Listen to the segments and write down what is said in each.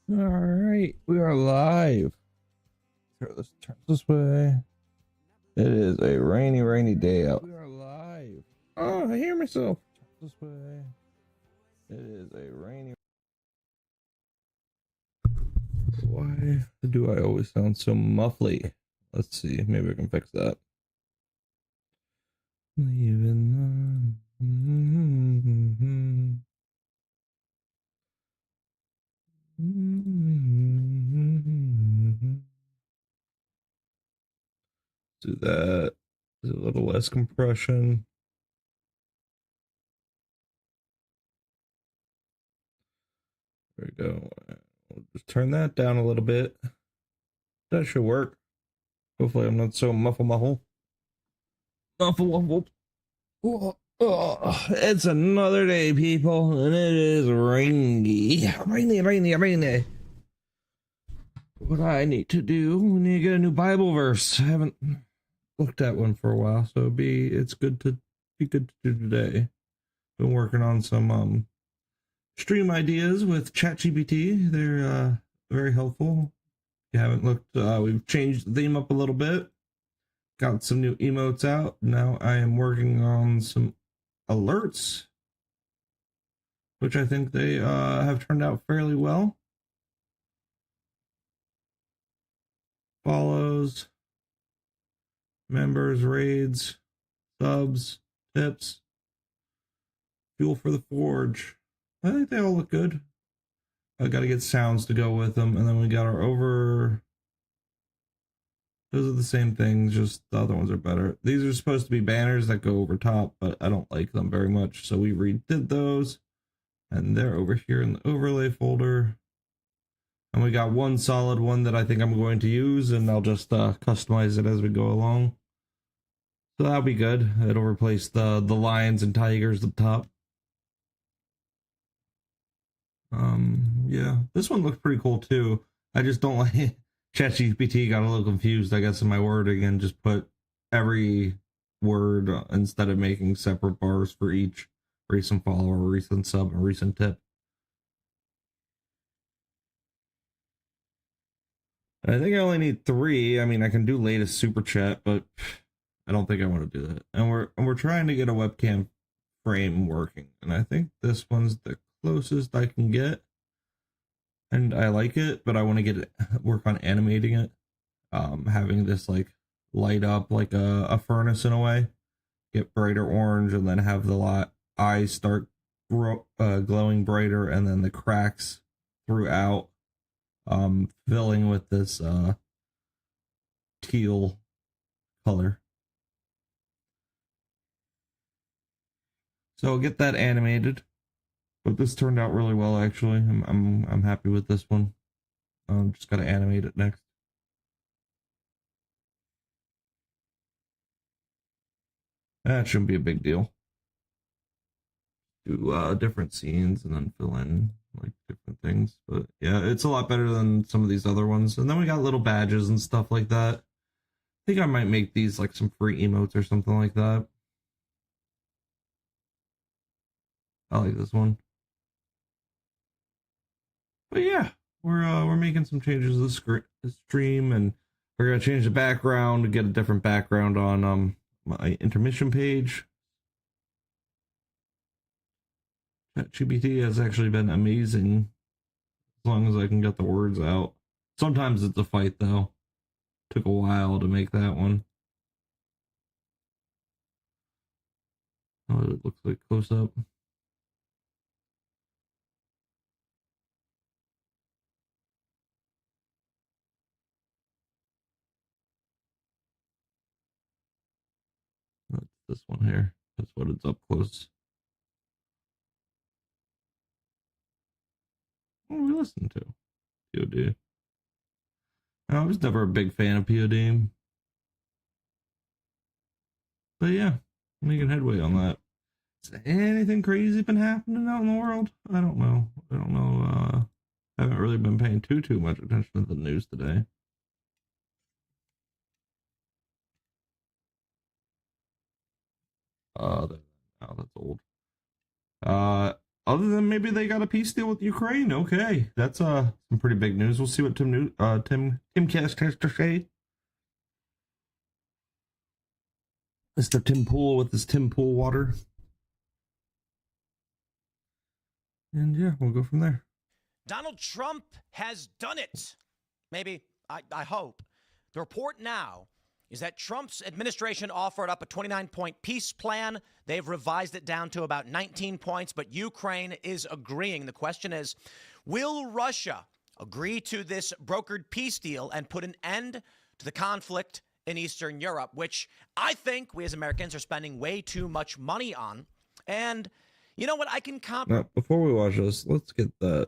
All right, we are live. Here, let's turn this way. It is a rainy, rainy day out. We are live. Oh, I hear myself. Turn this way. It is a rainy. Why do I always sound so muffly? Let's see. Maybe I can fix that. Leaving do that. There's a little less compression. There we go. We'll just turn that down a little bit. That should work. Hopefully I'm not so muffle. Muffle. Oh, it's another day, people, and it is rainy. Rainy. What I need to do, we need to get a new Bible verse. I haven't looked at one for a while, so it's good to do today. Been working on some stream ideas with ChatGPT. They're very helpful. If you haven't looked, we've changed the theme up a little bit. Got some new emotes out. Now I am working on some alerts, which I think they have turned out fairly well. Follows, members, raids, subs, tips, fuel for the forge. I think they all look good. I got to get sounds to go with them, and then we got our over. Those are the same things, just the other ones are better. These are supposed to be banners that go over top, but I don't like them very much, so we redid those, and they're over here in the overlay folder. And we got one solid one that I think I'm going to use, and I'll just customize it as we go along. So that'll be good. It'll replace the lions and tigers up top. Yeah, this one looks pretty cool too. I just don't like ChatGPT got a little confused, I guess, in my wording and just put every word instead of making separate bars for each recent follower, recent sub, and recent tip. I think I only need 3. I mean, I can do latest super chat, but I don't think I want to do that. And we're trying to get a webcam frame working, and I think this one's the closest I can get. And I like it, but I want to get it work on animating it. Having this like light up like a furnace in a way, get brighter orange, and then have the eyes start glowing brighter, and then the cracks throughout filling with this teal color. So I'll get that animated. But this turned out really well, actually. I'm happy with this one. Just gotta animate it next. That shouldn't be a big deal. Do different scenes and then fill in like different things. But yeah, it's a lot better than some of these other ones. And then we got little badges and stuff like that. I think I might make these like some free emotes or something like that. I like this one. But yeah, we're making some changes to the stream, and we're gonna change the background to get a different background on my intermission page. ChatGPT has actually been amazing as long as I can get the words out. Sometimes it's a fight though. Took a while to make that one. Oh, it looks like close up. That's this one here. That's what it's up close. What we listen to? POD. I was never a big fan of POD. But yeah, making headway on that. Has anything crazy been happening out in the world? I don't know. I haven't really been paying too much attention to the news today. That's old. other than maybe they got a peace deal with Ukraine. Okay, that's some pretty big news. We'll see what Tim Cast has to say. Mr. Tim Pool with his Tim Pool water. And yeah, we'll go from there. Donald Trump has done it. Maybe, I hope. The report now is that Trump's administration offered up a 29-point peace plan. They've revised it down to about 19 points, but Ukraine is agreeing. The question is, will Russia agree to this brokered peace deal and put an end to the conflict in Eastern Europe, which I think we as Americans are spending way too much money on? And you know what? I can now, before we watch this, let's get that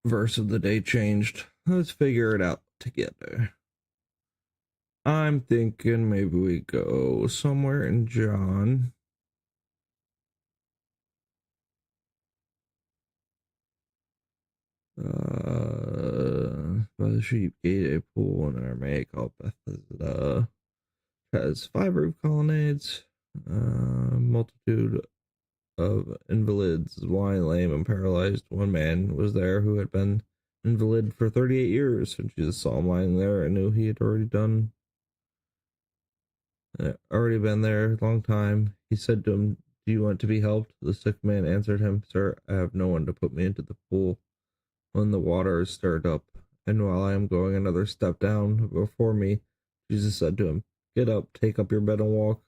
verse of the day changed. Let's figure it out together. I'm thinking maybe we go somewhere in John. By the sheep gate, a pool in Aramaic called Bethesda has 5 roof colonnades, multitude of invalids, blind, lame, and paralyzed. One man was there who had been invalid for 38 years. When Jesus saw him lying there and knew he had already been there a long time, he said to him, "Do you want to be helped?" The sick man answered him, "Sir, I have no one to put me into the pool when the water is stirred up, and while I am going another step down before me." Jesus said to him, "Get up, take up your bed and walk."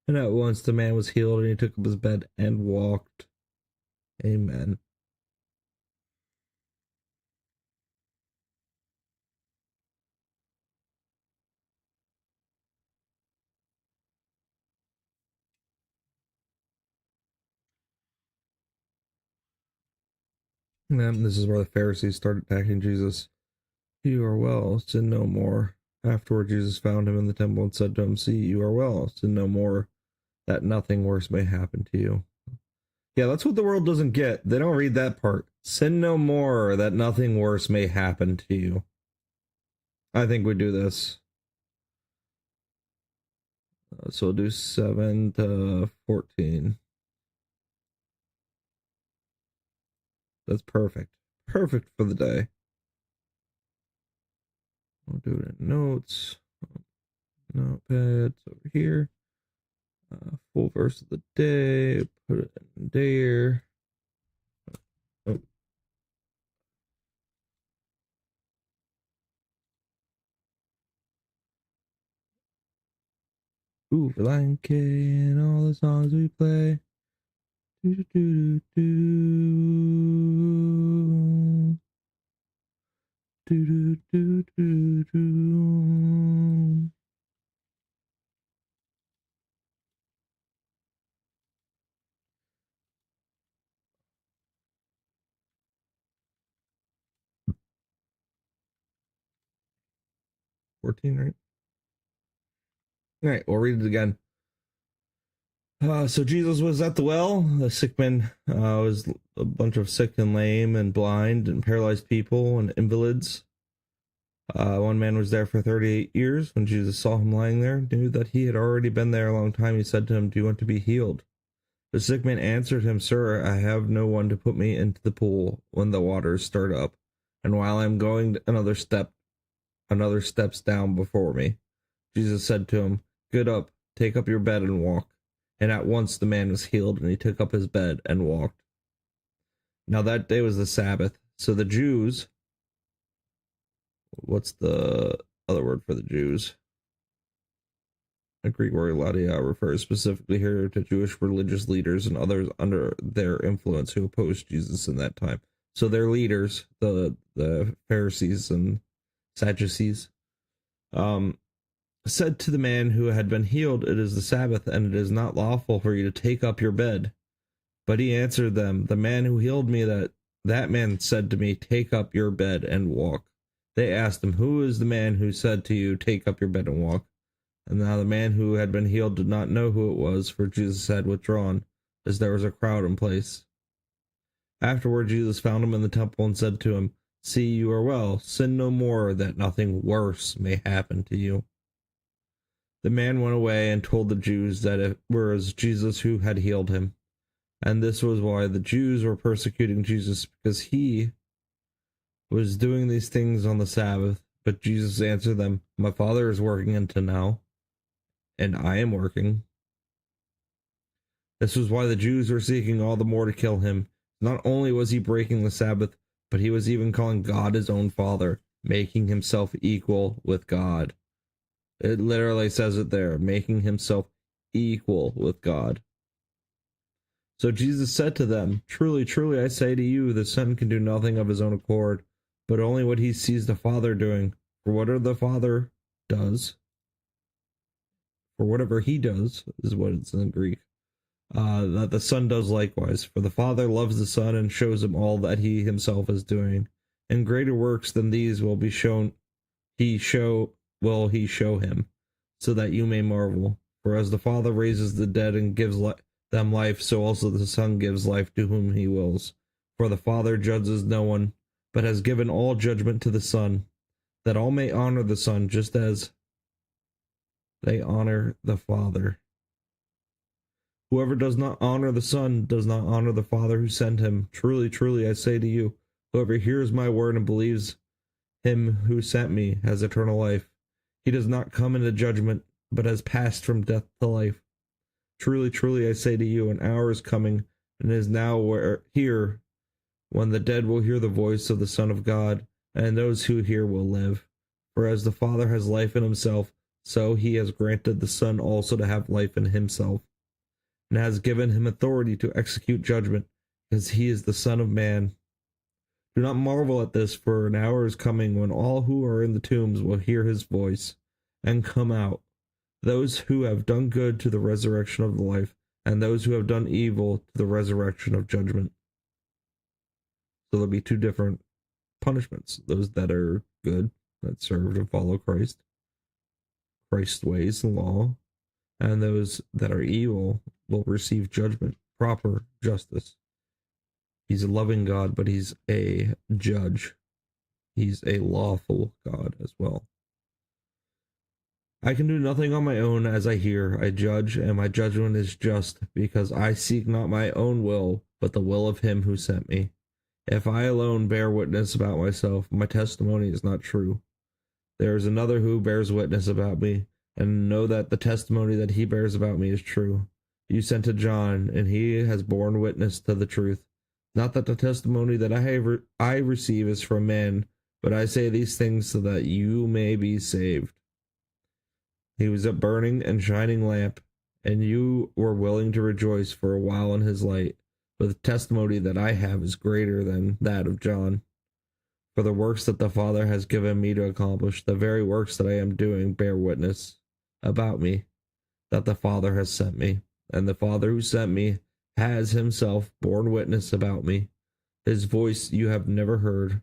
And at once the man was healed, and he took up his bed and walked. Amen. And then this is where the Pharisees started attacking Jesus. "You are well, sin no more." Afterward, Jesus found him in the temple and said to him, "See, you are well, sin no more, that nothing worse may happen to you." Yeah, that's what the world doesn't get. They don't read that part. Sin no more, that nothing worse may happen to you. I think we do this. So we'll do 7 to 14. That's perfect. Perfect for the day. We'll do it in notes. Notepads over here. Full verse of the day. Put it in there. Oh. Ooh, for Lion K and all the songs we play. Do, do, do, do. Do, do, do, do, do. Right? All right, we'll read it again. So Jesus was at the well. The sick man was a bunch of sick and lame and blind and paralyzed people and invalids. One man was there for 38 years. When Jesus saw him lying there, knew that he had already been there a long time. He said to him, "Do you want to be healed?" The sick man answered him, "Sir, I have no one to put me into the pool when the water is stirred up, and while I am going another steps down before me." Jesus said to him, "Get up, take up your bed and walk." And at once the man was healed, and he took up his bed and walked. Now that day was the Sabbath. So the Jews, what's the other word for the Jews? A Greek word, laudia, refers specifically here to Jewish religious leaders and others under their influence who opposed Jesus in that time. So their leaders, the Pharisees and Sadducees, said to the man who had been healed, "It is the Sabbath, and it is not lawful for you to take up your bed." But he answered them, "The man who healed me, that man said to me, 'Take up your bed and walk.'" They asked him, "Who is the man who said to you, 'Take up your bed and walk'?" And now the man who had been healed did not know who it was, for Jesus had withdrawn, as there was a crowd in place. Afterward, Jesus found him in the temple and said to him, "See, you are well. Sin no more, that nothing worse may happen to you." The man went away and told the Jews that it was Jesus who had healed him. And this was why the Jews were persecuting Jesus, because he was doing these things on the Sabbath. But Jesus answered them, "My Father is working until now, and I am working." This was why the Jews were seeking all the more to kill him. Not only was he breaking the Sabbath, but he was even calling God his own Father, making himself equal with God. It literally says it there, making himself equal with God. So Jesus said to them, "Truly, truly, I say to you, the Son can do nothing of his own accord, but only what he sees the Father doing. For whatever the Father does, for whatever he does, is what it's in Greek, that the Son does likewise. For the Father loves the Son and shows him all that he himself is doing. And greater works than these will be shown, he show him, so that you may marvel. For as the Father raises the dead and gives them life, so also the Son gives life to whom he wills. For the Father judges no one, but has given all judgment to the Son, that all may honor the Son just as they honor the Father. Whoever does not honor the Son does not honor the Father who sent him. Truly, truly, I say to you, whoever hears my word and believes him who sent me has eternal life. He does not come into judgment, but has passed from death to life. Truly, truly, I say to you, an hour is coming, and is now here, when the dead will hear the voice of the Son of God, and those who hear will live. For as the Father has life in himself, so he has granted the Son also to have life in himself, and has given him authority to execute judgment, because he is the Son of Man. Do not marvel at this, for an hour is coming when all who are in the tombs will hear his voice and come out, those who have done good to the resurrection of life, and those who have done evil to the resurrection of judgment. So there'll be two different punishments: those that are good, that serve and follow Christ's ways and law, and those that are evil will receive judgment, proper justice. He's a loving God, but he's a judge. He's a lawful God as well. I can do nothing on my own. As I hear, I judge, and my judgment is just, because I seek not my own will, but the will of him who sent me. If I alone bear witness about myself, my testimony is not true. There is another who bears witness about me, and know that the testimony that he bears about me is true. You sent to John, and he has borne witness to the truth. Not that the testimony that I receive is from man, but I say these things so that you may be saved. He was a burning and shining lamp, and you were willing to rejoice for a while in his light. But the testimony that I have is greater than that of John. For the works that the Father has given me to accomplish, the very works that I am doing, bear witness about me, that the Father has sent me. And the Father who sent me has himself borne witness about me. His voice you have never heard,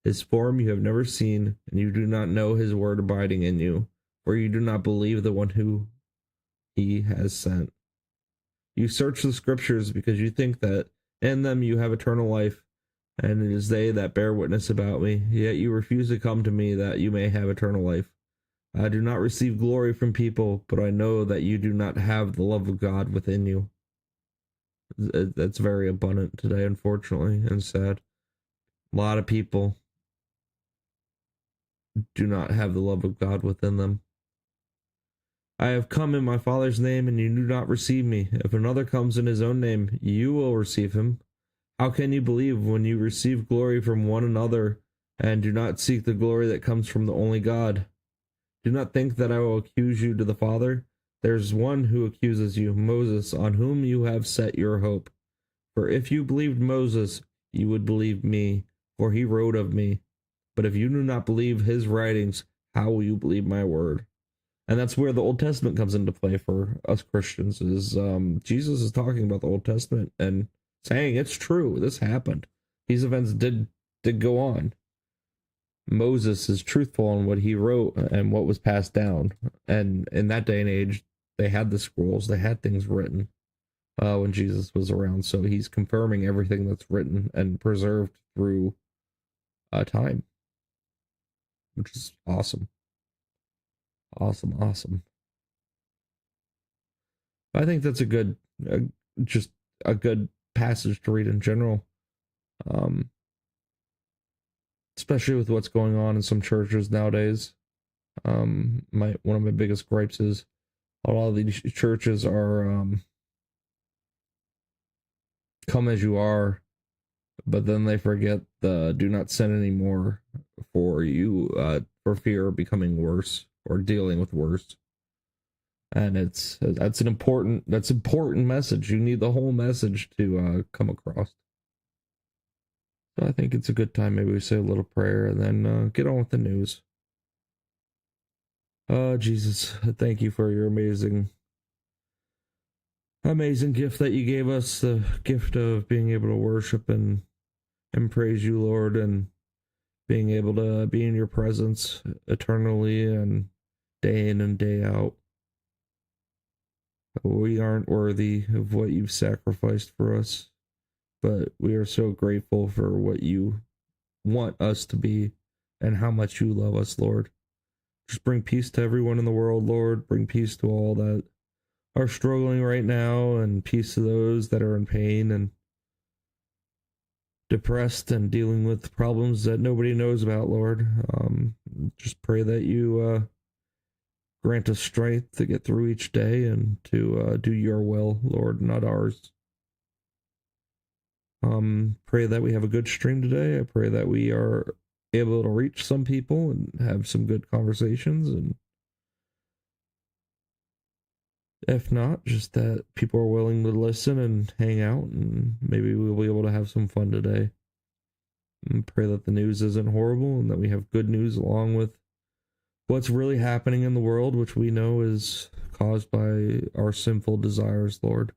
his form you have never seen, and you do not know his word abiding in you, for you do not believe the one who he has sent. You search the scriptures because you think that in them you have eternal life, and it is they that bear witness about me, yet you refuse to come to me that you may have eternal life. I do not receive glory from people, but I know that you do not have the love of God within you. That's very abundant today, unfortunately, and sad. A lot of people do not have the love of God within them. I have come in my Father's name, and you do not receive me. If another comes in his own name, you will receive him. How can you believe when you receive glory from one another, and do not seek the glory that comes from the only God? Do not think that I will accuse you to the Father. There is one who accuses you, Moses, on whom you have set your hope. For if you believed Moses, you would believe me, for he wrote of me. But if you do not believe his writings, how will you believe my word? And that's where the Old Testament comes into play for us Christians, is Jesus is talking about the Old Testament and saying it's true, this happened. These events did go on. Moses is truthful in what he wrote and what was passed down. And in that day and age, they had the scrolls, they had things written when Jesus was around. So he's confirming everything that's written and preserved through time, which is awesome. Awesome, awesome. I think that's a good, just a good passage to read in general. Um, Especially with what's going on in some churches nowadays. One of my biggest gripes is a lot of these churches are come as you are, but then they forget the do not sin anymore for you for fear of becoming worse or dealing with worse. And that's an important message. You need the whole message to come across. So I think it's a good time. Maybe we say a little prayer and then get on with the news. Jesus, thank you for your amazing gift that you gave us, the gift of being able to worship and praise you, Lord, and being able to be in your presence eternally and day in and day out. We aren't worthy of what you've sacrificed for us, but we are so grateful for what you want us to be and how much you love us, Lord. Just bring peace to everyone in the world, Lord. Bring peace to all that are struggling right now, and peace to those that are in pain and depressed and dealing with problems that nobody knows about, Lord. Just pray that you grant us strength to get through each day and to do your will, Lord, not ours. Pray that we have a good stream today. I pray that we are able to reach some people and have some good conversations, and if not, just that people are willing to listen and hang out, and maybe we'll be able to have some fun today. And pray that the news isn't horrible and that we have good news along with what's really happening in the world, which we know is caused by our sinful desires, Lord.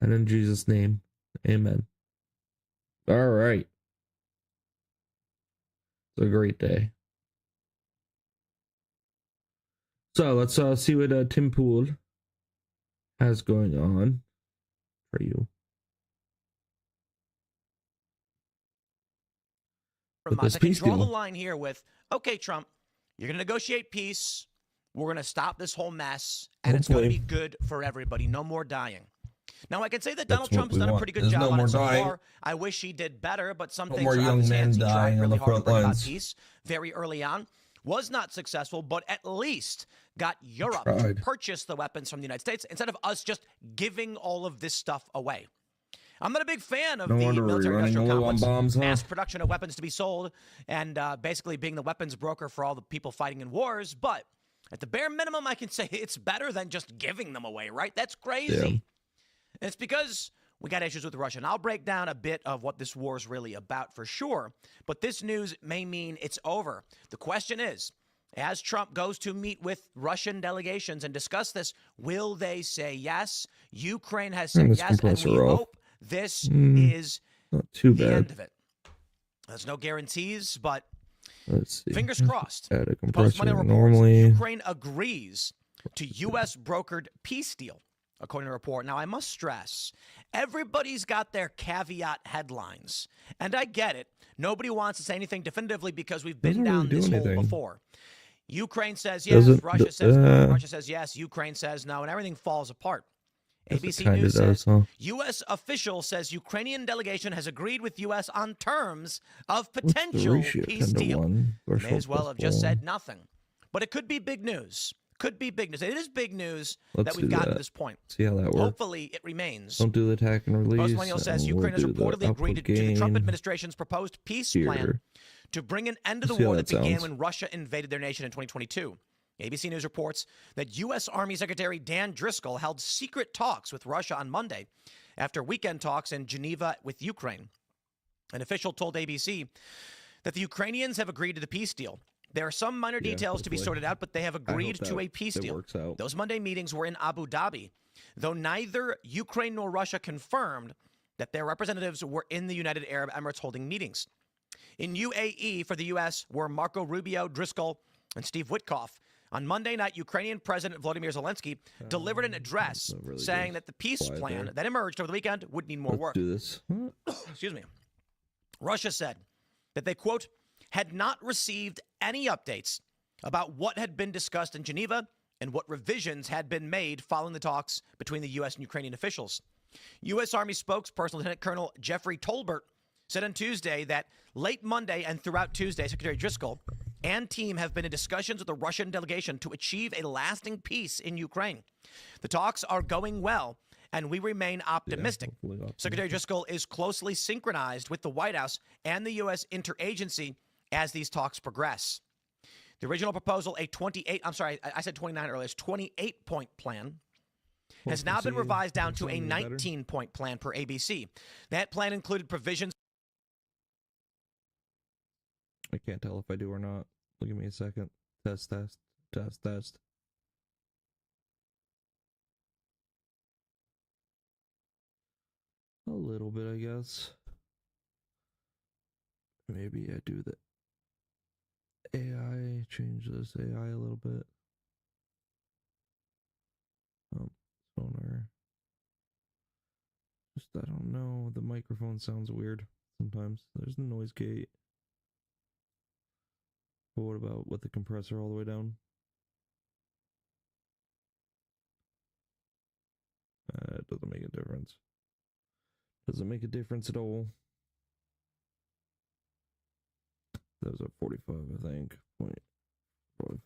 And in Jesus' name, amen. All right. It's a great day. So let's see what Tim Pool has going on for you. From us, I can draw the line here with, okay, Trump, you're going to negotiate peace. We're going to stop this whole mess, and it's going to be good for everybody. No more dying. Now, I can say that Donald Trump's done a pretty good job on it so far. I wish he did better, but some things are out of his hands. He tried really hard to bring about peace very early on. Was not successful, but at least got Europe to purchase the weapons from the United States instead of us just giving all of this stuff away. I'm not a big fan of the military-industrial complex, mass production of weapons to be sold, and basically being the weapons broker for all the people fighting in wars. But at the bare minimum, I can say it's better than just giving them away, right? That's crazy. Yeah. And it's because we got issues with Russia. And I'll break down a bit of what this war is really about for sure. But this news may mean it's over. The question is, as Trump goes to meet with Russian delegations and discuss this, will they say yes? Ukraine has said yes, and we hope this is not too the bad. End of it. There's no guarantees, but let's see. Fingers crossed. Add a compressor. Normally, Ukraine agrees to U.S. brokered peace deal, according to a report. Now, I must stress, everybody's got their caveat headlines, and I get it. Nobody wants to say anything definitively because we've been down this hole before. Ukraine says yes, Russia says no, Russia says yes, Ukraine says no, and everything falls apart. ABC News says, U.S. official says Ukrainian delegation has agreed with U.S. on terms of potential peace deal. May as well have just said nothing. But it could be big news. Could be big news. It is big news that we've gotten to this point. See how that works. Hopefully it remains. Don't do the attack and release. Post-millennial says Ukraine has reportedly agreed to the Trump administration's proposed peace plan to bring an end to the war that began when Russia invaded their nation in 2022. ABC News reports that U.S. Army Secretary Dan Driscoll held secret talks with Russia on Monday after weekend talks in Geneva with Ukraine. An official told ABC that the Ukrainians have agreed to the peace deal. There are some minor details to be sorted out, but they have agreed to a peace deal. Those Monday meetings were in Abu Dhabi, though neither Ukraine nor Russia confirmed that their representatives were in the United Arab Emirates holding meetings. In UAE for the U.S. were Marco Rubio, Driscoll, and Steve Witkoff. On Monday night, Ukrainian President Volodymyr Zelensky delivered an address saying that the peace plan that emerged over the weekend would need more work. Do this. Excuse me. Russia said that they, quote, had not received any updates about what had been discussed in Geneva and what revisions had been made following the talks between the U.S. and Ukrainian officials. U.S. Army spokesperson Lieutenant Colonel Jeffrey Tolbert said on Tuesday that late Monday and throughout Tuesday, Secretary Driscoll and team have been in discussions with the Russian delegation to achieve a lasting peace in Ukraine. The talks are going well, and we remain optimistic. Secretary Driscoll is closely synchronized with the White House and the U.S. interagency as these talks progress. The original proposal, I said 29 earlier, it's 28-point plan, has now been revised down to a 19-point plan per ABC. That plan included provisions. I can't tell if I do or not. Give me a second. Test. A little bit, I guess. Maybe I do the AI, change this AI a little bit. Sonar. Just, I don't know. The microphone sounds weird sometimes. There's the noise gate. But what about with the compressor all the way down? It doesn't make a difference. Doesn't make a difference at all. That was a 45, I think. 0.5.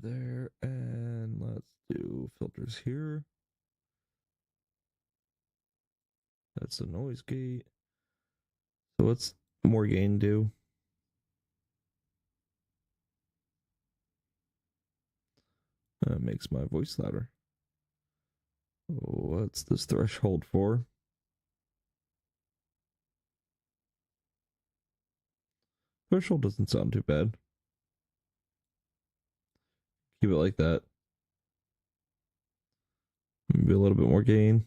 There, and let's do filters here. That's the noise gate. So what's more gain do? Makes my voice louder. What's this threshold for? Threshold doesn't sound too bad. Keep it like that. Maybe a little bit more gain.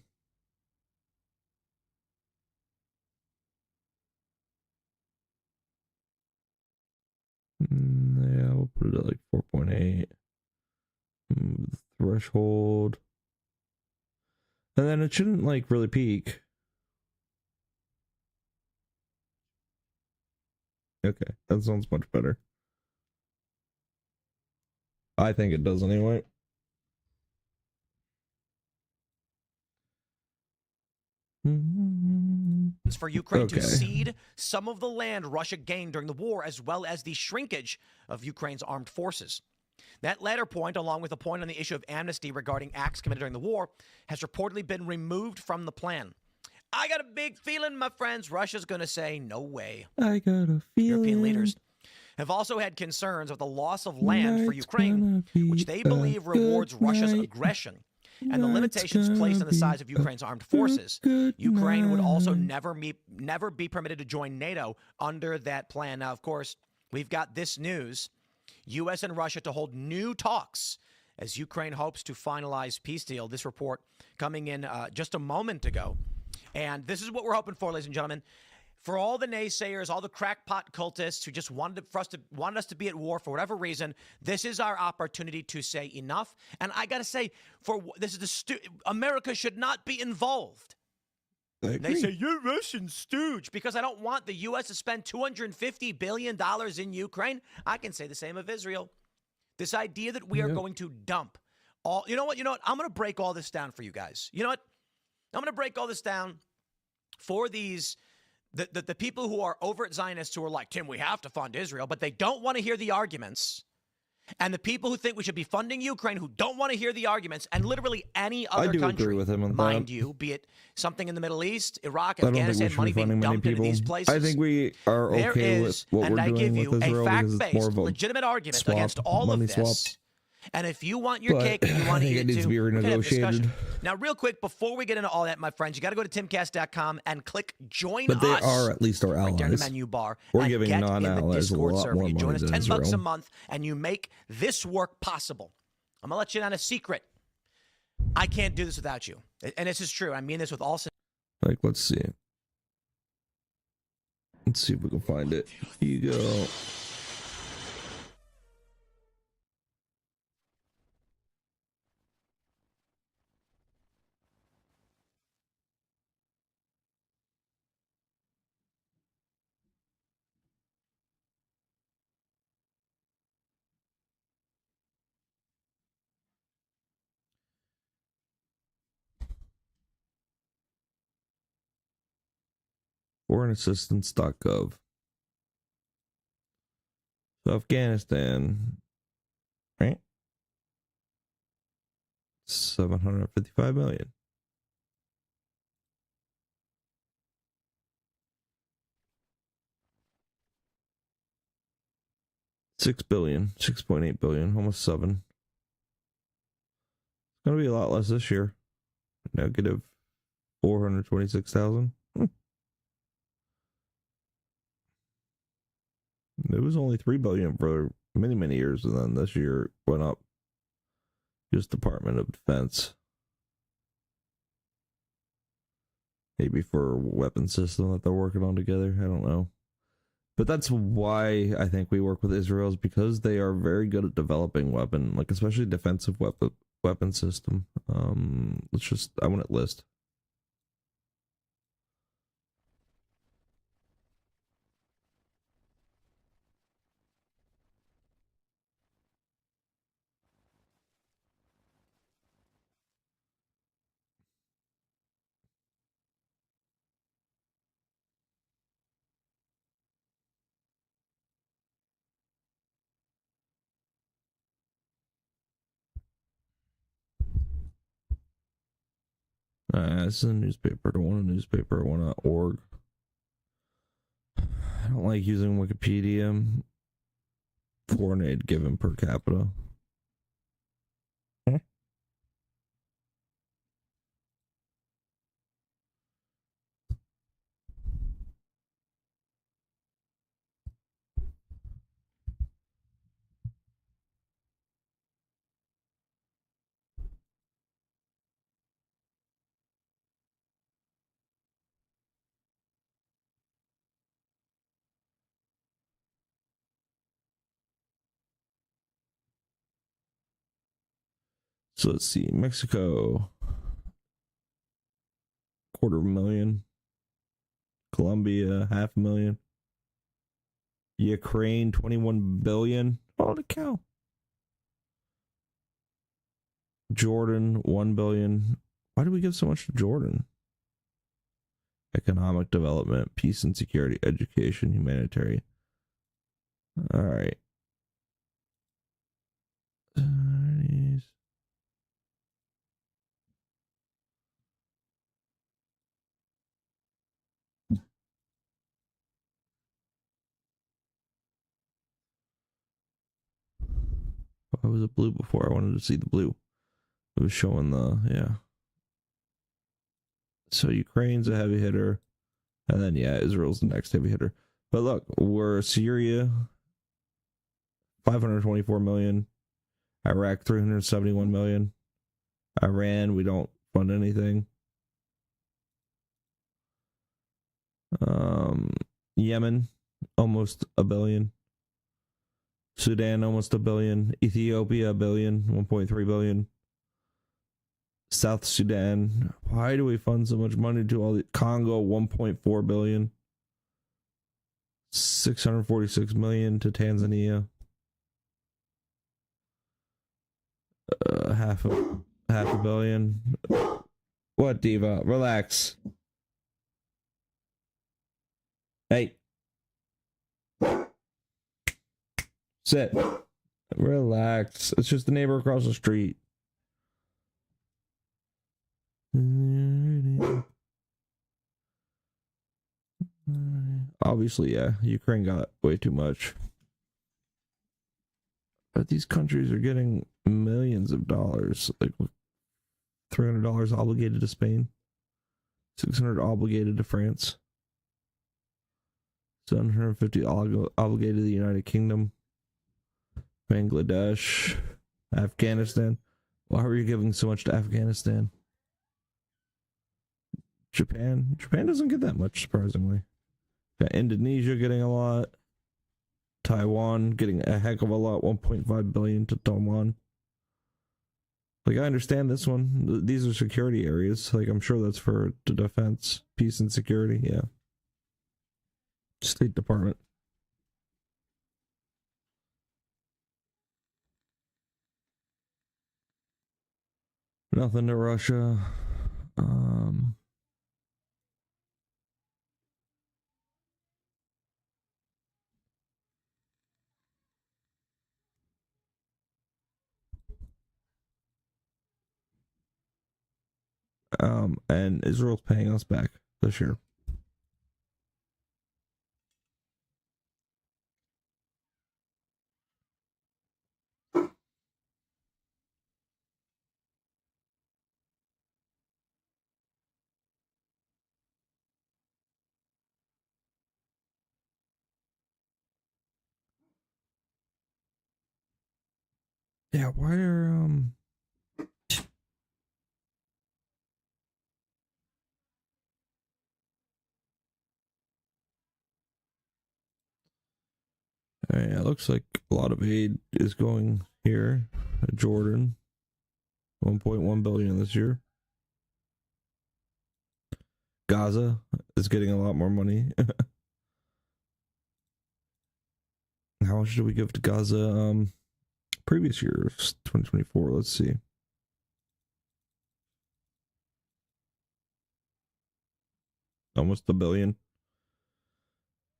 Yeah, we'll put it at like 4.8. Threshold. And then it shouldn't like really peak. Okay, that sounds much better. I think it does anyway. For Ukraine to cede some of the land Russia gained during the war, as well as the shrinkage of Ukraine's armed forces. That latter point, along with a point on the issue of amnesty regarding acts committed during the war, has reportedly been removed from the plan. I got a big feeling, my friends, Russia's going to say, no way. I got a feeling. European leaders have also had concerns of the loss of land for Ukraine, which they believe rewards Russia's aggression, and the limitations placed on the size of Ukraine's armed forces. Ukraine would also never be permitted to join NATO under that plan. Now, of course, we've got this news. U.S. and Russia to hold new talks as Ukraine hopes to finalize peace deal. This report coming in just a moment ago. And this is what we're hoping for, ladies and gentlemen. For all the naysayers, all the crackpot cultists who just wanted us to be at war for whatever reason, this is our opportunity to say enough. And I got to say, America should not be involved. They say, you're Russian stooge, because I don't want the U.S. to spend $250 billion in Ukraine. I can say the same of Israel. This idea that we are going to dump all, you know what? I'm going to break all this down for you guys. You know what? I'm going to break all this down for these, the people who are overt Zionists who are like, Tim, we have to fund Israel, but they don't want to hear the arguments. And the people who think we should be funding Ukraine, who don't want to hear the arguments, and literally any other country, agree with him on mind that. You, be it something in the Middle East, Iraq, Afghanistan, money being dumped into these places. I think we are okay with what we're doing with Israel, because it's more of a legitimate argument against all of this. Swap. And if you want your cake and you want to eat it too, to be renegotiated. Now, real quick, before we get into all that, my friends, you got to go to timcast.com and click join us. But they are at least our allies. Right there in the menu bar. We're giving non-allies a lot more money than Israel. You join us $10 a month, and you make this work possible. I'm going to let you in on a secret. I can't do this without you. And this is true. I mean this with all... Like, let's see. Let's see if we can find it. Here you go. Foreignassistance.gov. So Afghanistan, right? 755 million. $6 billion, 6.8 billion, almost 7. It's gonna be a lot less this year. Negative 426,000. It was only 3 billion for many years, and then this year went up. Just Department of Defense. Maybe for a weapon system that they're working on together. I don't know. But that's why I think we work with Israel, is because they are very good at developing weapon, like especially defensive weapon system. I want it list. This is a newspaper. I don't want a newspaper. I want an org. I don't like using Wikipedia. Foreign aid given per capita. So let's see. Mexico, 250,000. Colombia, 500,000. Ukraine, 21 billion. Holy cow. Jordan, 1 billion. Why do we give so much to Jordan? Economic development, peace and security, education, humanitarian. All right. Why was it blue before? I wanted to see the blue. It was showing yeah. So Ukraine's a heavy hitter. And then, Israel's the next heavy hitter. But look, we're Syria, 524 million. Iraq, 371 million. Iran, we don't fund anything. Yemen, almost a billion. Sudan, almost a billion. Ethiopia, a billion, 1.3 billion. South Sudan, why do we fund so much money to all the Congo, 1.4 billion. 646 million to Tanzania. Half a billion. What, Diva? Relax. Hey. Sit. Relax. It's just the neighbor across the street. Obviously, Ukraine got way too much. But these countries are getting millions of dollars. Like $300 obligated to Spain. $600 obligated to France. $750 obligated to the United Kingdom. Bangladesh. Afghanistan. Why are you giving so much to Afghanistan? Japan doesn't get that much, surprisingly. Got Indonesia getting a lot. Taiwan getting a heck of a lot, 1.5 billion to Taiwan. Like, I understand this one. These are security areas. Like, I'm sure that's for the defense, peace and security. Yeah. State Department. Nothing to Russia. And Israel's paying us back this year. Yeah, why are it looks like a lot of aid is going here. Jordan, 1.1 billion this year. Gaza is getting a lot more money. How much did we give to Gaza previous years, 2024? Let's see. Almost $1 billion.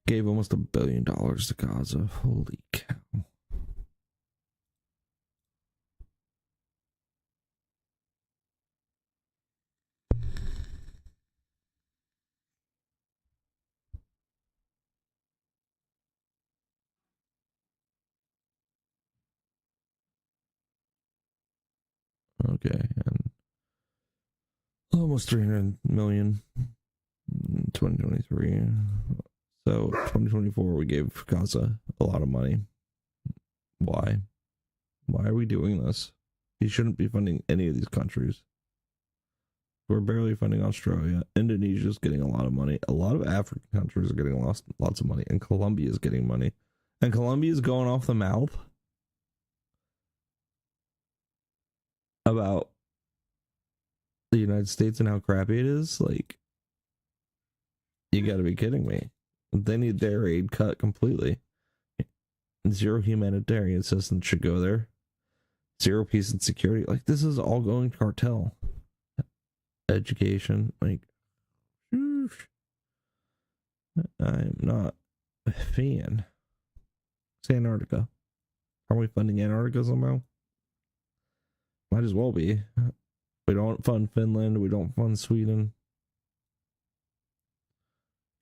Gave almost $1 billion to Gaza. Holy cow. Okay, and almost 300 million in 2023. So 2024 we gave Gaza a lot of money. Why? Why are we doing this? He shouldn't be funding any of these countries. We're barely funding Australia. Indonesia's getting a lot of money. A lot of African countries are getting lots of money. And Colombia is getting money. And Colombia is going off the mouth about the United States and how crappy it is. Like, you gotta be kidding me. They need their aid cut completely. Zero humanitarian assistance should go there. Zero peace and security. Like, this is all going to cartel. Education. Like, I'm not a fan. It's Antarctica. Are we funding Antarctica somehow? Might as well be. We don't fund Finland. We don't fund Sweden.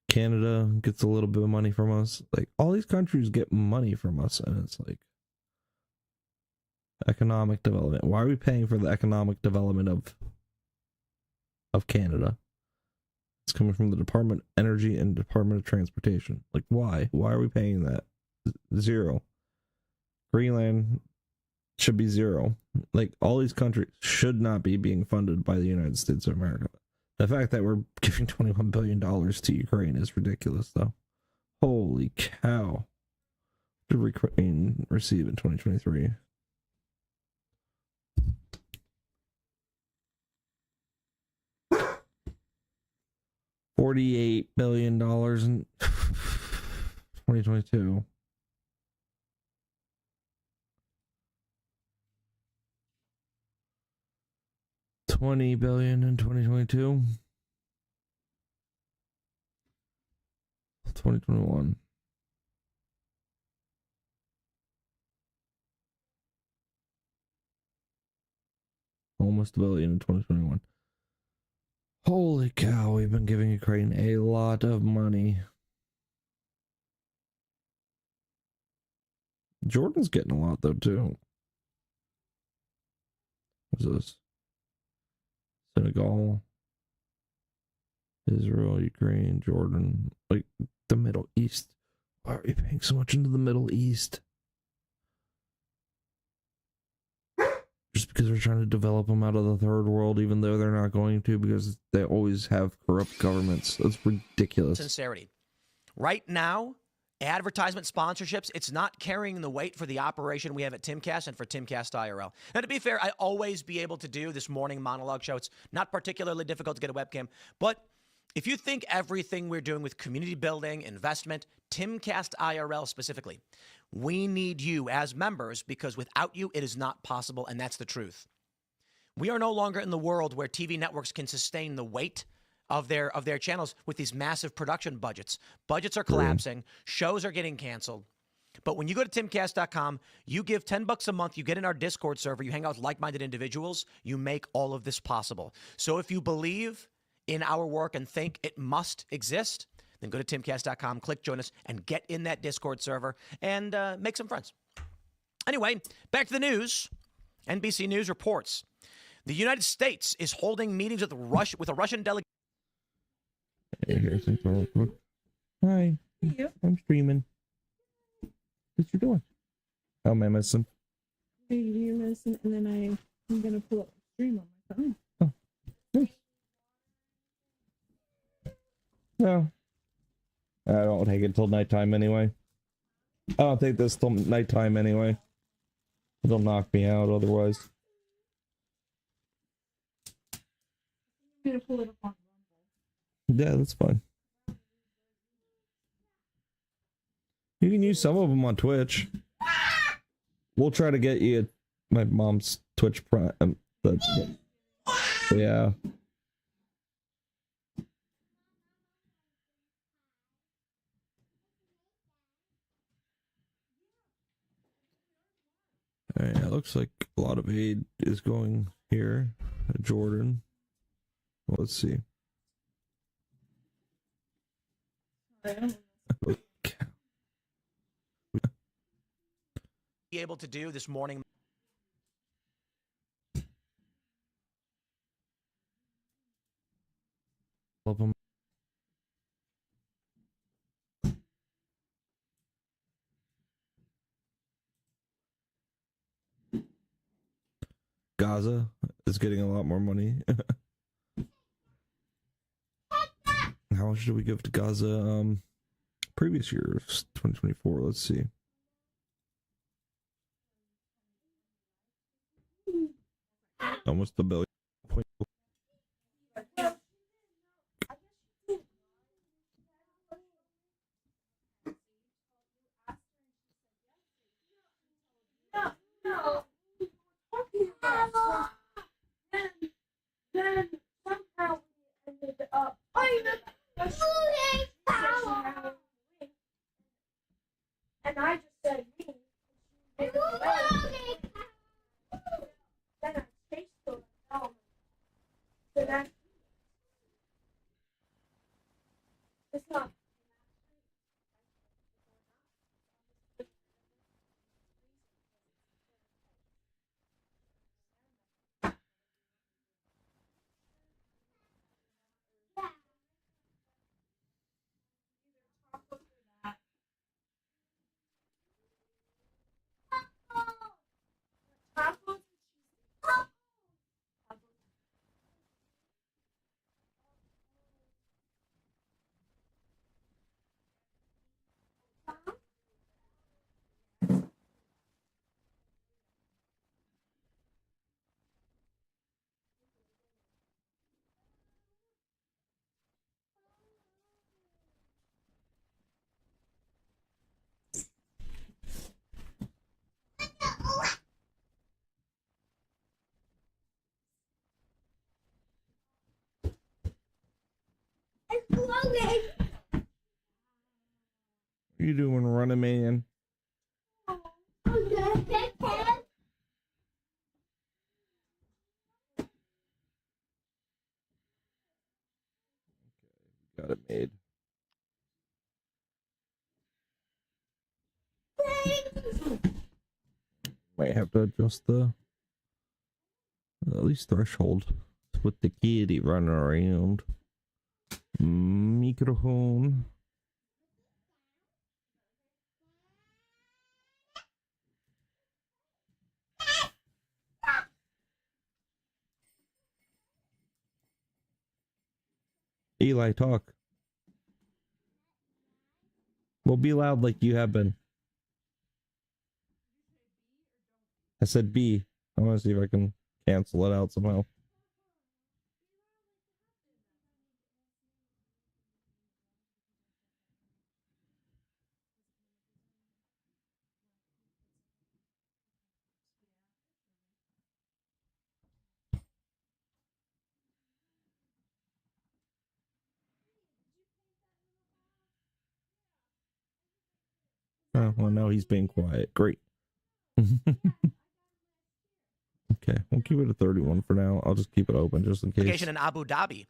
Canada gets a little bit of money from us. Like, all these countries get money from us, and it's like economic development. Why are we paying for the economic development of Canada? It's coming from the Department of Energy and Department of Transportation. Like, why? Why are we paying that? Zero. Greenland should be zero. Like, all these countries should not be being funded by the United States of America. The fact that we're giving $21 billion to Ukraine is ridiculous, though. Holy cow. What did Ukraine receive in 2023? $48 billion in 2022. $20 billion in 2022. 2021. Almost $1 billion in 2021. Holy cow, we've been giving Ukraine a lot of money. Jordan's getting a lot, though, too. What's this? Senegal, Israel, Ukraine, Jordan, like the Middle East. Why are we paying so much into the Middle East? Just because we're trying to develop them out of the third world, even though they're not going to, because they always have corrupt governments. That's ridiculous. Sincerity. Right now, advertisement sponsorships, it's not carrying the weight for the operation we have at Timcast and for Timcast IRL. Now, to be fair, I always be able to do this morning monologue show. It's not particularly difficult to get a webcam. But if you think everything we're doing with community building, investment, Timcast IRL specifically, we need you as members, because without you, it is not possible, and that's the truth. We are no longer in the world where TV networks can sustain the weight of their channels with these massive production budgets. Budgets are collapsing. Shows are getting canceled. But when you go to timcast.com, you give $10 a month, you get in our Discord server, you hang out with like-minded individuals, you make all of this possible. So if you believe in our work and think it must exist, then go to timcast.com, click join us, and get in that Discord server and make some friends. Anyway, back to the news. NBC News reports the United States is holding meetings with a Russian delegation. Hey, here's something real quick. Hi. You? I'm streaming. What you doing? How am I missing? You're missing, and then I'm gonna pull up the stream on my phone. Oh, nice. No, I don't take it till nighttime anyway. I don't take this till nighttime anyway. It'll knock me out otherwise. I'm gonna pull it up on Yeah, that's fine. You can use some of them on Twitch. We'll try to get you my mom's Twitch Prime. Yeah. Alright, it looks like a lot of aid is going here. Jordan. Let's see. Be able to do this morning. Love them. Gaza is getting a lot more money. How much did we give to Gaza previous year, 2024? Let's see. Almost a billion. Then somehow we ended up and I just said me. And then I chased her down. So that it's not. What are you doing, running man? Got it made. Might have to adjust the at least threshold with the kitty running around. Microphone. Eli, talk. Well, be loud like you have been. I said B. I want to see if I can cancel it out somehow. Oh, well, now he's being quiet. Great. Okay, we'll keep it at 31 for now. I'll just keep it open just in case. In Abu Dhabi,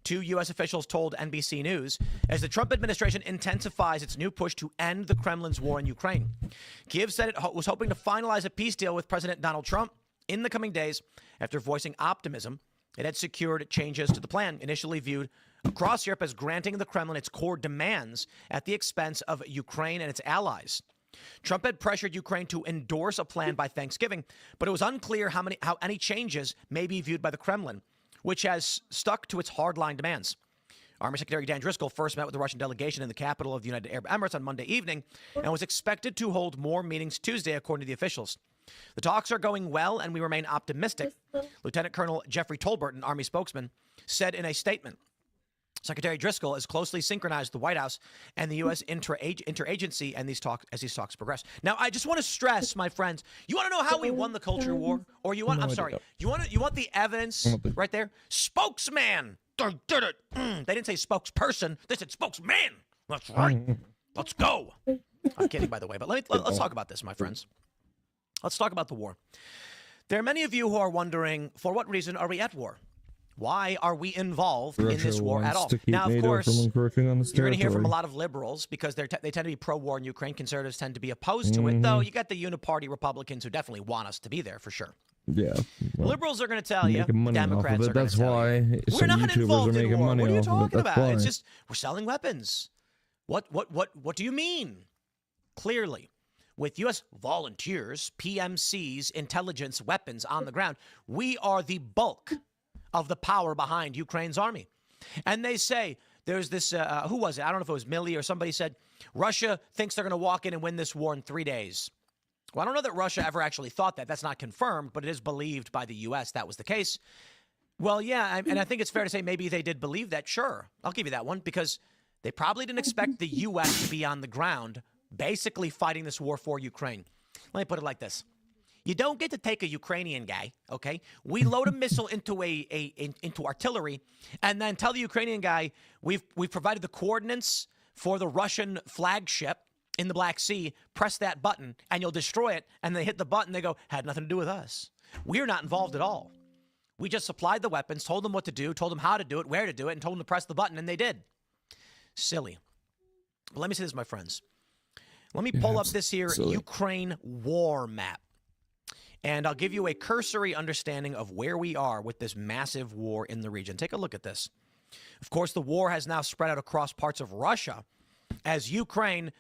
2 U.S. officials told NBC News as the Trump administration intensifies its new push to end the Kremlin's war in Ukraine. Kiev said it was hoping to finalize a peace deal with President Donald Trump in the coming days after voicing optimism it had secured changes to the plan, initially viewed across Europe as granting the Kremlin its core demands at the expense of Ukraine and its allies. Trump had pressured Ukraine to endorse a plan by Thanksgiving, but it was unclear how any changes may be viewed by the Kremlin, which has stuck to its hardline demands. Army Secretary Dan Driscoll first met with the Russian delegation in the capital of the United Arab Emirates on Monday evening and was expected to hold more meetings Tuesday, according to the officials. The talks are going well, and we remain optimistic, Lieutenant Colonel Jeffrey Tolbert, an Army spokesman, said in a statement. Secretary Driscoll is closely synchronized with the White House and the U.S. interagency and these talks progress. Now, I just want to stress, my friends, you want to know how we won the culture war? Or you want, you want the evidence right there? Spokesman. They didn't say spokesperson. They said spokesman. That's right. Let's go. I'm kidding, by the way, but let's talk about this, my friends. Let's talk about the war. There are many of you who are wondering, for what reason are we at war? Why are we involved in this war at all? Now, of course, you're going to hear from a lot of liberals because they tend to be pro-war in Ukraine. Conservatives tend to be opposed to it, though you got the uniparty Republicans who definitely want us to be there for sure. Yeah. Well, liberals are going to tell you, Democrats are going to tell you. We're not YouTubers involved in war. What are you talking about? Why. It's just we're selling weapons. What do you mean? Clearly, with U.S. volunteers, PMCs, intelligence, weapons on the ground, we are the bulk of the power behind Ukraine's army. And they say, there's this, who was it? I don't know if it was Milley or somebody said, Russia thinks they're going to walk in and win this war in 3 days. Well, I don't know that Russia ever actually thought that. That's not confirmed, but it is believed by the U.S. that was the case. Well, yeah, and I think it's fair to say maybe they did believe that. Sure, I'll give you that one, because they probably didn't expect the U.S. to be on the ground basically fighting this war for Ukraine. Let me put it like this. You don't get to take a Ukrainian guy, okay? We load a missile into into artillery and then tell the Ukrainian guy, we've provided the coordinates for the Russian flagship in the Black Sea, press that button and you'll destroy it. And they hit the button, they go, had nothing to do with us. We're not involved at all. We just supplied the weapons, told them what to do, told them how to do it, where to do it, and told them to press the button, and they did. Silly. But let me say this, my friends. Let me pull up this here Ukraine war map. And I'll give you a cursory understanding of where we are with this massive war in the region. Take a look at this. Of course, the war has now spread out across parts of Russia as Ukraine,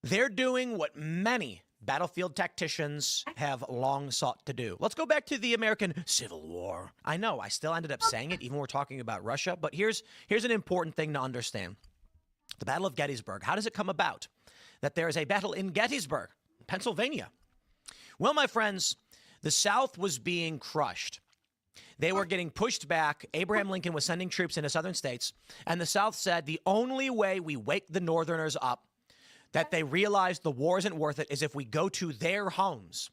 they're doing what many battlefield tacticians have long sought to do. Let's go back to the American Civil War. I know, I still ended up saying it, even when we're talking about Russia, but here's an important thing to understand. The Battle of Gettysburg, how does it come about that there is a battle in Gettysburg, Pennsylvania? Well, my friends, the South was being crushed. They were getting pushed back. Abraham Lincoln was sending troops into southern states, and the South said the only way we wake the Northerners up, that they realize the war isn't worth it, is if we go to their homes.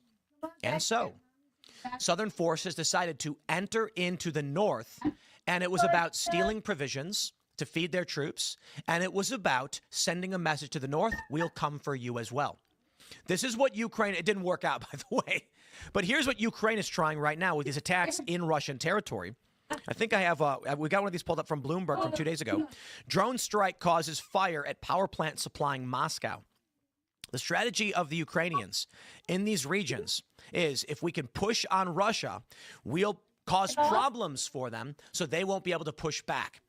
And so, Southern forces decided to enter into the North, and it was about stealing provisions to feed their troops, and it was about sending a message to the North, we'll come for you as well. This is what Ukraine, it didn't work out, by the way, but here's what Ukraine is trying right now with these attacks in Russian territory. I think I have, we got one of these pulled up from Bloomberg from 2 days ago. Drone strike causes fire at power plant supplying Moscow. The strategy of the Ukrainians in these regions is if we can push on Russia, we'll cause problems for them so they won't be able to push back.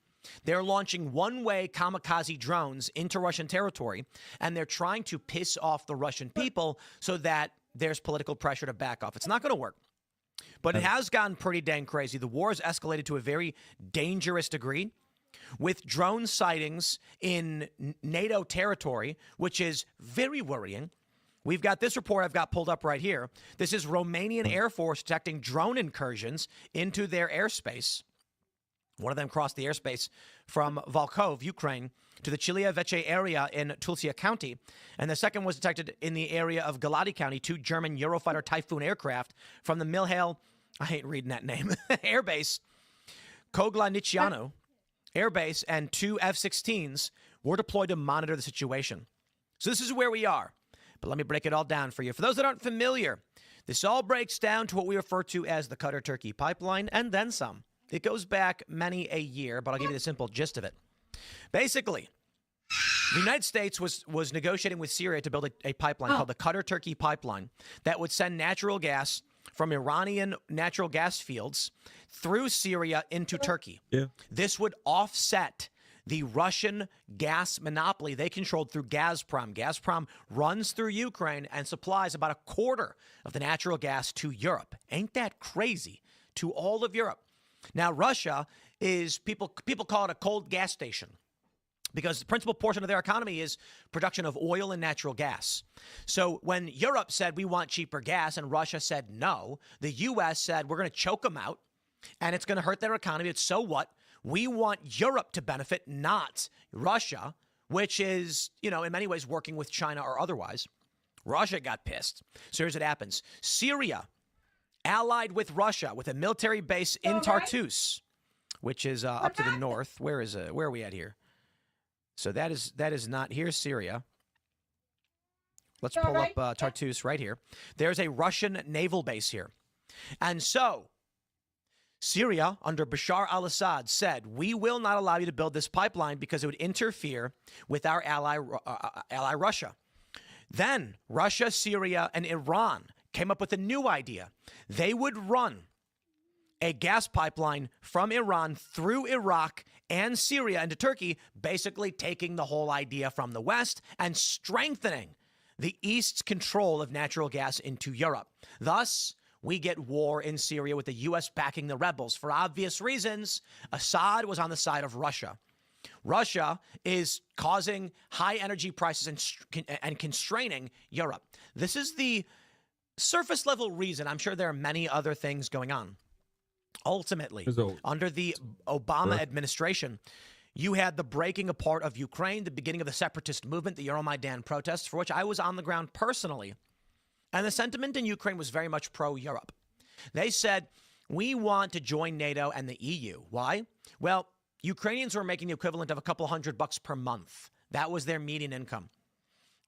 They're launching one-way kamikaze drones into Russian territory, and they're trying to piss off the Russian people so that there's political pressure to back off. It's not going to work. But it has gotten pretty dang crazy. The war has escalated to a very dangerous degree with drone sightings in NATO territory, which is very worrying. We've got this report I've got pulled up right here. This is Romanian Air Force detecting drone incursions into their airspace. One of them crossed the airspace from Volkhov, Ukraine, to the Chilia Veche area in Tulsia County. And the second was detected in the area of Galati County, 2 German Eurofighter Typhoon aircraft from the Milhail, I hate reading that name, airbase, Koglaniciano airbase, and 2 F-16s were deployed to monitor the situation. So this is where we are. But let me break it all down for you. For those that aren't familiar, this all breaks down to what we refer to as the Qatar-Turkey pipeline and then some. It goes back many a year, but I'll give you the simple gist of it. Basically, the United States was negotiating with Syria to build a pipeline called the Qatar-Turkey pipeline that would send natural gas from Iranian natural gas fields through Syria into Turkey. Yeah. This would offset the Russian gas monopoly they controlled through Gazprom. Gazprom runs through Ukraine and supplies about a quarter of the natural gas to Europe. Ain't that crazy? To all of Europe. Now, Russia is, people call it a cold gas station because the principal portion of their economy is production of oil and natural gas. So when Europe said we want cheaper gas and Russia said no, the U.S. said we're going to choke them out and it's going to hurt their economy. It's so what? We want Europe to benefit, not Russia, which is, in many ways working with China or otherwise. Russia got pissed. So here's what happens. Syria allied with Russia with a military base in Tartus, which is up to the north. Where are we at here? So that is not, here's Syria. Let's pull up Tartus right here. There's a Russian naval base here. And so Syria, under Bashar al-Assad, said, we will not allow you to build this pipeline because it would interfere with our ally Russia. Then Russia, Syria, and Iran came up with a new idea. They would run a gas pipeline from Iran through Iraq and Syria into Turkey, basically taking the whole idea from the West and strengthening the East's control of natural gas into Europe. Thus, we get war in Syria with the U.S. backing the rebels. For obvious reasons, Assad was on the side of Russia. Russia is causing high energy prices and constraining Europe. This is the surface level reason. I'm sure there are many other things going on. Ultimately, under the Obama administration, you had the breaking apart of Ukraine, the beginning of the separatist movement, the Euromaidan protests, for which I was on the ground personally. And the sentiment in Ukraine was very much pro-Europe. They said, we want to join NATO and the EU. Why? Well, Ukrainians were making the equivalent of a couple $100 per month. That was their median income.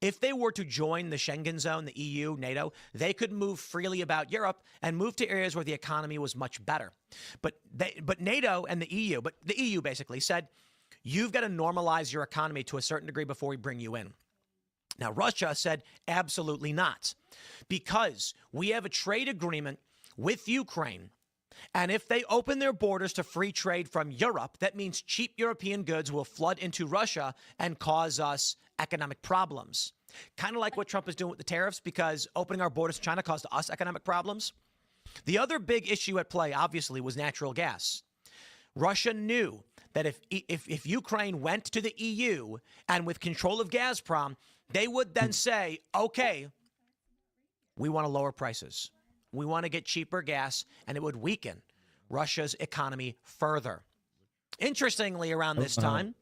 If they were to join the Schengen zone, the EU, NATO, they could move freely about Europe and move to areas where the economy was much better. But NATO and the EU basically said, you've got to normalize your economy to a certain degree before we bring you in. Now, Russia said absolutely not, because we have a trade agreement with Ukraine. And if they open their borders to free trade from Europe, that means cheap European goods will flood into Russia and cause us economic problems. Kind of like what Trump is doing with the tariffs, because opening our borders to China caused us economic problems. The other big issue at play, obviously, was natural gas. Russia knew that if Ukraine went to the EU and with control of Gazprom, they would then say, okay, we want to lower prices. We want to get cheaper gas, and it would weaken Russia's economy further. Interestingly, around this time,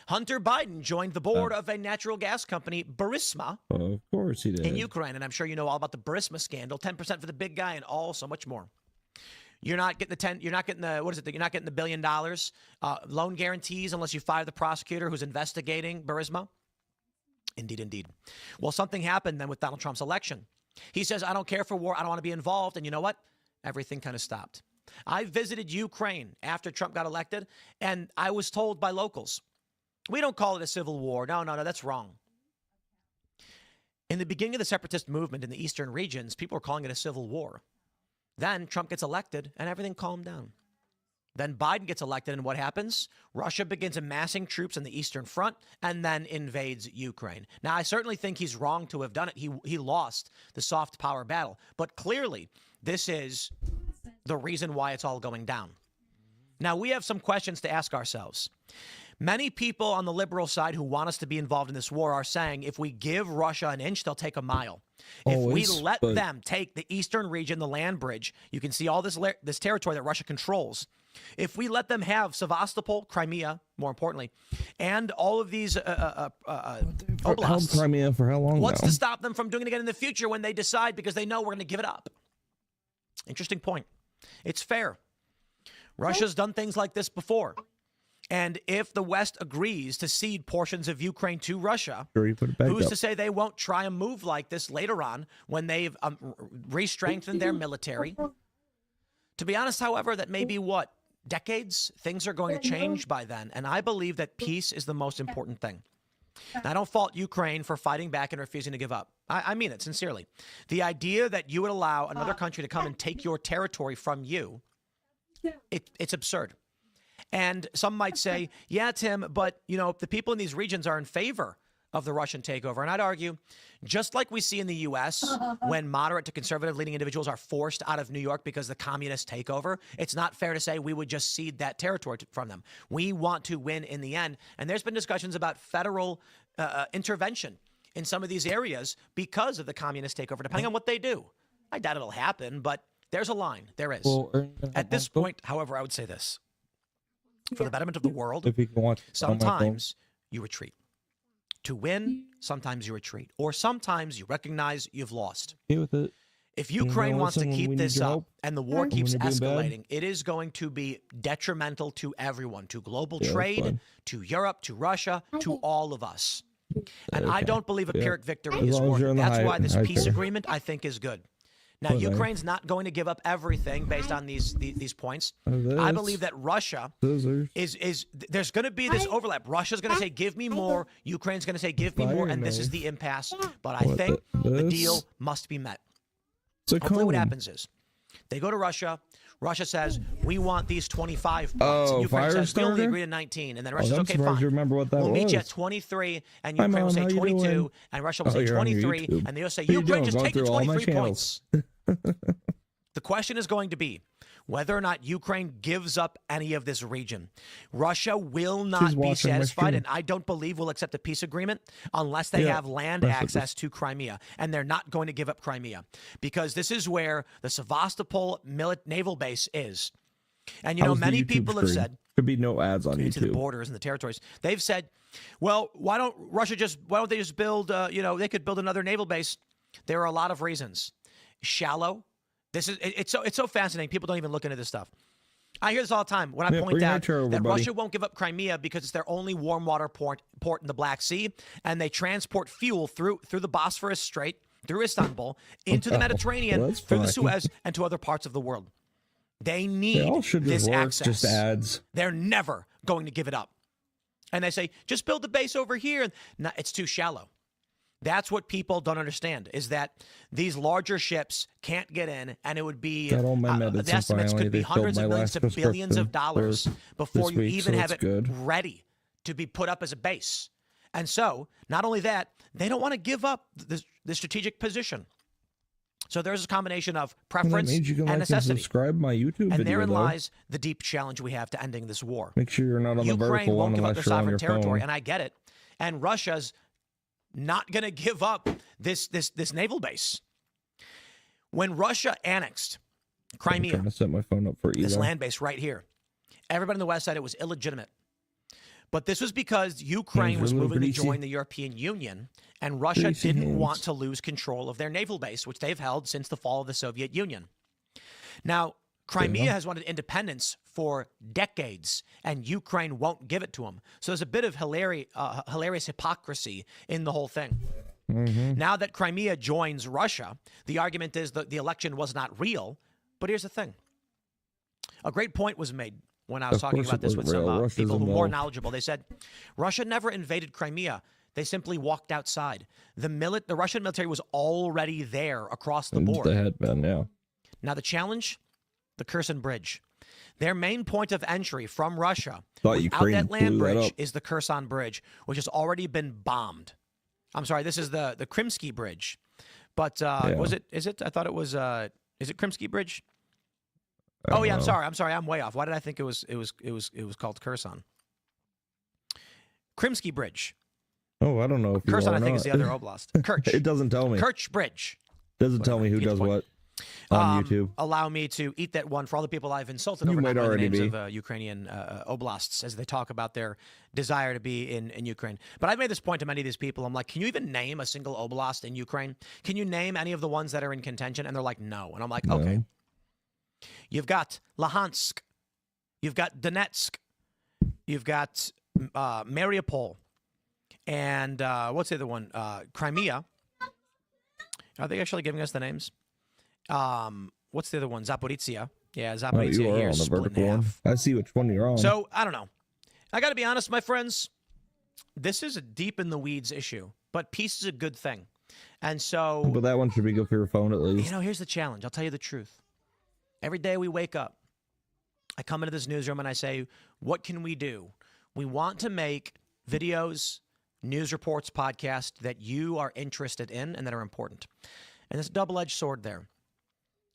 Hunter Biden joined the board of a natural gas company, Burisma. Of course he did. In Ukraine, and I'm sure you know all about the Burisma scandal, 10% for the big guy and all so much more. You're not getting the $1 billion loan guarantees unless you fire the prosecutor who's investigating Burisma. Indeed. Well, something happened then with Donald Trump's election. He says, I don't care for war. I don't want to be involved. And you know what? Everything kind of stopped. I visited Ukraine after Trump got elected, and I was told by locals, we don't call it a civil war. No, that's wrong. In the beginning of the separatist movement in the eastern regions, people were calling it a civil war. Then Trump gets elected, and everything calmed down. Then Biden gets elected, and what happens? Russia begins amassing troops in the Eastern Front and then invades Ukraine. Now, I certainly think he's wrong to have done it. He lost the soft power battle. But clearly, this is the reason why it's all going down. Now, we have some questions to ask ourselves. Many people on the liberal side who want us to be involved in this war are saying if we give Russia an inch, they'll take a mile. If we let them take the eastern region, the land bridge, you can see all this territory that Russia controls. If we let them have Sevastopol, Crimea, more importantly, and all of these oblasts, held Crimea for how long? What's to stop them from doing it again in the future when they decide because they know we're going to give it up? Interesting point. It's fair. Russia's done things like this before. And if the West agrees to cede portions of Ukraine to Russia, Sure, you put it back who's up. to say they won't try a move like this later on when they've re-strengthened their military? To be honest, however, that may be what? Decades? Things are going to change by then. And I believe that peace is the most important thing. Now, I don't fault Ukraine for fighting back and refusing to give up. I mean it sincerely. The idea that you would allow another country to come and take your territory from you, it's absurd. And some might say, yeah, Tim, but, you know, the people in these regions are in favor of the Russian takeover. And I'd argue, just like we see in the U.S., when moderate to conservative leading individuals are forced out of New York because the communists take over, it's not fair to say we would just cede that territory from them. We want to win in the end. And there's been discussions about federal intervention in some of these areas because of the communist takeover, depending on what they do. I doubt it'll happen, but there's a line. There is. At this point, however, I would say this. For the betterment of the world, sometimes you retreat. To win, sometimes you retreat. Or sometimes you recognize you've lost. If Ukraine wants to keep this up and the war keeps escalating, it is going to be detrimental to everyone, to global trade, to Europe, to Russia, to all of us. And I don't believe a Pyrrhic victory is worth it. That's why this peace agreement, I think, is good. Now, Ukraine's not going to give up everything based on these points. I believe that Russia is there's going to be this overlap. Russia's going to say, give me more. Ukraine's going to say, give me more. And this is the impasse. But I think the deal must be met. Hopefully what happens is they go to Russia. Russia says, we want these 25 points. And Ukraine says, we only agree to 19. And then Russia says, okay, fine. We'll meet you at 23. And Ukraine will say 22. And Russia will say 23. And they'll say, Ukraine, just take the 23 points. The question is going to be whether or not Ukraine gives up any of this region. Russia will not be satisfied, and I don't believe will accept a peace agreement unless they have land access to Crimea. And they're not going to give up Crimea because this is where the Sevastopol naval base is. And, you know, many people have said, could be no ads on YouTube. To the borders and the territories. They've said, well, why don't they just build, they could build another naval base. There are a lot of reasons. Shallow. It's so fascinating. People don't even look into this stuff. I hear this all the time when I point out that Russia won't give up Crimea because it's their only warm water port in the Black Sea, and they transport fuel through the Bosphorus Strait, through Istanbul, into the Mediterranean, through the Suez, and to other parts of the world. They need this access. Just ads. They're never going to give it up. And they say, just build the base over here. No, it's too shallow. That's what people don't understand, is that these larger ships can't get in, and it would be, the estimates could be hundreds of millions to billions of dollars before you even have it ready to be put up as a base. And so, not only that, they don't want to give up the strategic position. So there's a combination of preference and necessity. Subscribe my YouTube and therein lies the deep challenge we have to ending this war. Make sure you're not on the vertical one unless you're on your phone. Ukraine won't give up their sovereign territory, and I get it. And Russia's not going to give up this naval base. When Russia annexed Crimea, I'm trying to set my phone up for this land base right here, everybody on the West said it was illegitimate. But this was because Ukraine was moving to join the European Union, and Russia didn't want to lose control of their naval base, which they've held since the fall of the Soviet Union. Now, Crimea has wanted independence for decades, and Ukraine won't give it to them. So there's a bit of hilarious hypocrisy in the whole thing. Now that Crimea joins Russia, the argument is that the election was not real. But here's the thing. A great point was made when I was talking about this with some people who are more knowledgeable. They said, Russia never invaded Crimea. They simply walked outside. The Russian military was already there across the board. They had been, yeah. Now the challenge, the Kherson Bridge. Their main point of entry from Russia without that land bridge is the Kherson Bridge, which has already been bombed. I'm sorry, this is the Krimsky Bridge. But is it? I thought it was is it Krimsky Bridge? Oh yeah, I'm sorry, I'm way off. Why did I think it was called Kherson? Krimsky Bridge. Oh, I don't know if Kherson, I think, is the other oblast. Kerch. It doesn't tell me. Kerch Bridge. Doesn't tell me who does what on YouTube. Allow me to eat that one for all the people I've insulted over the names of Ukrainian oblasts as they talk about their desire to be in Ukraine. But I've made this point to many of these people. I'm like, can you even name a single oblast in Ukraine? Can you name any of the ones that are in contention? And they're like, no. And I'm like, okay. You've got Luhansk. You've got Donetsk. You've got Mariupol. And what's the other one? Crimea. Are they actually giving us the names? What's the other one? Zaporizhia. Yeah, Zaporizhia you are here on the split in vertical one. half. I see which one you're on. So, I don't know. I got to be honest, my friends. This is a deep in the weeds issue, but peace is a good thing. And so... But that one should be good for your phone at least. You know, here's the challenge. I'll tell you the truth. Every day we wake up, I come into this newsroom and I say, what can we do? We want to make videos, news reports, podcasts that you are interested in and that are important. And it's a double-edged sword there.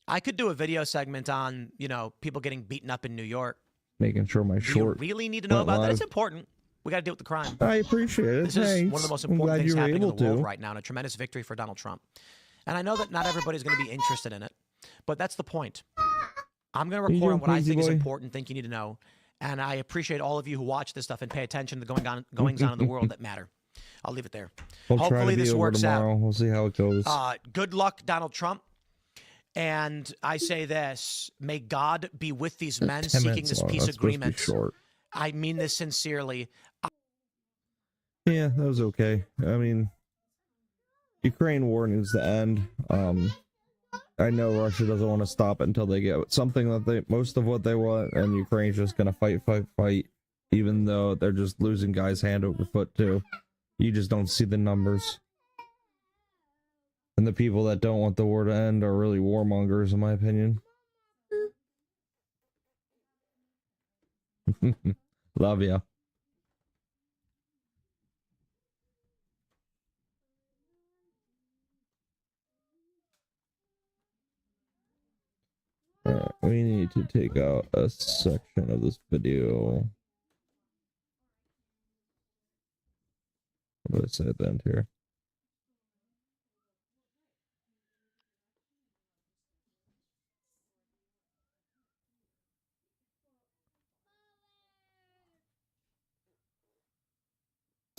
I could do a video segment on, you know, people getting beaten up in New York. Making sure my short. Do you really need to know about that? It's important. We got to deal with the crime. I appreciate it. This is one of the most important things happening in the world right now, and a tremendous victory for Donald Trump. And I know that not everybody's going to be interested in it, but that's the point. I'm going to report on what I think is important, think you need to know, and I appreciate all of you who watch this stuff and pay attention to the goings on in the world that matter. I'll leave it there. Hopefully this works out. We'll see how it goes. Good luck, Donald Trump. And I say this, may God be with these men seeking this peace agreement. I mean this sincerely. Yeah, that was okay. I mean, Ukraine war needs to end. I know Russia doesn't want to stop it until they get something that most of what they want, and Ukraine's just gonna fight, even though they're just losing guys hand over foot too. You just don't see the numbers. And the people that don't want the war to end are really warmongers, in my opinion. Love ya. Alright, we need to take out a section of this video. What did I say at the end here?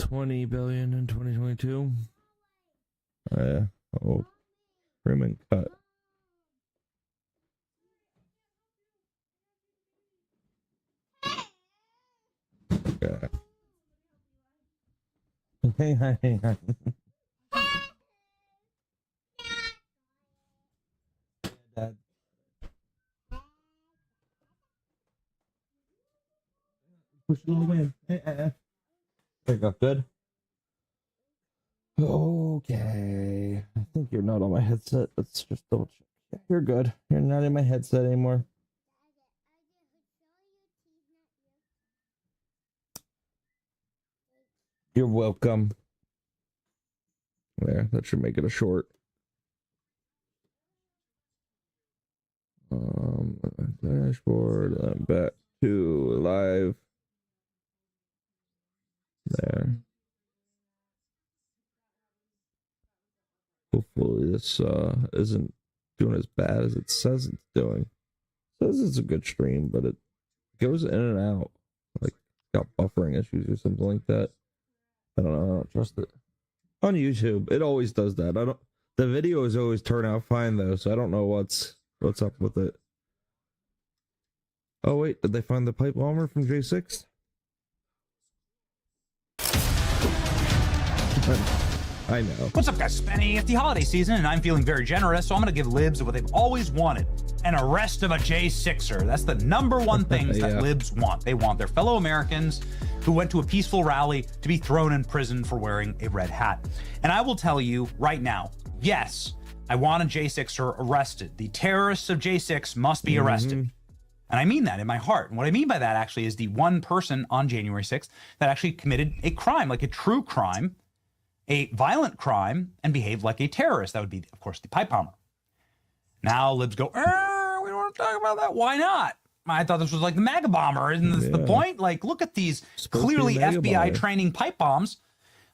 $20 billion in 2022. Oh, yeah. Oh, trim and cut. Okay. Hang on. Dad. Push a little in. There you go. Good. Okay. I think you're not on my headset. Let's just double check. Yeah, you're good. You're not in my headset anymore. You're welcome. There, that should make it a short. Dashboard. I'm back to live. There. Hopefully this isn't doing as bad as it says it's doing. It says it's a good stream, but it goes in and out. Like got buffering issues or something like that. I don't know, I don't trust it. On YouTube, it always does that. The videos always turn out fine though, so I don't know what's up with it. Oh wait, did they find the pipe bomber from J6? I know. What's up, guys? Spenny. It's the holiday season, and I'm feeling very generous, so I'm going to give libs what they've always wanted. An arrest of a J6er. That's the number one thing that libs want. They want their fellow Americans who went to a peaceful rally to be thrown in prison for wearing a red hat. And I will tell you right now, yes, I want a J6er arrested. The terrorists of J6 must be arrested. And I mean that in my heart. And what I mean by that actually is the one person on January 6th that actually committed a crime, like a true crime, a violent crime, and behaved like a terrorist. That would be, of course, the pipe bomber. Now libs go, we don't want to talk about that. Why not? I thought this was like the MAGA bomber. Isn't this the point? Like, look at these clearly FBI training pipe bombs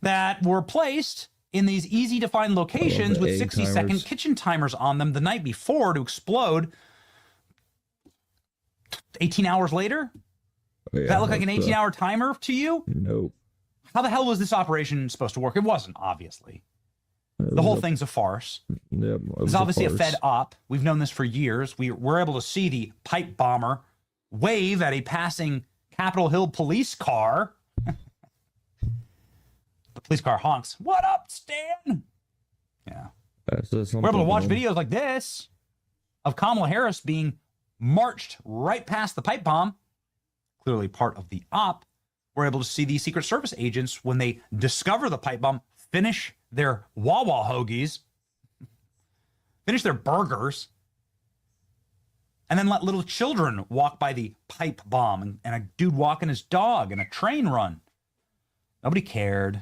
that were placed in these easy to find locations with 60-second kitchen timers on them the night before to explode 18 hours later. Does that look like an 18-hour timer to you? Nope. How the hell was this operation supposed to work? It wasn't, obviously. The whole thing's a farce. Yep, it's obviously a Fed op. We've known this for years. We're able to see the pipe bomber wave at a passing Capitol Hill police car. The police car honks. What up, Stan? Yeah. We're able to watch videos like this of Kamala Harris being marched right past the pipe bomb. Clearly part of the op. We're able to see these Secret Service agents, when they discover the pipe bomb, finish their Wawa hoagies, finish their burgers, and then let little children walk by the pipe bomb, and a dude walking his dog and a train run. Nobody cared.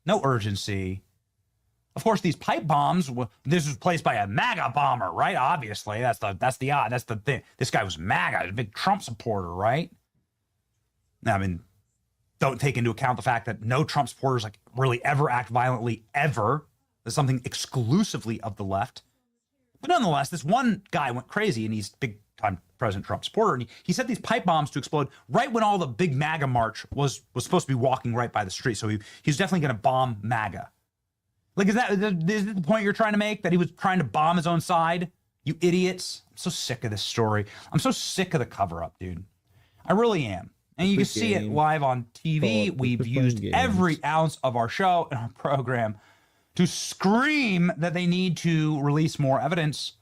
No urgency. Of course, these pipe bombs, this was placed by a MAGA bomber, right? Obviously, that's the thing. This guy was MAGA, a big Trump supporter, right? I mean, don't take into account the fact that no Trump supporters like really ever act violently ever. There's something exclusively of the left. But nonetheless, this one guy went crazy, and he's big time President Trump supporter, and he set these pipe bombs to explode right when all the big MAGA march was supposed to be walking right by the street. So he's definitely going to bomb MAGA. Like, is that the point you're trying to make? That he was trying to bomb his own side? You idiots. I'm so sick of this story. I'm so sick of the cover-up, dude. I really am. And you can see it live on TV. We've used every ounce of our show and our program to scream that they need to release more evidence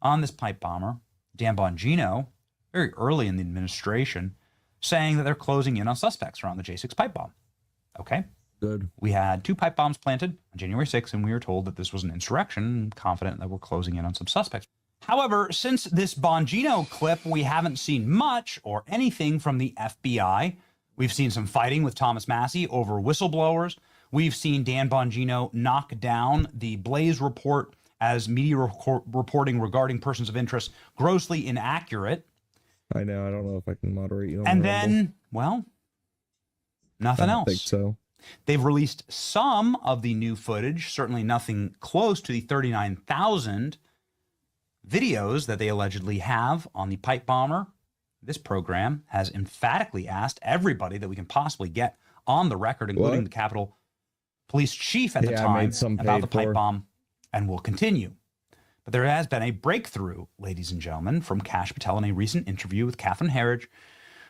on this pipe bomber. Dan Bongino, very early in the administration, saying that they're closing in on suspects around the J6 pipe bomb. Okay. Good. We had 2 pipe bombs planted on January 6th, and we were told that this was an insurrection, confident that we're closing in on some suspects. However, since this Bongino clip, we haven't seen much or anything from the FBI. We've seen some fighting with Thomas Massie over whistleblowers. We've seen Dan Bongino knock down the Blaze report as media reporting regarding persons of interest grossly inaccurate. I know. I don't know if I can moderate you. And then, well, nothing else. I think so. They've released some of the new footage, certainly nothing close to the 39,000 videos that they allegedly have on the pipe bomber. This program has emphatically asked everybody that we can possibly get on the record, including the Capitol Police Chief at the time, about the pipe bomb, and will continue. But there has been a breakthrough, ladies and gentlemen, from Kash Patel in a recent interview with Catherine Herridge,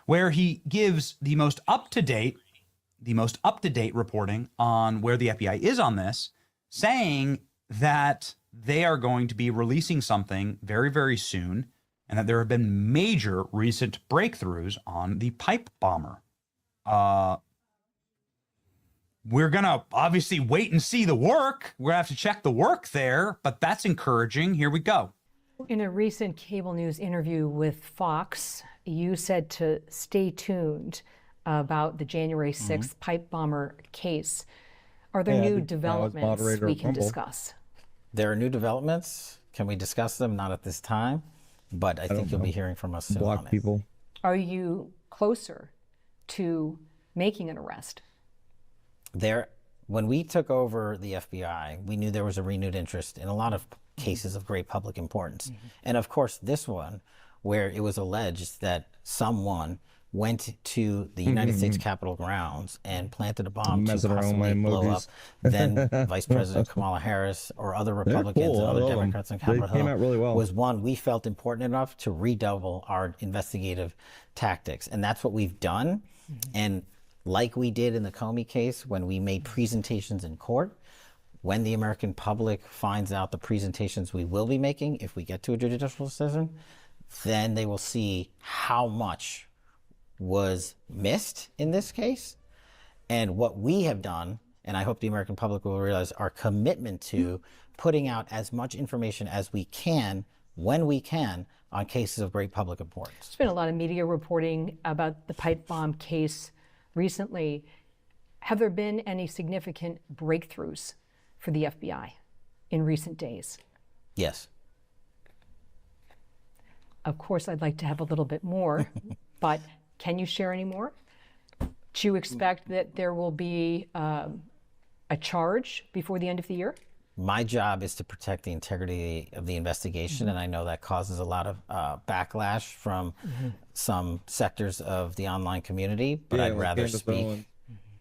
where he gives the most up-to-date reporting on where the FBI is on this, saying that they are going to be releasing something very, very soon, and that there have been major recent breakthroughs on the pipe bomber. We're going to obviously wait and see the work. We're going to have to check the work there, but that's encouraging. Here we go. In a recent cable news interview with Fox, you said to stay tuned about the January 6th pipe bomber case. Are there new developments we can discuss? There are new developments. Can we discuss them? Not at this time, but I think you'll be hearing from us soon on it. Are you closer to making an arrest? When we took over the FBI, we knew there was a renewed interest in a lot of cases of great public importance. And of course, this one, where it was alleged that someone went to the United States Capitol grounds and planted a bomb to possibly blow up then Vice President Kamala Harris or other Republicans and other Democrats on Capitol Hill, was one we felt important enough to redouble our investigative tactics. And that's what we've done. And like we did in the Comey case, when we made presentations in court, when the American public finds out the presentations we will be making, if we get to a judicial decision, then they will see how much was missed in this case. And what we have done, and I hope the American public will realize our commitment to putting out as much information as we can, when we can, on cases of great public importance. There's been a lot of media reporting about the pipe bomb case recently. Have there been any significant breakthroughs for the FBI in recent days? Yes. Of course, I'd like to have a little bit more, but can you share any more? Do you expect that there will be a charge before the end of the year? My job is to protect the integrity of the investigation, and I know that causes a lot of backlash from some sectors of the online community, but I'd rather speak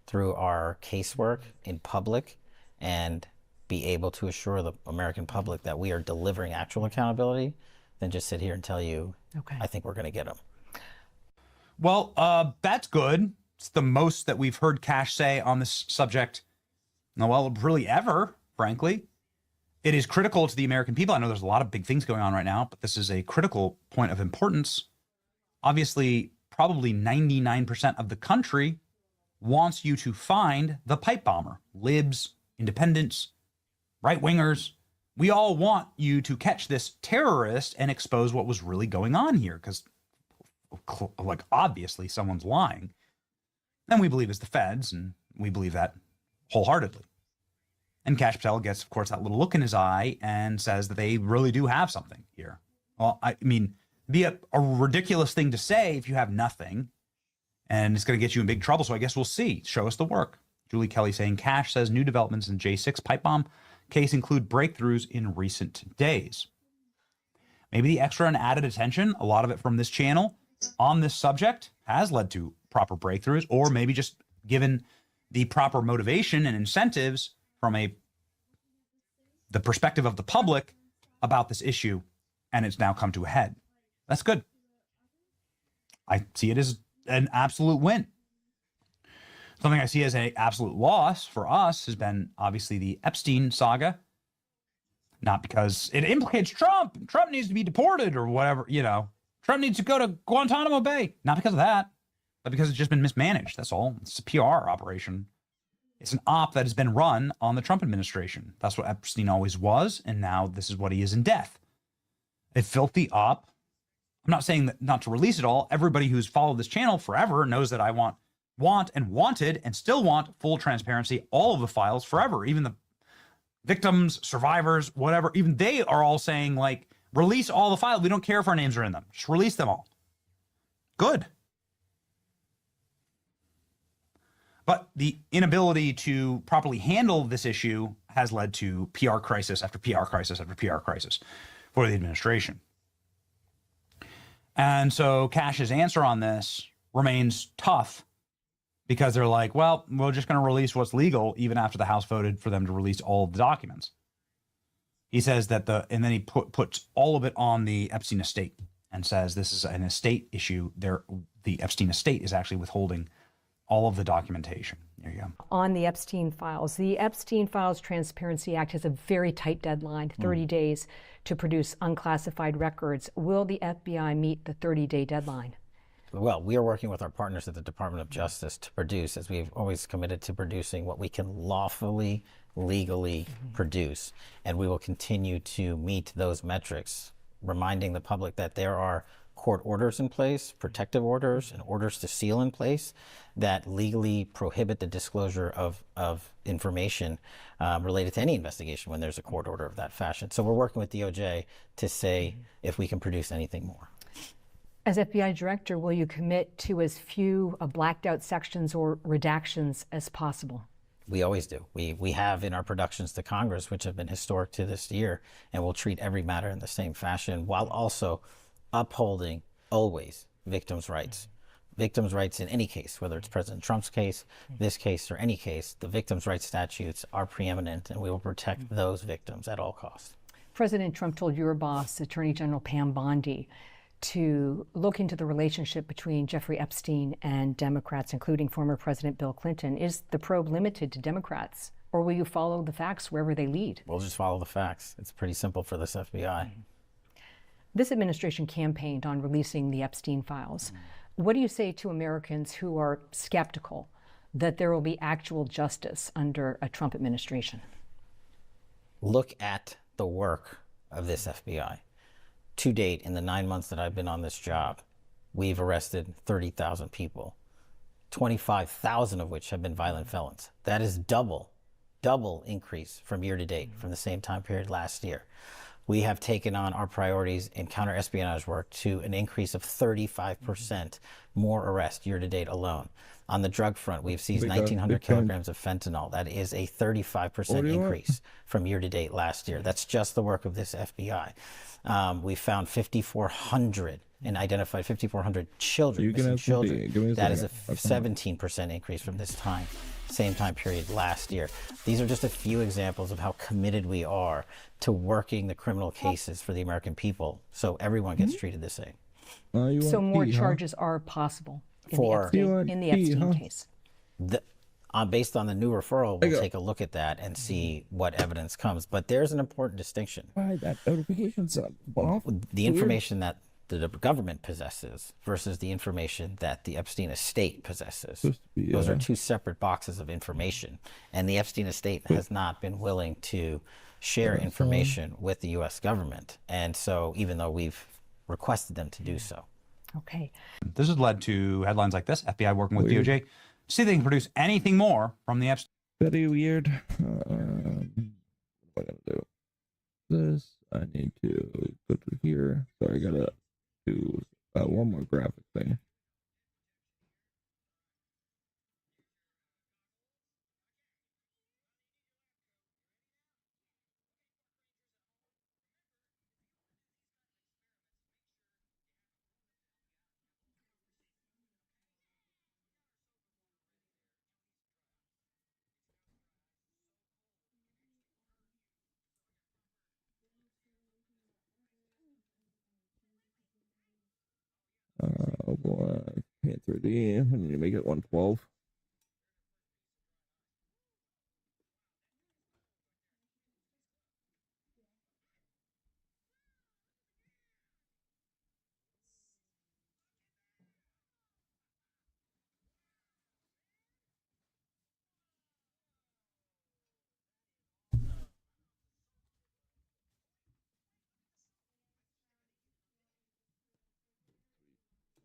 through our casework in public and be able to assure the American public that we are delivering actual accountability than just sit here and tell you, I think we're going to get them. Well, that's good. It's the most that we've heard Cash say on this subject, well, really ever, frankly. It is critical to the American people. I know there's a lot of big things going on right now, but this is a critical point of importance. Obviously, probably 99% of the country wants you to find the pipe bomber. Libs, independents, right-wingers. We all want you to catch this terrorist and expose what was really going on here, because, like, obviously someone's lying. And we believe it's the feds, and we believe that wholeheartedly. And Kash Patel gets, of course, that little look in his eye and says that they really do have something here. Well, I mean, be a ridiculous thing to say if you have nothing, and it's going to get you in big trouble. So I guess we'll see. Show us the work. Julie Kelly saying, Cash says new developments in J6 pipe bomb case include breakthroughs in recent days. Maybe the extra and added attention, a lot of it from this channel on this subject, has led to proper breakthroughs, or maybe just given the proper motivation and incentives from the perspective of the public about this issue, and it's now come to a head. That's good. I see it as an absolute win. Something I see as an absolute loss for us has been obviously the Epstein saga. Not because it implicates Trump. Trump needs to be deported or whatever, you know. Trump needs to go to Guantanamo Bay. Not because of that, but because it's just been mismanaged. That's all. It's a PR operation. It's an op that has been run on the Trump administration. That's what Epstein always was, and now this is what he is in death. A filthy op. I'm not saying that not to release it all. Everybody who's followed this channel forever knows that I want and wanted and still want full transparency, all of the files forever. Even the victims, survivors, whatever, even they are all saying, like, release all the files. We don't care if our names are in them. Just release them all. Good. But the inability to properly handle this issue has led to PR crisis after PR crisis after PR crisis for the administration. And so Cash's answer on this remains tough, because they're like, well, we're just going to release what's legal even after the House voted for them to release all of the documents. He says that and then he puts all of it on the Epstein estate and says this is an estate issue. The Epstein estate is actually withholding all of the documentation. There you go. On the Epstein Files Transparency Act has a very tight deadline, 30 days to produce unclassified records. Will the FBI meet the 30-day deadline? Well, we are working with our partners at the Department of Justice to produce, as we've always committed to producing, what we can lawfully, legally produce. And we will continue to meet those metrics, reminding the public that there are court orders in place, protective orders, and orders to seal in place that legally prohibit the disclosure of information related to any investigation when there's a court order of that fashion. So we're working with DOJ to say if we can produce anything more. As FBI director, will you commit to as few blacked out sections or redactions as possible? We always do. We have in our productions to Congress, which have been historic to this year, and we'll treat every matter in the same fashion while also upholding always victims' rights. Victims' rights in any case, whether it's President Trump's case, this case, or any case, the victims' rights statutes are preeminent, and we will protect those victims at all costs. President Trump told your boss, Attorney General Pam Bondi, to look into the relationship between Jeffrey Epstein and Democrats, including former President Bill Clinton. Is the probe limited to Democrats, or will you follow the facts wherever they lead? We'll just follow the facts. It's pretty simple for this FBI. This administration campaigned on releasing the Epstein files. What do you say to Americans who are skeptical that there will be actual justice under a Trump administration? Look at the work of this FBI. To date, in the 9 months that I've been on this job, we've arrested 30,000 people, 25,000 of which have been violent felons. That is double increase from year to date from the same time period last year. We have taken on our priorities in counter-espionage work to an increase of 35% more arrests year to date alone. On the drug front, we've seized 1,900 kilograms of fentanyl. That is a 35% increase from year to date last year. That's just the work of this FBI. We found 5,400 and identified 5,400 children, missing children. That is a 17% increase from this same time period last year. These are just a few examples of how committed we are to working the criminal cases for the American people, so everyone gets treated the same. So more charges are possible? For- In the Epstein case. Based on the new referral, we'll take a look at that and see what evidence comes. But there's an important distinction. Why that notification's off? The information that the government possesses versus the information that the Epstein estate possesses. Those are two separate boxes of information. And the Epstein estate has not been willing to share information with the U.S. government. And so even though we've requested them to do so. Okay. This has led to headlines like this: FBI working with DOJ to see if they can produce anything more from the Epstein. Very weird. What am I gonna do? This. I need to go to here. So I gotta do one more graphic thing. Panther D. I need to make it 112.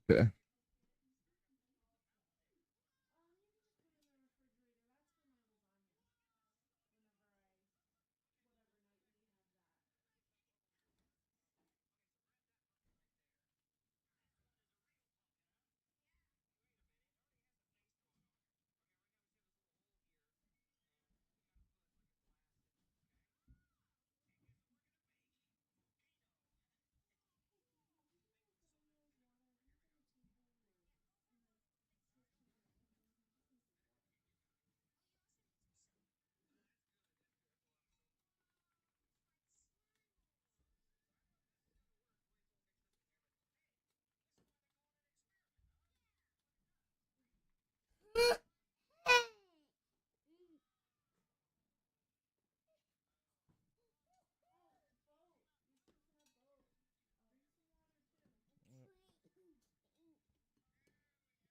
Okay.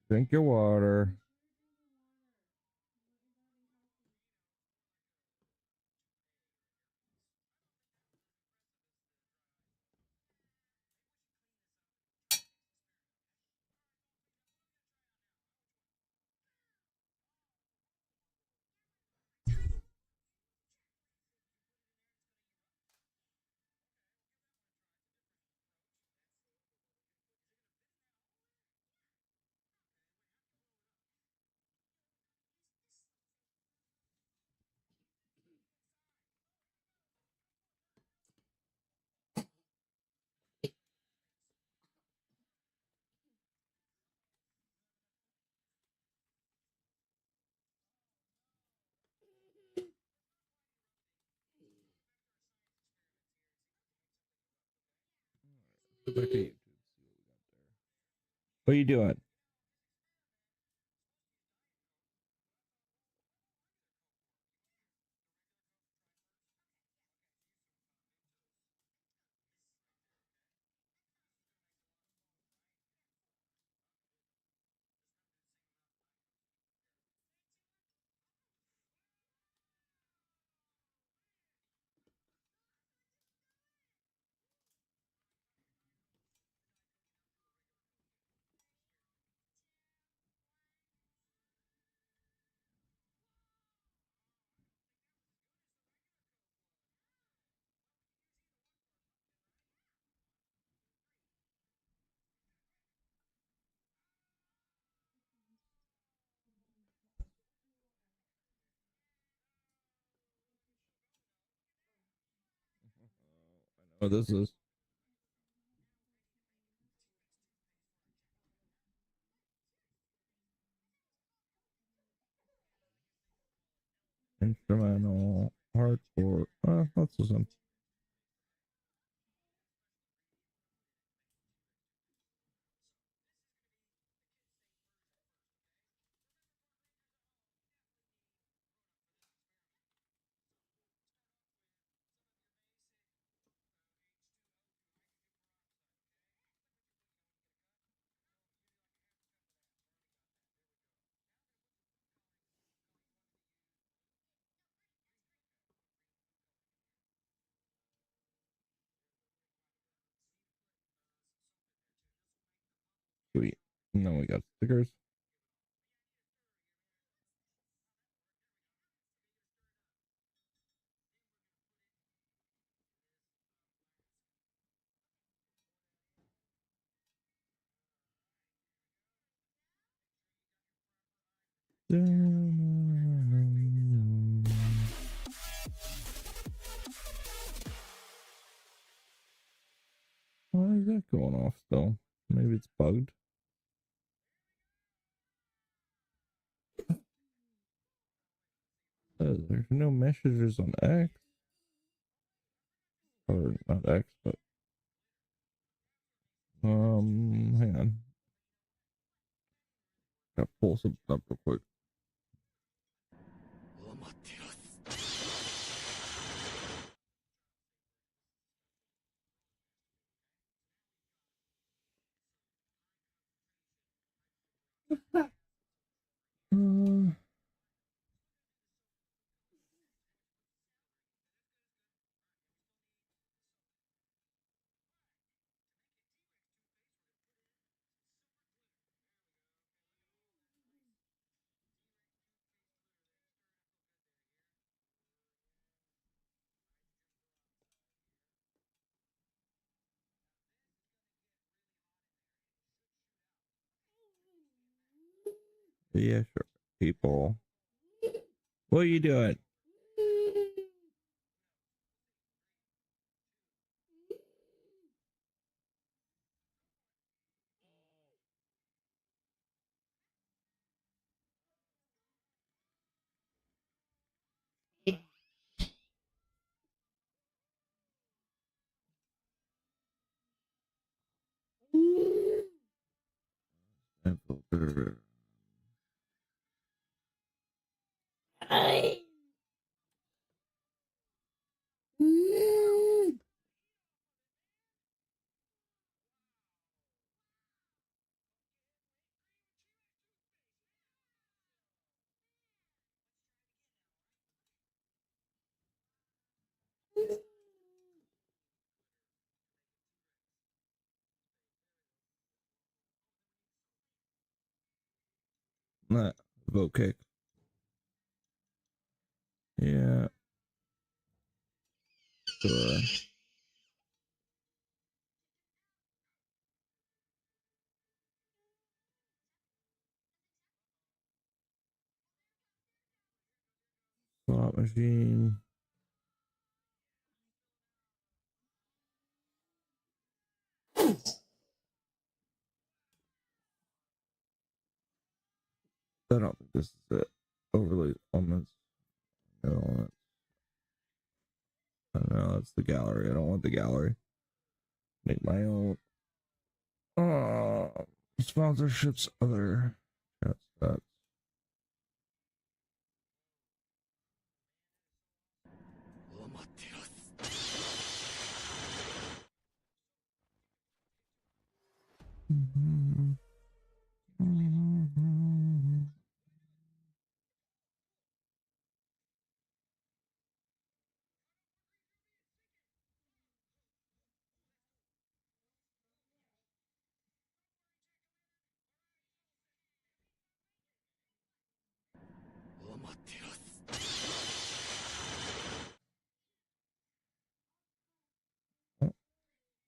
Drink your water. Go back to YouTube. What are you doing? Oh, this is. Instrumental, hardcore. That's some. Sweet. And then we got stickers. Why is that going off still? Maybe it's bugged. There's no messages on X. Or not X, but hang on. Gotta pull something up real quick. Uh, yeah, sure. People. What are you doing? Unfiltered. Nah, vote kick. Yeah. Sure. Slot machine. I don't think this is it. Overlay elements. No, I don't know. It's the gallery. I don't want the gallery. Make my own. Sponsorships. Other. That's that.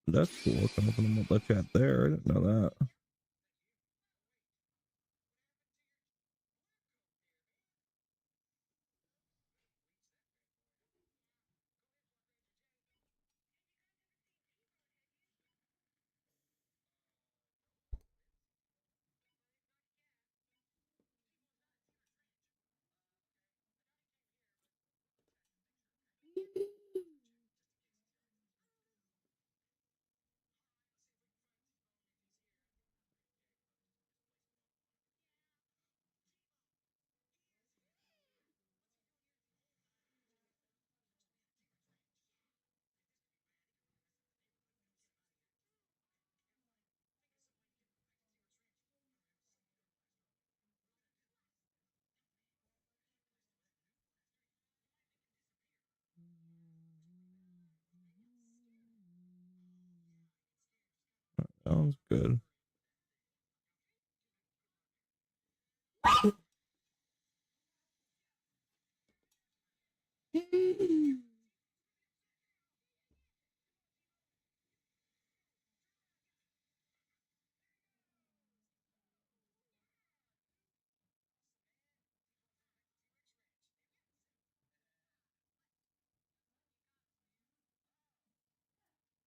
That's cool. Can open the chat there. I didn't know that. Sounds good.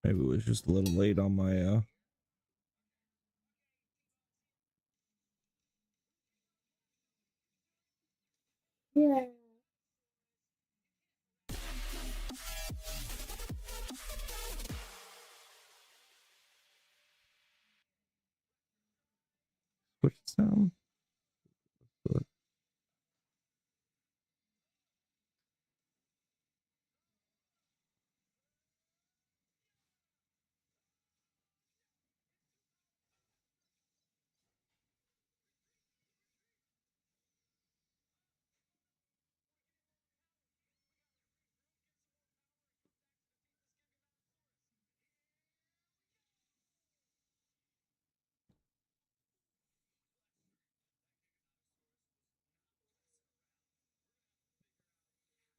Maybe it was just a little late on my Yeah. switch sound.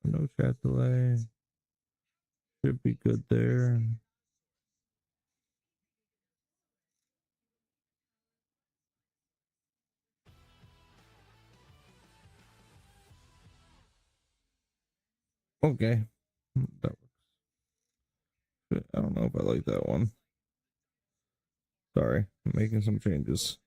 No chat delay. Should be good there. Okay. That works. I don't know if I like that one. Sorry, I'm making some changes.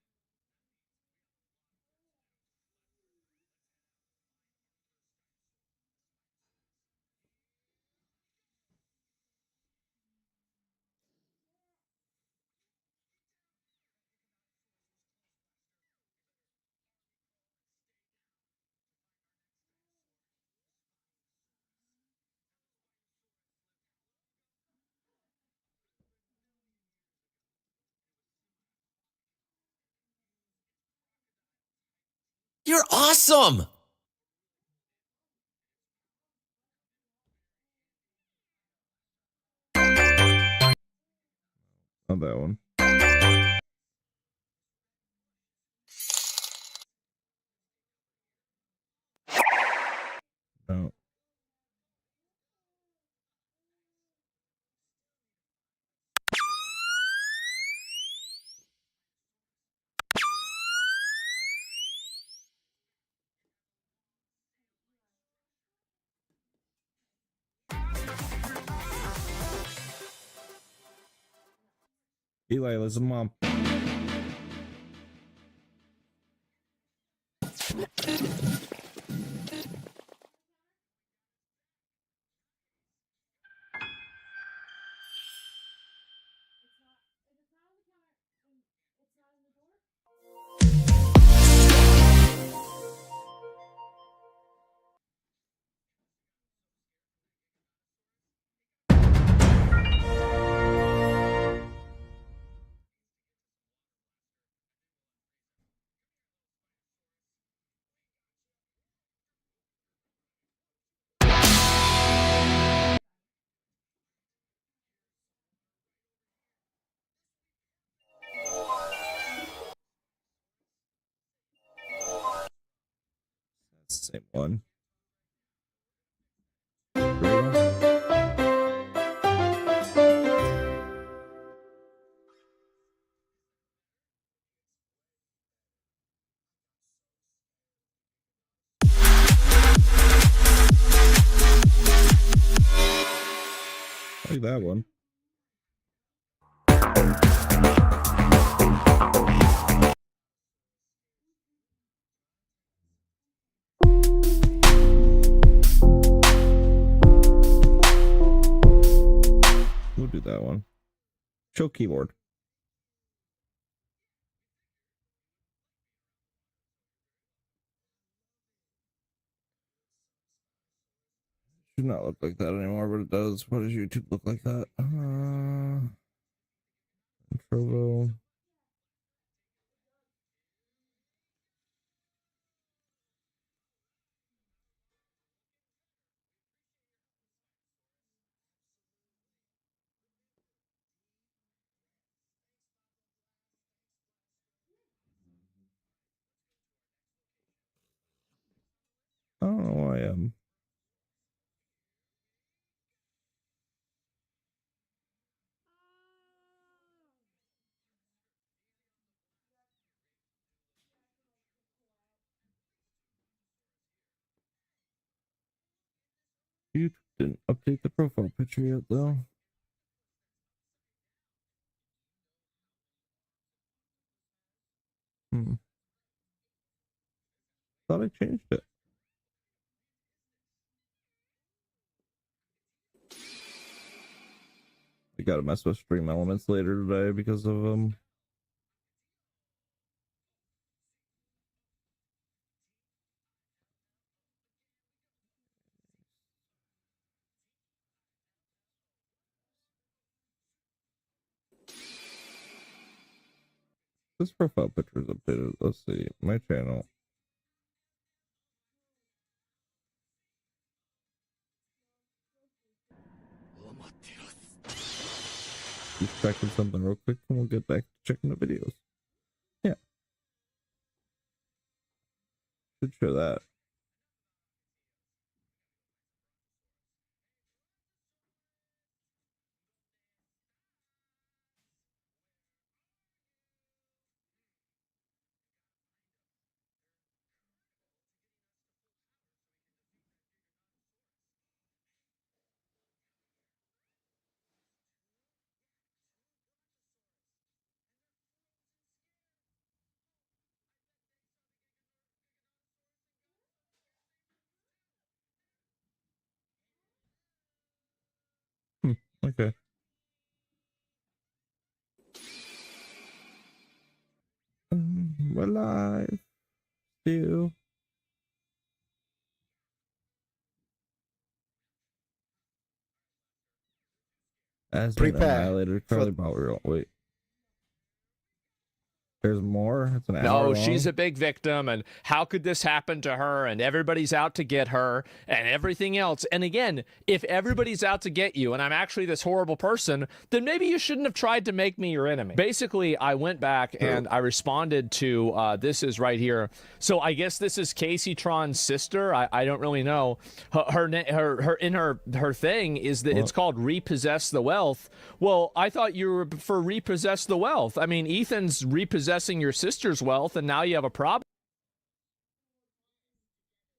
You're awesome! Not that one. No. Eli, listen, mom. That's the same one. I like that one. We'll do that one. Show keyboard. Should not look like that anymore, but it does. Why does YouTube look like that? Trovo. I don't know why You didn't update the profile picture yet, though. Thought I changed it. I gotta mess with stream elements later today because of this profile picture is updated. Let's see, my channel. Just checking something real quick and we'll get back to checking the videos. Yeah. Should show that. Okay. We're live. Still. As been annihilated. Charlie Bauer. Wait. There's more? It's an hour No, long? she's a big victim, and how could this happen to her? And everybody's out to get her and everything else. And again, if everybody's out to get you and I'm actually this horrible person, then maybe you shouldn't have tried to make me your enemy. Basically, I went back and I responded to this is right here. So I guess this is Casey Tron's sister. I don't really know. Her thing is that it's called Repossess the Wealth. Well, I thought you were for Repossess the Wealth. I mean, Ethan's repossessing your sister's wealth, and now you have a problem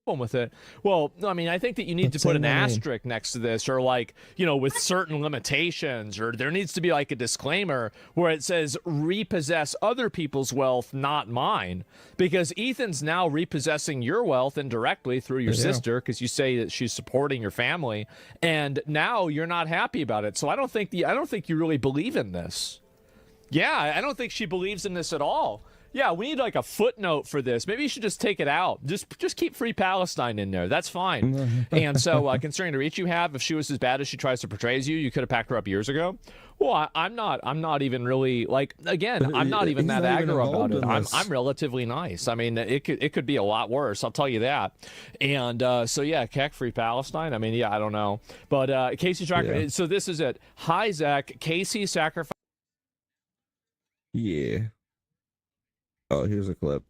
with it. Well, I mean, I think that you need to put an asterisk next to this, or like, you know, with certain limitations, or there needs to be like a disclaimer where it says repossess other people's wealth, not mine, because Ethan's now repossessing your wealth indirectly through your sister, because you say that she's supporting your family, and now you're not happy about it. So I don't think you really believe in this. Yeah, I don't think she believes in this at all. Yeah, we need like a footnote for this. Maybe you should just take it out. Just keep Free Palestine in there. That's fine. And so, considering the reach you have, if she was as bad as she tries to portray as you could have packed her up years ago. Well, I'm not even really like. Again, I'm not even that aggro about it. I'm relatively nice. I mean, it could be a lot worse. I'll tell you that. And so yeah, Keck Free Palestine. I mean, yeah, I don't know, but Casey Tracker. Yeah. So this is it. Hi Zach. Casey sacrificed. Yeah. Oh, here's a clip.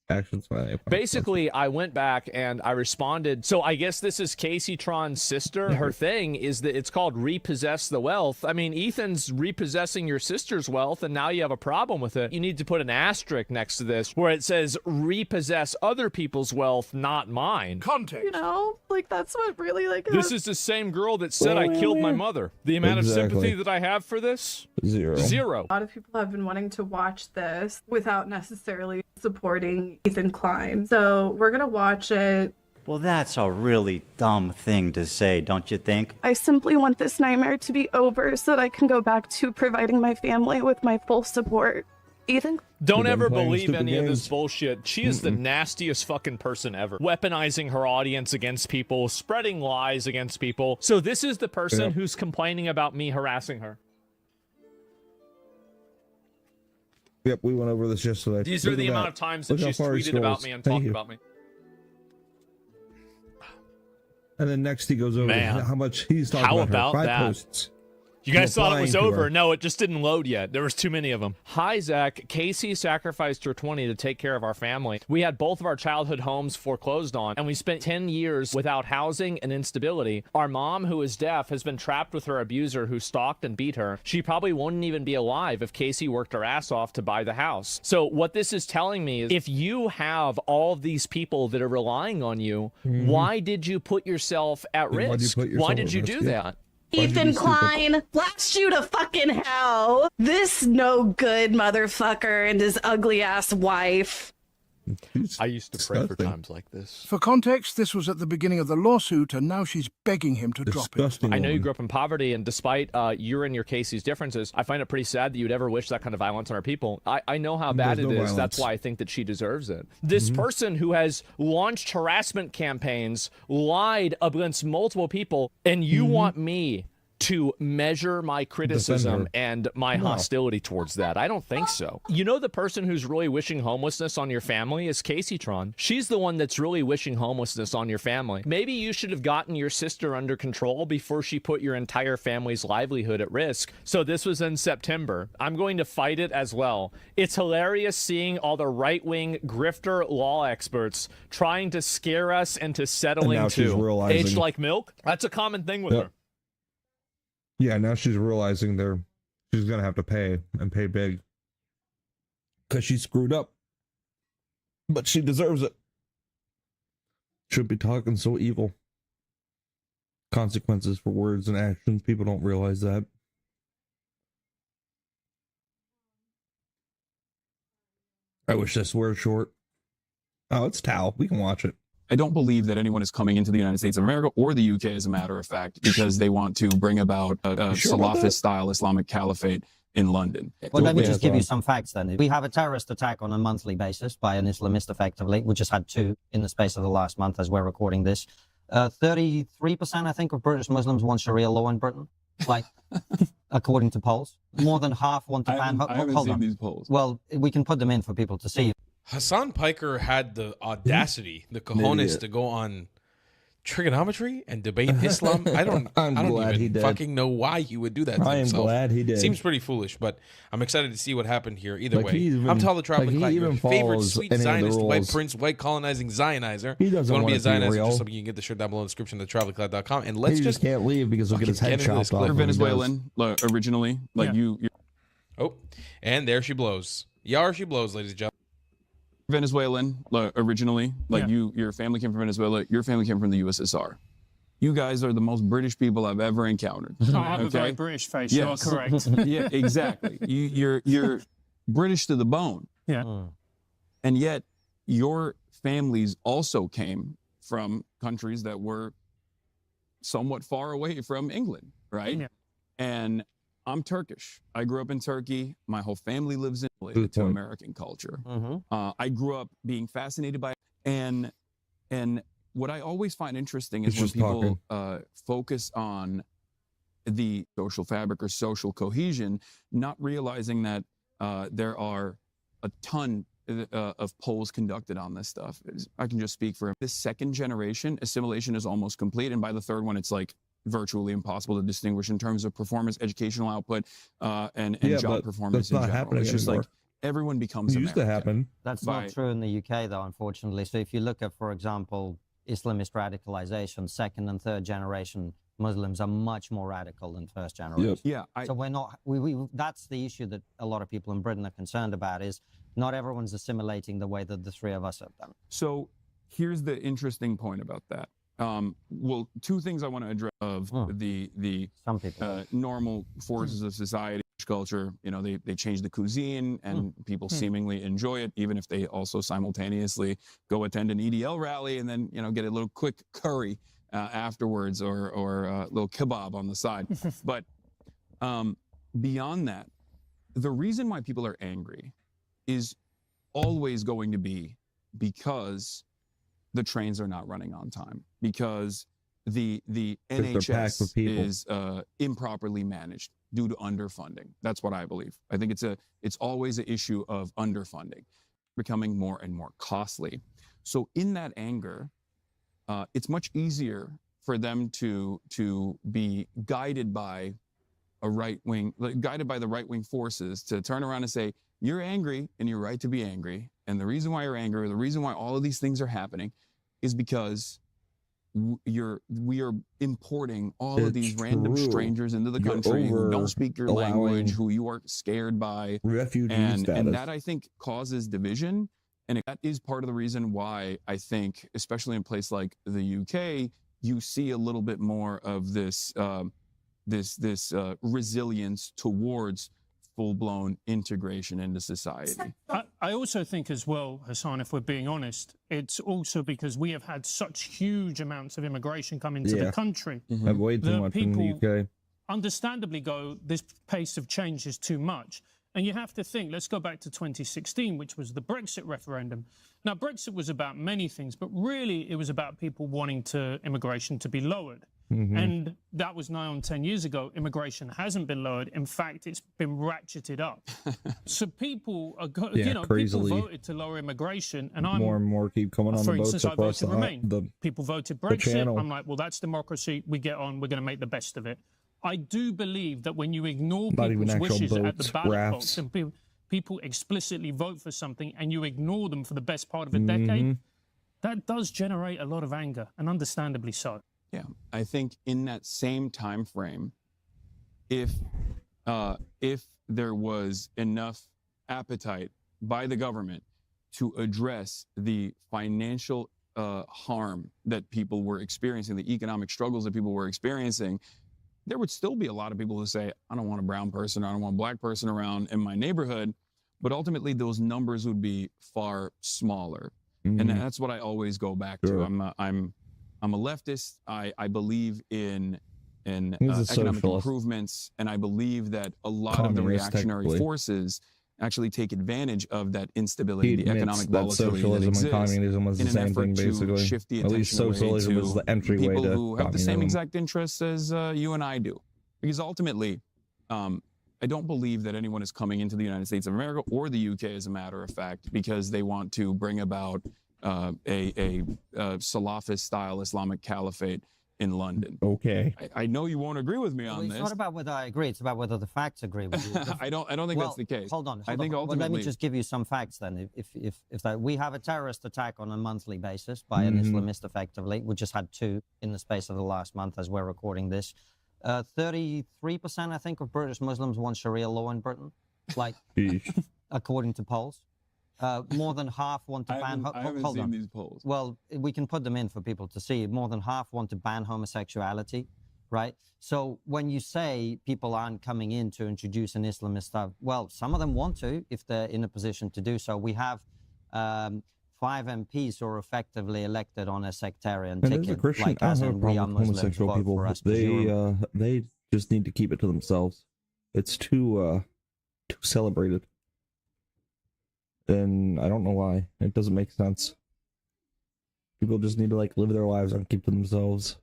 Actions finally. Basically, I went back and I responded. So I guess this is Casey Tron's sister. Her thing is that it's called Repossess the Wealth. I mean, Ethan's repossessing your sister's wealth, and now you have a problem with it. You need to put an asterisk next to this where it says repossess other people's wealth, not mine. Context. You know, like that's what really like. This is the same girl that said I killed my mother. The amount of sympathy that I have for this? Zero. A lot of people have been wanting to watch this without necessarily supporting Ethan Klein. So we're gonna watch it. Well, that's a really dumb thing to say, don't you think? I simply want this nightmare to be over so that I can go back to providing my family with my full support. Ethan? Don't ever believe any of this bullshit. She is the nastiest fucking person ever. Weaponizing her audience against people, spreading lies against people. So this is the person who's complaining about me harassing her. Yep, we went over this yesterday. These are the amount of times that she's tweeted about me and talked about me. And then next he goes over how much he's talking about her. 5 posts. You guys thought it was applying to over. her. No, it just didn't load yet. There was too many of them. Hi, Zach. Casey sacrificed her 20 to take care of our family. We had both of our childhood homes foreclosed on, and we spent 10 years without housing and instability. Our mom, who is deaf, has been trapped with her abuser who stalked and beat her. She probably wouldn't even be alive if Casey worked her ass off to buy the house. So what this is telling me is if you have all of these people that are relying on you, why did you put yourself at Then why'd you risk? put yourself Why did at you risk? do Yeah. that? Why'd you be Ethan stupid? Klein, blast you to fucking hell. This no good motherfucker and his ugly ass wife. I used to pray for Disgusting. times like this. For context, this was at the beginning of the lawsuit, and now she's begging him to drop it. Disgusting. I know you woman. grew up in poverty, and despite your and your Casey's differences, I find it pretty sad that you'd ever wish that kind of violence on our people. I know how bad There's it no is. That's violence. why I think that she deserves it. This person who has launched harassment campaigns, lied against multiple people, and you want me to measure my criticism her. and my hostility towards that. I don't think so. You know, the person who's really wishing homelessness on your family is Casey Tron. She's the one that's really wishing homelessness on your family. Maybe you should have gotten your sister under control before she put your entire family's livelihood at risk. So this was in September. I'm going to fight it as well. It's hilarious seeing all the right-wing grifter law experts trying to scare us into settling now she's too. realizing- Aged like milk? That's a common thing with Yep. her. Yeah, now she's realizing she's gonna have to pay and pay big because she screwed up, but she deserves it. Should be talking so evil. Consequences for words and actions. People don't realize that. I wish this were short. Oh, it's Tao. We can watch it. I don't believe that anyone is coming into the United States of America or the UK, as a matter of fact, because they want to bring about a sure about that? Salafist-style Islamic caliphate in London. Well, let me Yeah, just give you so- some facts then. We have a terrorist attack on a monthly basis by an Islamist, effectively. We just had 2 in the space of the last month as we're recording this. 33%, I think, of British Muslims want Sharia law in Britain, like, according to polls. More than half want to ban... I haven't hold seen on. these polls. Well, we can put them in for people to see. Hassan Piker had the audacity, the cojones idiot. to go on trigonometry and debate Islam. I don't glad he even did. fucking know why he would do that to I am himself. glad he did. Seems pretty foolish, but I'm excited to see what happened here. Either Like, way, he even- I'm Tal the Traveling like, he Clown, your even favorite follows sweet any of the Zionist, white rules. prince, white colonizing Zionizer. He If doesn't you want to be a want it to be Zionizer, real. just something, you can get the shirt down below in the description at travelcloud.com. And He let's just can't leave because he'll get his fucking head get into this chopped off. clip. You're when he does. Venezuelan, originally. Like, you're Oh, and there she blows. Yar she blows, ladies and gentlemen. Venezuelan, originally. Like, your family came from Venezuela. Your family came from the USSR. You guys are the most British people I've ever encountered. I have a very British face. Yes. You are correct. Yeah, exactly. You're British to the bone. Yeah. And yet your families also came from countries that were somewhat far away from England, right? Yeah. And I'm Turkish. I grew up in Turkey. My whole family lives in Good to point. American culture. I grew up being fascinated by and what I always find interesting is He's when just people focus on the social fabric or social cohesion, not realizing that there are a ton of polls conducted on this stuff. I can just speak for him. This second generation, assimilation is almost complete. And by the third one, it's like virtually impossible to distinguish in terms of performance, educational output, and Yeah, job but performance that's in not general. happening It's just anymore. like everyone becomes It used to American. happen. That's by- not true in the UK, though, unfortunately. So if you look at, for example, Islamist radicalization, second and third generation Muslims are much more radical than first generation. Yeah, So we're not, that's the issue that a lot of people in Britain are concerned about, is not everyone's assimilating the way that the three of us have done. So here's the interesting point about that. Well, 2 things I want to address of the Some people. normal forces of society, culture. You know, they change the cuisine and people seemingly enjoy it, even if they also simultaneously go attend an EDL rally and then, get a little quick curry afterwards or a little kebab on the side. But beyond that, the reason why people are angry is always going to be because the trains are not running on time, because the they're packed with NHS people. is improperly managed due to underfunding. That's what I believe. I think it's always an issue of underfunding, becoming more and more costly. So in that anger, it's much easier for them to be guided by a right wing, guided by the right wing forces, to turn around and say, you're angry and you're right to be angry. And the reason why you're angry, or the reason why all of these things are happening, is because we are importing all of these random strangers into the country who don't speak your language, who you are scared by. And that, I think, causes division. And that is part of the reason why I think, especially in a place like the UK, you see a little bit more of this resilience towards full-blown integration into society. I also think as well, Hassan, if we're being honest, it's also because we have had such huge amounts of immigration come into the country. I've way too much in the UK. Understandably go, this pace of change is too much. And you have to think, let's go back to 2016, which was the Brexit referendum. Now, Brexit was about many things, but really it was about people wanting immigration to be lowered. And that was nigh on 10 years ago. Immigration hasn't been lowered. In fact, it's been ratcheted up. So people are, people voted to lower immigration, and more and more keep coming on for the boats instance, I across voted Remain. People voted Brexit. channel. I'm like, well, that's democracy. We get on. We're going to make the best of it. I do believe that when you ignore people's wishes at the ballot box and people explicitly vote for something and you ignore them for the best part of a decade, that does generate a lot of anger, and understandably so. Yeah, I think in that same time frame, if there was enough appetite by the government to address the financial harm that people were experiencing, the economic struggles that people were experiencing, there would still be a lot of people who say, I don't want a brown person, I don't want a black person around in my neighborhood, but ultimately those numbers would be far smaller. And that's what I always go back to. I'm a leftist. I believe in economic improvements, and I believe that a lot of the reactionary forces actually take advantage of that instability, the economic volatility that exists, and communism was the same thing, basically. To shift the At least attention socialism away was to the entryway people to who have the same communism. exact interests as you and I do. Because ultimately, I don't believe that anyone is coming into the United States of America or the UK, as a matter of fact, because they want to bring about a Salafist-style Islamic caliphate in London. Okay. I know you won't agree with me on this. It's not about whether I agree, it's about whether the facts agree with you. I don't think that's the case. Hold on. I think ultimately... Well, let me just give you some facts then. If that, we have a terrorist attack on a monthly basis by an Islamist, effectively. We just had 2 in the space of the last month as we're recording this. 33%, I think, of British Muslims want Sharia law in Britain, like, according to polls. More than half want to ban... I haven't seen these polls. Well, we can put them in for people to see. More than half want to ban homosexuality, right? So when you say people aren't coming in to introduce an Islamist stuff, well, some of them want to if they're in a position to do so. We have 5 MPs who are effectively elected on a sectarian ticket, like as in we are Muslims, homosexual people. For us. They just need to keep it to themselves. It's too celebrated. And I don't know why. It doesn't make sense. People just need to live their lives and keep to themselves.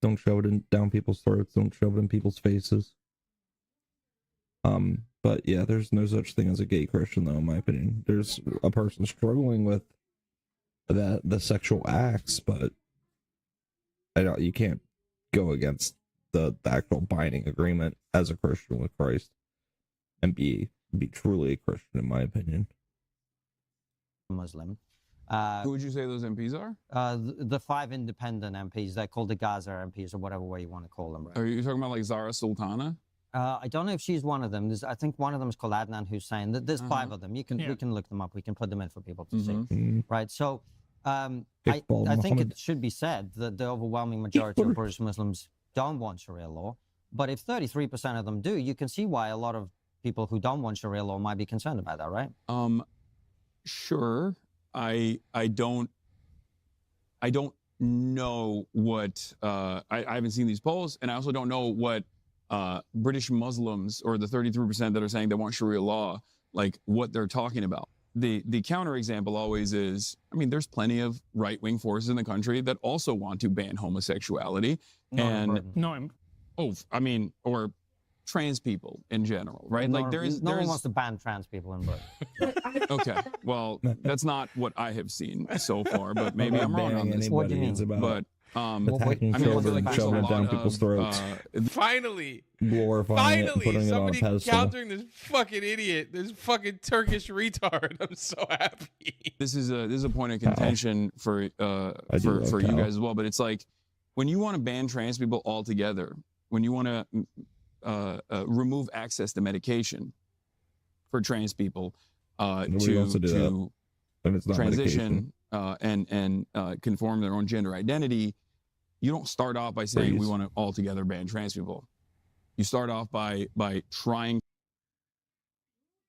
Don't shove it down people's throats. Don't shove it in people's faces. But yeah, there's no such thing as a gay Christian, though, in my opinion. There's a person struggling with the sexual acts, but you can't go against the actual binding agreement as a Christian with Christ and be truly a Christian, in my opinion. Muslim. Who would you say those MPs are? The 5 independent MPs. They're called the Gaza MPs, or whatever way you want to call them. Right? Are you talking about Zara Sultana? I don't know if she's one of them. I think one of them is called Adnan Hussein. There's 5 of them. We can look them up. We can put them in for people to see. Right. So I think it should be said that the overwhelming majority of British Muslims don't want Sharia law. But if 33% of them do, you can see why a lot of people who don't want Sharia law might be concerned about that, right? Sure. I don't know what I haven't seen these polls, and I also don't know what British Muslims, or the 33% that are saying they want Sharia law, what they're talking about. The counterexample always is, there's plenty of right-wing forces in the country that also want to ban homosexuality, or trans people in general, right? No one wants to ban trans people in Britain. Okay, well, that's not what I have seen so far, but maybe I'm wrong on this. What do you mean? But Attacking I feel children, like shoving there's it a down lot people's of, throats, Finally, glorifying it, and putting it on a somebody pedestal. countering this fucking idiot, this fucking Turkish retard. I'm so happy. This is a point of contention for you guys as well. But it's like when you want to ban trans people altogether, when you want to remove access to medication for trans people to transition and conform their own gender identity, you don't start off by saying we want to altogether ban trans people. You start off by trying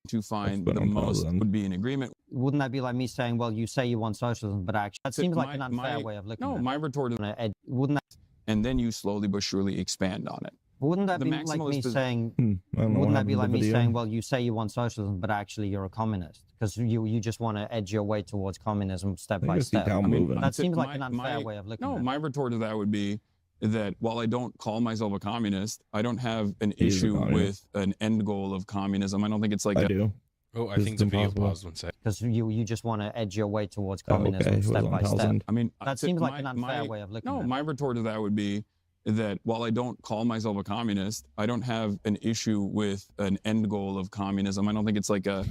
to find the most would be an agreement. Wouldn't that be like me saying, well, you say you want socialism, but actually, that seems like an unfair way of looking at it. No, my retort is, wouldn't that, and then you slowly but surely expand on it. wouldn't that The be like me maximalist saying, wouldn't that be like me saying, well, you say you want socialism, but actually you're a communist? Because you just want to edge your way towards communism step by step. That seems like an unfair way of looking at it. No, my retort to that would be that while I don't call myself a communist, I don't have an issue with an end goal of communism. I don't think it's like I do. Oh, I think the video paused one second. Because you just want to edge your way towards communism step by step. I mean, that seems like an unfair way of looking at it. No, my retort to that would be that while I don't call myself a communist, I don't have an issue with an end goal of communism. I don't think it's like a,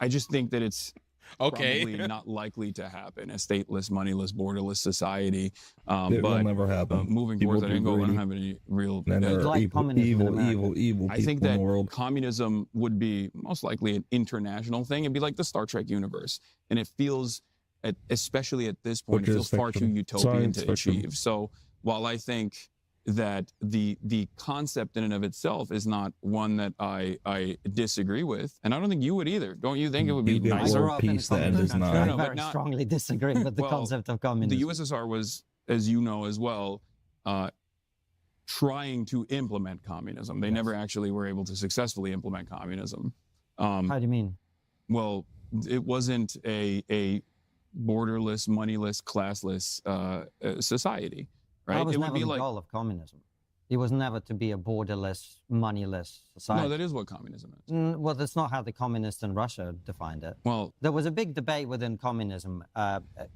I just think that it's probably not likely to happen. A stateless, moneyless, borderless society. It will never happen. Moving People towards that do end goal, I don't greedy. have any real. And there are evil people I think in that the world. communism would be most likely an international thing. It'd be like the Star Trek universe, and it feels, especially at this point, Which it is feels far too fiction. utopian Science to fiction. achieve. So while I think that the concept in and of itself is not one that I disagree with, and I don't think you would either. Don't you think it would be nicer? Peace that is not. I very strongly disagree with the concept of communism. The USSR was, as you know as well, trying to implement communism. They never actually were able to successfully implement communism. How do you mean? Well, it wasn't a borderless, moneyless, classless society, right? That was It would never be the like, goal of communism. It was never to be a borderless, moneyless society. no, that is what communism is. Well, that's not how the communists in Russia defined it. Well, there was a big debate within communism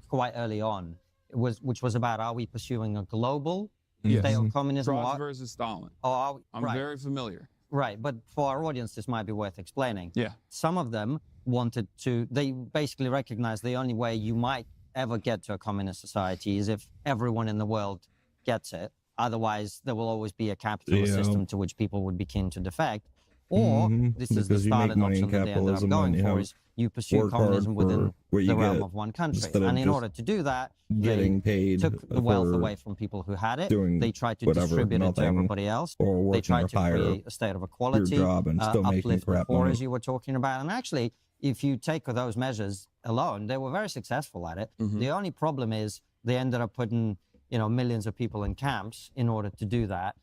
quite early on, which was about, are we pursuing a global state of communism? Trotsky versus Stalin. Or are we, I'm very familiar. Right, but for our audience, this might be worth explaining. Yeah. Some of them wanted to, they basically recognized the only way you might ever get to a communist society is if everyone in the world gets it. Otherwise, there will always be a capitalist system to which people would be keen to defect. Or, this is the Because you make starting money in option that they ended up capitalism going and you for, have is you pursue work hard communism within for what you the realm get of one country. instead of And in just order to do that, getting they paid took the wealth for away from people who had it. doing They tried to whatever, distribute it to nothing, everybody else. or They working tried or to hire create a state of equality, your job and still making uplift the crap poor, money. as you were talking about. And actually, if you take those measures alone, they were very successful at it. The only problem is they ended up putting millions of people in camps in order to do that,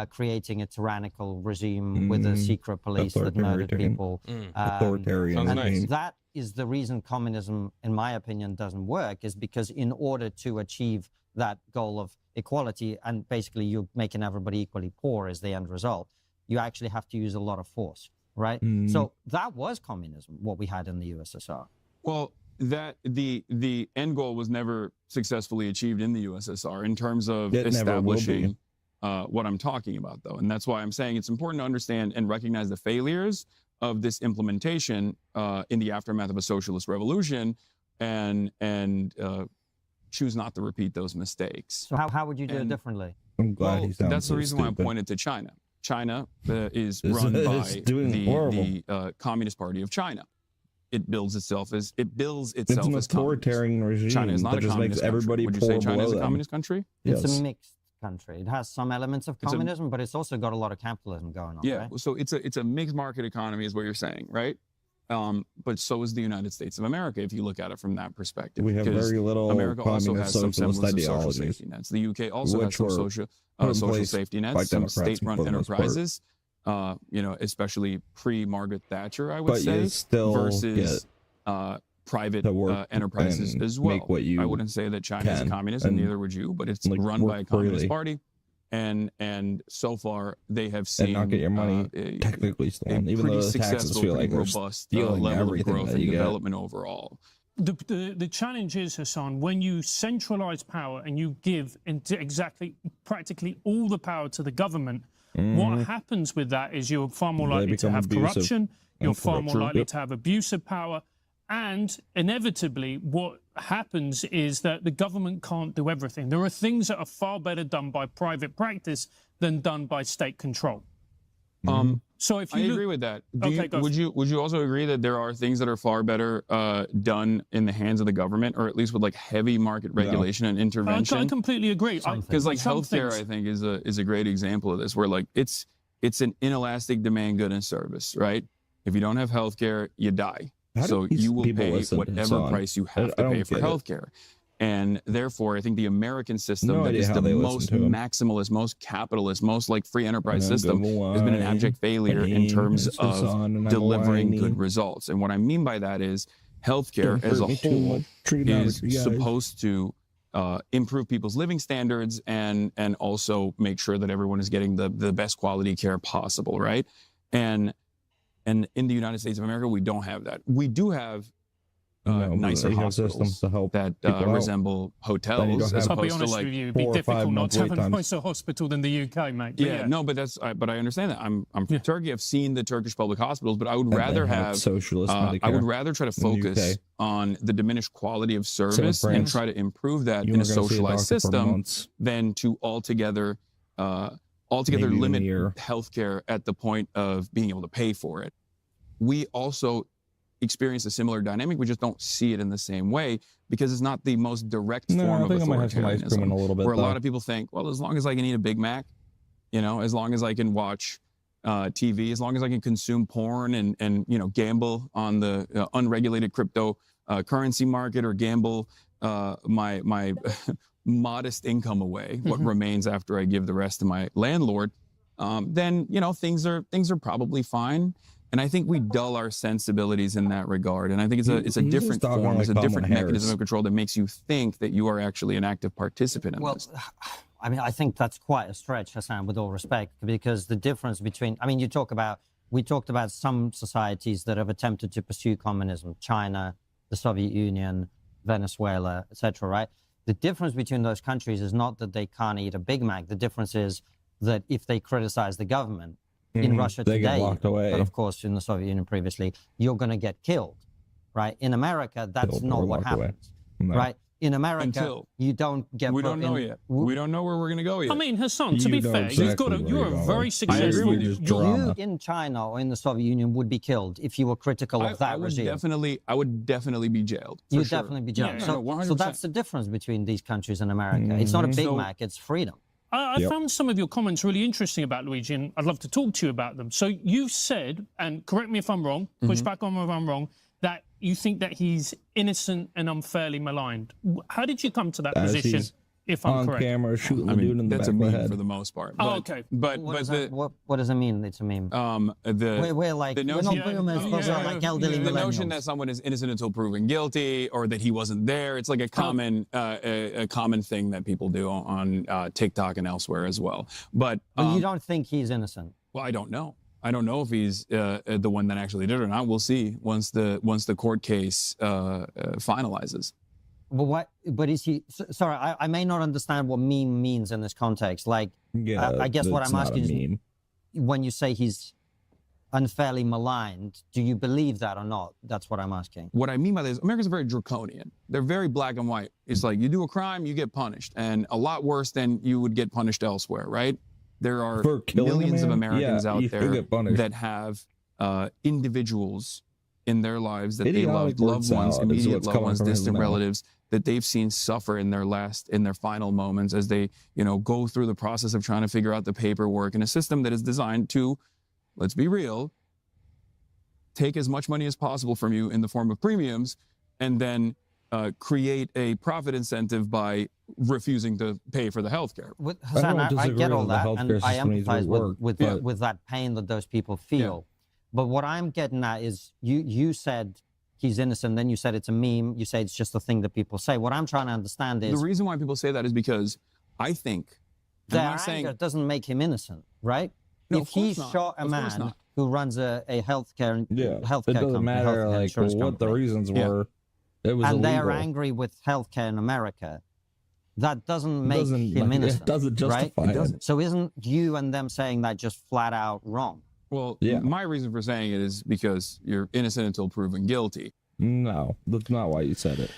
creating a tyrannical regime with a secret police that murdered people. Authoritarian And regime. that is the reason communism, in my opinion, doesn't work, is because in order to achieve that goal of equality, and basically you're making everybody equally poor as the end result, you actually have to use a lot of force, right? So that was communism, what we had in the USSR. Well, that the end goal was never successfully achieved in the USSR in terms of It never will be. establishing what I'm talking about, though. And that's why I'm saying it's important to understand and recognize the failures of this implementation in the aftermath of a socialist revolution and choose not to repeat those mistakes. So how would you do it differently? I'm glad he sounds That's the so reason why I stupid. pointed to China. China is It's- run it's by doing the Communist Party of China. It bills itself as It's an as communist. authoritarian regime China is not that a just makes communist everybody country. Would you say poor China is below a them. communist country? It's Yes. a mixed country. It has some elements of It's a- communism, but it's also got a lot of capitalism going on, Yeah, right? so it's a mixed market economy, is what you're saying, right? But so is the United States of America, if you look at it from that perspective. We have because very little America also communist has some socialist semblance of social ideologies, safety nets. The UK also has which some were social put in social place safety by nets, some Democrats state-run for the most part. enterprises. Especially pre-Margaret Thatcher, I would But say, you still versus private to work enterprises and as well. make what you I wouldn't say that China is can, communist, and and, neither would you, but it's like, run by work a communist freely. party. And so far they have seen and not get your money technically stolen, even pretty though the taxes successful, feel like pretty they're robust stealing level of everything growth that and you get. development overall. The challenge is, Hassan, when you centralize power and you give practically all the power to the government, what happens with that is you're far more likely to have corruption, you're far more likely to have abuse of power, and inevitably what happens is that the government can't do everything. There are things that are far better done by private practice than done by state control. So if you agree with that. Would you also agree that there are things that are far better done in the hands of the government, or at least with like heavy market regulation and intervention? I completely agree. Because like healthcare, I think is a great example of this, where like it's an inelastic demand good and service, right? If you don't have healthcare, you die. So you will pay whatever price you have to pay for healthcare. And therefore, I think the American system that is the most maximalist, most capitalist, most like free enterprise system has been an abject failure in terms of delivering good results. And what I mean by that is healthcare as a whole is supposed to improve people's living standards and also make sure that everyone is getting the best quality care possible, right? And in the United States of America, we don't have that. We do have nicer hospitals that resemble hotels, as opposed to like it'd be difficult not to have a nicer hospital than the UK, mate. Yeah, no, but I understand that. I'm from Turkey. I've seen the Turkish public hospitals, but I would rather have socialist. I would rather try to focus on the diminished quality of service and try to improve that in a socialized system than to altogether limit healthcare at the point of being able to pay for it. We also experience a similar dynamic. We just don't see it in the same way because it's not the most direct form of authoritarianism. Where a lot of people think, well, as long as I can eat a Big Mac, as long as I can watch TV, as long as I can consume porn and gamble on the unregulated crypto currency market or gamble my modest income away, what remains after I give the rest to my landlord, then things are probably fine. And I think we dull our sensibilities in that regard. And I think it's a different form, it's a different mechanism of control that makes you think that you are actually an active participant in this. I mean, I think that's quite a stretch, Hassan, with all respect, because the difference between, we talked about some societies that have attempted to pursue communism, China, the Soviet Union, Venezuela, etc., right? The difference between those countries is not that they can't eat a Big Mac. The difference is that if they criticize the government, in Russia today, but of course in the Soviet Union previously, you're going to get killed, right? In America, that's not what happens, right? In America, you don't get. We don't know yet. We don't know where we're going to go yet. I mean, Hassan, to be fair, you're a very successful. You in China or in the Soviet Union would be killed if you were critical of that regime. I would definitely be jailed. You'd definitely be jailed. So that's the difference between these countries and America. It's not a Big Mac; it's freedom. I found some of your comments really interesting about Luigi, and I'd love to talk to you about them. So you said, and correct me if I'm wrong, push back on me if I'm wrong, that you think that he's innocent and unfairly maligned. How did you come to that position? If I'm correct, on camera shooting the dude in the back of the head. That's a meme for the most part. But, okay. But what does it mean? It's a meme. We're like the notion, we're not boomers, we're like elderly millennials. The notion that someone is innocent until proven guilty, or that he wasn't there. It's like a common thing that people do on TikTok and elsewhere as well. But you don't think he's innocent? Well, I don't know. I don't know if he's the one that actually did it or not. We'll see once the court case finalizes. But is he? Sorry, I may not understand what meme means in this context. Like, I guess what I'm asking is, when you say he's unfairly maligned, do you believe that or not? That's what I'm asking. What I mean by this, Americans are very draconian. They're very black and white. It's like you do a crime, you get punished, and a lot worse than you would get punished elsewhere, right? There are millions of Americans out there that have individuals in their lives that they love, loved ones, immediate loved ones, distant relatives, that they've seen suffer in their final moments as they, go through the process of trying to figure out the paperwork in a system that is designed to, let's be real, take as much money as possible from you in the form of premiums, and then create a profit incentive by refusing to pay for the healthcare. Hassan, I get all that, and I empathize with that pain that those people feel. Yeah. But what I'm getting at is, you said he's innocent, then you said it's a meme, you say it's just a thing that people say. What I'm trying to understand is... The reason why people say that is because I think... Their anger doesn't make him innocent, right? No, if he shot a man who runs a healthcare company... It doesn't matter what the reasons were. It was and they are illegal. angry with healthcare in America, that doesn't make him it innocent. doesn't right? justify it. So isn't you and them saying that just flat out wrong? Well, my reason for saying it is because you're innocent until proven guilty. No, that's not why you said it.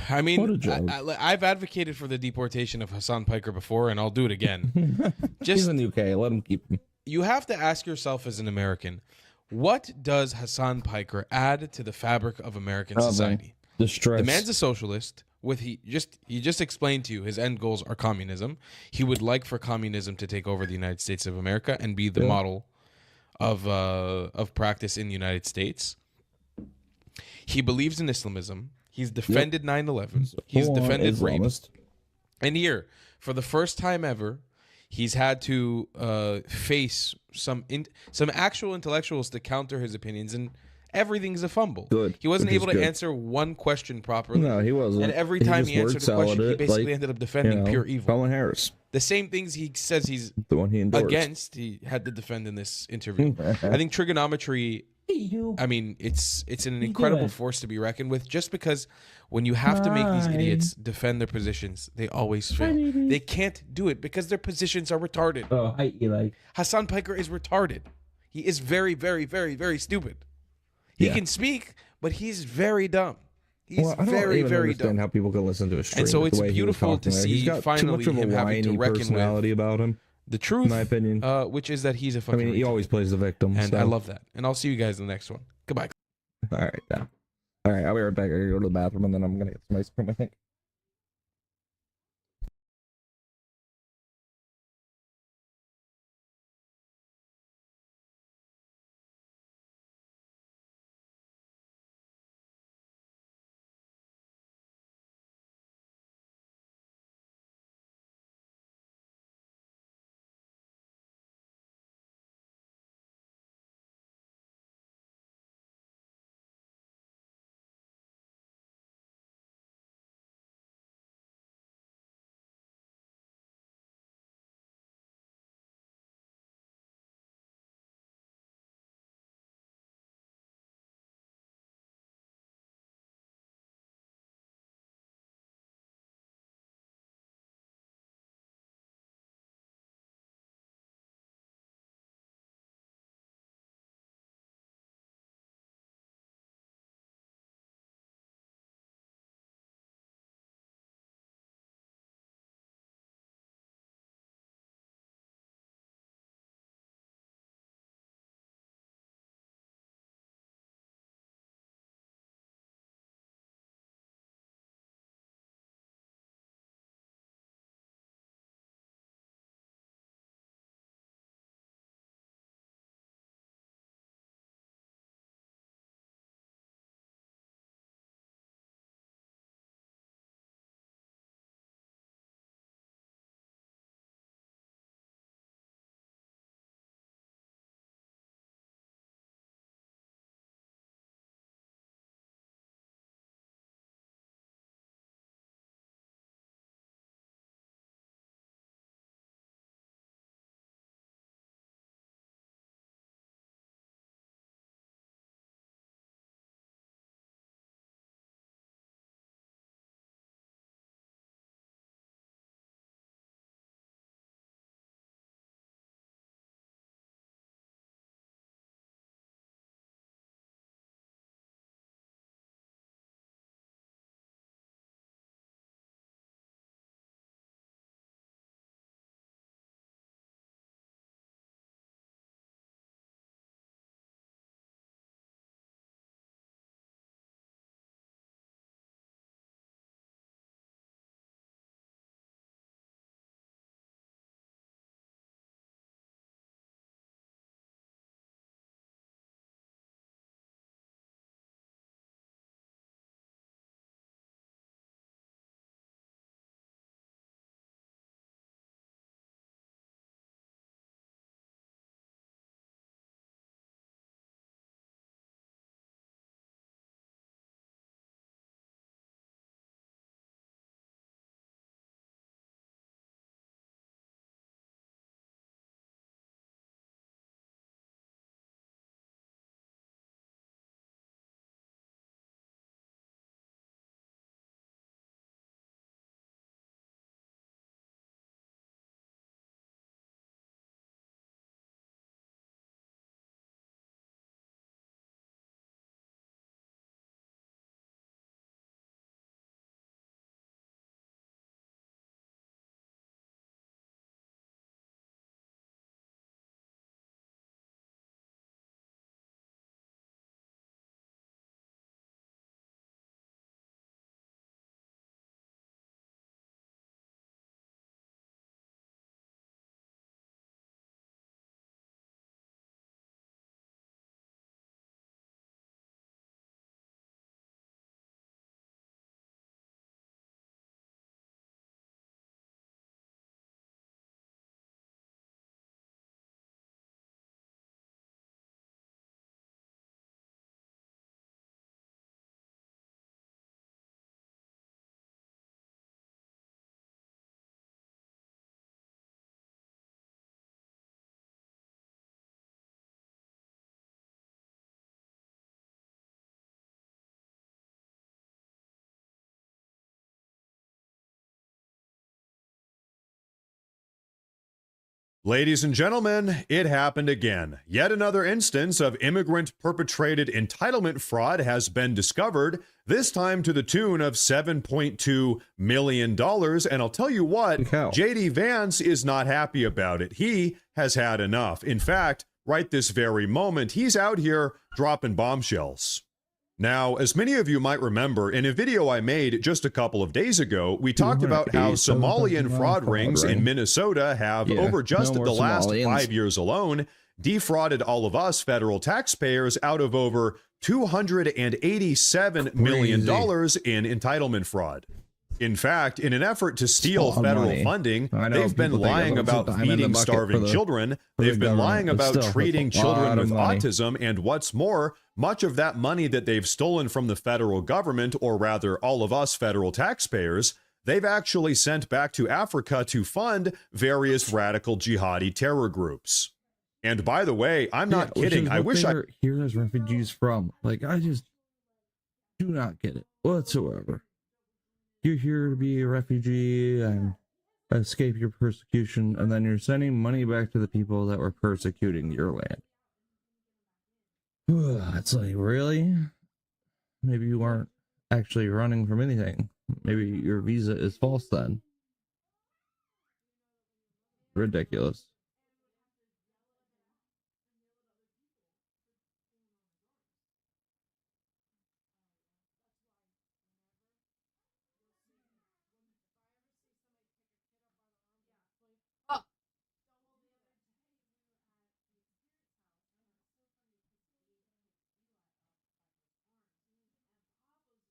I mean, What a joke. I've advocated for the deportation of Hassan Piker before, and I'll do it again. He's in the UK. Let him keep him. You have to ask yourself as an American, what does Hassan Piker add to the fabric of American society? Distress. The man's a socialist. He just explained to you his end goals are communism. He would like for communism to take over the United States of America and be the model of practice in the United States. He believes in Islamism. He's defended 9/11. He's defended rape. And here, for the first time ever, he's had to face some actual intellectuals to counter his opinions, and everything's a fumble. Good. He wasn't Which is able to good. answer one question properly. No, he wasn't. And every He time just he answered a word question, he salad it, basically like, ended up defending pure evil. Kamala Harris. The same things he says he's The one he endorsed. against, he had to defend in this interview. I think trigonometry, I mean, it's an incredible force to be reckoned with, just because when you have to make these idiots defend their positions, they always fail. They can't do it because their positions are retarded. Oh, hi, Eli. Hassan Piker is retarded. He is very, very, very, very stupid. He can speak, but he's very dumb. He's I don't very, even very understand dumb. how people can listen to a stream. And so the it's way he was beautiful to talking there. see He's got finally too much of him a having to whiny reckon personality with about him. the truth, in my opinion, which is that he's a I fucking mean, he retard. always plays the victim, And so. I love that. And I'll see you guys in the next one. Goodbye. All right, yeah. All right, I'll be right back. I gotta go to the bathroom, and then I'm gonna get some ice cream, I think. Ladies and gentlemen, it happened again. Yet another instance of immigrant-perpetrated entitlement fraud has been discovered, this time to the tune of $7.2 million. And I'll tell you what, J.D. Vance is not happy about it. He has had enough. In fact, right this very moment, he's out here dropping bombshells. Now, as many of you might remember, in a video I made just a couple of days ago, we talked about how Somalian fraud rings in Minnesota have, over just the last 5 years alone, defrauded all of us federal taxpayers out of over $287 million in entitlement fraud. In fact, in an effort to steal federal funding, they've been lying about feeding starving children. They've been lying about treating children with autism. And what's more, much of that money that they've stolen from the federal government, or rather all of us federal taxpayers, they've actually sent back to Africa to fund various radical jihadi terror groups. And by the way, I'm not kidding. I wish they're here as refugees from. Like, I just do not get it whatsoever. You're here to be a refugee and escape your persecution, and then you're sending money back to the people that were persecuting your land. It's like, really? Maybe you aren't actually running from anything. Maybe your visa is false then. Ridiculous.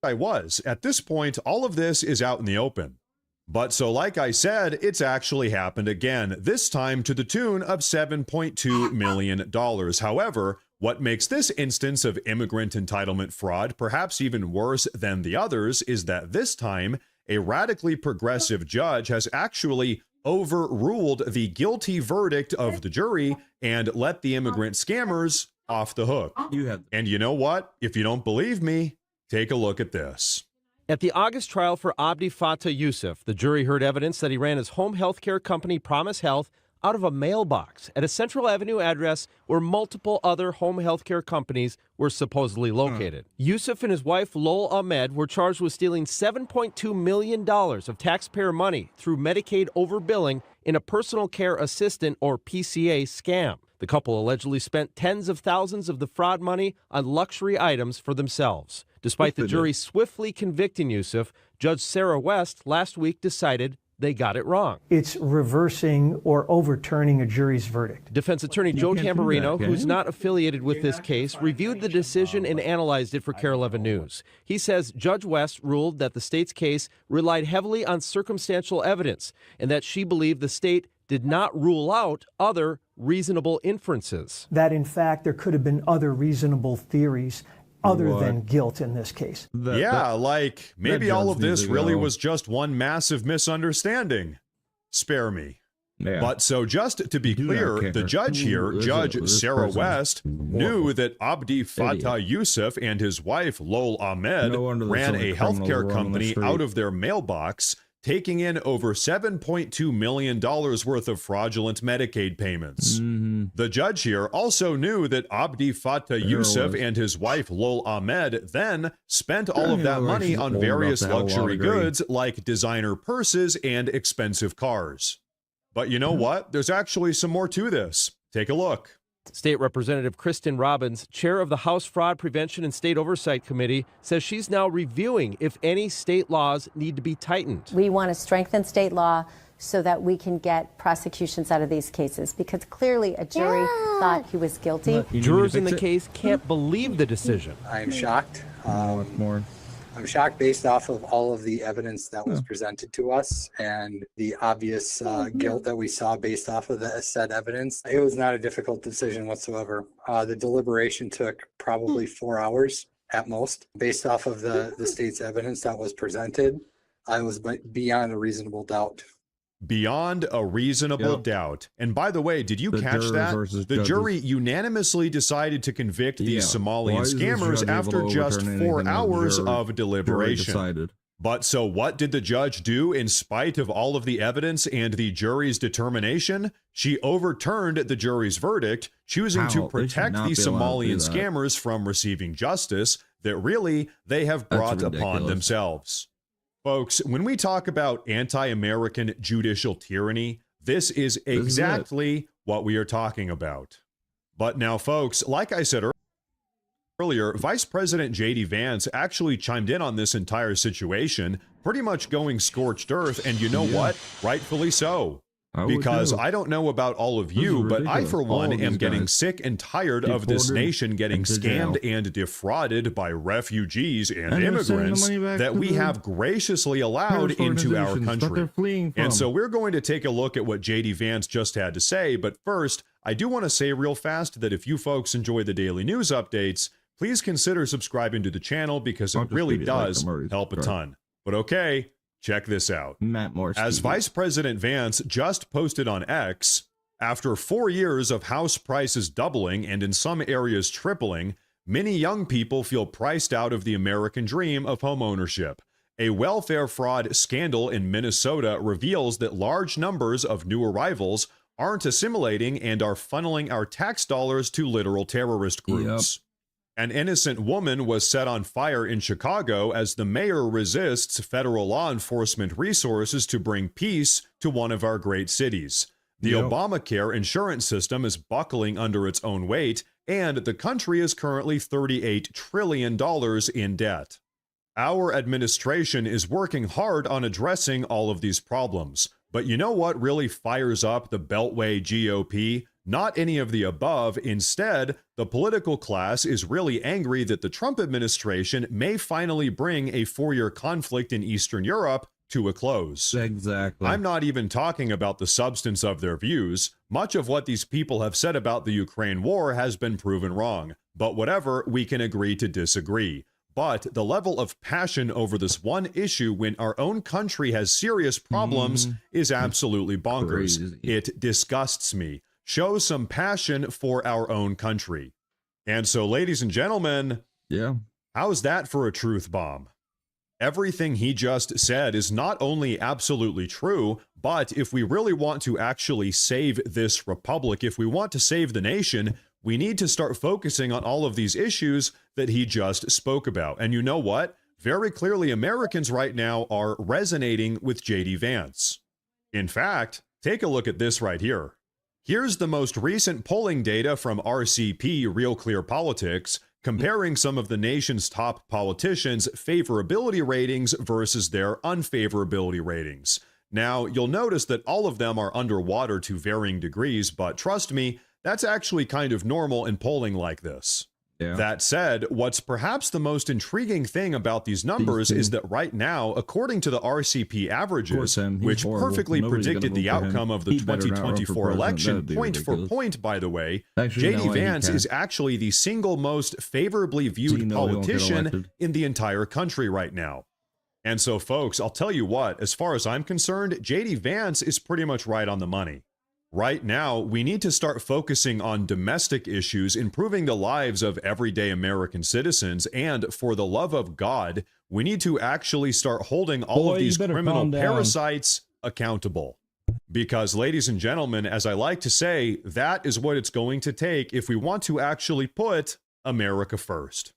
I was. At this point, all of this is out in the open. But so like I said, it's actually happened again, this time to the tune of $7.2 million. However, what makes this instance of immigrant entitlement fraud perhaps even worse than the others is that this time, a radically progressive judge has actually overruled the guilty verdict of the jury and let the immigrant scammers off the hook. And you know what? If you don't believe me, take a look at this. At the August trial for Abdi Fattah Yusuf, the jury heard evidence that he ran his home health care company, Promise Health, out of a mailbox at a Central Avenue address where multiple other home health care companies were supposedly located. Yusuf and his wife, Lol Ahmed, were charged with stealing $7.2 million of taxpayer money through Medicaid overbilling in a personal care assistant, or PCA, scam. The couple allegedly spent tens of thousands of the fraud money on luxury items for themselves. Despite the jury swiftly convicting Yusuf, Judge Sarah West last week decided they got it wrong. It's reversing or overturning a jury's verdict. Defense attorney Joe Tamburino, who's not affiliated with this case, reviewed the decision and analyzed it for KARE 11 News. He says Judge West ruled that the state's case relied heavily on circumstantial evidence and that she believed the state did not rule out other reasonable inferences. That, in fact, there could have been other reasonable theories other than guilt in this case. Like maybe all of this really was just one massive misunderstanding. Spare me. But so just to be clear, the judge here, Judge Sarah West, knew that Abdi Fattah Yusuf and his wife Lol Ahmed ran a healthcare company out of their mailbox, taking in over $7.2 million worth of fraudulent Medicaid payments. The judge here also knew that Abdi Fattah Yusuf and his wife Lol Ahmed then spent all of that money on various luxury goods like designer purses and expensive cars. But you know what? There's actually some more to this. Take a look. State Representative Kristen Robbins, chair of the House Fraud Prevention and State Oversight Committee, says she's now reviewing if any state laws need to be tightened. We want to strengthen state law so that we can get prosecutions out of these cases, because clearly a jury thought he was guilty. Jurors in the case can't believe the decision. I am shocked. I'm shocked based off of all of the evidence that was presented to us and the obvious guilt that we saw based off of the said evidence. It was not a difficult decision whatsoever. The deliberation took probably 4 hours at most. Based off of the state's evidence that was presented, I was beyond a reasonable doubt. Beyond a reasonable doubt. And by the way, did you catch that? The jury unanimously decided to convict these Somalian scammers after just 4 hours of deliberation. But so what did the judge do in spite of all of the evidence and the jury's determination? She overturned the jury's verdict, choosing to protect the Somalian scammers from receiving justice that really they have brought upon themselves. Folks, when we talk about anti-American judicial tyranny, this is exactly what we are talking about. But now, folks, like I said earlier, Vice President J.D. Vance actually chimed in on this entire situation, pretty much going scorched earth, and you know what? Rightfully so. Because I don't know about all of you, but I, for one, am getting sick and tired of this nation getting scammed and defrauded by refugees and immigrants that we have graciously allowed into our country. And so we're going to take a look at what J.D. Vance just had to say, but first, I do want to say real fast that if you folks enjoy the daily news updates, please consider subscribing to the channel because it really does help a ton. But okay, check this out. As Vice President Vance just posted on X, after 4 years of house prices doubling and in some areas tripling, many young people feel priced out of the American dream of homeownership. A welfare fraud scandal in Minnesota reveals that large numbers of new arrivals aren't assimilating and are funneling our tax dollars to literal terrorist groups. An innocent woman was set on fire in Chicago as the mayor resists federal law enforcement resources to bring peace to one of our great cities. The Obamacare insurance system is buckling under its own weight, and the country is currently $38 trillion in debt. Our administration is working hard on addressing all of these problems. But you know what really fires up the Beltway GOP? Not any of the above. Instead, the political class is really angry that the Trump administration may finally bring a 4-year conflict in Eastern Europe to a close. Exactly. I'm not even talking about the substance of their views. Much of what these people have said about the Ukraine war has been proven wrong. But whatever, we can agree to disagree. But the level of passion over this one issue when our own country has serious problems is absolutely bonkers. Crazy. It disgusts me. Show some passion for our own country. And so, ladies and gentlemen, how's that for a truth bomb? Everything he just said is not only absolutely true, but if we really want to actually save this republic, if we want to save the nation, we need to start focusing on all of these issues that he just spoke about. And you know what? Very clearly, Americans right now are resonating with J.D. Vance. In fact, take a look at this right here. Here's the most recent polling data from RCP, Real Clear Politics, comparing some of the nation's top politicians' favorability ratings versus their unfavorability ratings. Now, you'll notice that all of them are underwater to varying degrees, but trust me, that's actually kind of normal in polling like this. That said, what's perhaps the most intriguing thing about these numbers is that right now, according to the RCP averages, which perfectly predicted the outcome of the 2024 election, point for point, by the way, J.D. Vance is actually the single most favorably viewed politician in the entire country right now. And so, folks, I'll tell you what, as far as I'm concerned, J.D. Vance is pretty much right on the money. Right now, we need to start focusing on domestic issues, improving the lives of everyday American citizens, and for the love of God, we need to actually start holding all of these criminal parasites accountable. Because, ladies and gentlemen, as I like to say, that is what it's going to take if we want to actually put America first.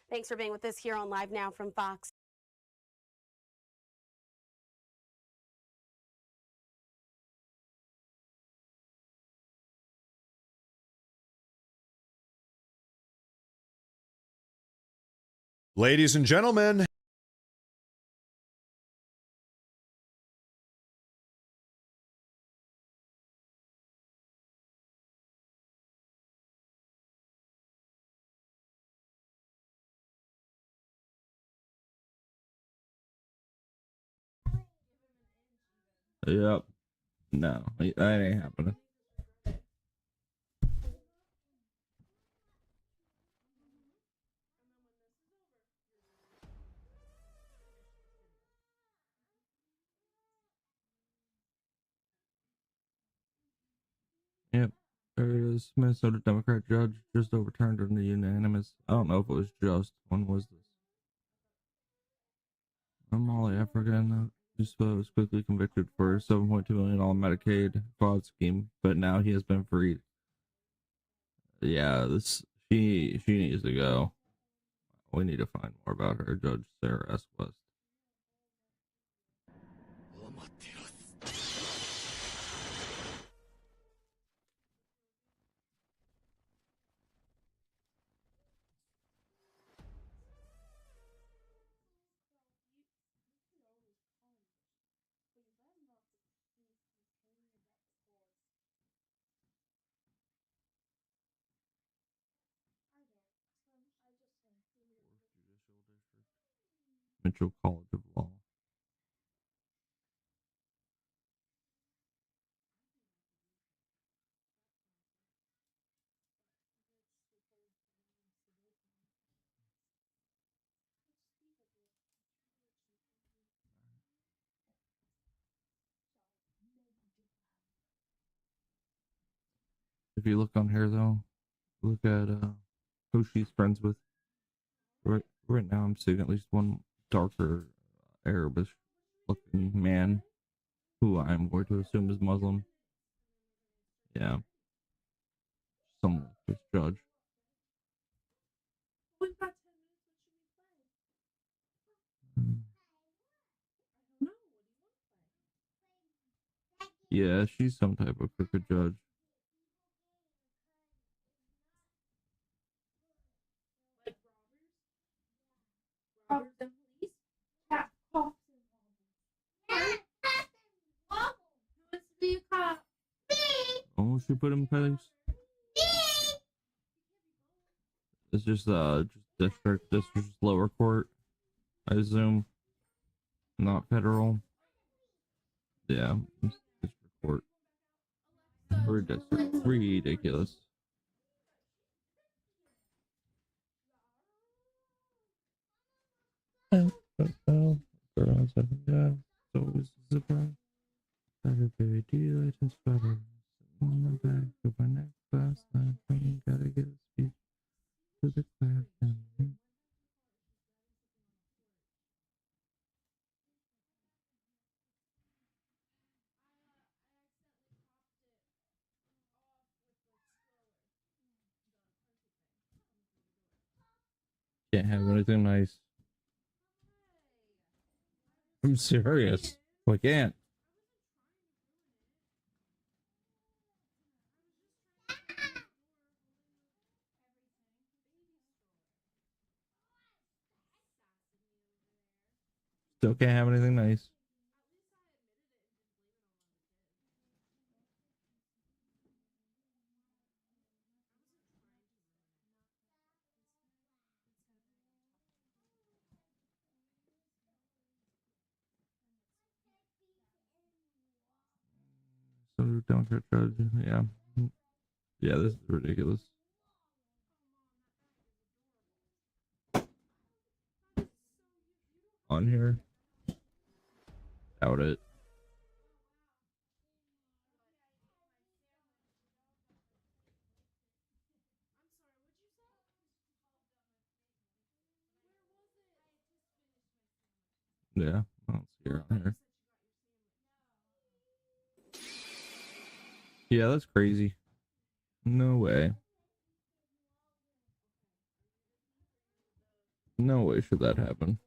Thanks for being with us here on Live Now from Fox. Ladies and gentlemen, Yep. No, that ain't happening. this Minnesota Democrat judge just overturned in the unanimous. I don't know if it was just. When was this? A Mali African was quickly convicted for $7.2 million Medicaid fraud scheme, but now he has been freed. Yeah, she needs to go. We need to find more about her, Judge Sarah S. West. Mitchell College of Law. If you look on here, though, look at who she's friends with. Right now, I'm seeing at least one darker Arabish looking man who I'm going to assume is Muslim. Yeah. Someone like this judge. Yeah, she's some type of crooked judge. Oh, she put him in place. It's just district. This is just lower court, I assume. Not federal. Yeah, it's district court. Or district. Ridiculous. Girls have a job. It's always a surprise. Everybody do it in spotted. On the back of my neck last night. I gotta get a speech to the class. Can't have anything nice. I'm serious. I can't. Still can't have anything nice. So Democrat judge, yeah. Yeah, this is ridiculous. On here. Doubt it. Yeah, I don't see her on here. Yeah, that's crazy. No way. No way should that happen.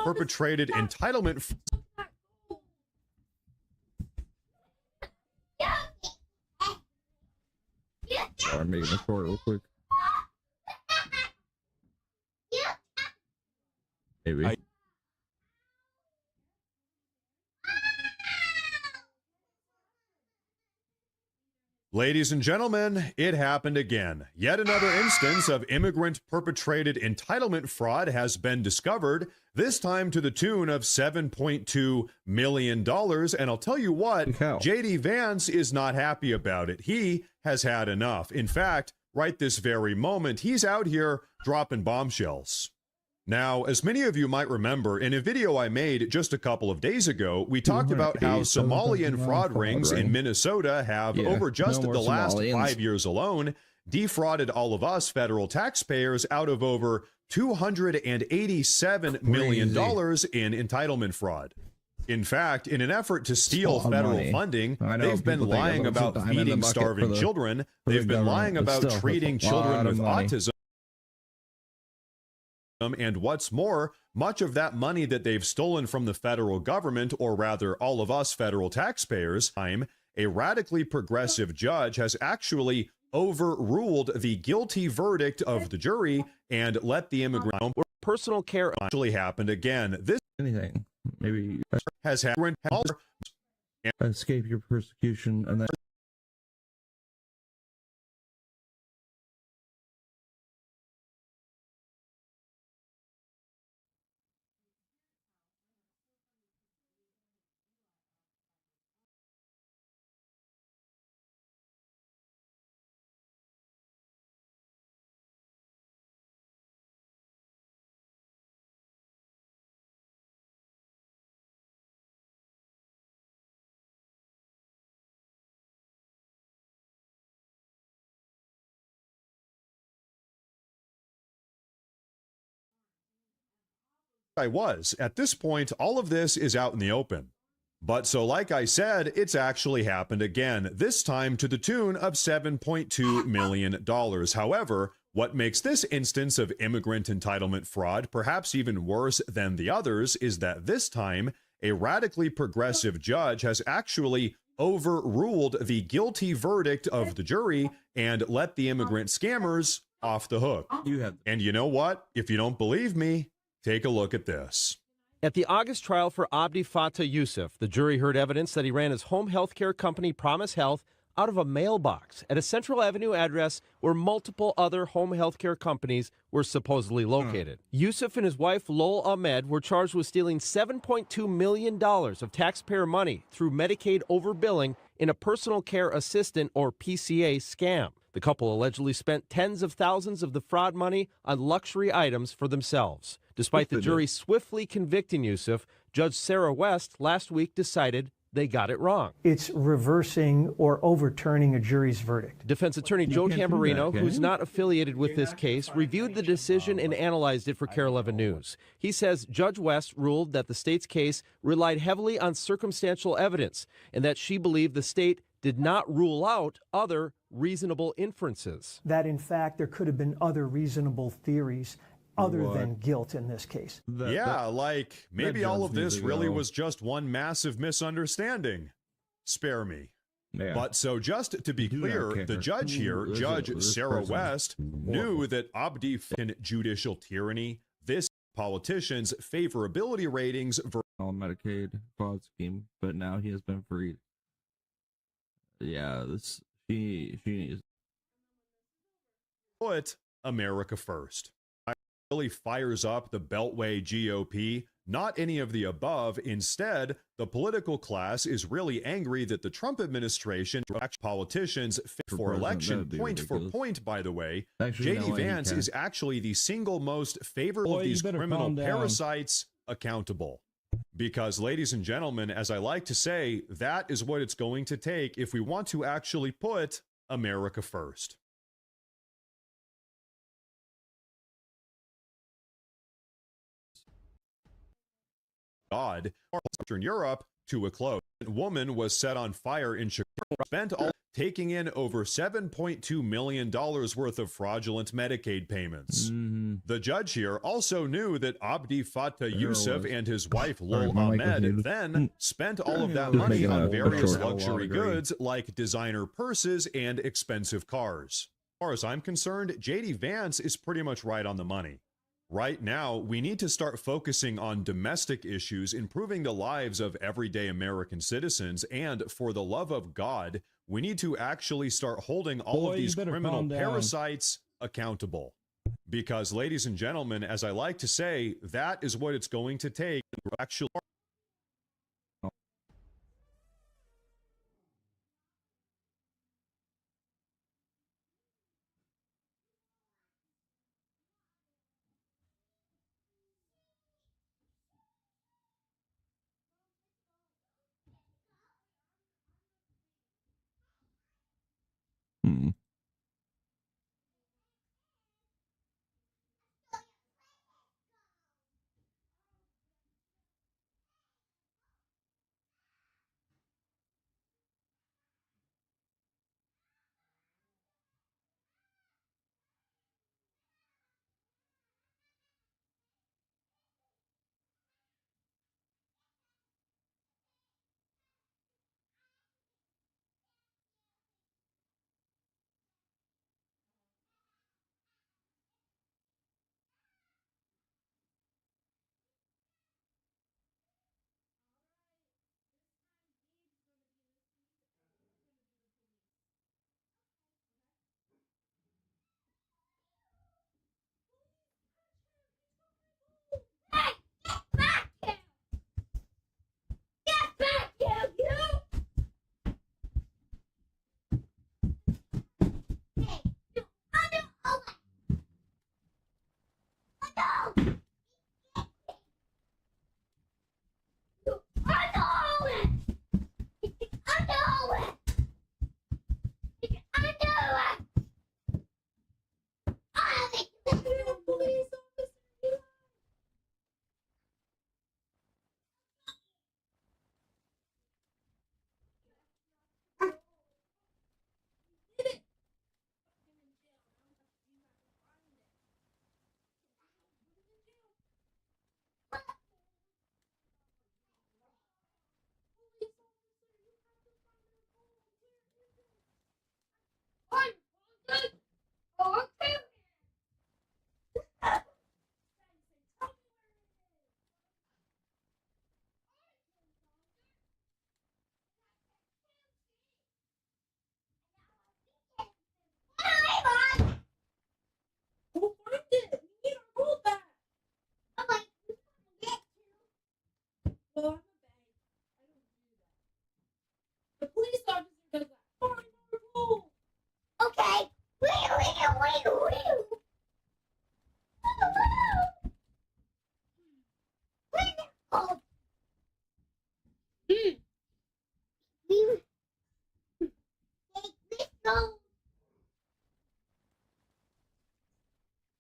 Perpetrated entitlement. Sorry, I'm making a short real quick. Maybe. Ladies and gentlemen, it happened again. Yet another instance of immigrant-perpetrated entitlement fraud has been discovered, this time to the tune of $7.2 million. And I'll tell you what, J.D. Vance is not happy about it. He has had enough. In fact, right this very moment, he's out here dropping bombshells. Now, as many of you might remember, in a video I made just a couple of days ago, we talked about how Somalian fraud rings in Minnesota have, over just the last 5 years alone, defrauded all of us federal taxpayers out of over $287 million in entitlement fraud. In fact, in an effort to steal federal funding, they've been lying about feeding starving children. They've been lying about treating children with autism. And what's more, much of that money that they've stolen from the federal government, or rather all of us federal taxpayers, a radically progressive judge has actually overruled the guilty verdict of the jury and let the immigrant personal care actually happened again. This anything maybe has happened. Escape your persecution and then. I was. At this point, all of this is out in the open. But so like I said, it's actually happened again, this time to the tune of $7.2 million. However, what makes this instance of immigrant entitlement fraud perhaps even worse than the others is that this time, a radically progressive judge has actually overruled the guilty verdict of the jury and let the immigrant scammers off the hook. And you know what? If you don't believe me, take a look at this. At the August trial for Abdi Fattah Yusuf, the jury heard evidence that he ran his home health care company Promise Health out of a mailbox at a Central Avenue address where multiple other home health care companies were supposedly located. Yusuf and his wife Lol Ahmed were charged with stealing $7.2 million of taxpayer money through Medicaid overbilling in a personal care assistant or PCA scam. The couple allegedly spent tens of thousands of the fraud money on luxury items for themselves. Despite the jury swiftly convicting Yusuf, Judge Sarah West last week decided they got it wrong. It's reversing or overturning a jury's verdict. Defense attorney Joe Tamburino, who's not affiliated with this case, reviewed the decision and analyzed it for KARE 11 News. He says Judge West ruled that the state's case relied heavily on circumstantial evidence and that she believed the state did not rule out other reasonable inferences. That, in fact, there could have been other reasonable theories other than guilt in this case. Like maybe all of this really was just one massive misunderstanding. Spare me. But so just to be clear, the judge here, Judge Sarah West, knew that Abdi judicial tyranny, this politician's favorability ratings on Medicaid fraud scheme, but now he has been freed. Yeah, this she needs put America first. Really fires up the Beltway GOP, not any of the above. Instead, the political class is really angry that the Trump administration politicians for election point for point, by the way. J.D. Vance is actually the single most favorable of these criminal parasites accountable. Because, ladies and gentlemen, as I like to say, that is what it's going to take if we want to actually put America first. God, Western Europe to a close. A woman was set on fire in Chicago, spent all taking in over $7.2 million worth of fraudulent Medicaid payments. The judge here also knew that Abdi Fattah Yusuf and his wife Lol Ahmed then spent all of that money on various luxury goods like designer purses and expensive cars. As far as I'm concerned, J.D. Vance is pretty much right on the money. Right now, we need to start focusing on domestic issues, improving the lives of everyday American citizens, and for the love of God, we need to actually start holding all of these criminal parasites accountable. Because, ladies and gentlemen, as I like to say, that is what it's going to take to actually...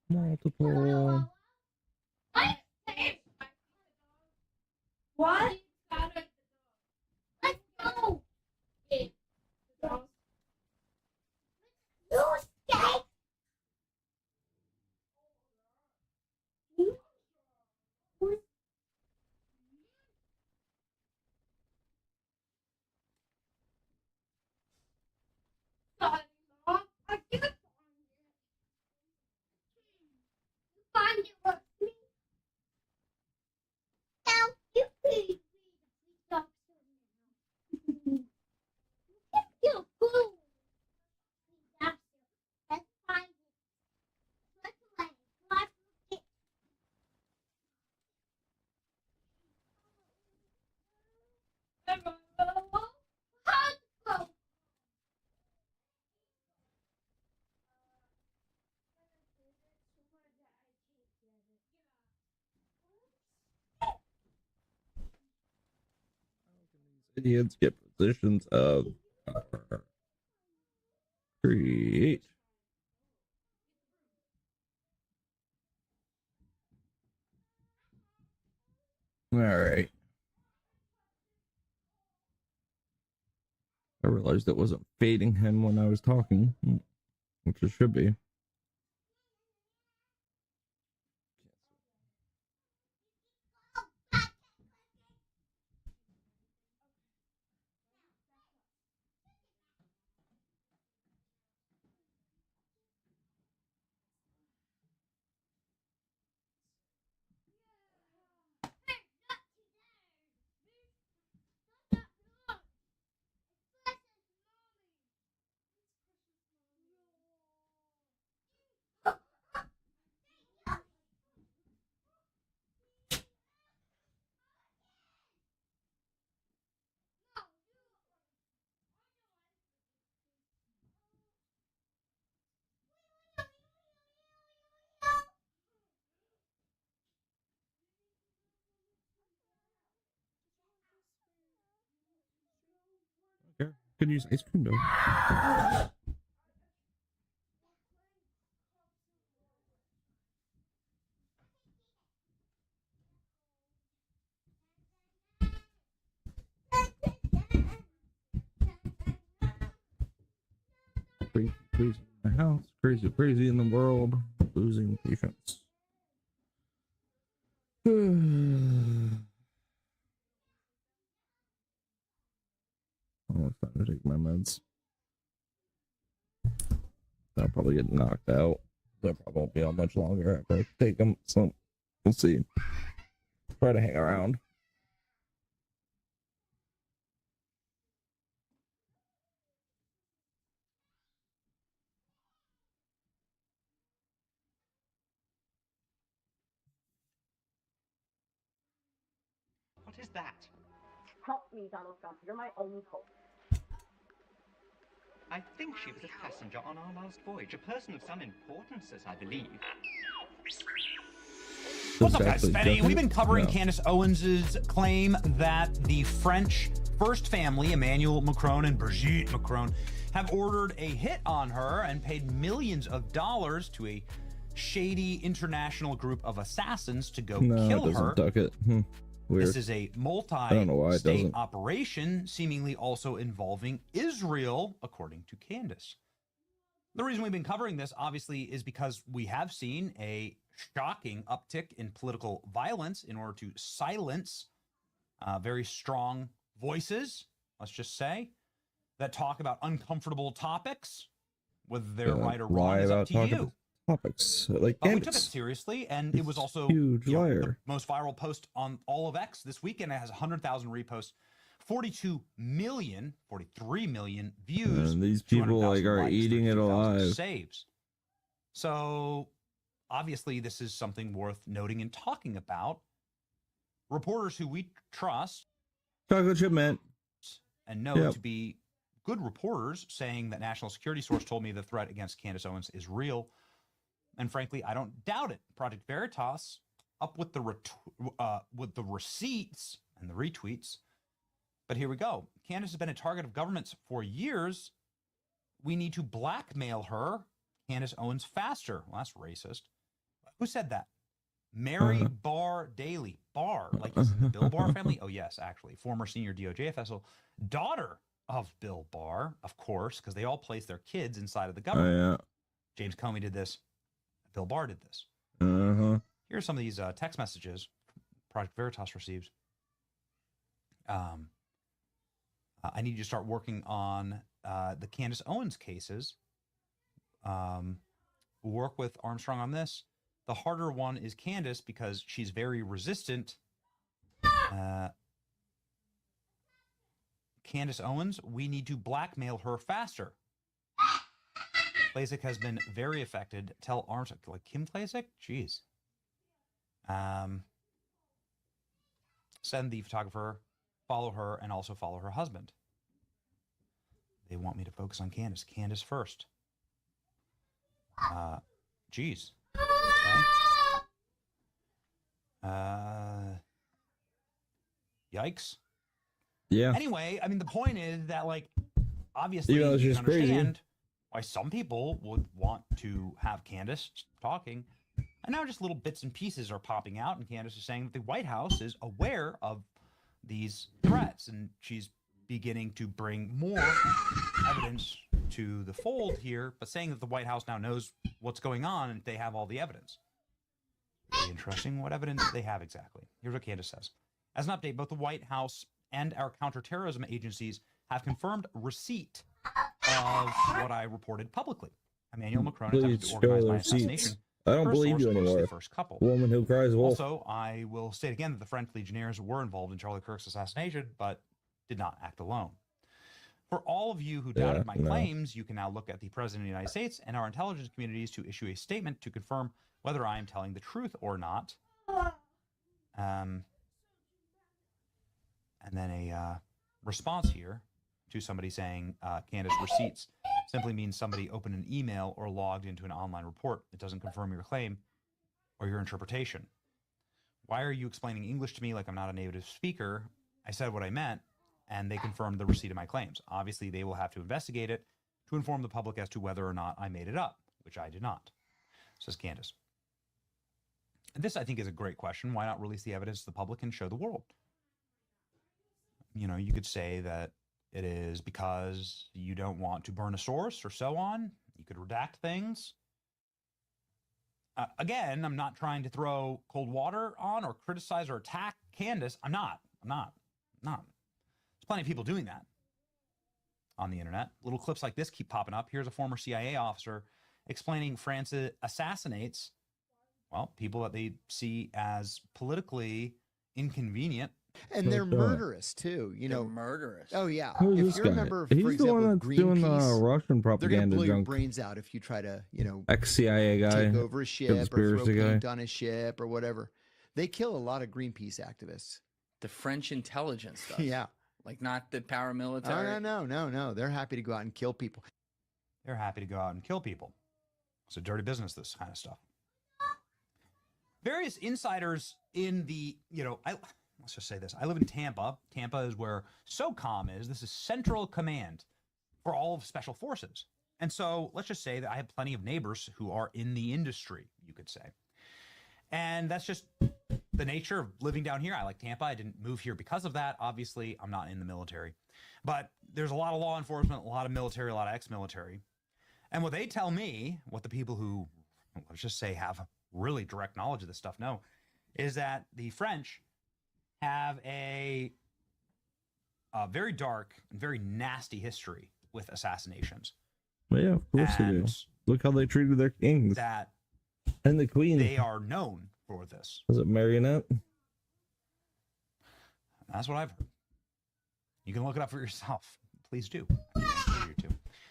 Multiple. What? Let's go. You stay. I can't find it. Find it with me. Now you please read the doctor now. You fool. Doctor, let's find it. Let's play. Let's look it. Idiots get positions of power. Create. All right. I realized it wasn't fading him when I was talking, which it should be. Could use ice cream though. Crazy, crazy in the house, crazy, crazy in the world, losing patience. Almost time to take my meds. I'll probably get knocked out. That probably won't be out much longer after I take them, so we'll see. Try to hang around. What is that? Help me, Donald Trump. You're my only hope. I think she was a passenger on our last voyage, a person of some importance, as I believe. What's up, guys? Benny. We've been covering Candace Owens' claim that the French first family, Emmanuel Macron and Brigitte Macron, have ordered a hit on her and paid millions of dollars to a shady international group of assassins to go kill her. Duck it. Weird. This is a multi-state operation, seemingly also involving Israel, according to Candace. The reason we've been covering this, obviously, is because we have seen a shocking uptick in political violence in order to silence very strong voices, let's just say, that talk about uncomfortable topics. Whether they're right or wrong is up to you. Topics like but we took it seriously, and it was also the most viral post on all of X this weekend. It has 100,000 reposts, 43 million views. And these people like are eating it alive. Saves. So obviously, this is something worth noting and talking about. Reporters who we trust, chocolate chip mint, and know to be good reporters, saying that national security source told me the threat against Candace Owens is real. And frankly, I don't doubt it. Project Veritas, up with the receipts and the retweets. But here we go. Candace has been a target of governments for years. We need to blackmail her, Candace Owens, faster. Well, that's racist. Who said that? Mary Barr Daly. Barr, like is in the Bill Barr family? Oh, yes, actually. Former senior DOJ official. Daughter of Bill Barr, of course, because they all place their kids inside of the government. James Comey did this. Bill Barr did this. Here are some of these text messages Project Veritas receives. I need you to start working on the Candace Owens cases. Work with Armstrong on this. The harder one is Candace because she's very resistant. Candace Owens, we need to blackmail her faster. Klasick has been very affected. Tell Armstrong, like Kim Klasick? Jeez. Send the photographer, follow her, and also follow her husband. They want me to focus on Candace. Candace first. Jeez. Okay. Yikes. Yeah. Anyway, I mean, the point is that, like, obviously, you know, you just understand why some people would want to have Candace talking. And now just little bits and pieces are popping out, and Candace is saying that the White House is aware of these threats, and she's beginning to bring more evidence to the fold here, but saying that the White House now knows what's going on and they have all the evidence. Very interesting. What evidence they have exactly? Here's what Candace says. As an update, both the White House and our counterterrorism agencies have confirmed receipt of what I reported publicly. Emmanuel Macron attempted to organize my assassination. I don't believe you anymore. The first couple. Woman who cries wolf. Also, I will state again that the French Legionnaires were involved in Charlie Kirk's assassination, but did not act alone. For all of you who doubted my claims, you can now look at the President of the United States and our intelligence communities to issue a statement to confirm whether I am telling the truth or not. And then a response here to somebody saying Candace receipts simply means somebody opened an email or logged into an online report. It doesn't confirm your claim or your interpretation. Why are you explaining English to me like I'm not a native speaker? I said what I meant. and they confirmed the receipt of my claims. Obviously, they will have to investigate it to inform the public as to whether or not I made it up, which I did not, says Candace. And this, I think, is a great question. Why not release the evidence to the public and show the world? You know, you could say that it is because you don't want to burn a source or so on. You could redact things. Again, I'm not trying to throw cold water on or criticize or attack Candace. I'm not. There's plenty of people doing that on the internet. Little clips like this keep popping up. Here's a former CIA officer explaining France assassinates, well, people that they see as politically inconvenient. And they're murderous too, you know. Murderous. Oh yeah. Who's If this you guy? remember, He's for the example, one that's doing Greenpeace, Russian they're gonna propaganda blow your junk. brains out if you try to, you know, Ex-CIA guy, take over a ship or throw conspiracy guy. paint on a ship or whatever. They kill a lot of Greenpeace activists. The French intelligence does. Yeah. Like not the paramilitary. No. They're happy to go out and kill people. They're happy to go out and kill people. It's a dirty business, this kind of stuff. Various insiders in the, let's just say this. I live in Tampa. Tampa is where SOCOM is. This is Central Command for all of Special Forces. And so let's just say that I have plenty of neighbors who are in the industry, you could say. And that's just the nature of living down here. I like Tampa. I didn't move here because of that. Obviously, I'm not in the military. But there's a lot of law enforcement, a lot of military, a lot of ex-military. And what they tell me, what the people who, let's just say, have really direct knowledge of this stuff know, is that the French have a very dark and very nasty history with assassinations. Well, yeah, of course they do. Look how they treated their kings. That and the queen. They are known for this. Was it Marionette? That's what I've heard. You can look it up for yourself. Please do.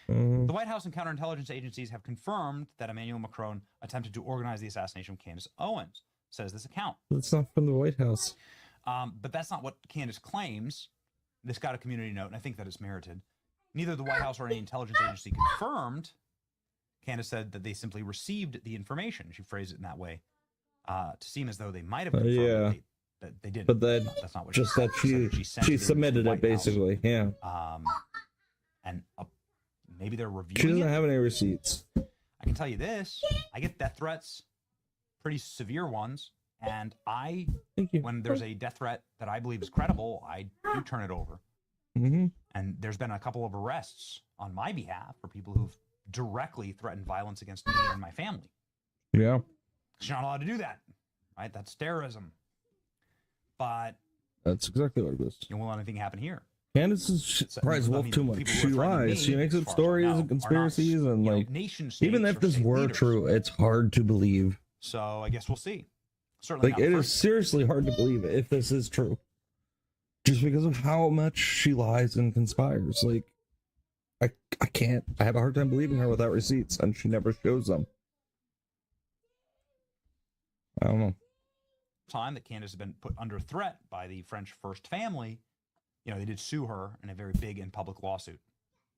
The White House and counterintelligence agencies have confirmed that Emmanuel Macron attempted to organize the assassination of Candace Owens, says this account. That's not from the White House. But that's not what Candace claims. This got a community note, and I think that it's merited. Neither the White House or any intelligence agency confirmed. Candace said that they simply received the information. She phrased it in that way to seem as though they might have confirmed that they didn't. But that's not what just she that she submitted it basically. Yeah. And maybe they're reviewing. She doesn't have any receipts. I can tell you this: I get death threats, pretty severe ones, and when there's a death threat that I believe is credible, I do turn it over. Mm-hmm. And there's been a couple of arrests on my behalf for people who've directly threatened violence against me and my family. Yeah. You're not allowed to do that, right? That's terrorism. But that's exactly what it is. You won't let anything happen here. Candace is prize wolf too much. She lies. She makes up stories and conspiracies and like even if this were true, it's hard to believe. So I guess we'll see. Certainly like it is seriously hard to believe if this is true. Just because of how much she lies and conspires. Like I can't. I have a hard time believing her without receipts, and she never shows them. I don't know. Time that Candace has been put under threat by the French First Family, they did sue her in a very big and public lawsuit.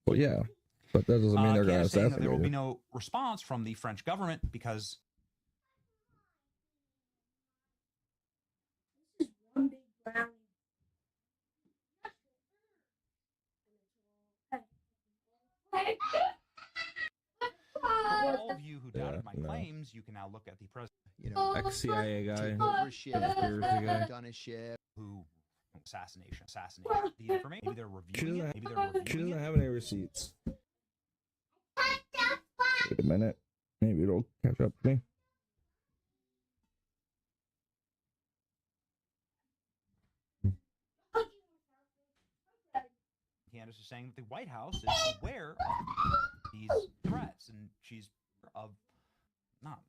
Well, yeah, but that doesn't mean they're going to assassinate her. There will be no response from the French government because One big brownie. For all of you who doubted my claims, you can now look at the president, ex-CIA guy, conspiracy guy, done a ship, who assassination, the information. Maybe they're reviewing it. Maybe they're reviewing She doesn't it. have any receipts. Wait a minute. Maybe it'll catch up to me. Candace is saying that the White House is aware of these threats, and she's of not.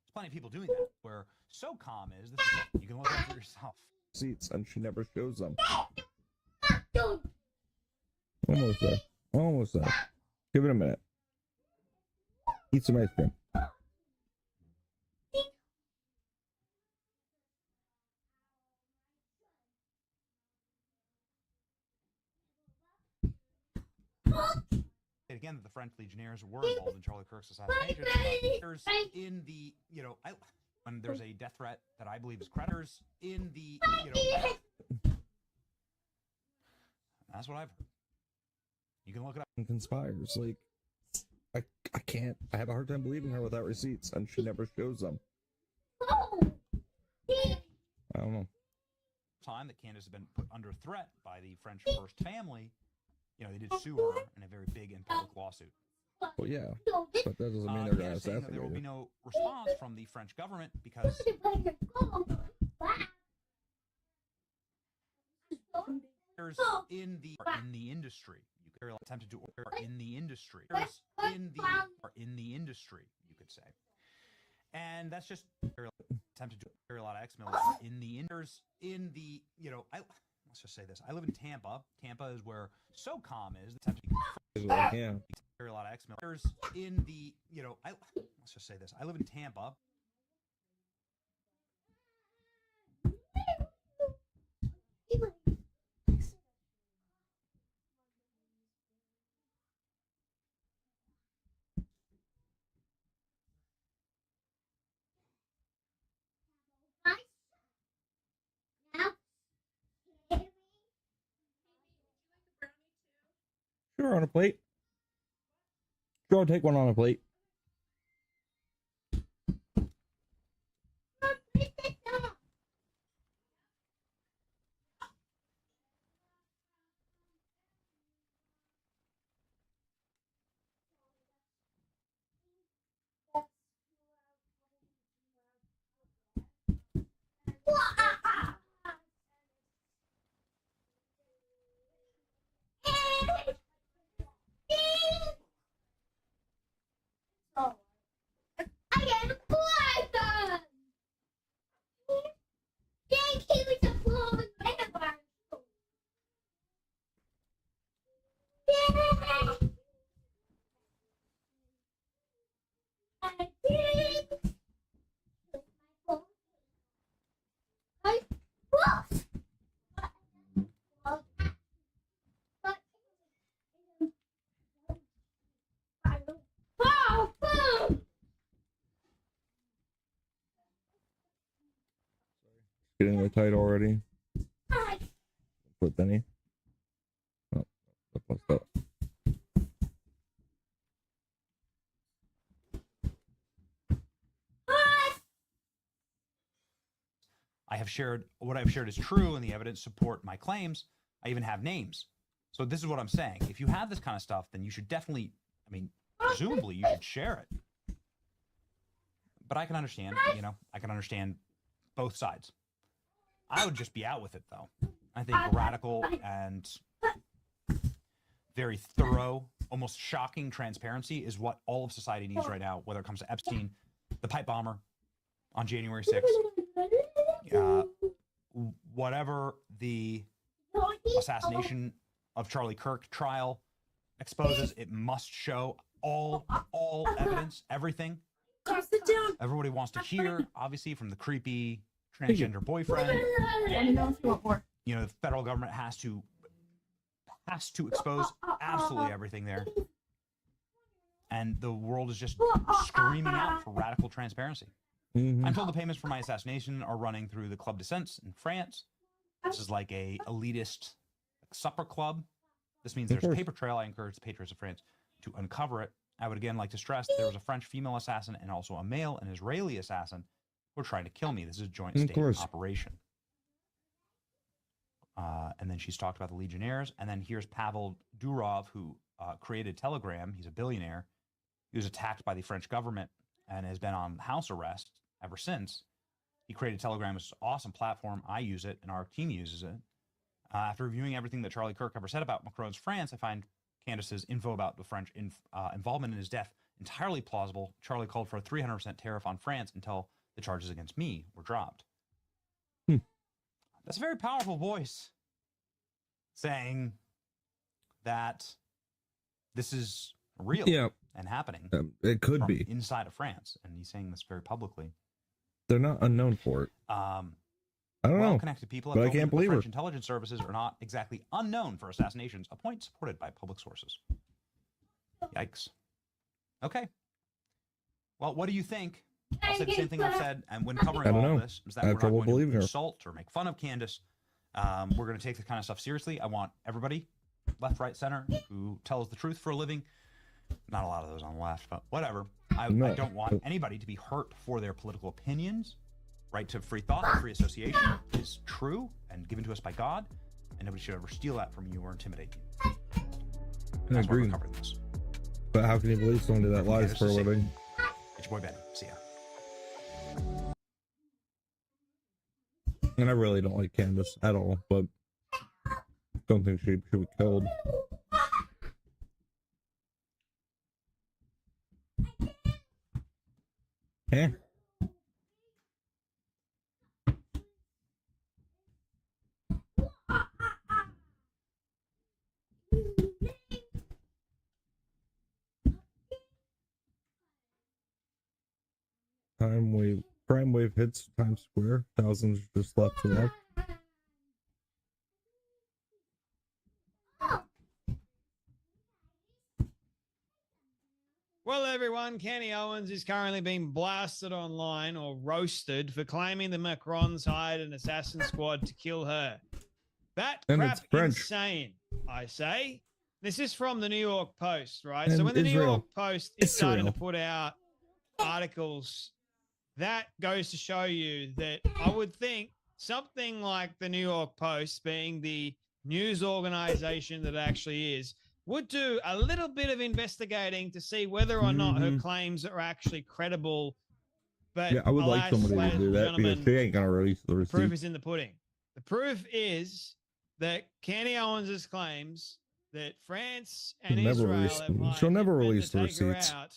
There's plenty of people doing that. Where SOCOM is, you can look at it for yourself. Receipts, and she never shows them. Almost there. Almost there. Give it a minute. Eat some ice cream. Again, that the French Legionnaires were involved in Charlie Kirk's assassination. There's in the, when there's a death threat that I believe is creditors in the, That's what I've heard. You can look it up. And conspires. Like, I can't. I have a hard time believing her without receipts, and she never shows them. I don't know. Time that Candace has been put under threat by the French first family, you know, they did sue her in a very big and public lawsuit. Well, yeah, but that doesn't mean they're going to saying that assassinate there will her. be no response from the French government because in the industry, you could attempted to order in the industry, in the industry, you could say, and that's just attempted to carry a lot of ex-military in the you know. Let's just say this: I live in Tampa. Tampa is where SOCOM is. Yeah. Carry a lot of ex-military in the you know. Let's just say this: I live in Tampa. Sure, on a plate. Sure, I'll take one on a plate. Getting the title already. Put Benny. Oh, what's that? I have shared what I've shared is true, and the evidence support my claims. I even have names. So this is what I'm saying. If you have this kind of stuff, then you should definitely, I mean, presumably you should share it. But I can understand, you know, I can understand both sides. I would just be out with it, though. I think radical and very thorough, almost shocking transparency is what all of society needs right now, whether it comes to Epstein, the pipe bomber on January 6th, whatever the assassination of Charlie Kirk trial exposes, it must show all evidence, everything. Everybody wants to hear, obviously, from the creepy transgender boyfriend. You know, the federal government has to expose absolutely everything there. And the world is just screaming out for radical transparency. Mm-hmm. I'm told the payments for my assassination are running through the Club de Sens in France. This is like a elitist supper club. This means there's a paper trail. I encourage the patriots of France to uncover it. I would again like to stress there was a French female assassin and also a male, an Israeli assassin, who are trying to kill me. This is a joint state operation. And then she's talked about the Legionnaires. And then here's Pavel Durov, who created Telegram. He's a billionaire. He was attacked by the French government and has been on house arrest ever since. He created Telegram, which is an awesome platform. I use it, and our team uses it. After reviewing everything that Charlie Kirk ever said about Macron's France, I find Candace's info about the French involvement in his death entirely plausible. Charlie called for a 300% tariff on France until the charges against me were dropped. That's a very powerful voice saying that this is real and happening. It could be inside of France, and he's saying this very publicly. They're not unknown for it. I don't know. Well-connected people but have I can't told me believe that the French her. intelligence services are not exactly unknown for assassinations, a point supported by public sources. Yikes. Okay. Well, what do you think? I'll say the same thing I've said, and when covering I don't all know. of this, is that I we're have not trouble going to believing her. insult or make fun of Candace. We're going to take this kind of stuff seriously. I want everybody left, right, center, who tells the truth for a living. Not a lot of those on the left, but whatever. I don't want anybody to be hurt for their political opinions. Right to free thought and free association is true and given to us by God, and nobody should ever steal that from you or intimidate you. I agree. This. But how can you believe somebody that lies for a living? It's your boy Ben. See ya. And I really don't like Candace at all, but don't think she should be killed. Yeah. Crime wave hits Times Square. Thousands just left to left. Well, everyone, Kenny Owens is currently being blasted online or roasted for claiming the Macrons hired an assassin squad to kill her. That crap insane, I say. This is from the New York Post, right? And so when the Israel. New York Post is starting to Israel. put out articles, that goes to show you that I would think something like the New York Post, being the news organization that it actually is, would do a little bit of investigating to see whether or not her claims are actually credible. But Yeah, I would like alas, somebody to ladies do and that because gentlemen, she ain't gonna release the proof receipt. is in the pudding. The proof is that Kenny Owens' claims that France and She'll never Israel release have them. hired She'll never men release to the take her receipts. out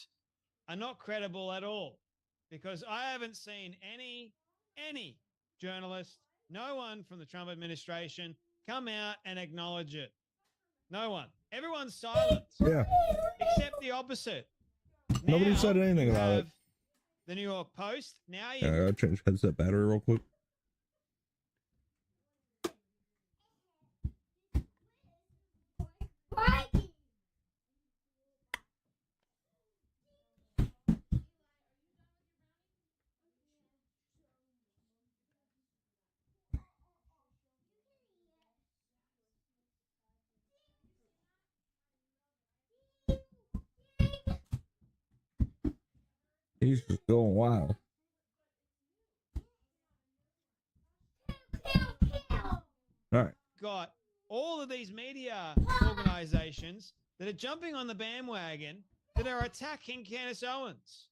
are not credible at all, because I haven't seen any journalist, no one from the Trump administration come out and acknowledge it. No one. Everyone's silent. Yeah. Except the opposite. Nobody Now said anything you about it. have the New York Post. Now you Yeah, I gotta change headset battery real quick. He's just going wild. All right. got all of these media organizations that are jumping on the bandwagon that are attacking Candace Owens.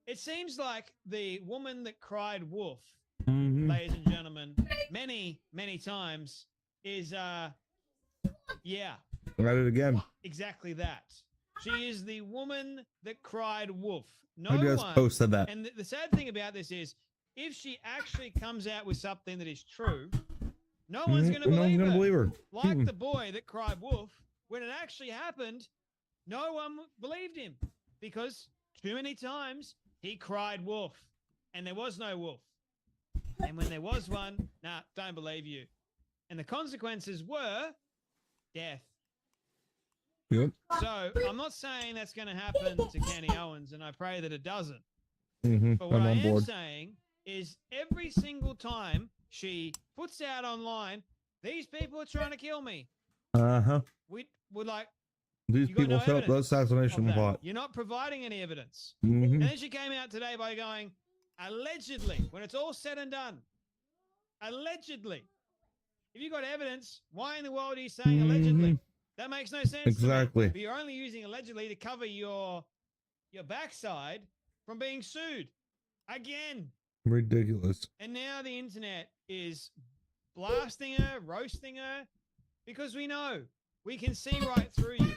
It seems like the woman that cried wolf, ladies and gentlemen, many times is, yeah. Got it again. Exactly that. She is the woman that cried wolf. No I just one posted that. And the sad thing about this is, if she actually comes out with something that is true, no one's going to believe her. Like the boy that cried wolf, when it actually happened, no one believed him because too many times he cried wolf and there was no wolf. And when there was one, nah, don't believe you. And the consequences were death. Yep. So I'm not saying that's going to happen to Kenny Owens, and I pray that it doesn't. But what I'm I on am board. saying is every single time she puts out online, these people are trying to kill me. We would like, These you got people no set up the evidence assassination of that. plot. You're not providing any evidence. And then she came out today by going, allegedly, when it's all said and done, allegedly. If you got evidence, why in the world are you saying allegedly? That makes no sense. Exactly. To me. But you're only using allegedly to cover your backside from being sued again. Ridiculous. And now the internet is blasting her, roasting her, because we know we can see right through you.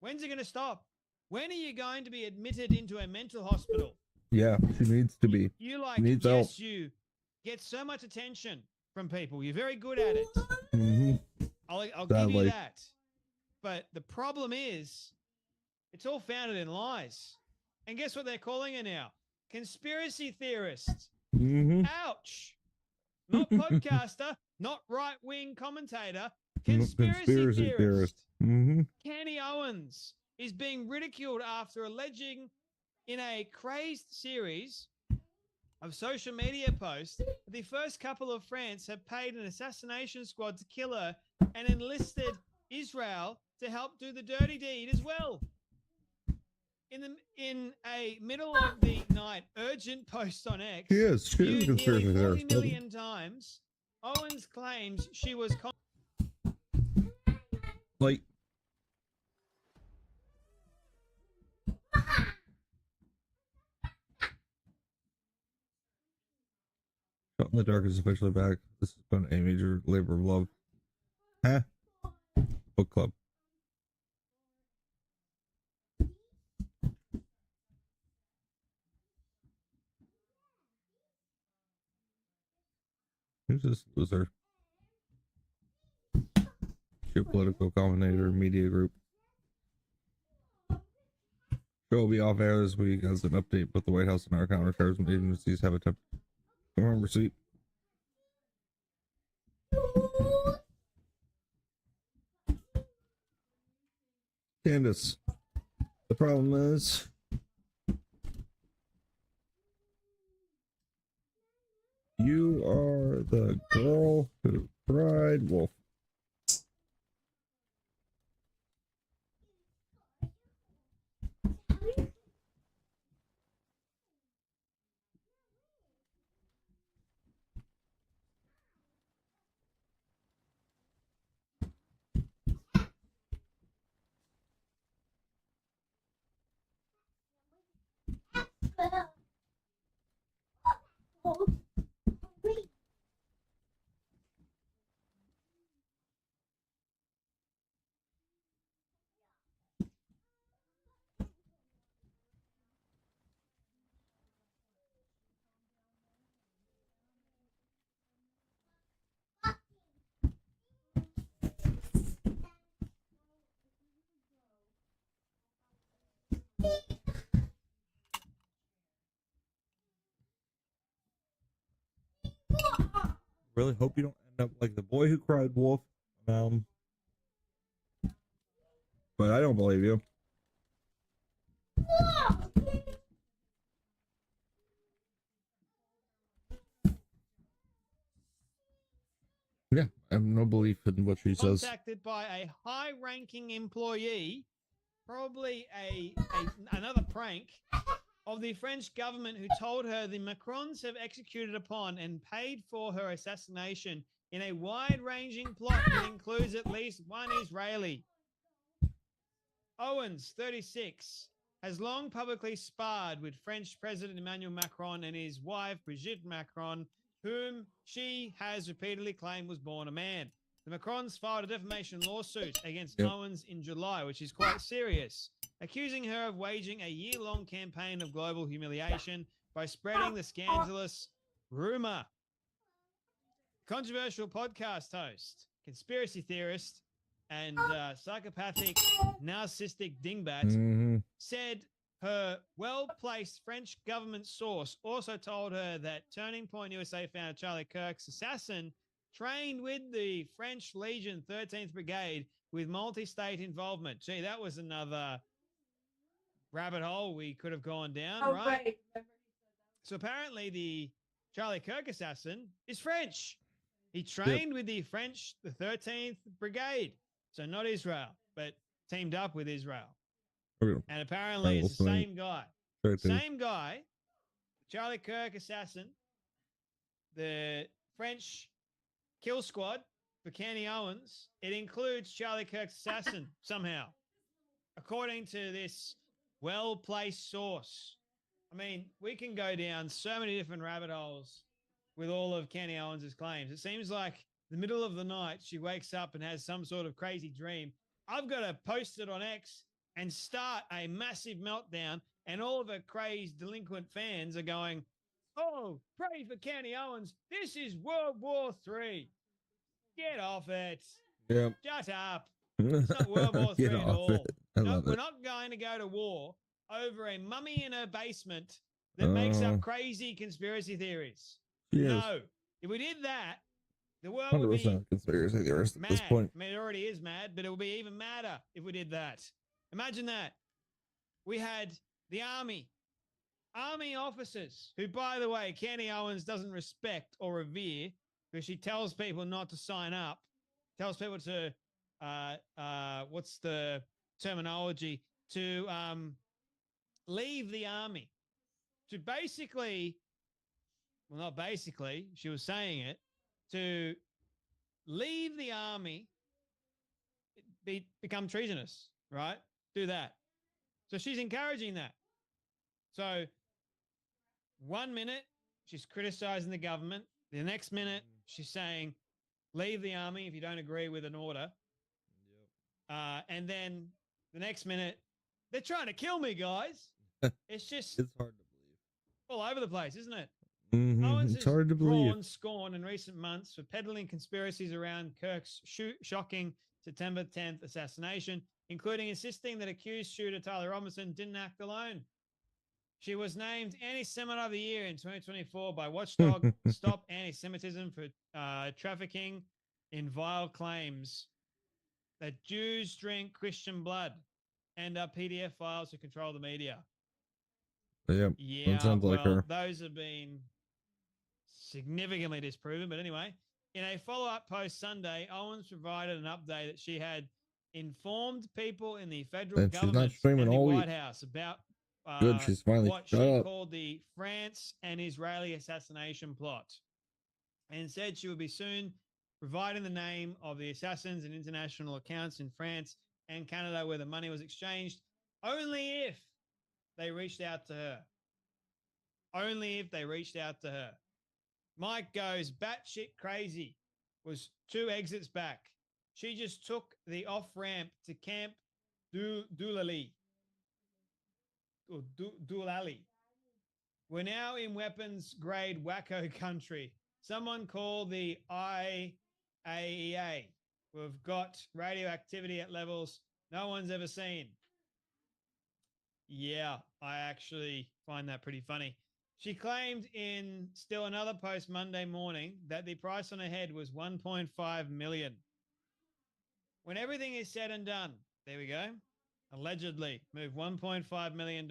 When's it going to stop? When are you going to be admitted into a mental hospital? Yeah, she needs to be. You like, She needs help. yes, you get so much attention from people. You're very good at it. I'll give you Sadly. that. But the problem is, it's all founded in lies. And guess what they're calling her now? Conspiracy theorist. Ouch. Not podcaster, not right-wing commentator, conspiracy theorist. Kenny Owens is being ridiculed after alleging in a crazed series of social media posts that the first couple of France have paid an assassination squad to kill her and enlisted Israel to help do the dirty deed as well. In a middle of the night urgent post on X, She is a viewed conspiracy nearly 40 theorist, brother. million times, Owens claims she was Like, Shot in the Dark is officially back. This has been a major labor of love. Huh? Book club. Who's this loser? Geopolitical commentator, media group. Show will be off air this week as an update, but the White House and our counterterrorism agencies have attempted to receipt. Candace, the problem is you are the girl who cried wolf. Really hope you don't end up like the boy who cried wolf. But I don't believe you. Yeah, I have no belief in what she says. Contacted by a high-ranking employee, probably another prank of the French government, who told her the Macrons have executed upon and paid for her assassination in a wide-ranging plot that includes at least one Israeli. Owens, 36, has long publicly sparred with French President Emmanuel Macron and his wife, Brigitte Macron, whom she has repeatedly claimed was born a man. The Macrons filed a defamation lawsuit against Owens in July, which is quite serious, accusing her of waging a year-long campaign of global humiliation by spreading the scandalous rumor. Controversial podcast host, conspiracy theorist, and psychopathic, narcissistic dingbat said her well-placed French government source also told her that Turning Point USA founder Charlie Kirk's assassin trained with the French Legion 13th Brigade with multi-state involvement. Gee, that was another rabbit hole we could have gone down, right? So apparently the Charlie Kirk assassin is French. He trained with the French, the 13th Brigade. So not Israel, but teamed up with Israel. And apparently it's the same guy. Same guy, Charlie Kirk assassin, the French kill squad for Kenny Owens. It includes Charlie Kirk's assassin somehow, according to this well-placed source. I mean, we can go down so many different rabbit holes with all of Kenny Owens' claims. It seems like the middle of the night, she wakes up and has some sort of crazy dream. I've got to post it on X and start a massive meltdown, and all of her crazed delinquent fans are going, oh, pray for Kenny Owens. This is World War III. Get off it. Yep. Shut up. It's not World War III Get at off all. it. I love We're it. not going to go to war over a mummy in her basement that makes up crazy conspiracy theories. Yes. No. If we did that, the world would be 100% conspiracy theorist at this mad. point. I mean, it already is mad, but it will be even madder if we did that. Imagine that. We had the army officers, who, by the way, Kenny Owens doesn't respect or revere, because she tells people not to sign up, tells people to what's the terminology, to leave the army, to basically, well, not basically, she was saying it, to leave the army, become treasonous, right? Do that. So she's encouraging that. So 1 minute, she's criticizing the government. The next minute, she's saying, leave the army if you don't agree with an order. And then the next minute, they're trying to kill me, guys. It's just It's hard to all over the place, isn't it? believe. Owens It's has hard to believe. drawn scorn in recent months for peddling conspiracies around Kirk's shocking September 10th assassination, including insisting that accused shooter Tyler Robinson didn't act alone. She was named Anti-Semite of the Year in 2024 by Watchdog Stop Anti-Semitism for trafficking in vile claims that Jews drink Christian blood and are PDF files to control the media. Yep. Yeah, That sounds like well, her. those have been significantly disproven. But anyway, in a follow-up post Sunday, Owens provided an update that she had informed people in the federal And she's not government streaming and the all White week. House about Good, she's finally what shut she up. called the France and Israeli assassination plot, and said she would be soon providing the name of the assassins and international accounts in France and Canada where the money was exchanged, only if they reached out to her. Only if they reached out to her. Mike goes batshit crazy, was 2 exits back. She just took the off-ramp to Camp Doolally. Or Doolally. We're now in weapons-grade wacko country. Someone call the IAEA. We've got radioactivity at levels no one's ever seen. Yeah, I actually find that pretty funny. She claimed in still another post Monday morning that the price on her head was $1.5 million. When everything is said and done, there we go, allegedly move $1.5 million.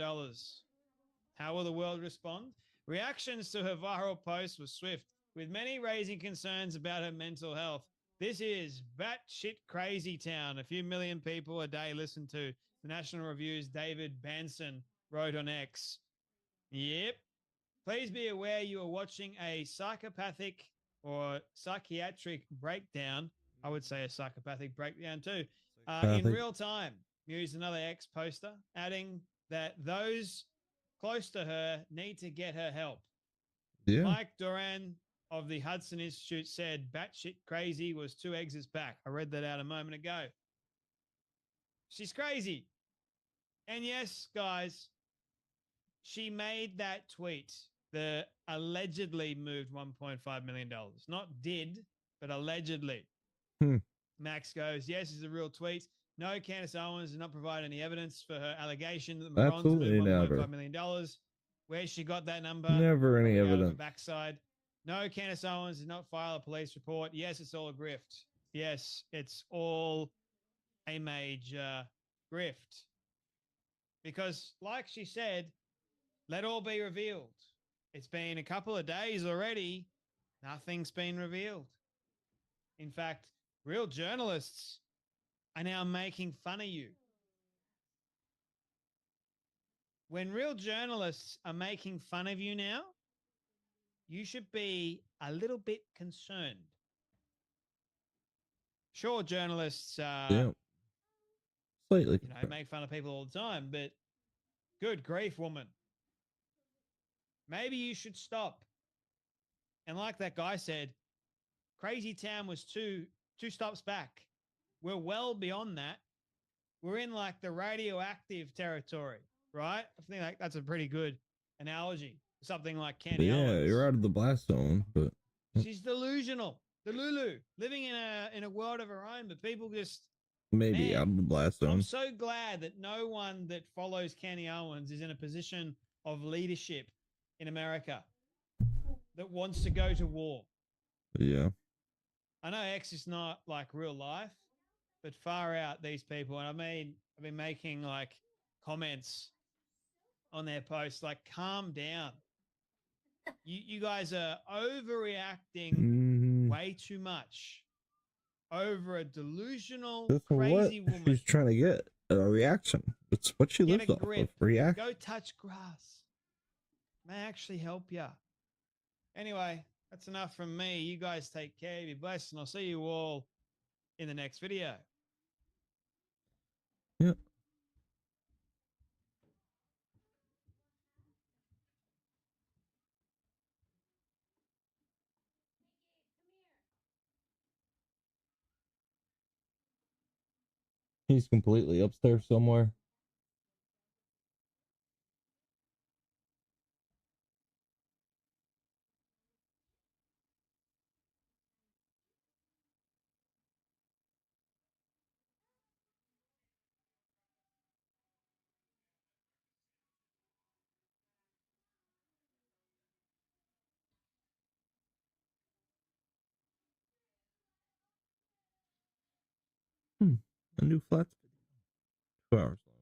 How will the world respond? Reactions to her viral post were swift, with many raising concerns about her mental health. This is batshit crazy town. A few million people a day listen to. The National Review's David Benson wrote on X. Yep. Please be aware you are watching a psychopathic or psychiatric breakdown. I would say a psychopathic breakdown too. In real time, used another X poster, adding that those close to her need to get her help. Yeah. Mike Doran of the Hudson Institute said batshit crazy was 2 exits back. I read that out a moment ago. She's crazy. And yes, guys, she made that tweet that allegedly moved $1.5 million. Not did, but allegedly. Max goes, yes, it's a real tweet. No, Candace Owens did not provide any evidence for her allegation that Maron's Absolutely moved never. $1.5 million. Where she got that number? Never any Out of her evidence. backside. No, Candace Owens did not file a police report. Yes, it's all a grift. Yes, it's all a major grift. Because, like she said, let all be revealed. It's been a couple of days already. Nothing's been revealed. In fact, real journalists are now making fun of you. When real journalists are making fun of you now, you should be a little bit concerned. Sure, journalists Slightly. make fun of people all the time, but good grief, woman. Maybe you should stop. And like that guy said, Crazy Town was two stops back. We're well beyond that. We're in like the radioactive territory, right? I think like that's a pretty good analogy. Something like Candy Yeah, Owens. you're out of the blast zone, but She's delusional. The Lulu, living in a world of her own, but people just maybe out of the blast zone. I'm so glad that no one that follows Candy Owens is in a position of leadership in America that wants to go to war. Yeah. I know X is not like real life, but far out these people. And I've been making like comments on their posts, like, calm down. You guys are overreacting way too much. over a delusional, That's what crazy woman. she's trying to get a reaction. It's what she Get lives a off grip. of. React. Go touch grass. May actually help you. Anyway, that's enough from me. You guys take care. Be blessed, and I'll see you all in the next video. Yeah. He's completely upstairs somewhere. A new flat video. 2 hours long.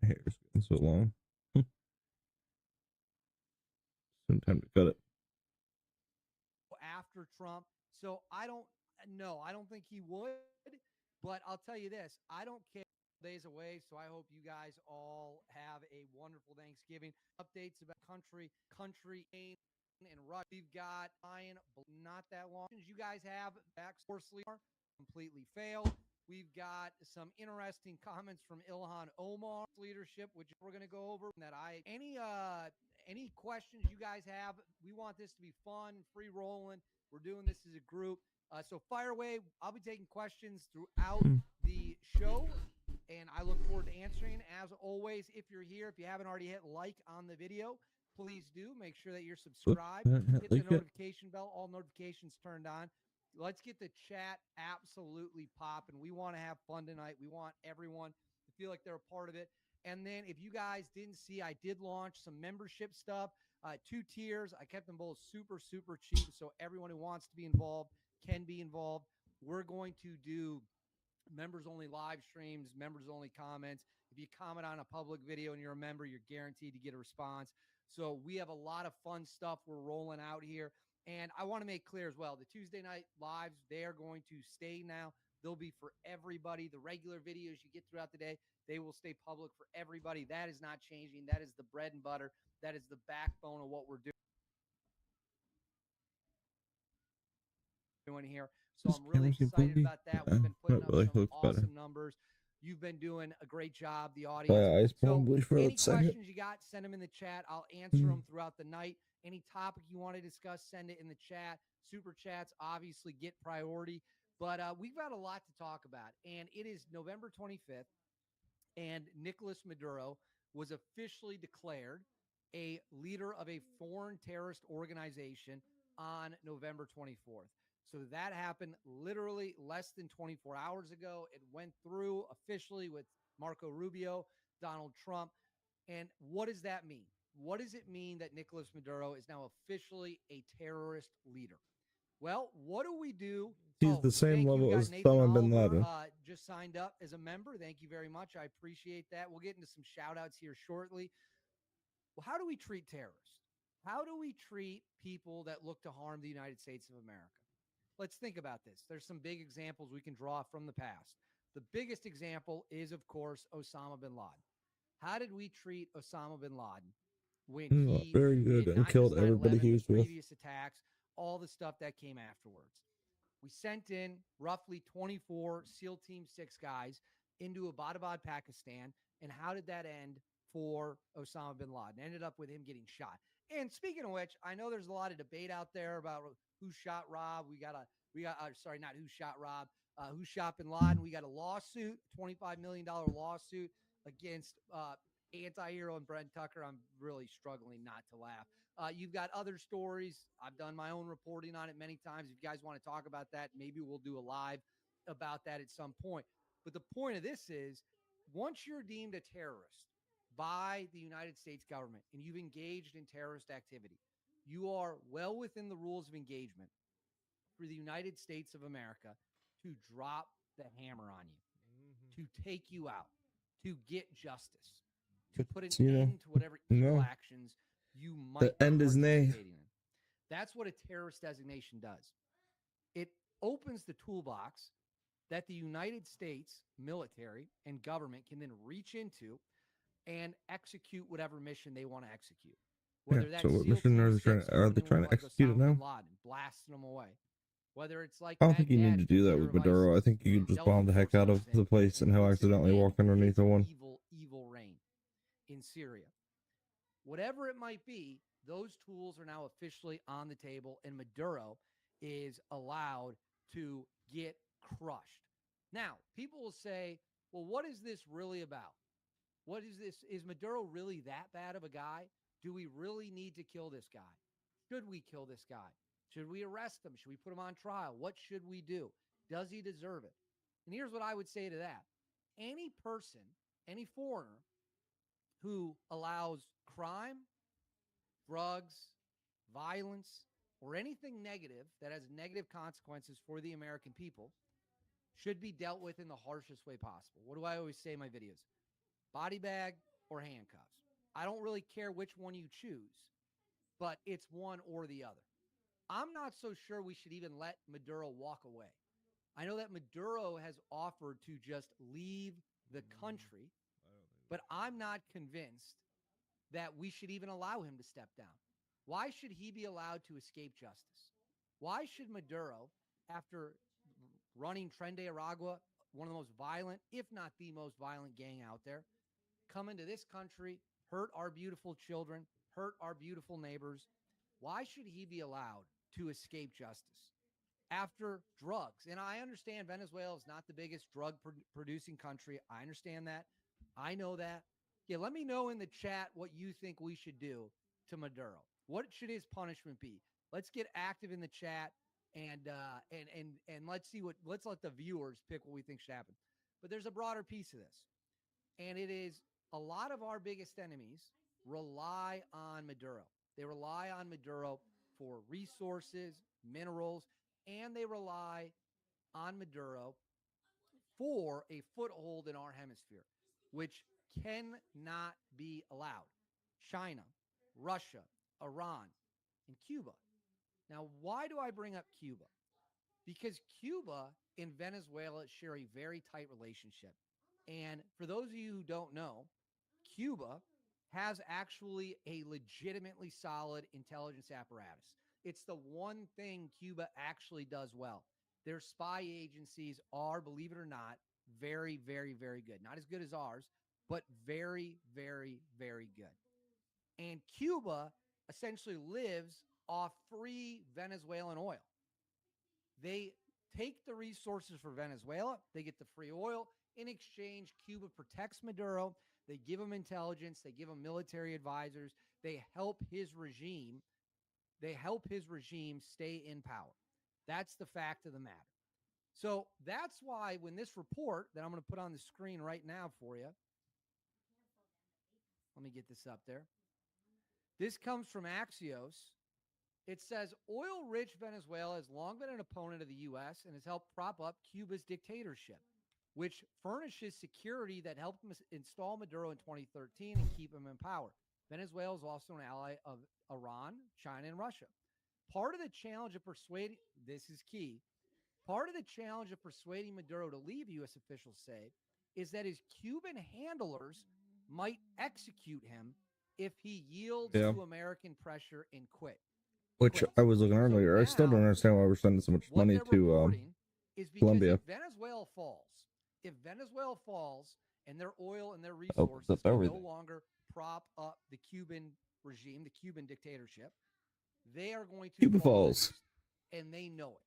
My hair's getting so long. Some time to cut it. After Trump. So I don't know. I don't think he would, but I'll tell you this. I don't care days away. So I hope you guys all have a wonderful Thanksgiving. Updates about country and Russia. We've got Ryan, not that long. You guys have back completely failed. We've got some interesting comments from Ilhan Omar's leadership, which we're going to go over. That any questions you guys have, we want this to be fun, free rolling. We're doing this as a group. So fire away. I'll be taking questions throughout the show, and I look forward to answering. As always, if you're here, if you haven't already hit like on the video, please do. Make sure that you're subscribed. Hit the notification bell. All notifications turned on. Let's get the chat absolutely popping. We want to have fun tonight. We want everyone to feel like they're a part of it. And then if you guys didn't see, I did launch some membership stuff, 2 tiers. I kept them both super, super cheap. So everyone who wants to be involved can be involved. We're going to do members only live streams, members only comments. If you comment on a public video and you're a member, you're guaranteed to get a response. So we have a lot of fun stuff we're rolling out here. And I want to make clear as well, the Tuesday night lives, they are going to stay now. They'll be for everybody. The regular videos you get throughout the day, they will stay public for everybody. That is not changing. That is the bread and butter. That is the backbone of what we're doing here. So I'm really excited about that. We've been putting up some awesome numbers. You've been doing a great job, the audience. So any questions you got, send them in the chat. I'll answer them throughout the night. Any topic you want to discuss, send it in the chat. Super chats obviously get priority. But we've got a lot to talk about. And it is November 25th. And Nicolas Maduro was officially declared a leader of a foreign terrorist organization on November 24th. So that happened literally less than 24 hours ago. It went through officially with Marco Rubio, Donald Trump. And what does that mean? What does it mean that Nicolas Maduro is now officially a terrorist leader? Well, what do we do? He's the same level as Osama bin Laden. Just signed up as a member. Thank you very much. I appreciate that. We'll get into some shout outs here shortly. Well, how do we treat terrorists? How do we treat people that look to harm the United States of America? Let's think about this. There's some big examples we can draw from the past. The biggest example is, of course, Osama bin Laden. How did we treat Osama bin Laden when he very good and killed everybody he was with? Previous attacks, all the stuff that came afterwards. We sent in roughly 24 SEAL Team 6 guys into Abbottabad, Pakistan. And how did that end for Osama bin Laden? Ended up with him getting shot. And speaking of which, I know there's a lot of debate out there about who shot Rob. Sorry, not who shot Rob, who shot bin Laden. We got a lawsuit, $25 million lawsuit against anti-hero and Brent Tucker. I'm really struggling not to laugh. You've got other stories. I've done my own reporting on it many times. If you guys want to talk about that, maybe we'll do a live about that at some point. But the point of this is, once you're deemed a terrorist by the United States government and you've engaged in terrorist activity, you are well within the rules of engagement for the United States of America to drop the hammer on you, to take you out, to get justice, to put an end to whatever evil actions you might The end be is nay. participating in. That's what a terrorist designation does. It opens the toolbox that the United States military and government can then reach into and execute whatever mission they want to execute. Whether Yeah, that's so what SEAL mission Team are they 6 trying to, are they coming in trying with to like execute it Osama now? bin Laden, blasting them away. Whether it's like I don't think you need to Baghdadi, do that leader with of Maduro. I ISIS, think you could just Delta bomb the heck Force out of the place and he'll accidentally walk underneath the one. evil reign in Syria. Whatever it might be, those tools are now officially on the table, and Maduro is allowed to get crushed. Now, people will say, well, what is this really about? What is this? Is Maduro really that bad of a guy? Do we really need to kill this guy? Should we kill this guy? Should we arrest him? Should we put him on trial? What should we do? Does he deserve it? And here's what I would say to that. Any person, any foreigner who allows crime, drugs, violence, or anything negative that has negative consequences for the American people should be dealt with in the harshest way possible. What do I always say in my videos? Body bag or handcuffs. I don't really care which one you choose, but it's one or the other. I'm not so sure we should even let Maduro walk away. I know that Maduro has offered to just leave the country, but I'm not convinced that we should even allow him to step down. Why should he be allowed to escape justice? Why should Maduro, after running Tren de Aragua, one of the most violent, if not the most violent gang out there, come into this country, hurt our beautiful children, hurt our beautiful neighbors? Why should he be allowed to escape justice after drugs? And I understand Venezuela is not the biggest drug producing country. I understand that. I know that. Yeah, let me know in the chat what you think we should do to Maduro. What should his punishment be? Let's get active in the chat and let's see let's let the viewers pick what we think should happen. But there's a broader piece of this. And it is a lot of our biggest enemies rely on Maduro. They rely on Maduro for resources, minerals, and they rely on Maduro for a foothold in our hemisphere, which cannot be allowed. China, Russia, Iran, and Cuba. Now, why do I bring up Cuba? Because Cuba and Venezuela share a very tight relationship. And for those of you who don't know, Cuba has actually a legitimately solid intelligence apparatus. It's the one thing Cuba actually does well. Their spy agencies are, believe it or not, very, very, very good. Not as good as ours, but very, very, very good. And Cuba essentially lives off free Venezuelan oil. They take the resources for Venezuela. They get the free oil. In exchange, Cuba protects Maduro. They give him intelligence. They give him military advisors. They help his regime. They help his regime stay in power. That's the fact of the matter. So that's why when this report that I'm going to put on the screen right now for you, let me get this up there. This comes from Axios. It says, oil-rich Venezuela has long been an opponent of the U.S. and has helped prop up Cuba's dictatorship, which furnishes security that helped him install Maduro in 2013 and keep him in power. Venezuela is also an ally of Iran, China, and Russia. Part of the challenge of persuading, this is key, part of the challenge of persuading Maduro to leave, U.S. officials say, is that his Cuban handlers might execute him if he yields to American pressure and quit. Which I was looking earlier. I still don't understand why we're sending so much money to is because Colombia. if Venezuela falls and their oil and their resources can no longer prop up the Cuban regime, the Cuban dictatorship, they are going to Cuba fall falls. next, and they know it.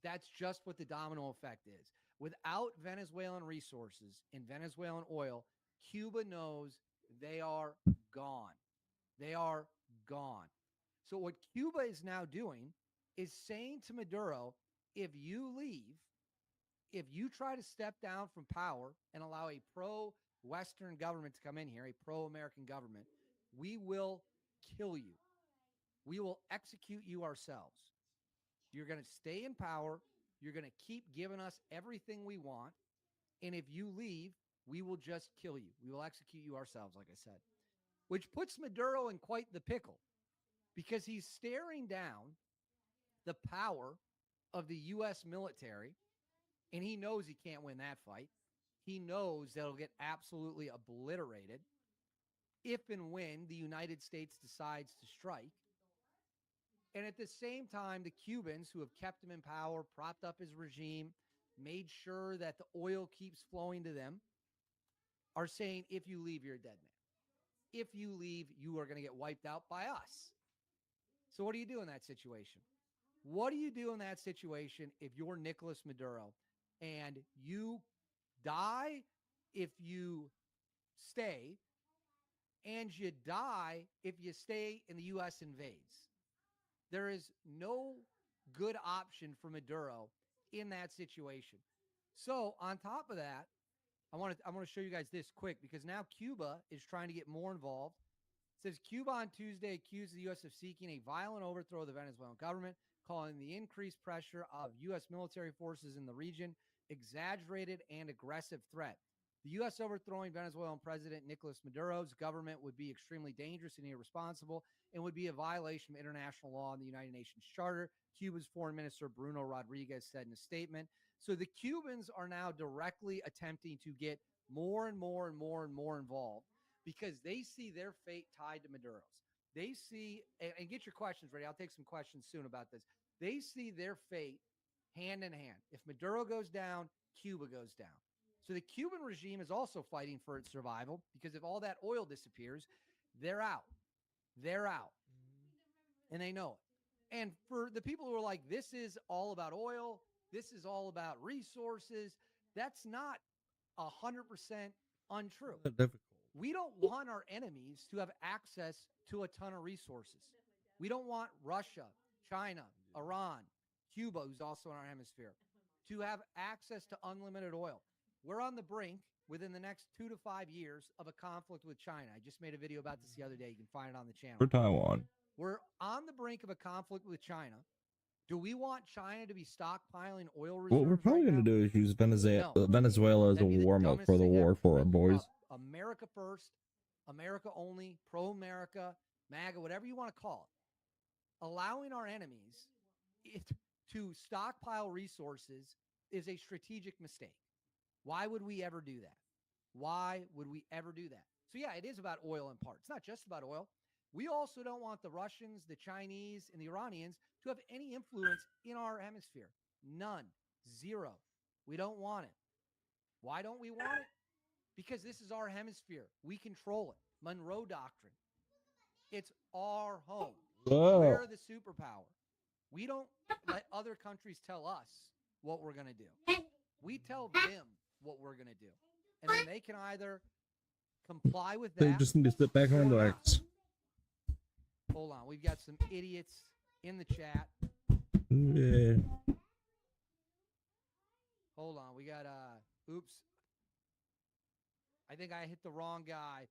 That's just what the domino effect is. Without Venezuelan resources and Venezuelan oil, Cuba knows they are gone. They are gone. So what Cuba is now doing is saying to Maduro, if you leave, if you try to step down from power and allow a pro Western government to come in here, a pro-American government, we will kill you. We will execute you ourselves. You're going to stay in power. You're going to keep giving us everything we want. And if you leave, we will just kill you. We will execute you ourselves, like I said, which puts Maduro in quite the pickle because he's staring down the power of the U.S. military, and he knows he can't win that fight. He knows that it'll get absolutely obliterated if and when the United States decides to strike. And at the same time, the Cubans, who have kept him in power, propped up his regime, made sure that the oil keeps flowing to them, are saying, if you leave, you're a dead man. If you leave, you are going to get wiped out by us. So what do you do in that situation? What do you do in that situation if you're Nicolas Maduro and you die if you stay, and you die if you stay and the U.S. invades? There is no good option for Maduro in that situation. So on top of that, I want to show you guys this quick because now Cuba is trying to get more involved. It says Cuba on Tuesday accused the U.S. of seeking a violent overthrow of the Venezuelan government, calling the increased pressure of U.S. military forces in the region exaggerated and aggressive threat. The U.S. overthrowing Venezuelan President Nicolas Maduro's government would be extremely dangerous and irresponsible and would be a violation of international law and the United Nations Charter, Cuba's Foreign Minister Bruno Rodriguez said in a statement. So the Cubans are now directly attempting to get more and more and more and more involved because they see their fate tied to Maduro's. They see, and get your questions ready. I'll take some questions soon about this. They see their fate hand in hand. If Maduro goes down, Cuba goes down. So the Cuban regime is also fighting for its survival because if all that oil disappears, they're out. They're out. And they know it. And for the people who are like, this is all about oil, this is all about resources, that's not 100% untrue. We don't want our enemies to have access to a ton of resources. We don't want Russia, China, Iran, Cuba, who's also in our hemisphere, to have access to unlimited oil. We're on the brink within the next 2 to 5 years of a conflict with China. I just made a video about this the other day. You can find it on the channel. For Taiwan. We're on the brink of a conflict with China. Do we want China to be stockpiling oil reserves? What we're probably going to do is use Venezuela as a warm-up for the war for our boys. America first, America only, pro-America, MAGA, whatever you want to call it. Allowing our enemies to stockpile resources is a strategic mistake. Why would we ever do that? Why would we ever do that? So yeah, it is about oil in part. It's not just about oil. We also don't want the Russians, the Chinese, and the Iranians to have any influence in our hemisphere. None. Zero. We don't want it. Why don't we want it? Because this is our hemisphere. We control it. Monroe Doctrine. It's our home. Whoa. We're the superpower. We don't let other countries tell us what we're going to do. We tell them what we're going to do. And then they can either comply with that. They just need to sit back and relax. Hold on. We've got some idiots in the chat. Yeah. Hold on. We got, oops. I think I hit the wrong guy.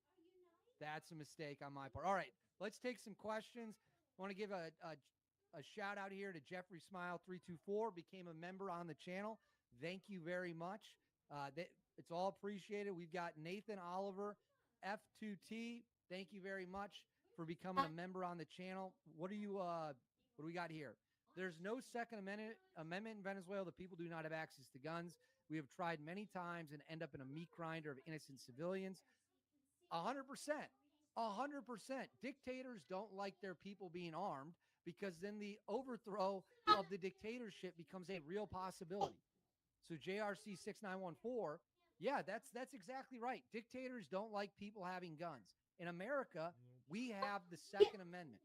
That's a mistake on my part. All right. Let's take some questions. I want to give a shout out here to Jeffrey Smile 324, became a member on the channel. Thank you very much. It's all appreciated. We've got Nathan Oliver, F2T. Thank you very much for becoming a member on the channel. What do we got here? There's no Second Amendment in Venezuela. The people do not have access to guns. We have tried many times and end up in a meat grinder of innocent civilians. 100%. 100%. Dictators don't like their people being armed because then the overthrow of the dictatorship becomes a real possibility. So JRC 6914, yeah, that's exactly right. Dictators don't like people having guns. In America, we have the Second Amendment.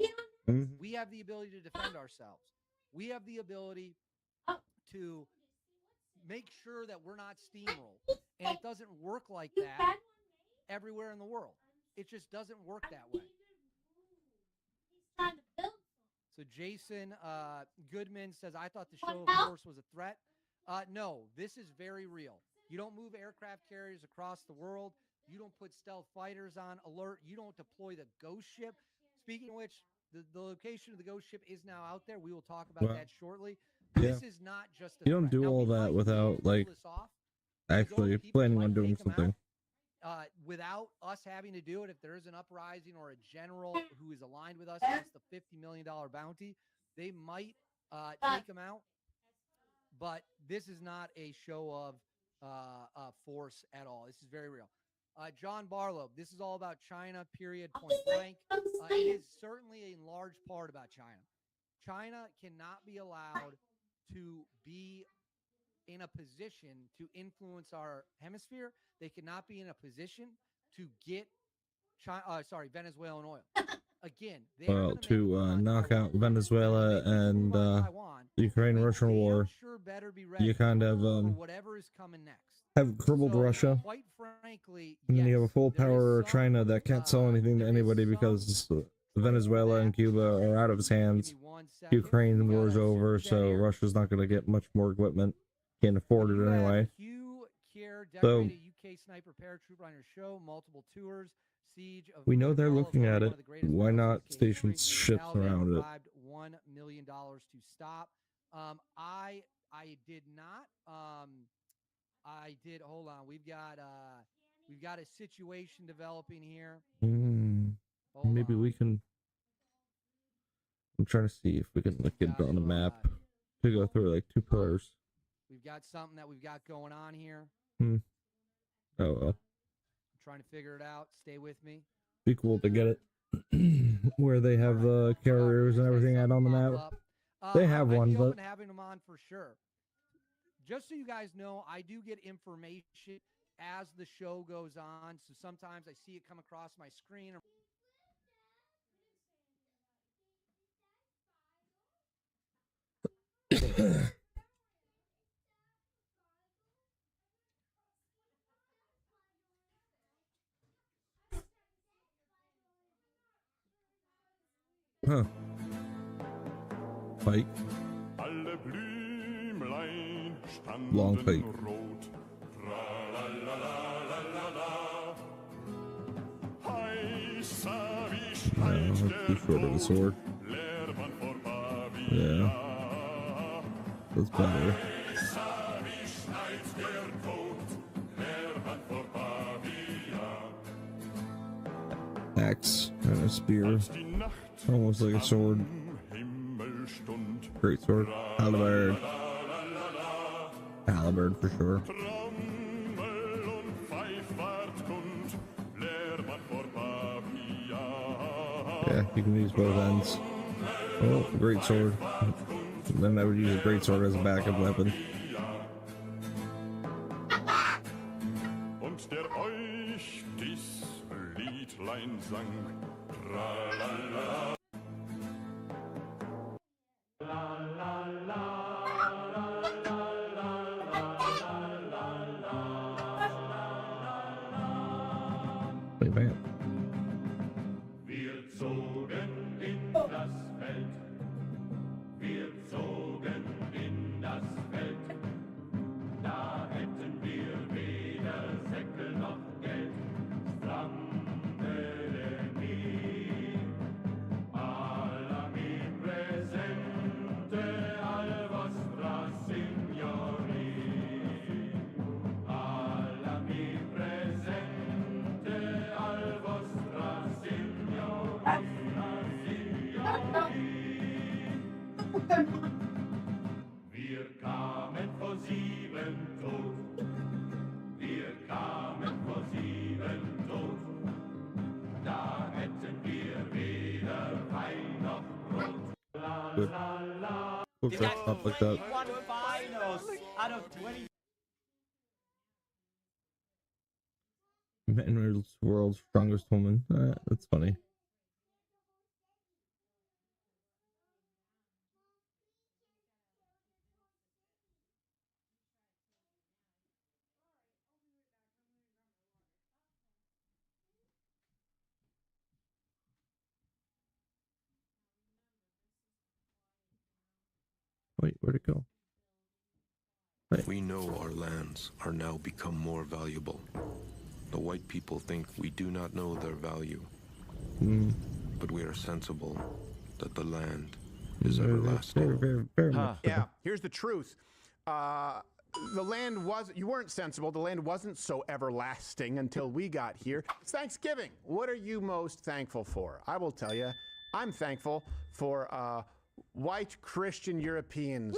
We have the ability to defend ourselves. We have the ability to make sure that we're not steamrolled. And it doesn't work like that everywhere in the world. It just doesn't work that way. So Jason Goodman says, I thought the show of force was a threat. No, this is very real. You don't move aircraft carriers across the world. You don't put stealth fighters on alert. You don't deploy the ghost ship. Speaking of which, the location of the ghost ship is now out there. We will talk about that shortly. Yeah. This is not just a You don't threat. do Now, all we that might without pull like this off. actually planning on doing something. Without us having to do it, if there is an uprising or a general who is aligned with us against the $50 million bounty, they might take him out. But this is not a show of force at all. This is very real. John Barlow, this is all about China, period, point blank. It is certainly a large part about China. China cannot be allowed to be in a position to influence our hemisphere. They cannot be in a position to get Venezuelan oil. Again, Well, to knock out Venezuela and Ukraine-Russian war, you kind of have crippled Russia, quite frankly, and then you have a full power China that can't sell anything to anybody because Venezuela and Cuba are out of his hands. Ukraine war is over, so Russia's not going to get much more equipment. Can't afford it anyway. So UK sniper paratrooper on your show, multiple tours. Siege of we know they're looking at it. Why not station ships around it? $1 million to stop. I did not. I did. Hold on. We've got a situation developing here. Maybe we can. I'm trying to see if we can look it on a map to go through like 2 pillars. We've got something that we've got going on here. Oh well. I'm trying to figure it out. Stay with me. Be cool to get it where they have the carriers and everything out on the map. They have one, but having them on for sure. Just so you guys know, I do get information as the show goes on. So sometimes I see it come across my screen. Huh. Pike. Long pike. Too short of a sword. Yeah. That's better. Axe and a spear. Almost like a sword. Great sword. Halberd. Halberd for sure. Yeah, you can use both ends. Oh, great sword. Then I would use a great sword as a backup weapon. Und der euch dies Liedlein sang. Tralala. Play back. Wir zogen in das Feld. Wir zogen in das Feld. Da hätten wir weder Säckel noch Geld. Strammele mi. Alla mi presente al vostra signori. Alla mi presente al vostra signori. Wir kamen vor 7 tot. Wir kamen vor 7 tot. Da hätten wir weder Wein noch Brot. Good. Oops, that's not like that. Out of 20. Man's world's strongest woman. That's funny. Wait, where'd it go? We know our lands are now become more valuable. The white people think we do not know their value, but we are sensible that the land is everlasting. Yeah, here's the truth. The land you weren't sensible. The land wasn't so everlasting until we got here. It's Thanksgiving. What are you most thankful for? I will tell you, I'm thankful for white Christian Europeans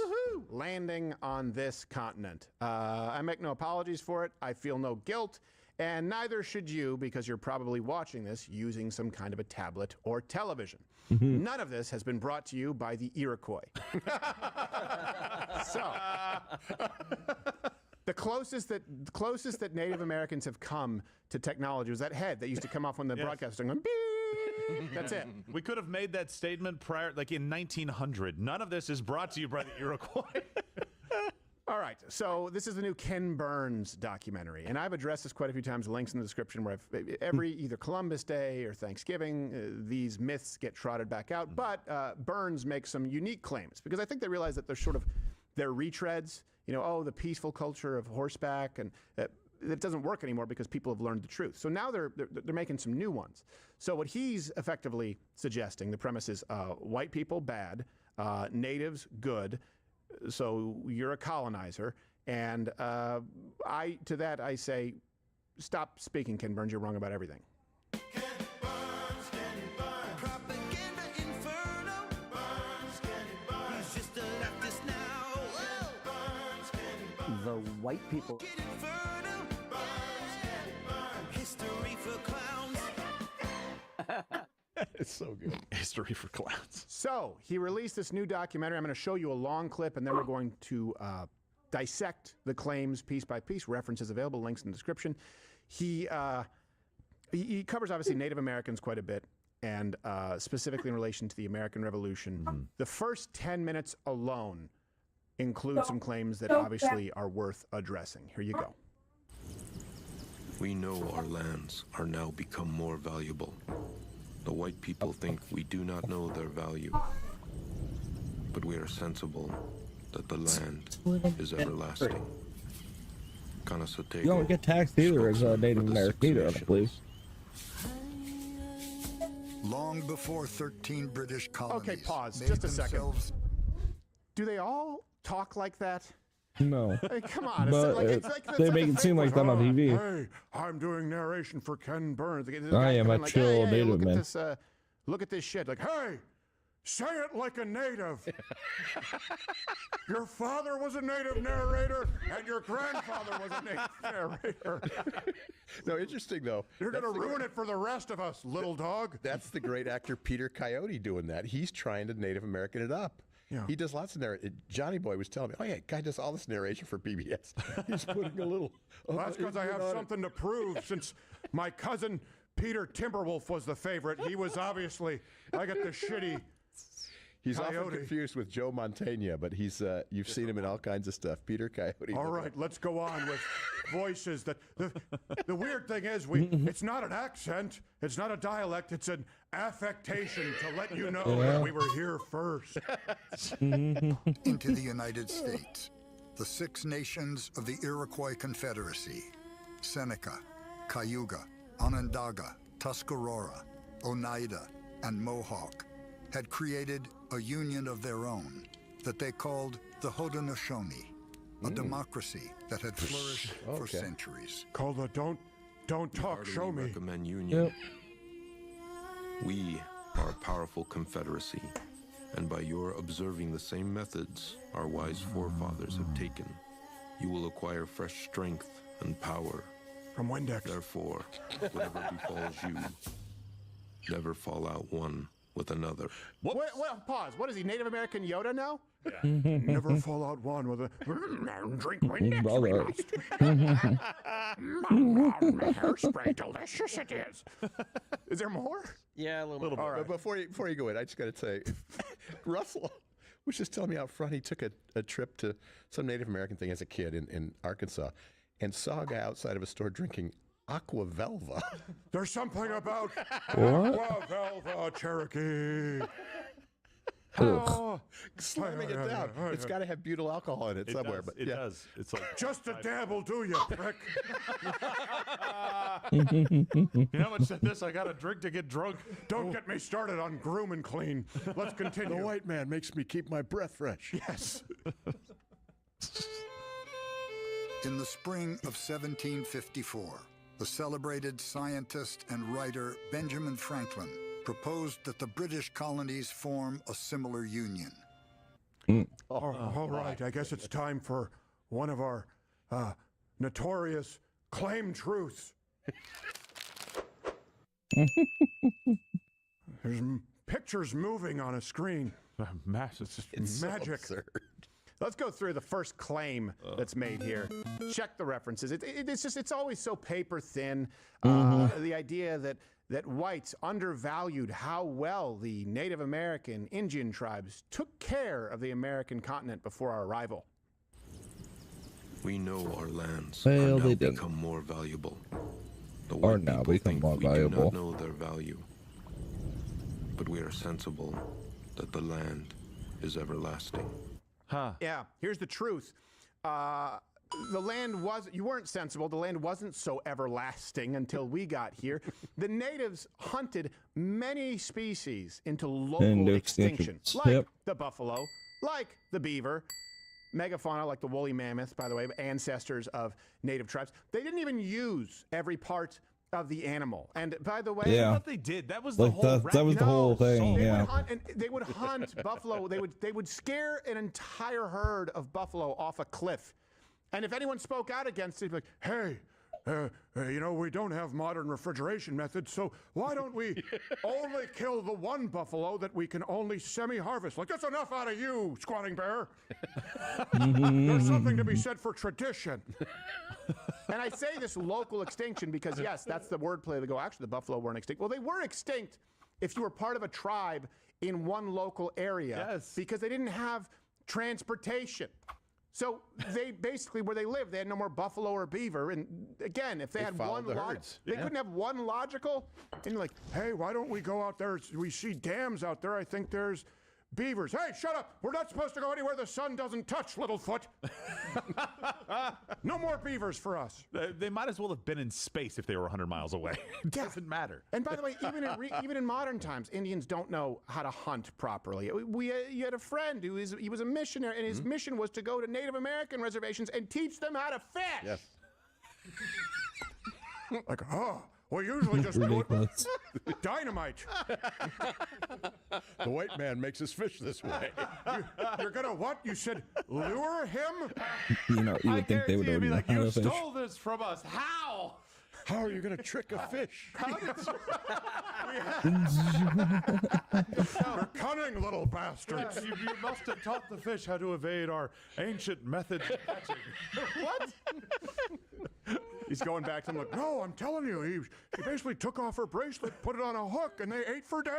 landing on this continent. I make no apologies for it. I feel no guilt. And neither should you, because you're probably watching this using some kind of a tablet or television. None of this has been brought to you by the Iroquois. So, the closest that Native Americans have come to technology was that head that used to come off when the broadcast was going beep. That's it. We could have made that statement prior, like in 1900. None of this is brought to you by the Iroquois. All right, so this is the new Ken Burns documentary, and I've addressed this quite a few times, links in the description, where every either Columbus Day or Thanksgiving, these myths get trotted back out, but Burns makes some unique claims, because I think they realize that they're retreads, the peaceful culture of horseback, and it doesn't work anymore because people have learned the truth. So now they're making some new ones. So what he's effectively suggesting, the premise is white people, bad, natives, good. So you're a colonizer, and to that I say, stop speaking, Ken Burns. You're wrong about everything. The white people. It's so good. History for clowns. So he released this new documentary. I'm going to show you a long clip, and then we're going to dissect the claims piece by piece. References available, links in the description. He covers, obviously, Native Americans quite a bit, and specifically in relation to the American Revolution. The first 10 minutes alone include some claims that obviously are worth addressing. Here you go. We know our lands are now become more valuable. The white people think we do not know their value, but we are sensible that the land is everlasting. You don't get taxed either as a Native American either, I believe. Long before 13 British colonies. Okay, pause. Just a second. Do they all talk like that? No. I mean, come on. They make it seem like that on TV. Hey, I'm doing narration for Ken Burns. I am a chill native man. Look at this shit. Like, hey, say it like a native. Your father was a native narrator, and your grandfather was a native narrator. No, interesting though. You're going to ruin it for the rest of us, little dog. That's the great actor Peter Coyote doing that. He's trying to Native American it up. Yeah. He does lots of narration. Johnny Boy was telling me, oh yeah, guy does all this narration for PBS. He's putting a little... Well, that's because I have something to prove, since my cousin Peter Timberwolf was the favorite. He was obviously... I got the shitty... He's Coyote. often confused with Joe Mantegna, but he's you've seen him in all kinds of stuff. Peter Coyote. All right, let's go on with voices. The weird thing is, it's not an accent, it's not a dialect, it's an affectation to let you know that we were here first. Into the United States, the 6 nations of the Iroquois Confederacy, Seneca, Cayuga, Onondaga, Tuscarora, Oneida, and Mohawk, had created a union of their own that they called the Haudenosaunee, a democracy that had flourished for centuries. Called the Don't Talk Show Me. Recommend union. We are a powerful confederacy, and by your observing the same methods our wise forefathers have taken, you will acquire fresh strength and power. From Windex. Therefore, whatever befalls you, never fall out one with another. Well, pause. What is he, Native American Yoda now? Yeah. Never fall out one with a drink Windex. Hairspray, delicious it is. Is there more? Yeah, a little bit. All right. But before you go in, I just got to say, Russell was just telling me out front he took a trip to some Native American thing as a kid in Arkansas and saw a guy outside of a store drinking Aqua Velva. There's something about What? Aqua Velva, Cherokee. Oh, slamming it down. It's got to have butyl alcohol in it somewhere. But it does. It's like just a dab will do you, prick. You know how much of this I got to drink to get drunk? Don't get me started on groom and clean. Let's continue. The white man makes me keep my breath fresh. Yes. In the spring of 1754, the celebrated scientist and writer Benjamin Franklin proposed that the British colonies form a similar union. All right, I guess it's time for one of our notorious claim truths. There's pictures moving on a screen. It's magic. So absurd. Let's go through the first claim that's made here. Check the references. It's always so paper thin. The idea that whites undervalued how well the Native American Indian tribes took care of the American continent before our arrival. We know our lands Well, are they now didn't. become more valuable. The Or white now people become think more we do valuable. not know their value. But we are sensible that the land is everlasting. Yeah, here's the truth. The land you weren't sensible. The land wasn't so everlasting until we got here. The natives hunted many species into local extinction, like the buffalo, like the beaver, megafauna like the woolly mammoth, by the way, ancestors of native tribes. They didn't even use every part of the animal. And by the way, Yeah. What they did, that was Like the whole that was the whole thing. they Yeah. would hunt, and they would hunt buffalo. They would scare an entire herd of buffalo off a cliff. And if anyone spoke out against it, he'd be like, hey, we don't have modern refrigeration methods, so why don't we only kill the one buffalo that we can only semi-harvest? Like, that's enough out of you, squatting bear. There's something to be said for tradition. And I say this local extinction because, yes, that's the wordplay. They go, actually, the buffalo weren't extinct. Well, they were extinct if you were part of a tribe in one local area because they didn't have transportation. So they basically, where they lived, they had no more buffalo or beaver. And again, if they had one, they couldn't have one logical. And like, hey, why don't we go out there? We see dams out there. I think there's beavers. Hey, shut up! We're not supposed to go anywhere the sun doesn't touch, Littlefoot. No more beavers for us. They might as well have been in space if they were 100 miles away. It doesn't matter. And by the way, even in modern times, Indians don't know how to hunt properly. You had a friend he was a missionary, and his mission was to go to Native American reservations and teach them how to fish. Yes. Like, we usually just do it with dynamite. The white man makes us fish this way. You're gonna what? You said lure him? You would think they would already know how to fish. You stole this from us. How? How are you going to trick a fish? You're cunning little bastards. Yes, you must have taught the fish how to evade our ancient methods of catching. What? He's going back to him like, no, I'm telling you, he basically took off her bracelet, put it on a hook, and they ate for days.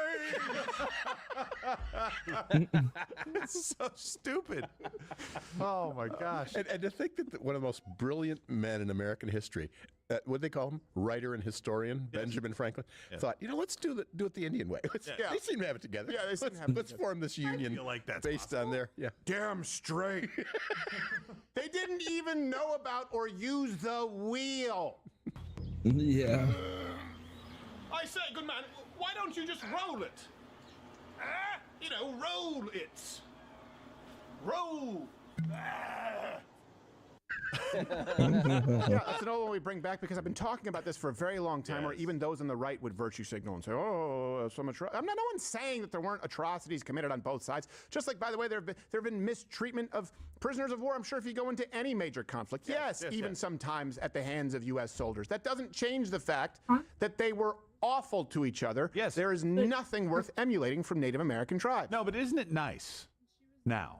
It's so stupid. Oh my gosh. And to think that one of the most brilliant men in American history, what do they call him? Writer and historian, Benjamin Franklin, thought, let's do it the Indian way. They seem to have it together. Yeah, they seem to have it Let's form this union based on their, Damn straight. They didn't even know about or use the wheel. Yeah. I say, good man, why don't you just roll it? Roll it. Roll. That's another one we bring back because I've been talking about this for a very long time, or even those on the right would virtue signal and say, so much. No one's saying that there weren't atrocities committed on both sides. Just like, by the way, there have been mistreatment of prisoners of war. I'm sure if you go into any major conflict, even sometimes at the hands of U.S. soldiers. That doesn't change the fact that they were awful to each other. Yes. There is nothing worth emulating from Native American tribes. No, but isn't it nice now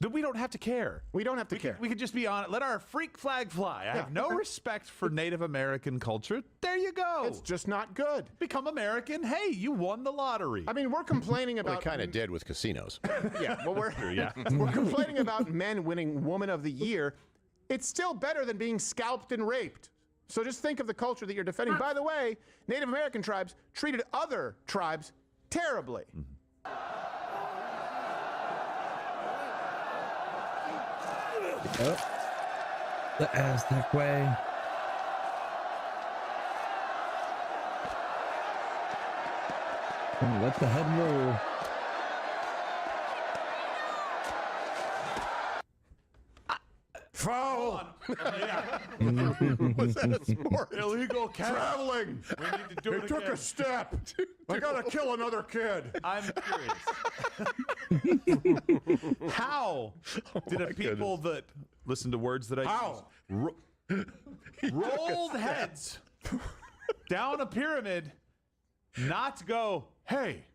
that we don't have to care? We don't have to care. We could just be on it. Let our freak flag fly. I have no respect for Native American culture. There you go. It's just not good. Become American. Hey, you won the lottery. I mean, we're complaining Well, about... they kind of did with casinos. We're complaining about men winning Woman of the Year. It's still better than being scalped and raped. So just think of the culture that you're defending. By the way, Native American tribes treated other tribes terribly. The Aztec way. And let the head roll. Foul! Yeah. Was that a sport? Illegal traveling. We need to do it took again. a step. I gotta kill another kid. I'm curious. How did a people that listen to words that I use, rolled heads down a pyramid not go, hey,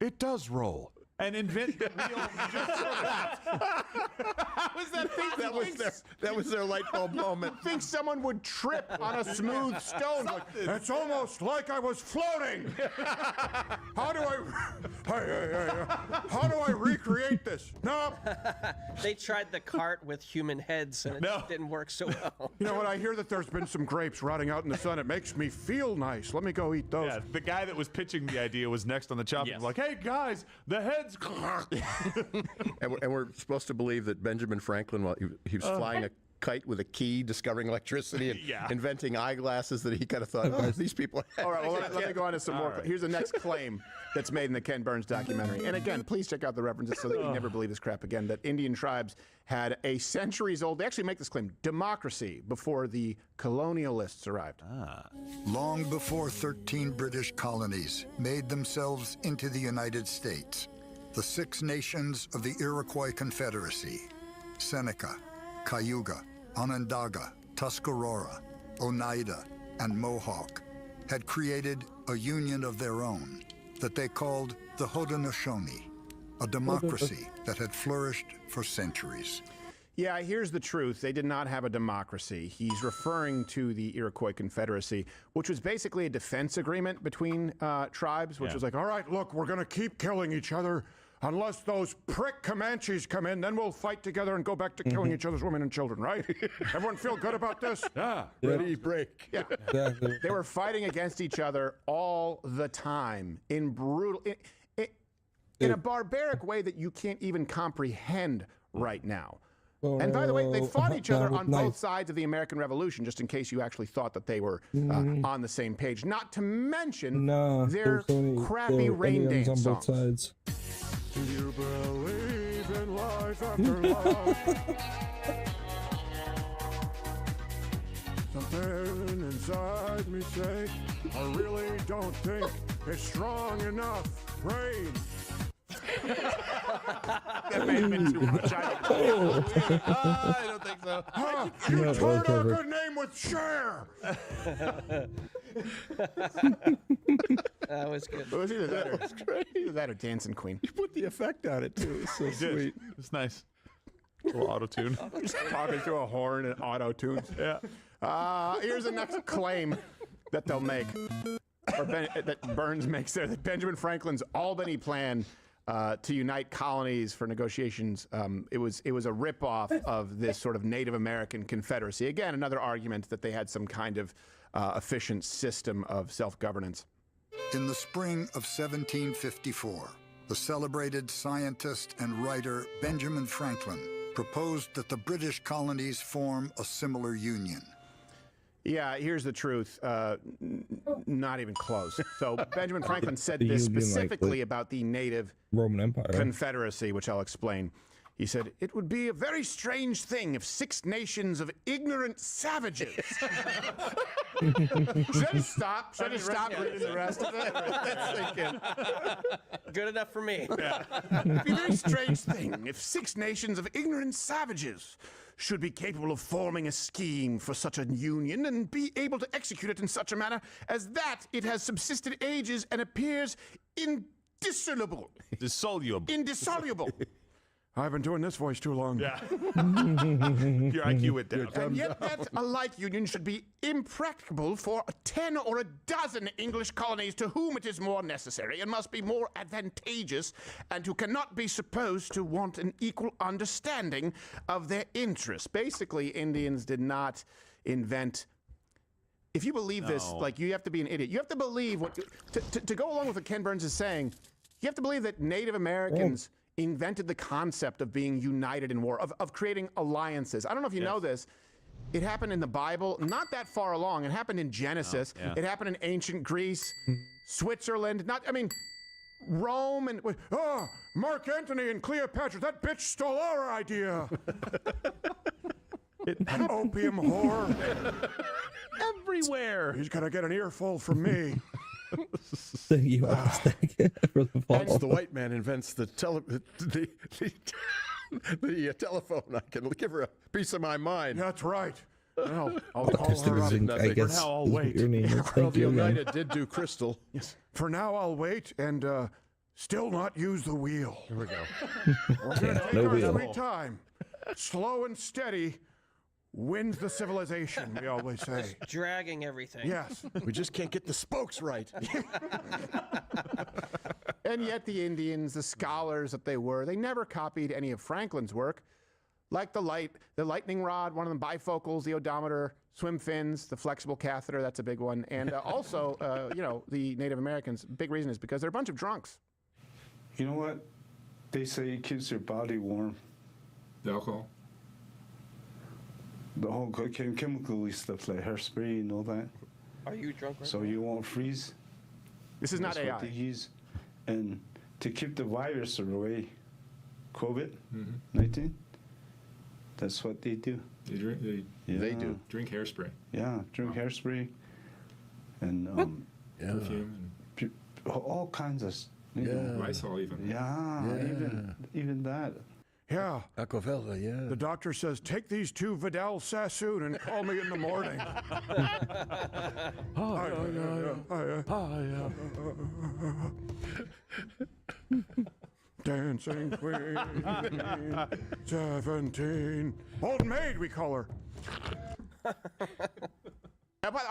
it does roll, and invent the wheel just for that? How is that possible? That was their light bulb moment. I think someone would trip on a smooth stone. Like, it's almost like I was floating. How do I recreate this? No. They tried the cart with human heads and it didn't work so well. You know what? I hear that there's been some grapes rotting out in the sun. It makes me feel nice. Let me go eat those. Yeah, the guy that was pitching the idea was next on the chopping block. Hey guys, the heads. And we're supposed to believe that Benjamin Franklin, while he was flying a kite with a key, discovering electricity, and inventing eyeglasses, that he kind of thought, oh, these people. All right, well, let me go on to some more. Right. Here's the next claim that's made in the Ken Burns documentary. And again, please check out the references so that you never believe this crap again, that Indian tribes had a centuries-old, they actually make this claim, democracy before the colonialists arrived. Long before 13 British colonies made themselves into the United States, the 6 nations of the Iroquois Confederacy, Seneca, Cayuga, Onondaga, Tuscarora, Oneida, and Mohawk, had created a union of their own that they called the Haudenosaunee, a democracy that had flourished for centuries. Yeah, here's the truth. They did not have a democracy. He's referring to the Iroquois Confederacy, which was basically a defense agreement between tribes, which was like, all right, look, we're going to keep killing each other. Unless those prick Comanches come in, then we'll fight together and go back to killing each other's women and children, right? Everyone feel good about this? Yeah. Ready, break. Yeah. Exactly. They were fighting against each other all the time in brutal, in a barbaric way that you can't even comprehend right now. And by the way, they fought each other on both sides of the American Revolution, just in case you actually thought that they were on the same page. Not to mention their crappy rain dance on both songs. sides. Do you believe in life after love? Something inside me say, I really don't think it's strong enough. Rain. That may have been too much. I don't think so. You turned our good name with Cher. That was good. It was either that or Dancing Queen. You put the effect on it too. It's so sweet. It's nice. A little auto-tune. Just talking through a horn and auto-tunes. Yeah. Here's the next claim that they'll make, or that Burns makes there, that Benjamin Franklin's Albany plan to unite colonies for negotiations, it was a ripoff of this sort of Native American Confederacy. Again, another argument that they had some kind of efficient system of self-governance. In the spring of 1754, the celebrated scientist and writer Benjamin Franklin proposed that the British colonies form a similar union. Yeah, here's the truth. Not even close. So Benjamin Franklin said this specifically about the Native Roman Empire Confederacy, which I'll explain. He said, it would be a very strange thing if 6 nations of ignorant savages. Should I stop? Should I just stop reading the rest of it? Let's sink in. Good enough for me. Yeah. It'd be a very strange thing if 6 nations of ignorant savages should be capable of forming a scheme for such a union and be able to execute it in such a manner as that it has subsisted ages and appears indissoluble. Indissoluble. I've been doing this voice too long. Yeah. Your IQ went down. And yet that a like union should be impracticable for 10 or a dozen English colonies to whom it is more necessary and must be more advantageous, and who cannot be supposed to want an equal understanding of their interests. Basically, Indians did not invent. If you believe this, like, you have to be an idiot. You have to believe what to go along with what Ken Burns is saying. You have to believe that Native Americans invented the concept of being united in war, of creating alliances. I don't know if you know this. It happened in the Bible, not that far along. It happened in Genesis. Oh, yeah. It happened in ancient Greece, Switzerland. Rome and Mark Antony and Cleopatra. That bitch stole our idea. Opium whore. Everywhere. He's gonna get an earful from me. Thank you for the follow. Once the white man invents the telephone, I can give her a piece of my mind. That's right. Well, I'll call her up. I guess For now, I'll wait. your name is. Well, Thank the you again. Oneida did do crystal. Yes. For now, I'll wait and still not use the wheel. Here we go. We're gonna take no our wheel. sweet time. Slow and steady wins the civilization, we always say. Dragging everything. Yes. We just can't get the spokes right. And yet the Indians, the scholars that they were, they never copied any of Franklin's work. Like the lightning rod, one of them bifocals, the odometer, swim fins, the flexible catheter, that's a big one. And also, the Native Americans, big reason is because they're a bunch of drunks. You know what? They say it keeps your body warm. The alcohol? The whole chemical stuff like hairspray and all that. Are you drunk right So now? you won't freeze. This is not That's AI. what they use. And to keep the virus away, COVID-19, that's what they do. They drink. They do. Drink hairspray. Yeah, drink hairspray and Perfume. all kinds of Lysol even. Even that. Yeah. Aquavella, yeah. The doctor says, take these 2 Vidal Sassoon and call me in the morning. Dancing Queen, 17. Old maid, we call her.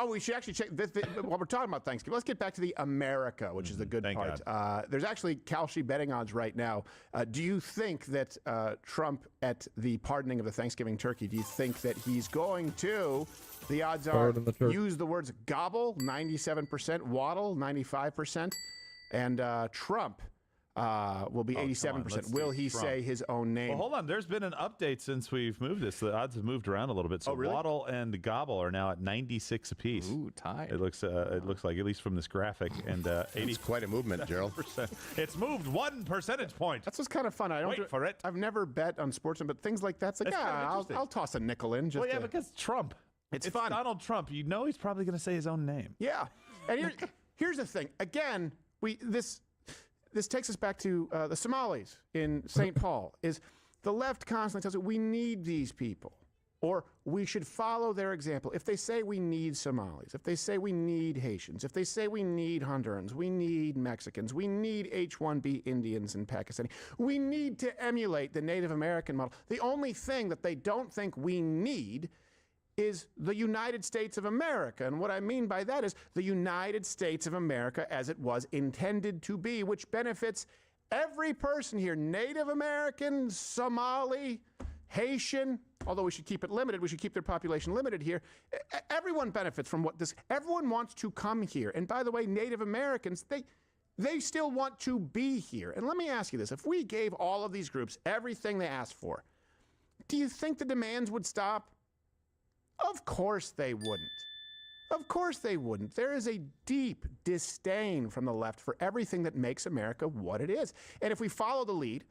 We should actually check this, while we're talking about Thanksgiving. Let's get back to the America, which is the good part. There's actually Kalshi betting odds right now. Do you think that Trump, at the pardoning of the Thanksgiving turkey, do you think that he's going to, the odds are, use the words gobble, 97%, waddle, 95%, and Trump will be 87%. Will he say his own name? Well, hold on. There's been an update since we've moved this. The odds have moved around a little bit. So really? Waddle and Gobble are now at 96 apiece. Ooh, tied. It looks like, at least from this graphic, and 80. It's quite a movement, Gerald. It's moved 1 percentage point. That's what's kind of fun. I don't Wait for it. I've never bet on sports, but things like that's like, It's kind of interesting. I'll toss a nickel in. Just Well, yeah, because Trump. It's fun. Donald Trump. You know he's probably going to say his own name. Yeah, and here's the thing. Again, this takes us back to the Somalis in St. Paul. Is the left constantly tells us we need these people, or we should follow their example. If they say we need Somalis, if they say we need Haitians, if they say we need Hondurans, we need Mexicans, we need H-1B Indians and Pakistani, we need to emulate the Native American model. The only thing that they don't think we need is the United States of America. And what I mean by that is the United States of America as it was intended to be, which benefits every person here, Native American, Somali, Haitian, although we should keep it limited, we should keep their population limited here. Everyone benefits from everyone wants to come here. And by the way, Native Americans, they still want to be here. And let me ask you this, if we gave all of these groups everything they asked for, do you think the demands would stop? Of course they wouldn't. Of course they wouldn't. There is a deep disdain from the left for everything that makes America what it is. And if we follow the lead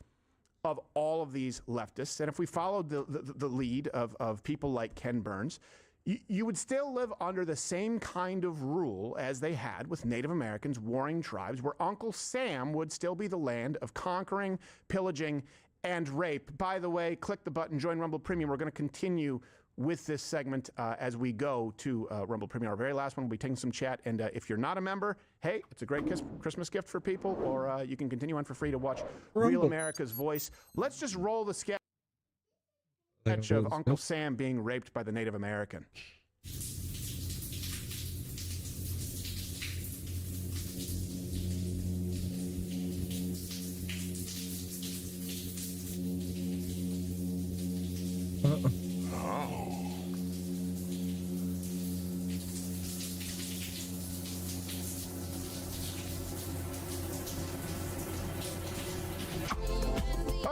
of all of these leftists, and if we followed the lead of people like Ken Burns, you would still live under the same kind of rule as they had with Native Americans, warring tribes, where Uncle Sam would still be the land of conquering, pillaging, and rape. By the way, click the button, join Rumble Premium. We're going to continue with this segment as we go to Rumble Premium. Our very last one, we'll be taking some chat. And if you're not a member, hey, it's a great Christmas gift for people, or you can continue on for free to watch Real America's Voice. Let's just roll the sketch of Uncle Sam being raped by the Native American.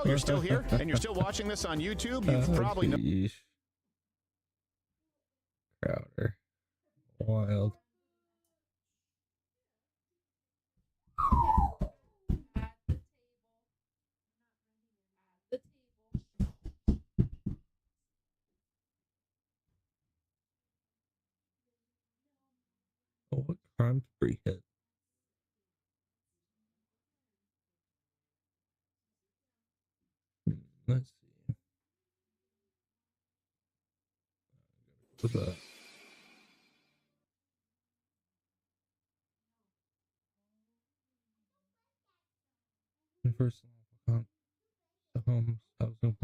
you're still here and you're still watching this on YouTube, you've probably know. Sheesh. Crowder. Wild. Oh, what crime spree hit? Let's see. What's that? First account, the homes, housing.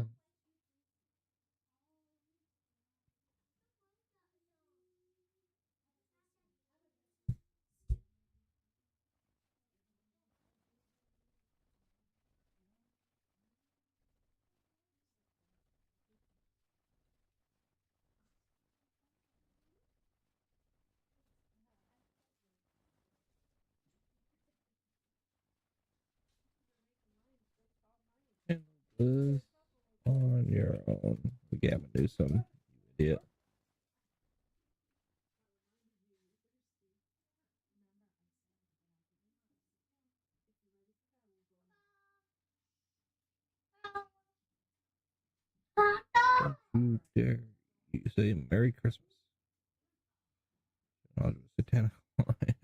This on your own. Gavin Newsom, you idiot. Don't you dare you say Merry Christmas. I'll do a satanic line.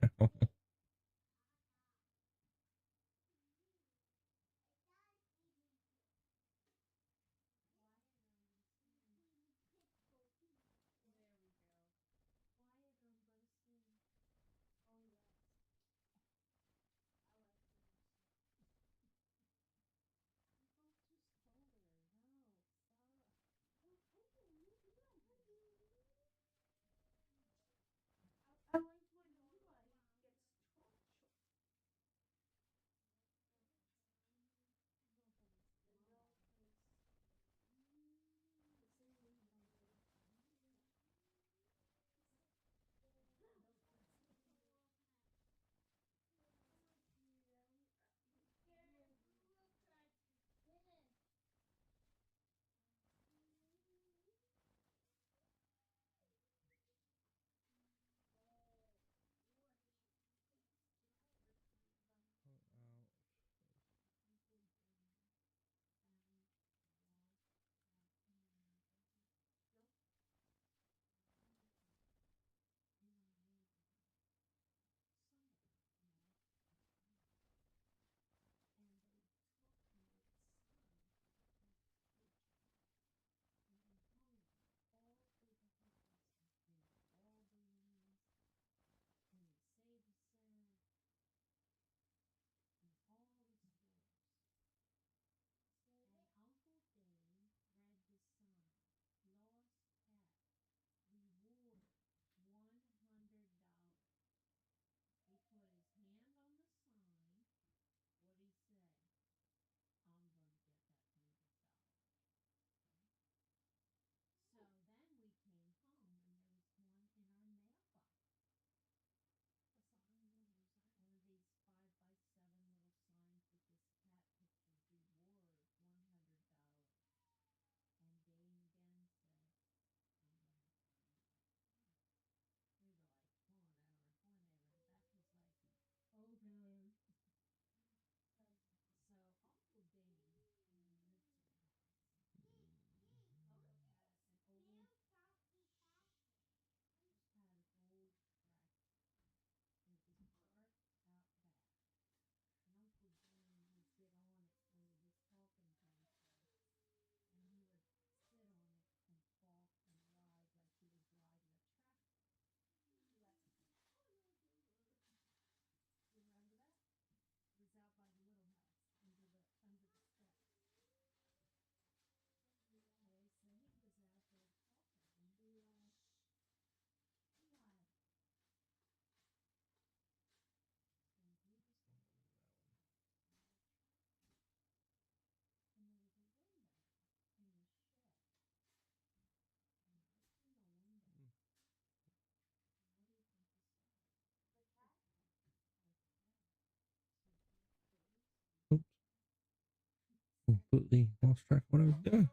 Completely lost track of what I was doing.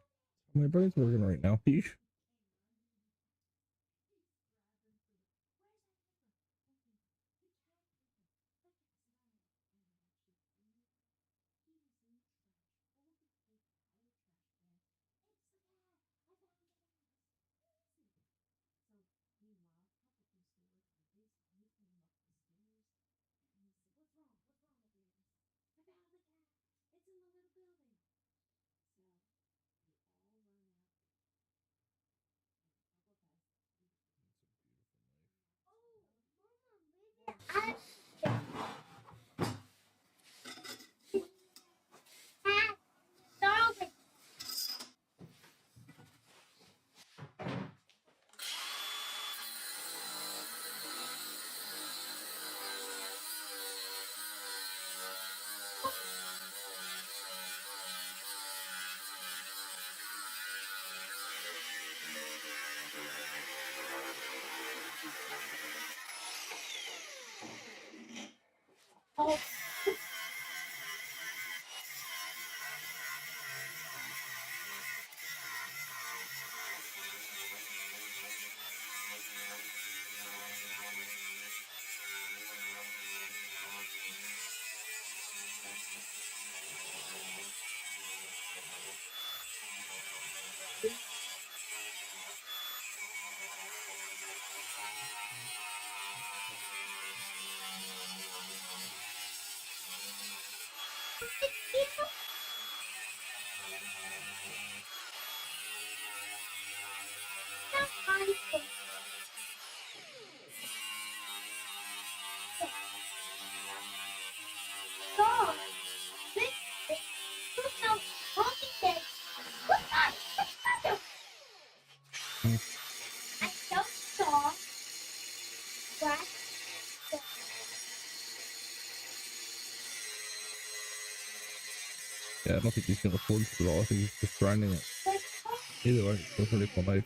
My brain's working right now. Peace. Yeah, I don't think he's gonna afford it at all. I think he's just grinding it. Either way, it's a pretty cool knife.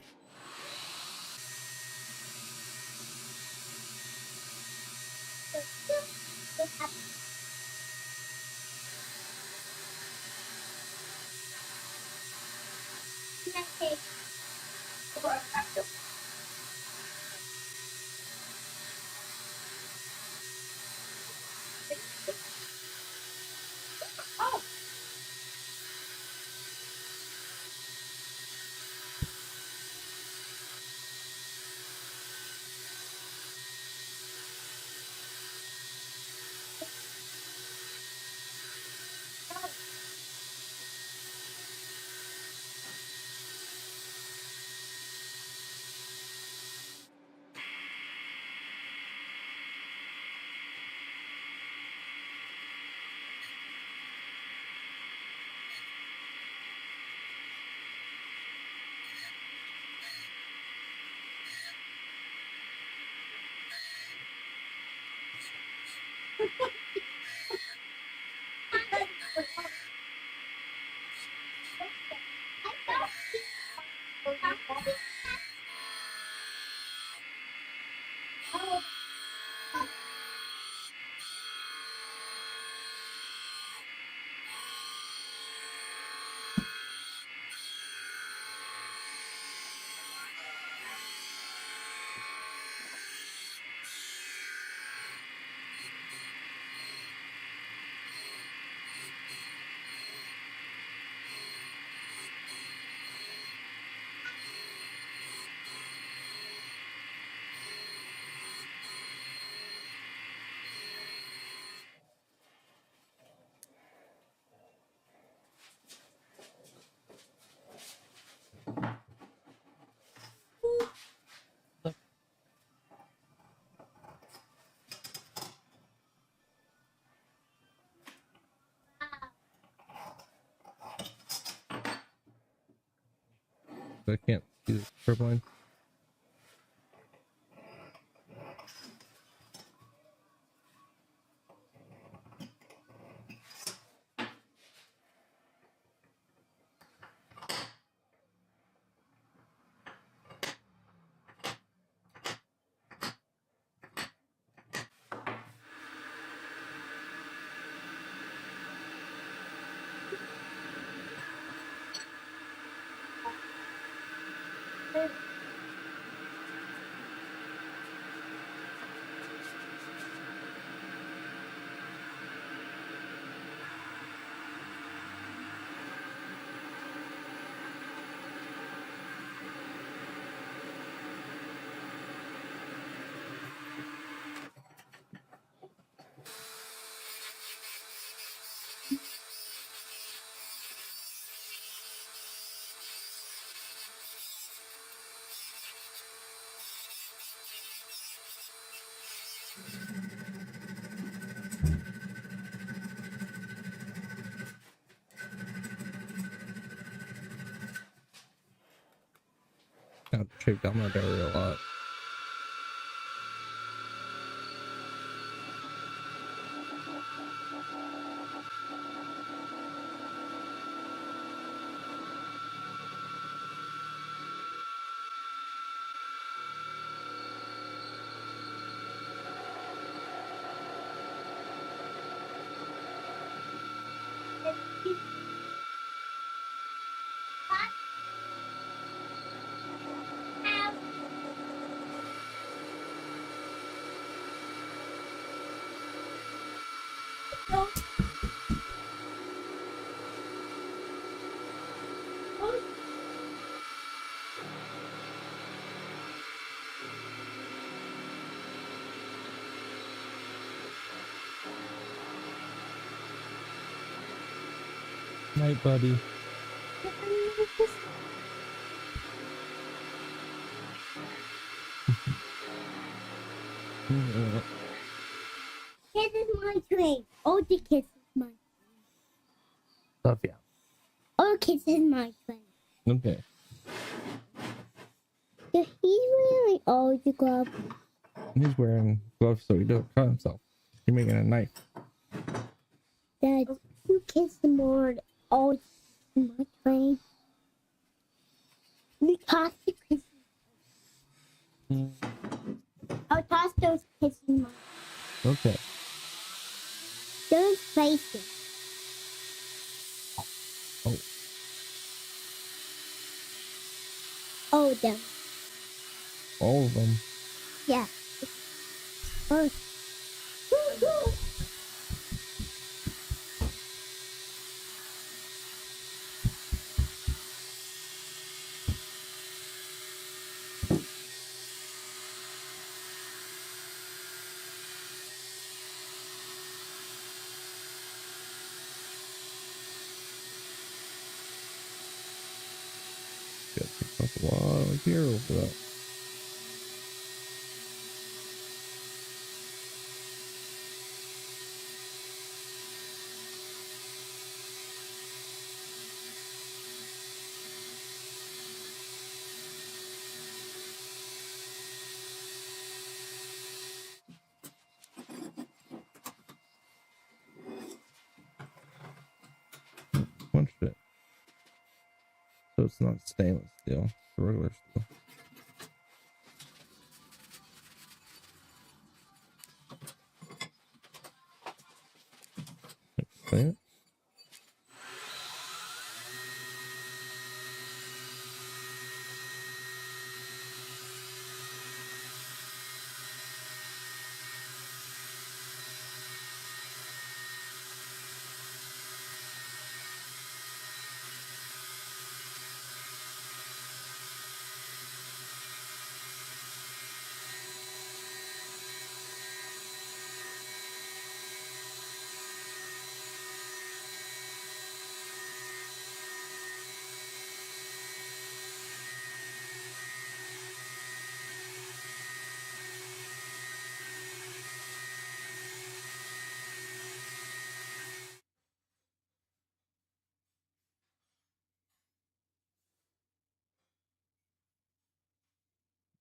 I can't see the strip line. Got shake down my battery a lot. Night, buddy. Kiss is my train. Oh, the kiss is my Love ya. Oh, kiss is my train. Okay. So he's wearing all the gloves. He's wearing gloves so he doesn't cut himself. You're making a knife. Dad, you kiss more all my train. We toss the kisses. I'll toss those kisses my Okay. those faces. Oh. Oh, them. All of them. Yeah. Oh. That's a lot of hero for that. Punched it. So it's not stainless steel, it's regular steel. Explain it.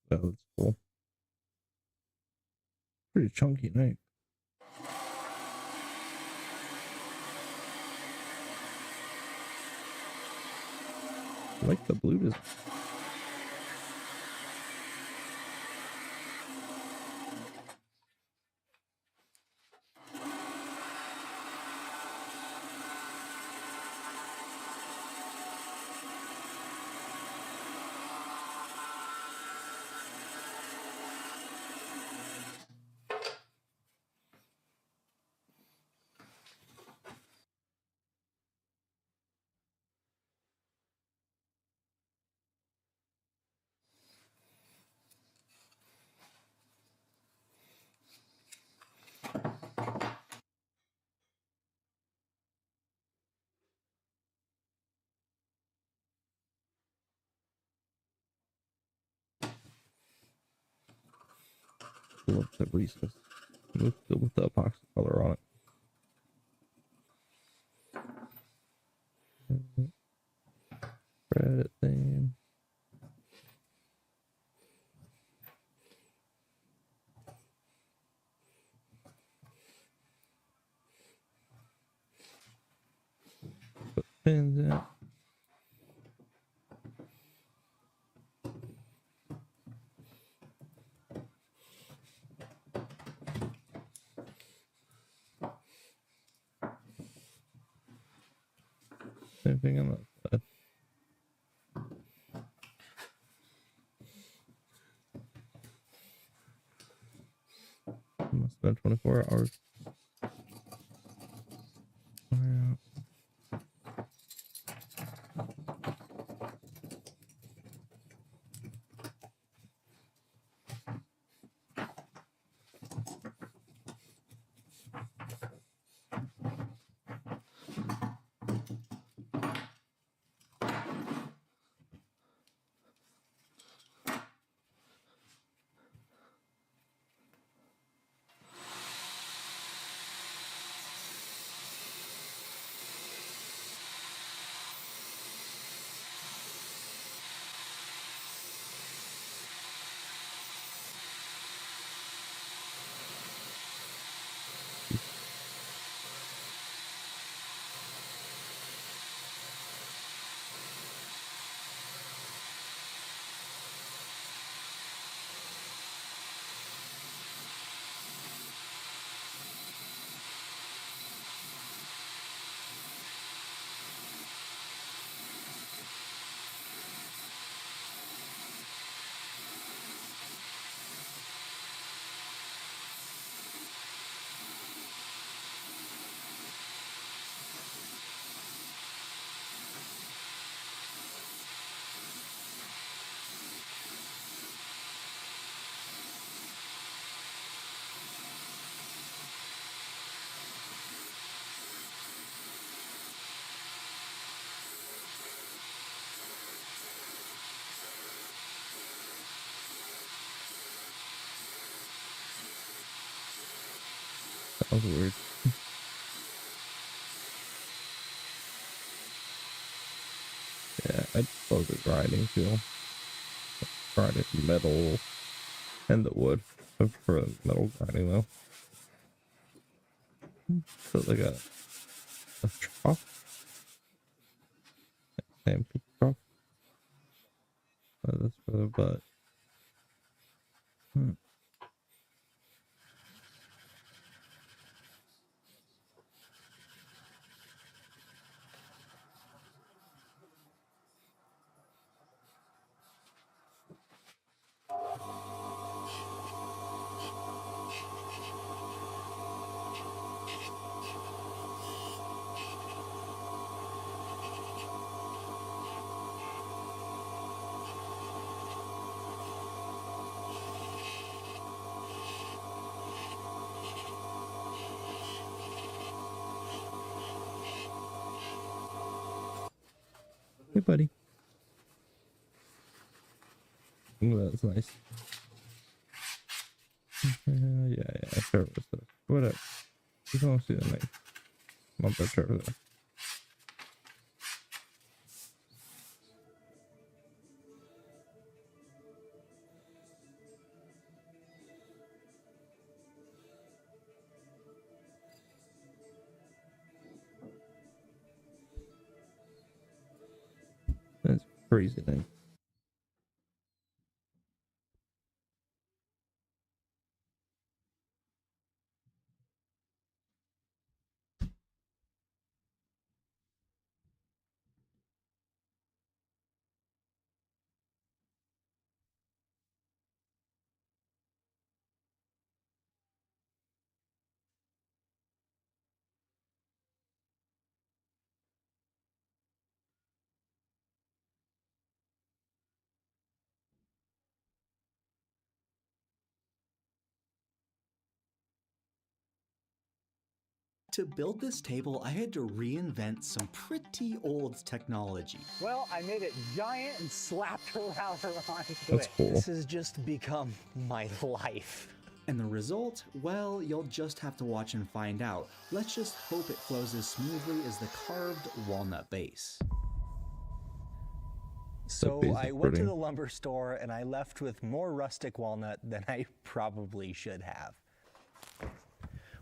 That was cool. Pretty chunky knife. I like the blue design. love the recess. Looks good with the epoxy color on it. Reddit thing. Put pins in. Same thing on that side. Must have been 24 hours. Oh, yeah. That was weird. Yeah, I just love the grinding feel. Grinding metal and the wood. I prefer the metal grinding though. So like a trough. Same trough. That's for the butt. Hey, buddy. Ooh, that's nice. Yeah, sure. Whatever. You don't see the knife. Not that sure there. That's crazy thing. To build this table, I had to reinvent some pretty old technology. Well, I made it giant and slapped her router onto That's it. cool. This has just become my life. And the result? Well, you'll just have to watch and find out. Let's just hope it flows as smoothly as the carved walnut base. So I went to the lumber store and I left with more rustic walnut than I probably should have,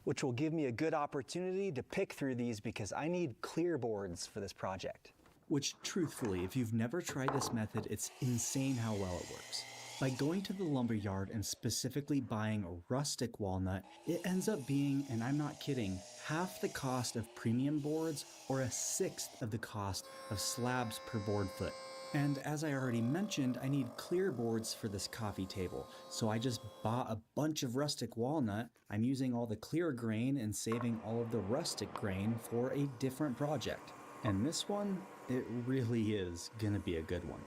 which will give me a good opportunity to pick through these because I need clear boards for this project. Which, truthfully, if you've never tried this method, it's insane how well it works. By going to the lumber yard and specifically buying a rustic walnut, it ends up being, and I'm not kidding, half the cost of premium boards or a sixth of the cost of slabs per board foot. And as I already mentioned, I need clear boards for this coffee table, so I just bought a bunch of rustic walnut. I'm using all the clear grain and saving all of the rustic grain for a different project. And this one, it really is gonna be a good one.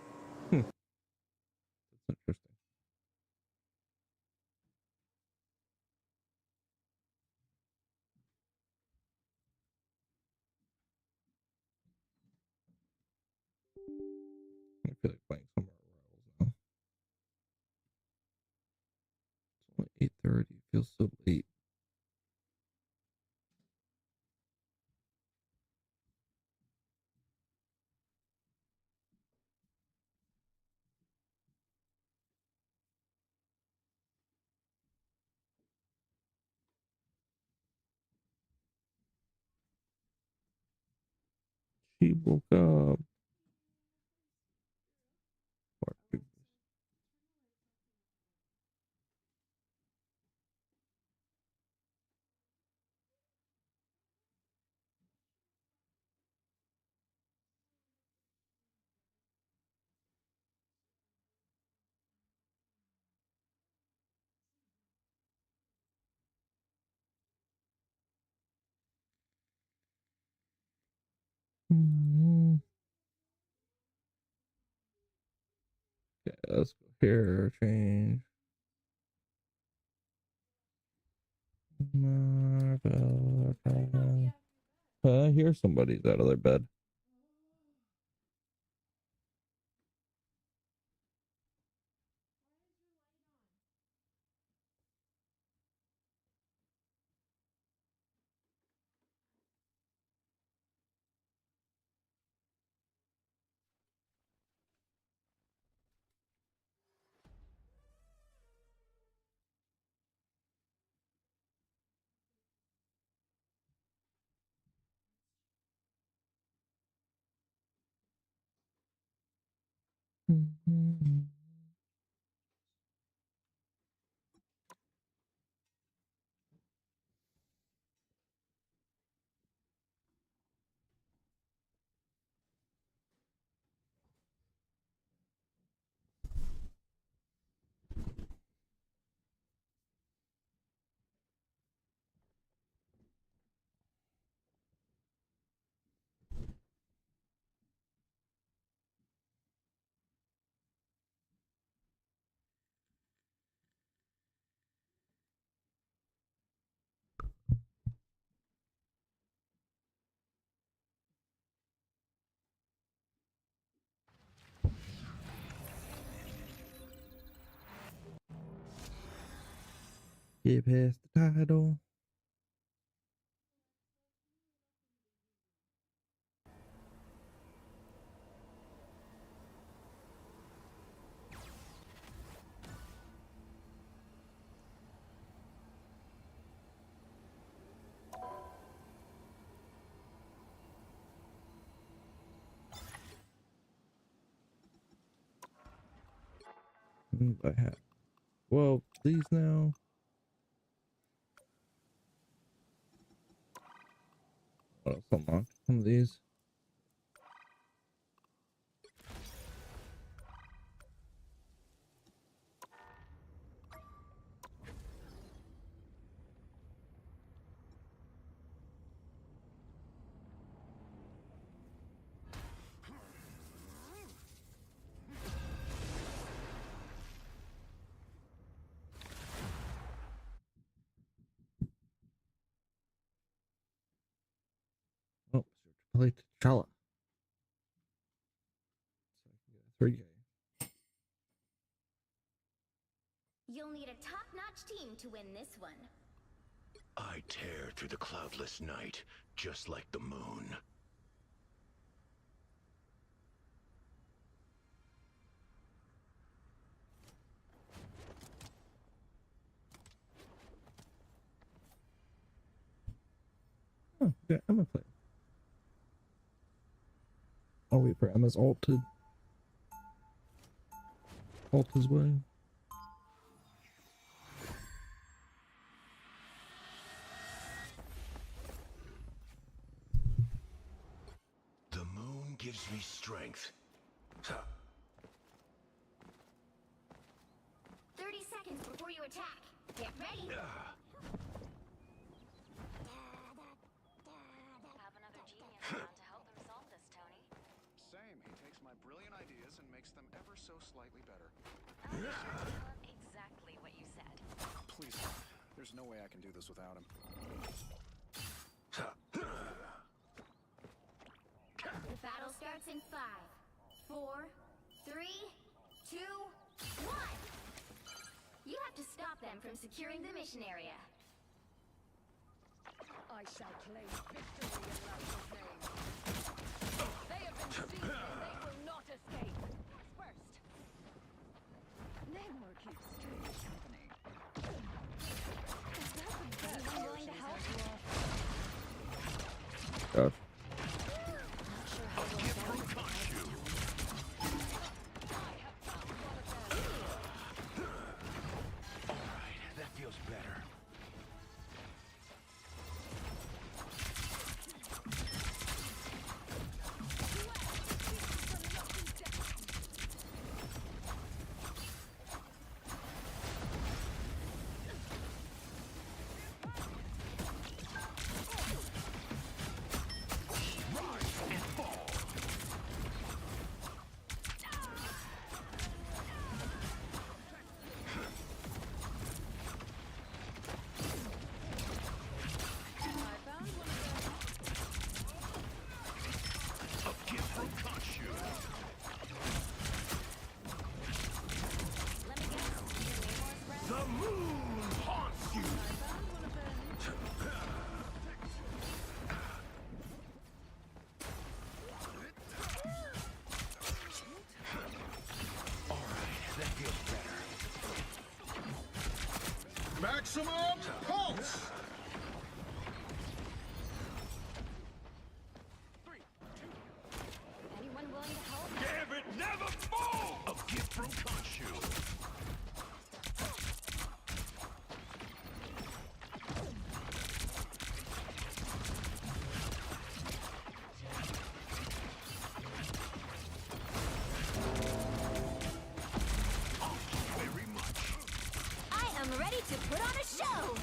That's interesting. I feel like playing some more Royals now. It's only 8:30. It feels so late. She woke up. Okay, let's go here. Change. I hear somebody's out of their bed. Get past the title. I have 12 these now. What else unlocked? Some of these. Oh, play T'Challa. So I can get a 3K. You'll need a top-notch Which team to win this one? I tear through the cloudless night, just like the moon. Oh, okay, I'm gonna play. I'll wait for Emma's ult as well. The moon gives me strength. 30 seconds before you attack. Get ready. Have another genius around to help him solve this, Tony. Same. He takes my brilliant ideas and makes them ever so slightly better. I'll be sure to tell him exactly what you said. Please, there's no way I can do this without him. The battle starts in 5, 4, 3, 2, 1. You have to stop them from securing the mission area. I shall claim victory in Lapis' name. They have been seen and they will not escape. First. Namor keeps strange company. Is that the best Anyone going to help? Gosh. That feels better. Maximum pulse! Anyone willing to help? Gambit never fall! A gift from Khonshu. I am ready to put on a show!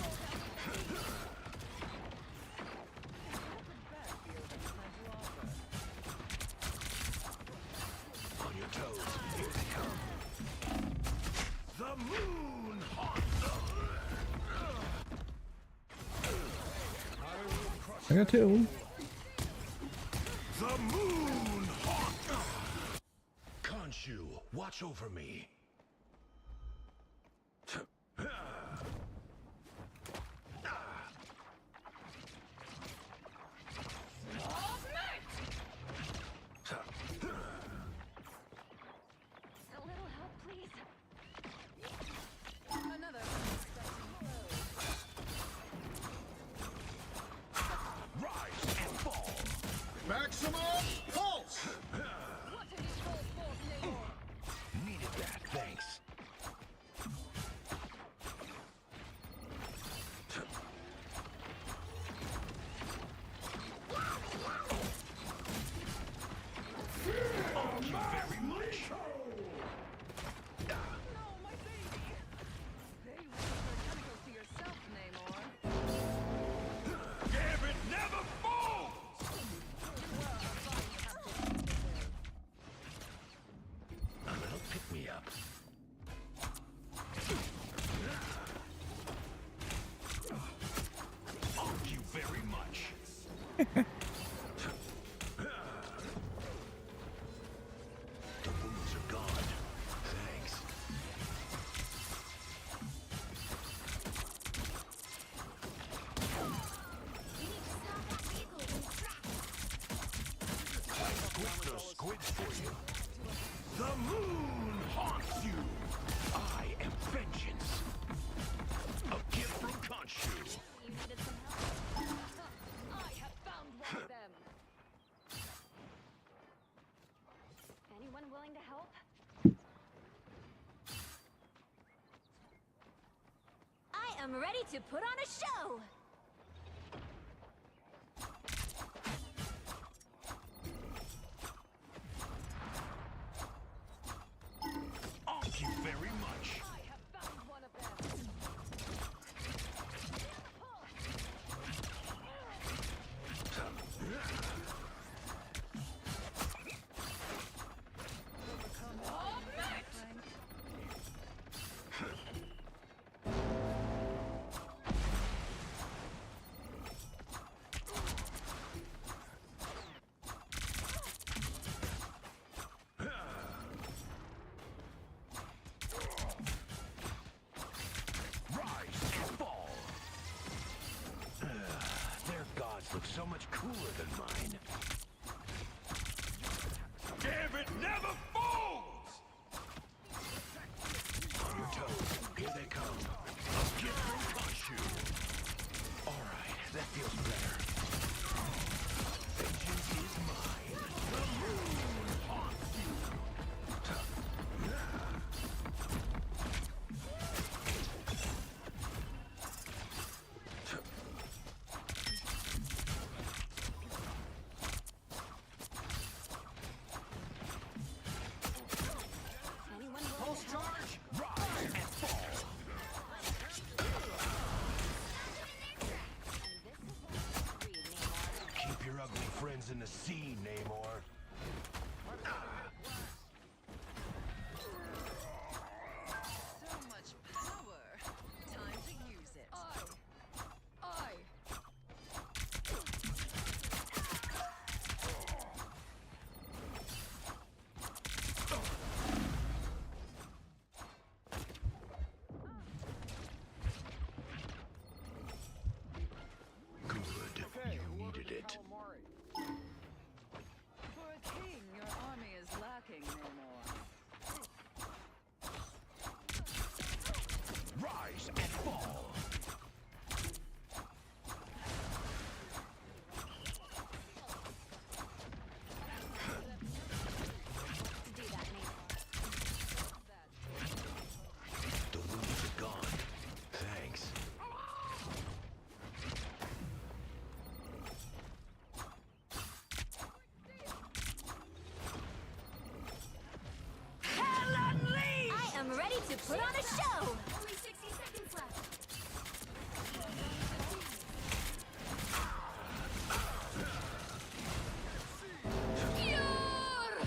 On your toes, here they come. The moon haunts I got two. The moon haunts. Khonshu, watch over me. A little help, please. Another. Rise and fall. Maximum pulse! What did you call for, Namor? Needed that, thanks. Thank you very much. No, my baby. They leave your tentacles to yourself, Namor. Gambit never falls! A little pick me up. Thank you very much. The wounds are gone. Thanks. am ready to put on a show. Thank you very much. I have found one of them. Looks so much cooler than mine. Damn it, never falls! On your toes, here they come. A gift from Kashu. Alright, that feels better. Vengeance is mine. The moon haunts you. Pulse charge, rise and fall. Keep your ugly friends in the sea, Namor. So much power. Time to use it. I. Good, you needed it. For a king, your army is lacking, Namor. Rise and fall. The looms are gone. Thanks. I am ready to put on a show. Only 60 seconds left. Pure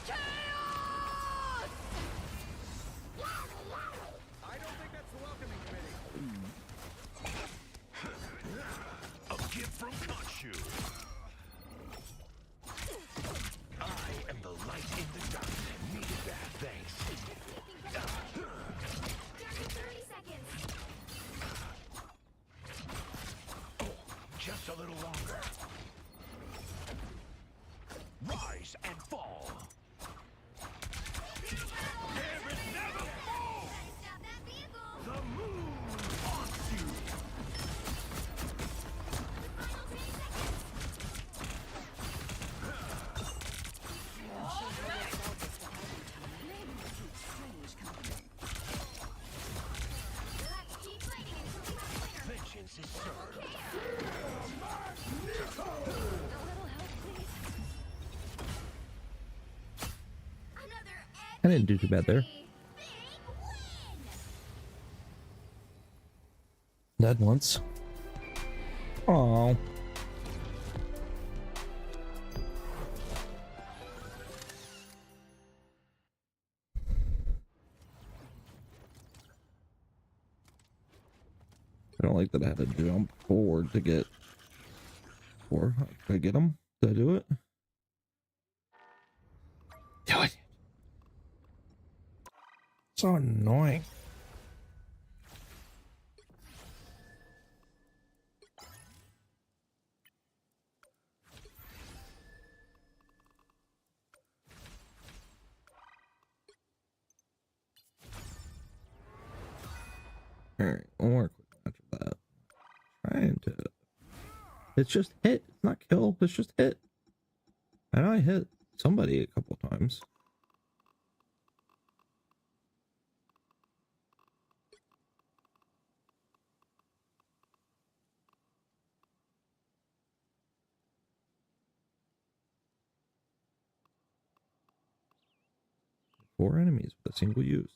chaos! I don't think that's the welcoming committee. A gift from Khonshu. I am the light in the dark. Needed that, thanks. Down to 30 seconds. Just a little longer. Rise and fall. Damn it, never fall! Stop that vehicle. The moon haunts you. Final 10 seconds. Let's keep fighting until we have a winner. Vengeance is served. I didn't do too bad there. Dead once. Oh. I don't like that I had to jump forward to get. Or did I get him? Did I do it? Do it. So annoying. Alright, one more quick match of that. Trying to. It's just hit. It's not kill. It's just hit. I know I hit somebody a couple times. 4 enemies with a single use.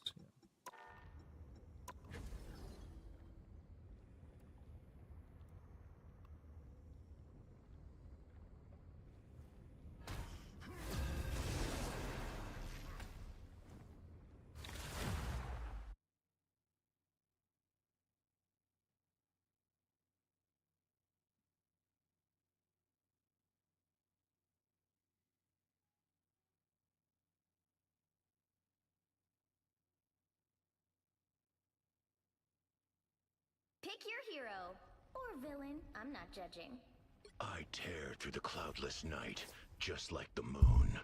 Pick your hero. Or villain. I'm not judging. I tear through the cloudless night, just like the moon.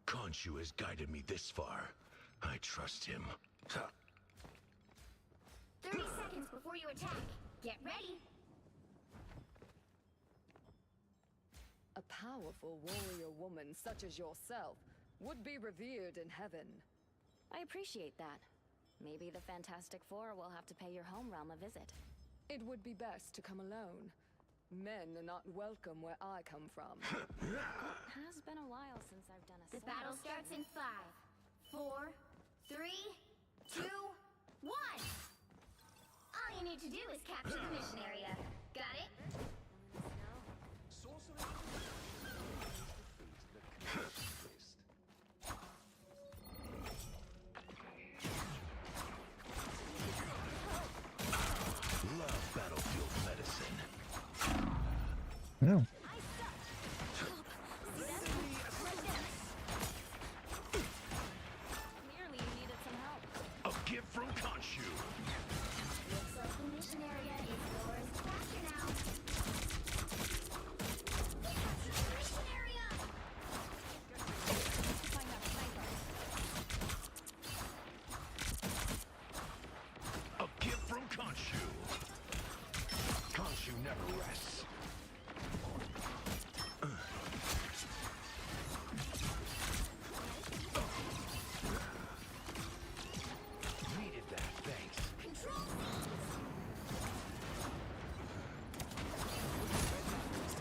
Khonshu has guided me this far. I trust him. 30 seconds before you attack. Get ready. A powerful warrior woman such as yourself would be revered in heaven. I appreciate that. Maybe the Fantastic Four will have to pay your home realm a visit. It would be best to come alone. Men are not welcome where I come from. It has been a while since I've done a The solo battle session. starts in 5, 4, 3, 2, 1. All you need to do is capture the mission area. Got it? Love battlefield medicine. No. Clearly you needed some help. A gift from Khonshu. Looks like the mission area is yours to capture now. We captured the mission area! Find that sniper. A gift from Khonshu. Khonshu never rests. Needed that, thanks. Control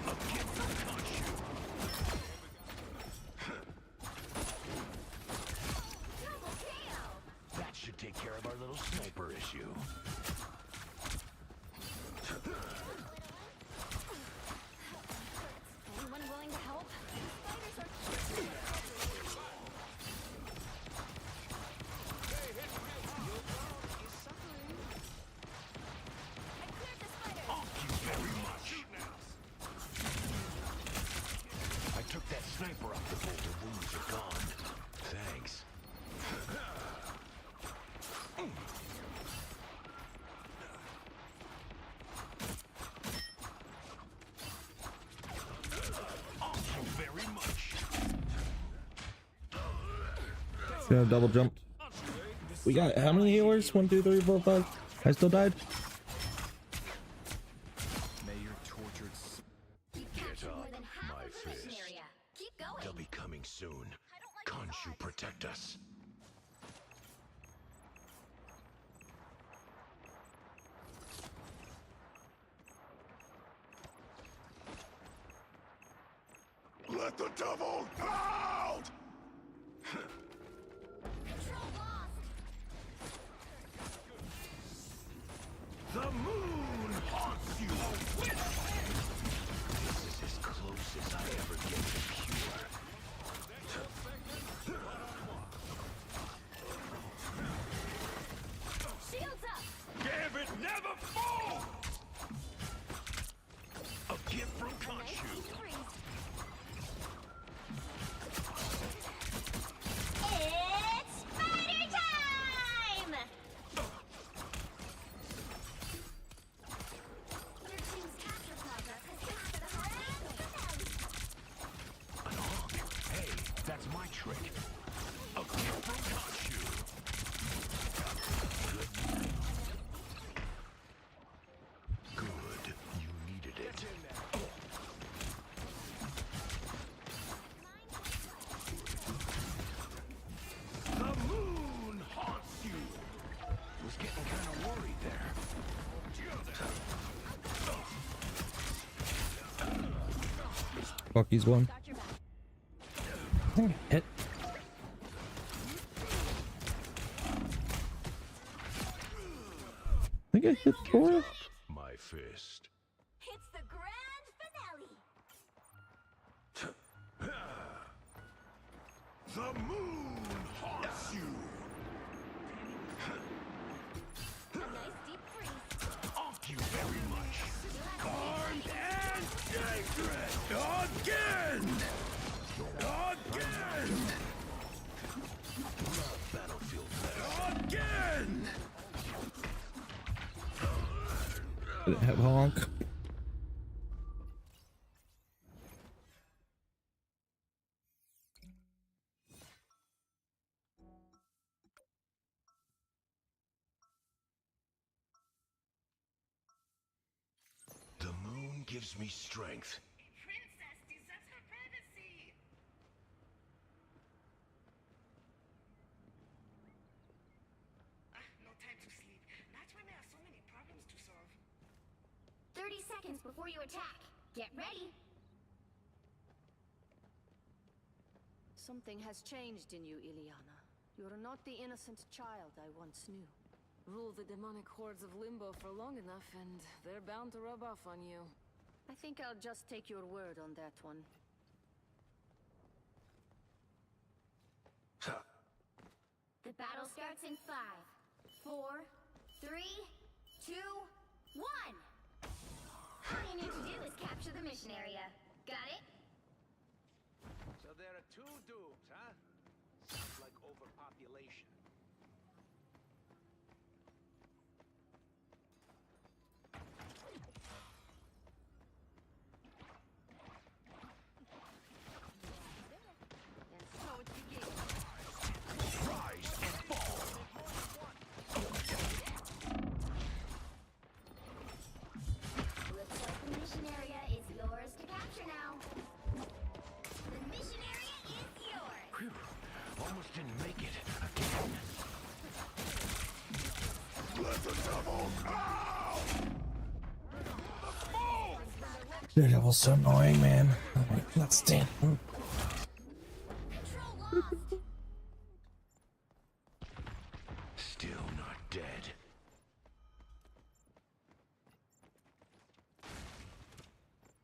A gift from Khonshu. double KO! That should take care of our little sniper issue. Anyone willing to help? Spiders are I cleared the spider! Thank you very much. I took that sniper off the boulder. Wounds are gone. Thanks. Thank you very much. Should have double jumped. We got how many healers? 1, 2, 3, 4, 5. I still died. May your tortured Captured more up, than half my of the mission fist. area. Keep going! They'll be coming soon. Khonshu, protect us. Let the devil out! Control lost! The moon haunts you! This is as close as I ever get to pure. Shields up! Gambit never fall! A gift from Khonshu. It's spider time! Your team's capture progress has hit the high. fuck he's going. Hit. I think I hit 4. My fist. It's the grand finale. The moon haunts you. A nice deep freeze. Thank you very much. Armed and dangerous. Again. Again. Battlefield. Again. Did it have honk? The moon gives me strength. Princess deserves her privacy. No time to sleep. That's why there are so many problems to solve. 30 seconds before you attack. Get ready. Something has changed in you, Ileana. You're not the innocent child I once knew. Rule the demonic hordes of Limbo for long enough, and they're bound to rub off on you. I think I'll just take your word on that one. The battle starts in 5, 4, 3, 2, 1. All you need to do is capture the mission area. Got it? So there are two dooms, huh? Sounds like overpopulation. And so it begins. Rise and fall. Looks like the mission area is yours to capture now. The mission area is yours. Whew. Almost didn't make it again. Let the devil out! Daredevil's so annoying, man. I can't stand him. Still not dead.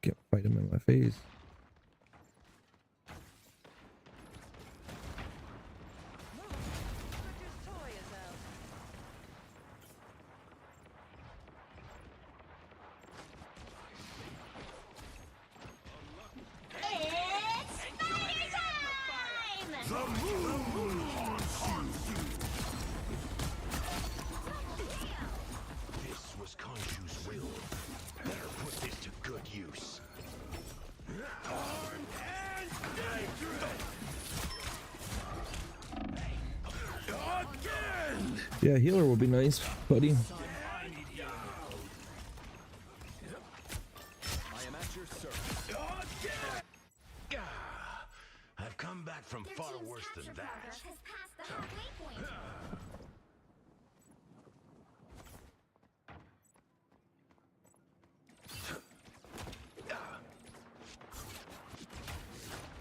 Can't fight him in my face. It's spider time! The moon haunts you. This was Khonshu's will. Better put this to good use. Armed and dangerous. Again. Yeah, healer will be nice, buddy. I need healing. I am at your service. Again. I've come back from Their far team's worse than capture that. progress has passed the halfway point.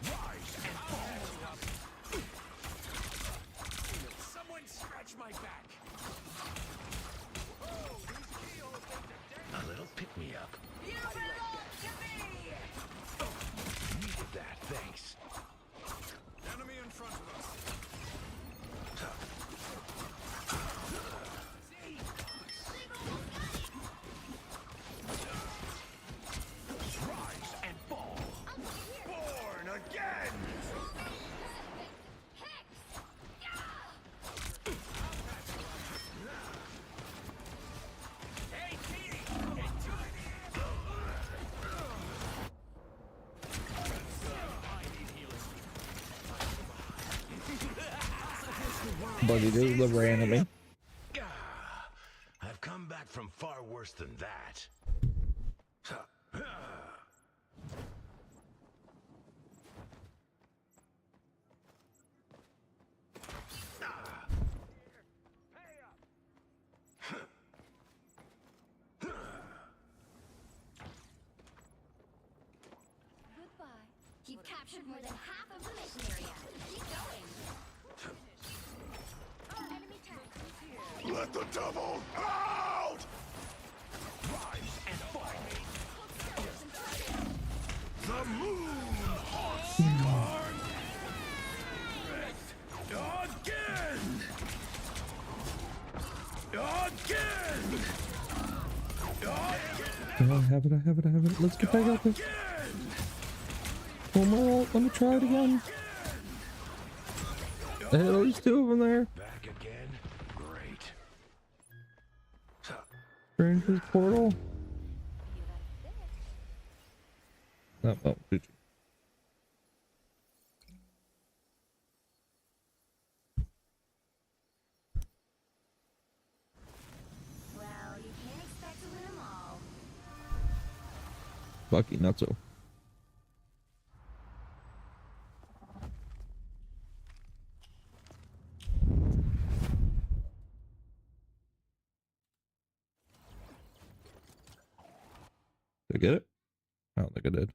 Rise and fall. Someone scratch my back. A little pick me up. You belong to me! Needed that, thanks. Enemy in front of us. Rise and fall. Born again. Hey, Petey, enjoy Buddy, this is the enemy. I've come back from far worse than that. Goodbye. captured more than half of the mission area. Keep going. Enemy tank. Let the devil out! Rise and fall. The moon haunts Karn. Again! Oh, I have it, I have it, I have it. Let's get back up there. One more ult. Let me try it again. Hey, there's two of them there. Back again? Great. Stranger's portal. Oh, GG. Well, you can't expect to win them all. Lucky, not so. Did I get it? I don't think I did.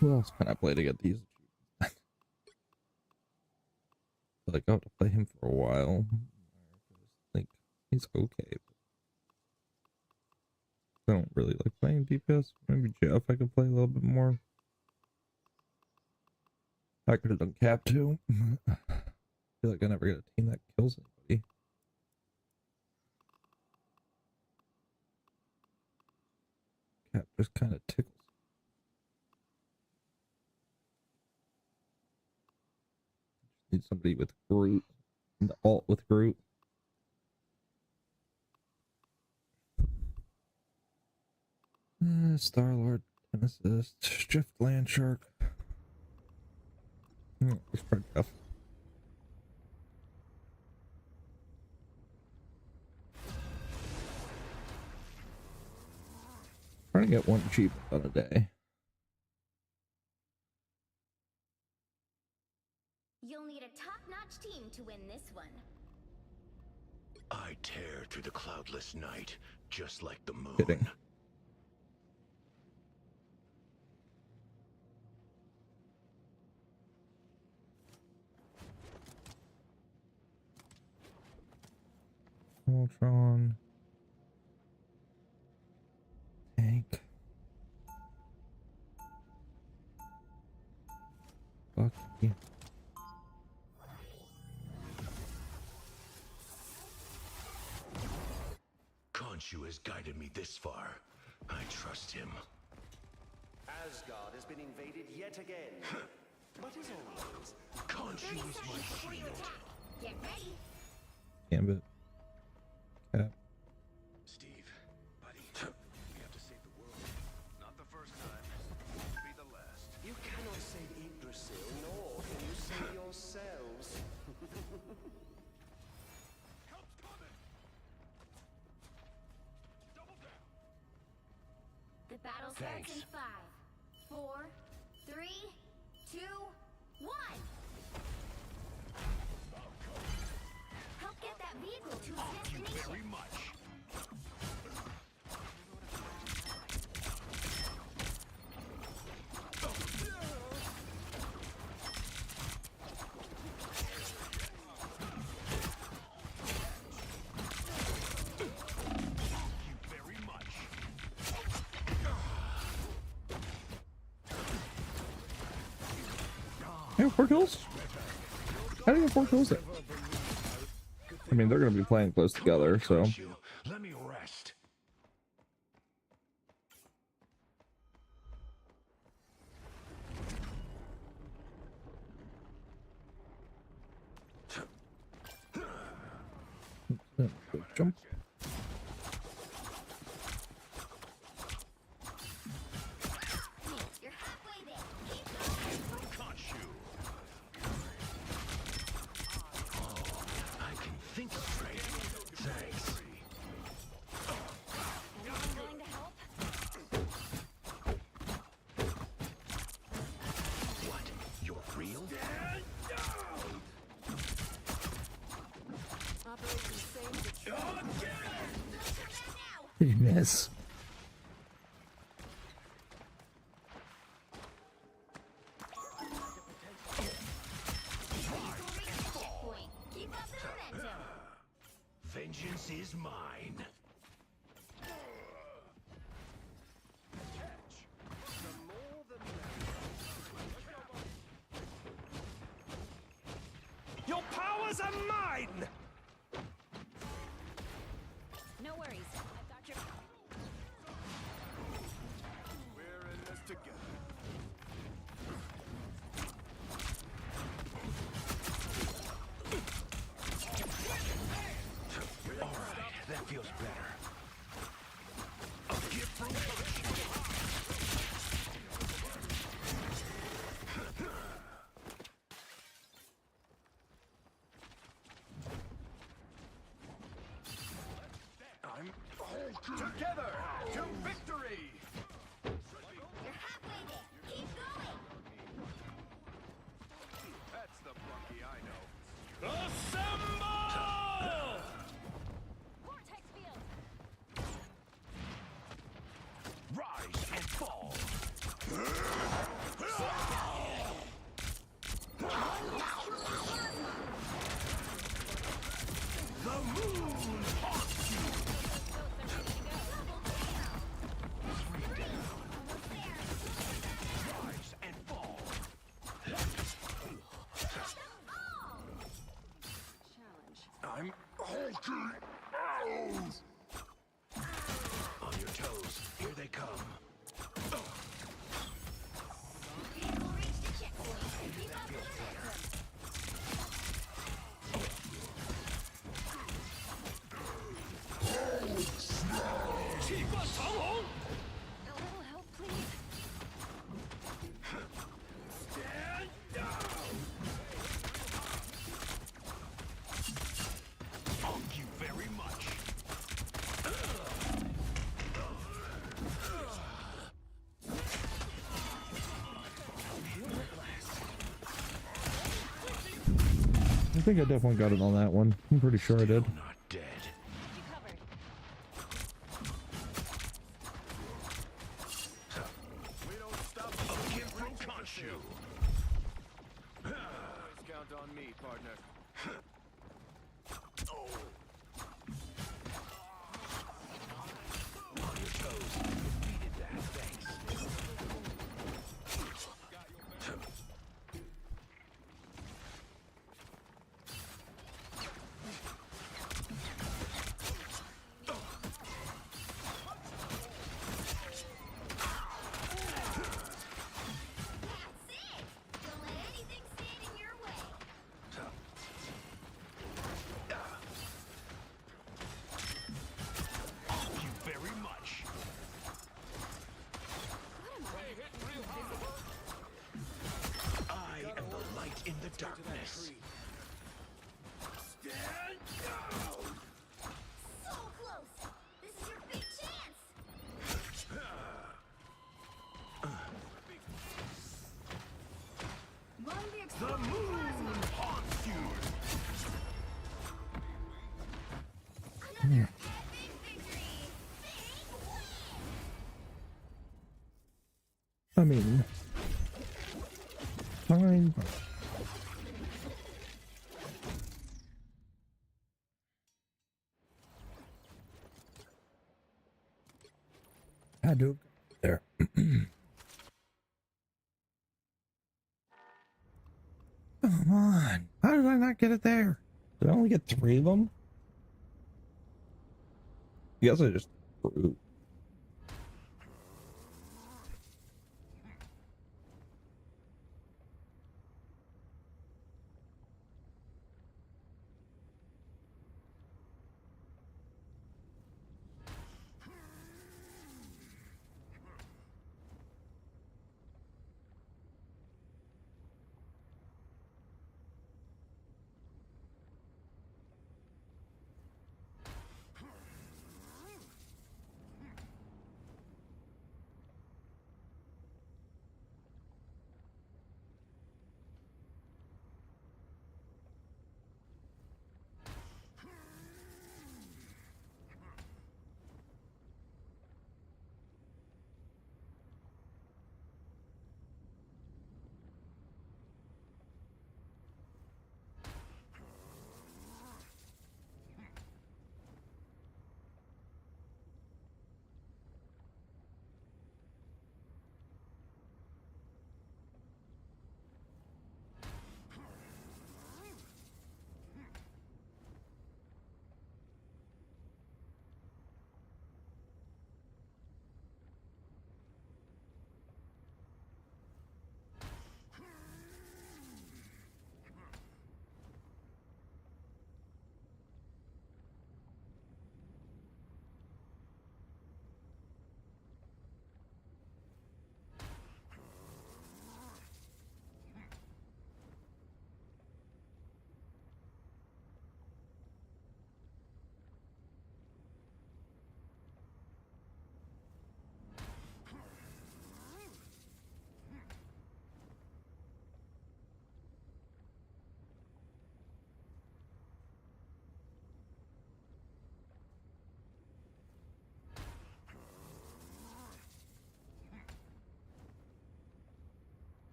Who else can I play to get these? I feel like I'll have to play him for a while. I think he's okay. I don't really like playing DPS. Maybe Jeff I could play a little bit more. I could have done Cap too. I feel like I never get a team that kills anybody. Cap just kind of tickles. Need somebody with Groot. And the alt with Groot. Star-Lord, 10 assists. Drift Land Shark. Let's try Jeff. Trying to get one achievement on a day. You'll need a top-notch team to win this one. I tear through the cloudless night, just like the moon. Kidding. Ultron. Tank. Bucky. Khonshu has guided me this far. I trust him. Asgard has been invaded yet again. But as always, Khonshu is my shield. Get ready. Gambit. Cap. Steve, buddy, we have to save the world. Not the first time. Won't be the last. You cannot save Yggdrasil, nor can you save yourselves. Help's coming. Double down. The battle starts in 5, 4, 3, 2, 1. Help get that vehicle to its Thank you destination. very much. I have 4 kills? How do you get 4 kills there? I mean, they're going to be playing close together, so. Let me rest. Good jump. You're halfway there. Keep going. Khonshu. I can think straight. Thanks. Anyone willing to help? What? You're real? Operation Save the Did you miss? Vengeance is mine. Your powers are mine! No worries. I've got your... We're in this together. All right, that feels better. A gift from Together to victory! You're halfway there. Keep going. That's the Bucky I know. Assemble! Vortex field. Rise and fall. The moon haunts you. Rise and fall. I'm Hulking out! On your toes. Here they come. That feels better. A little help, please. Stand down! Thank you very much. I think I definitely got it on that one. I'm pretty sure I did. Not dead. We don't stop. A gift from Khonshu. Always count on me, partner. On your toes. You needed that. Thanks. Don't let anything stand in your way. Thank you very much. I am the light in the darkness. Stand down! So close. This is your big chance. Run the The explosive moon plasma. haunts you. Another epic victory. Big win. I mean, fine. I do there. Come on. How did I not get it there? Did I only get 3 of them? I guess I just threw.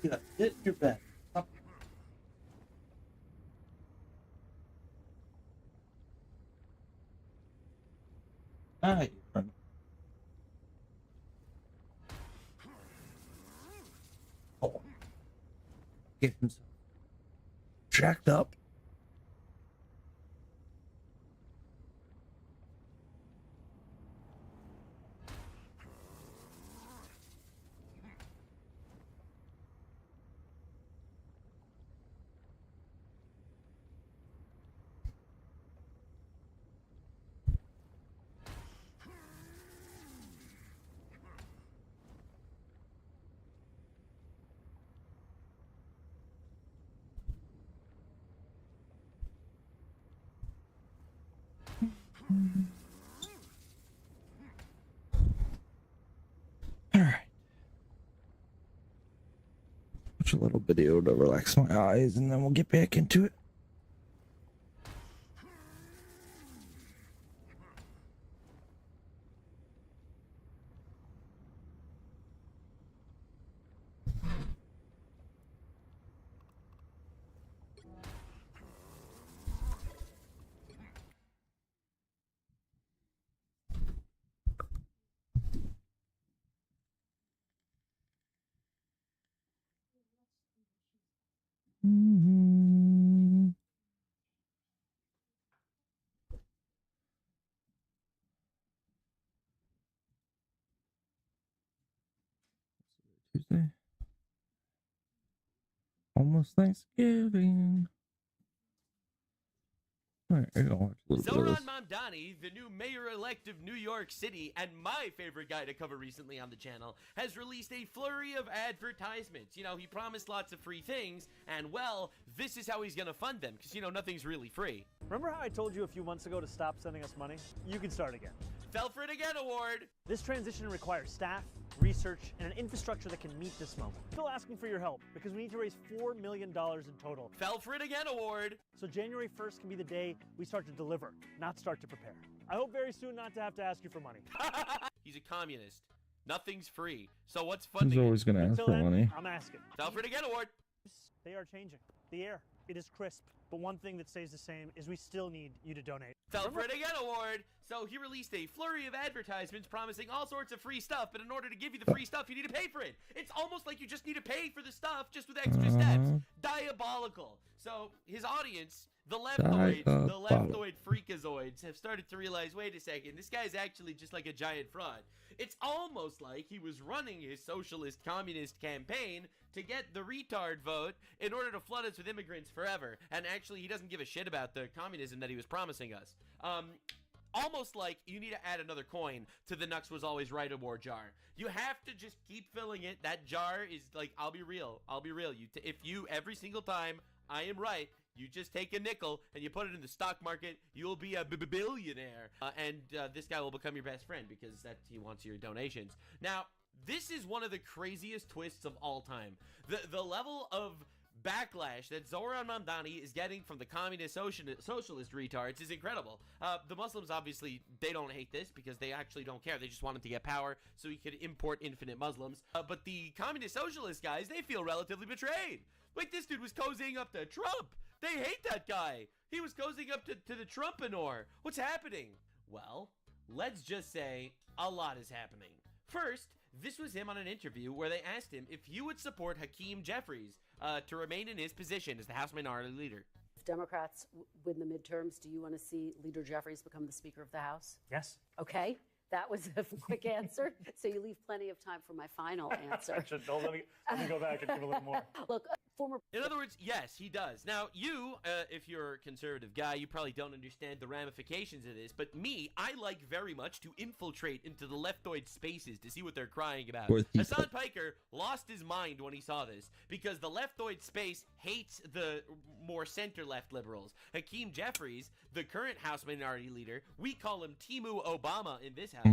You gotta sit in your bed. Stop. Ah, you run. Oh. Get himself jacked up. All right. Watch a little video to relax my eyes, and then we'll get back into it. Tuesday. Almost Thanksgiving. All right, I gotta watch a little bit of Zoran this. Mamdani, the new mayor-elect of New York City and my favorite guy to cover recently on the channel, has released a flurry of advertisements. You know, he promised lots of free things, and well, this is how he's gonna fund them, because, you know, nothing's really free. Remember how I told you a few months ago to stop sending us money? You can start again. Fell for it again award! This transition requires staff, research, and an infrastructure that can meet this moment. Still asking for your help, because we need to raise $4 million in total. Fell for it again award! So January 1st can be the day we start to deliver, not start to prepare. I hope very soon not to have to ask you for money. He's a communist. Nothing's free. So what's He's funding always gonna ask Until for then, money. I'm asking. Fell for it again award! They are changing. The air, it is crisp. But one thing that stays the same is we still need you to donate. Fell for it again award! So he released a flurry of advertisements promising all sorts of free stuff, but in order to give you the free stuff, you need to pay for it. It's almost like you just need to pay for the stuff just with extra steps. Diabolical. So his audience, the leftoid freakazoids, have started to realize, wait a second, this guy's actually just like a giant fraud. It's almost like he was running his socialist communist campaign to get the retard vote in order to flood us with immigrants forever. And actually, he doesn't give a shit about the communism that he was promising us. Almost like you need to add another coin to the Nux Was Always Right award jar. You have to just keep filling it. That jar is like, I'll be real. If you, every single time I am right, you just take a nickel and you put it in the stock market, you'll be a billionaire. And this guy will become your best friend because he wants your donations. Now, this is one of the craziest twists of all time. The level of backlash that Zoran Mamdani is getting from the communist socialist retards is incredible. The Muslims, obviously, they don't hate this because they actually don't care. They just want him to get power so he could import infinite Muslims. But the communist socialist guys, they feel relatively betrayed. Like, this dude was cozying up to Trump. They hate that guy. He was cozying up to the Trumpinor. What's happening? Well, let's just say a lot is happening. First, this was him on an interview where they asked him if you would support Hakeem Jeffries to remain in his position as the House Minority Leader. If Democrats win the midterms, do you want to see Leader Jeffries become the Speaker of the House? Yes. Okay. That was a quick answer. So you leave plenty of time for my final answer. Let me go back and give a little more. Look, In other words, yes, he does. Now, you, if you're a conservative guy, you probably don't understand the ramifications of this, but me, I like very much to infiltrate into the leftoid spaces to see what they're crying about. Hassan Piker lost his mind when he saw this, because the leftoid space hates the more center-left liberals. Hakeem Jeffries, the current House Minority Leader, we call him Timu Obama in this house.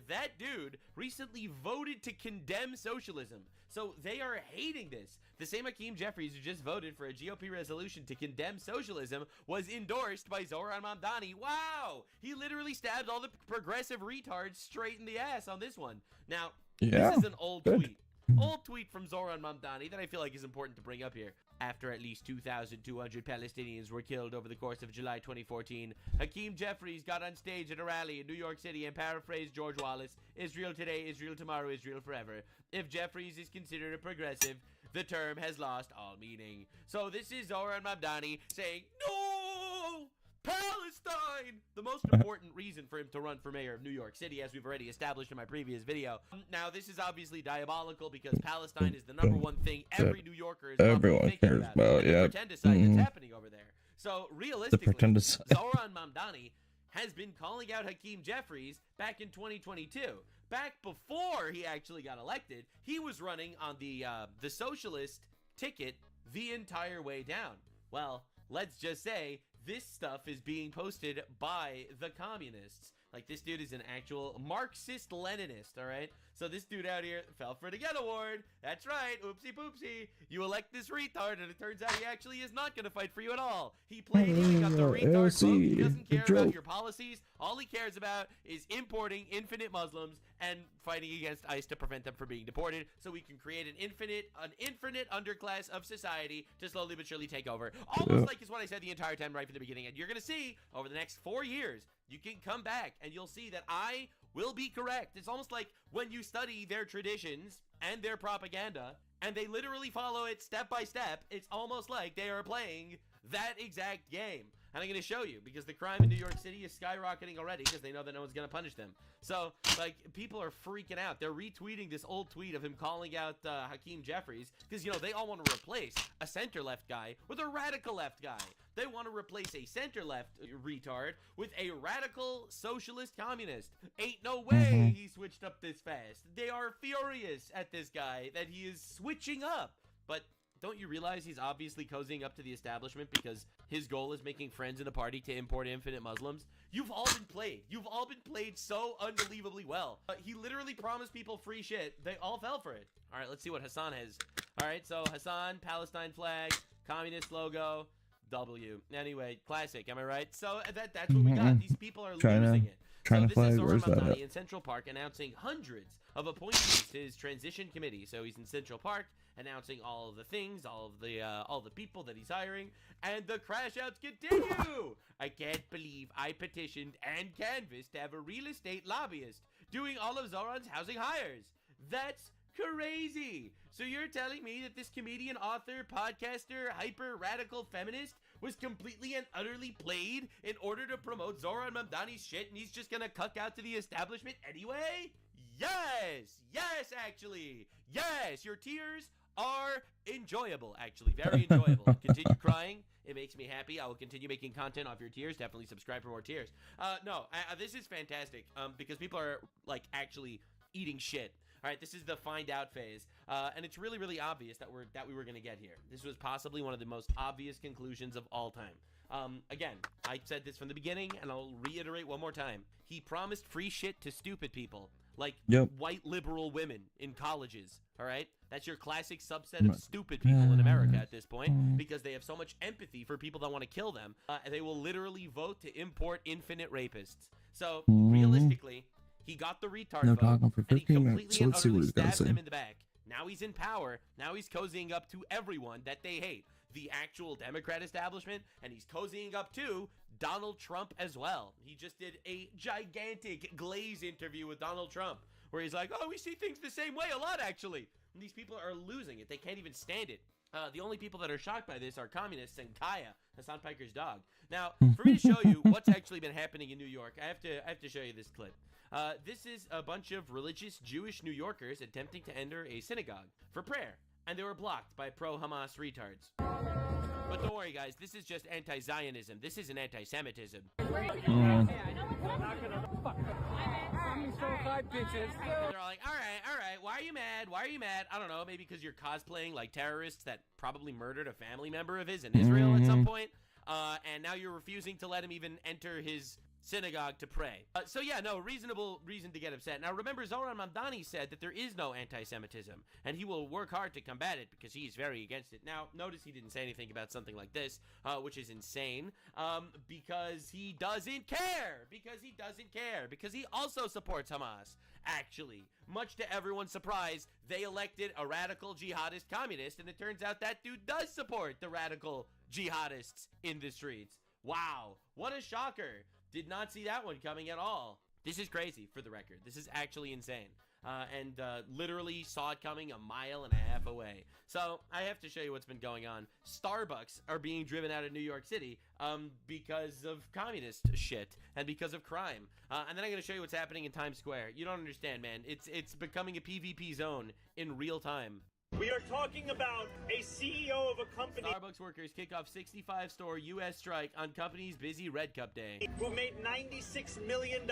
That dude recently voted to condemn socialism. So they are hating this. The same Hakeem Jeffries who just voted for a GOP resolution to condemn socialism was endorsed by Zoran Mamdani. Wow! He literally stabbed all the progressive retards straight in the ass on this one. Now, this is an old tweet. Old tweet from Zoran Mamdani that I feel like is important to bring up here. After at least 2,200 Palestinians were killed over the course of July 2014, Hakeem Jeffries got on stage at a rally in New York City and paraphrased George Wallace, Israel today, Israel tomorrow, Israel forever. If Jeffries is considered a progressive, the term has lost all meaning. So this is Zoran Mamdani saying, no! Palestine! The most important reason for him to run for mayor of New York City, as we've already established in my previous video. Now, this is obviously diabolical because Palestine is the number one thing every New Yorker is everyone cares about. Yeah. Pretendicide that's happening over there. So, realistically, Zoran Mamdani has been calling out Hakeem Jeffries back in 2022. Back before he actually got elected, he was running on the socialist ticket the entire way down. Well, let's just say this stuff is being posted by the communists. Like, this dude is an actual Marxist-Leninist, all right? So this dude out here fell for the Get Award. That's right, oopsie poopsie. You elect this retard, and it turns out he actually is not going to fight for you at all. He played you, he got the retard vote. He doesn't care about your policies. All he cares about is importing infinite Muslims and fighting against ICE to prevent them from being deported, so we can create an infinite underclass of society to slowly but surely take over. Almost like is what I said the entire time right from the beginning. And you're going to see over the next 4 years, you can come back and you'll see that I will be correct. It's almost like when you study their traditions and their propaganda, and they literally follow it step by step, it's almost like they are playing that exact game. And I'm going to show you, because the crime in New York City is skyrocketing already because they know that no one's going to punish them. So, like, people are freaking out. They're retweeting this old tweet of him calling out Hakeem Jeffries because, you know, they all want to replace a center-left guy with a radical-left guy. They want to replace a center-left retard with a radical socialist communist. Ain't no way he switched up this fast. They are furious at this guy that he is switching up. But don't you realize he's obviously cozying up to the establishment because his goal is making friends in the party to import infinite Muslims? You've all been played. You've all been played so unbelievably well. He literally promised people free shit. They all fell for it. All right, let's see what Hassan has. All right, so Hassan, Palestine flag, communist logo, W. Anyway, classic, am I right? So that's what we got. These people are losing it. So this is Zoran Mamdani in Central Park announcing hundreds of appointees to his transition committee. So he's in Central Park announcing all of the things, all the people that he's hiring, and the crash outs continue. I can't believe I petitioned and canvassed to have a real estate lobbyist doing all of Zoran's housing hires. That's crazy. So you're telling me that this comedian, author, podcaster, hyper radical feminist was completely and utterly played in order to promote Zoran Mamdani's shit, and he's just gonna cuck out to the establishment anyway? Yes! Yes, actually! Yes! Your tears are enjoyable, actually. Very enjoyable. Continue crying. It makes me happy. I will continue making content off your tears. Definitely subscribe for more tears. This is fantastic because people are, like, actually eating shit. All right, this is the find out phase, and it's really, really obvious that we were going to get here. This was possibly one of the most obvious conclusions of all time. Again, I said this from the beginning, and I'll reiterate one more time. He promised free shit to stupid people, like white liberal women in colleges, all right? That's your classic subset of stupid people in America at this point, because they have so much empathy for people that want to kill them, they will literally vote to import infinite rapists. So, realistically, he got the retard vote, and he completely and utterly stabbed them in the back. Now he's in power. Now he's cozying up to everyone that they hate. The actual Democrat establishment, and he's cozying up to Donald Trump as well. He just did a gigantic Glaze interview with Donald Trump, where he's like, oh, we see things the same way a lot, actually. And these people are losing it. They can't even stand it. The only people that are shocked by this are communists and Kaya, Hassan Piker's dog. Now, for me to show you what's actually been happening in New York, I have to show you this clip. This is a bunch of religious Jewish New Yorkers attempting to enter a synagogue for prayer, and they were blocked by pro-Hamas retards. But don't worry, guys, this is just anti-Zionism. This isn't anti-Semitism. And they're all like, all right, why are you mad? Why are you mad? I don't know, maybe because you're cosplaying like terrorists that probably murdered a family member of his in Israel at some point, and now you're refusing to let him even enter his synagogue to pray. So yeah, no, reasonable reason to get upset. Now remember, Zoran Mamdani said that there is no anti-Semitism, and he will work hard to combat it because he's very against it. Now, notice he didn't say anything about something like this, which is insane, because he doesn't care, because he also supports Hamas. Actually, much to everyone's surprise, they elected a radical jihadist communist, and it turns out that dude does support the radical jihadists in the streets. Wow, what a shocker. Did not see that one coming at all. This is crazy, for the record. This is actually insane. And literally saw it coming a mile and a half away. So I have to show you what's been going on. Starbucks are being driven out of New York City because of communist shit and because of crime. And then I'm going to show you what's happening in Times Square. You don't understand, man. It's becoming a PvP zone in real time. We are talking about a CEO of a company Starbucks workers kick off 65-store U.S. strike on company's busy Red Cup day. who made $96 million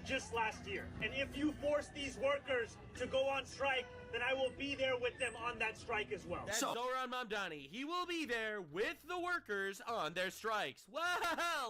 just last year. And if you force these workers to go on strike, then I will be there with them on that strike as well. That's Zoran Mamdani. He will be there with the workers on their strikes. Well,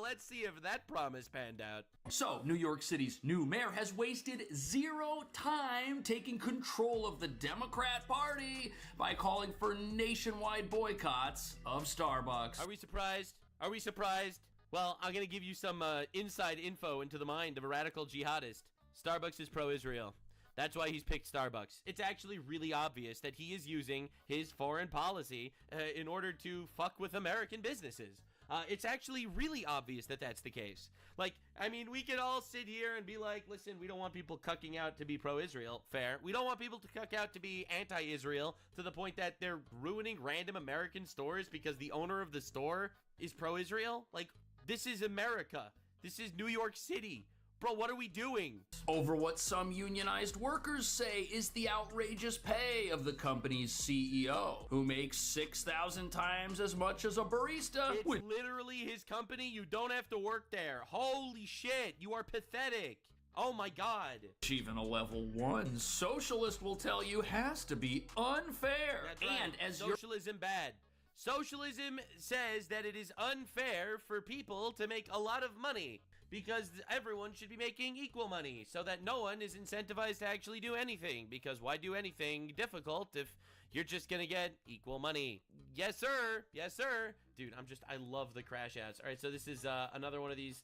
let's see if that promise panned out. So, New York City's new mayor has wasted zero time taking control of the Democrat Party by calling for nationwide boycotts of Starbucks. Are we surprised? Are we surprised? Well, I'm going to give you some inside info into the mind of a radical jihadist. Starbucks is pro-Israel. That's why he's picked Starbucks. It's actually really obvious that he is using his foreign policy in order to fuck with American businesses. It's actually really obvious that that's the case. Like, I mean, we could all sit here and be like, listen, we don't want people cucking out to be pro-Israel. Fair. We don't want people to cuck out to be anti-Israel to the point that they're ruining random American stores because the owner of the store is pro-Israel. Like, this is America. This is New York City. Bro, what are we doing? Over what some unionized workers say is the outrageous pay of the company's CEO, who makes 6,000 times as much as a barista. It's literally his company. You don't have to work there. Holy shit, you are pathetic. Oh my god. Even a level 1 socialist will tell you has to be unfair. That's right. And as socialism bad. Socialism says that it is unfair for people to make a lot of money because everyone should be making equal money so that no one is incentivized to actually do anything, because why do anything difficult if you're just gonna get equal money? Yes, sir. Yes, sir. Dude, I love the crash outs. All right, so this is another one of these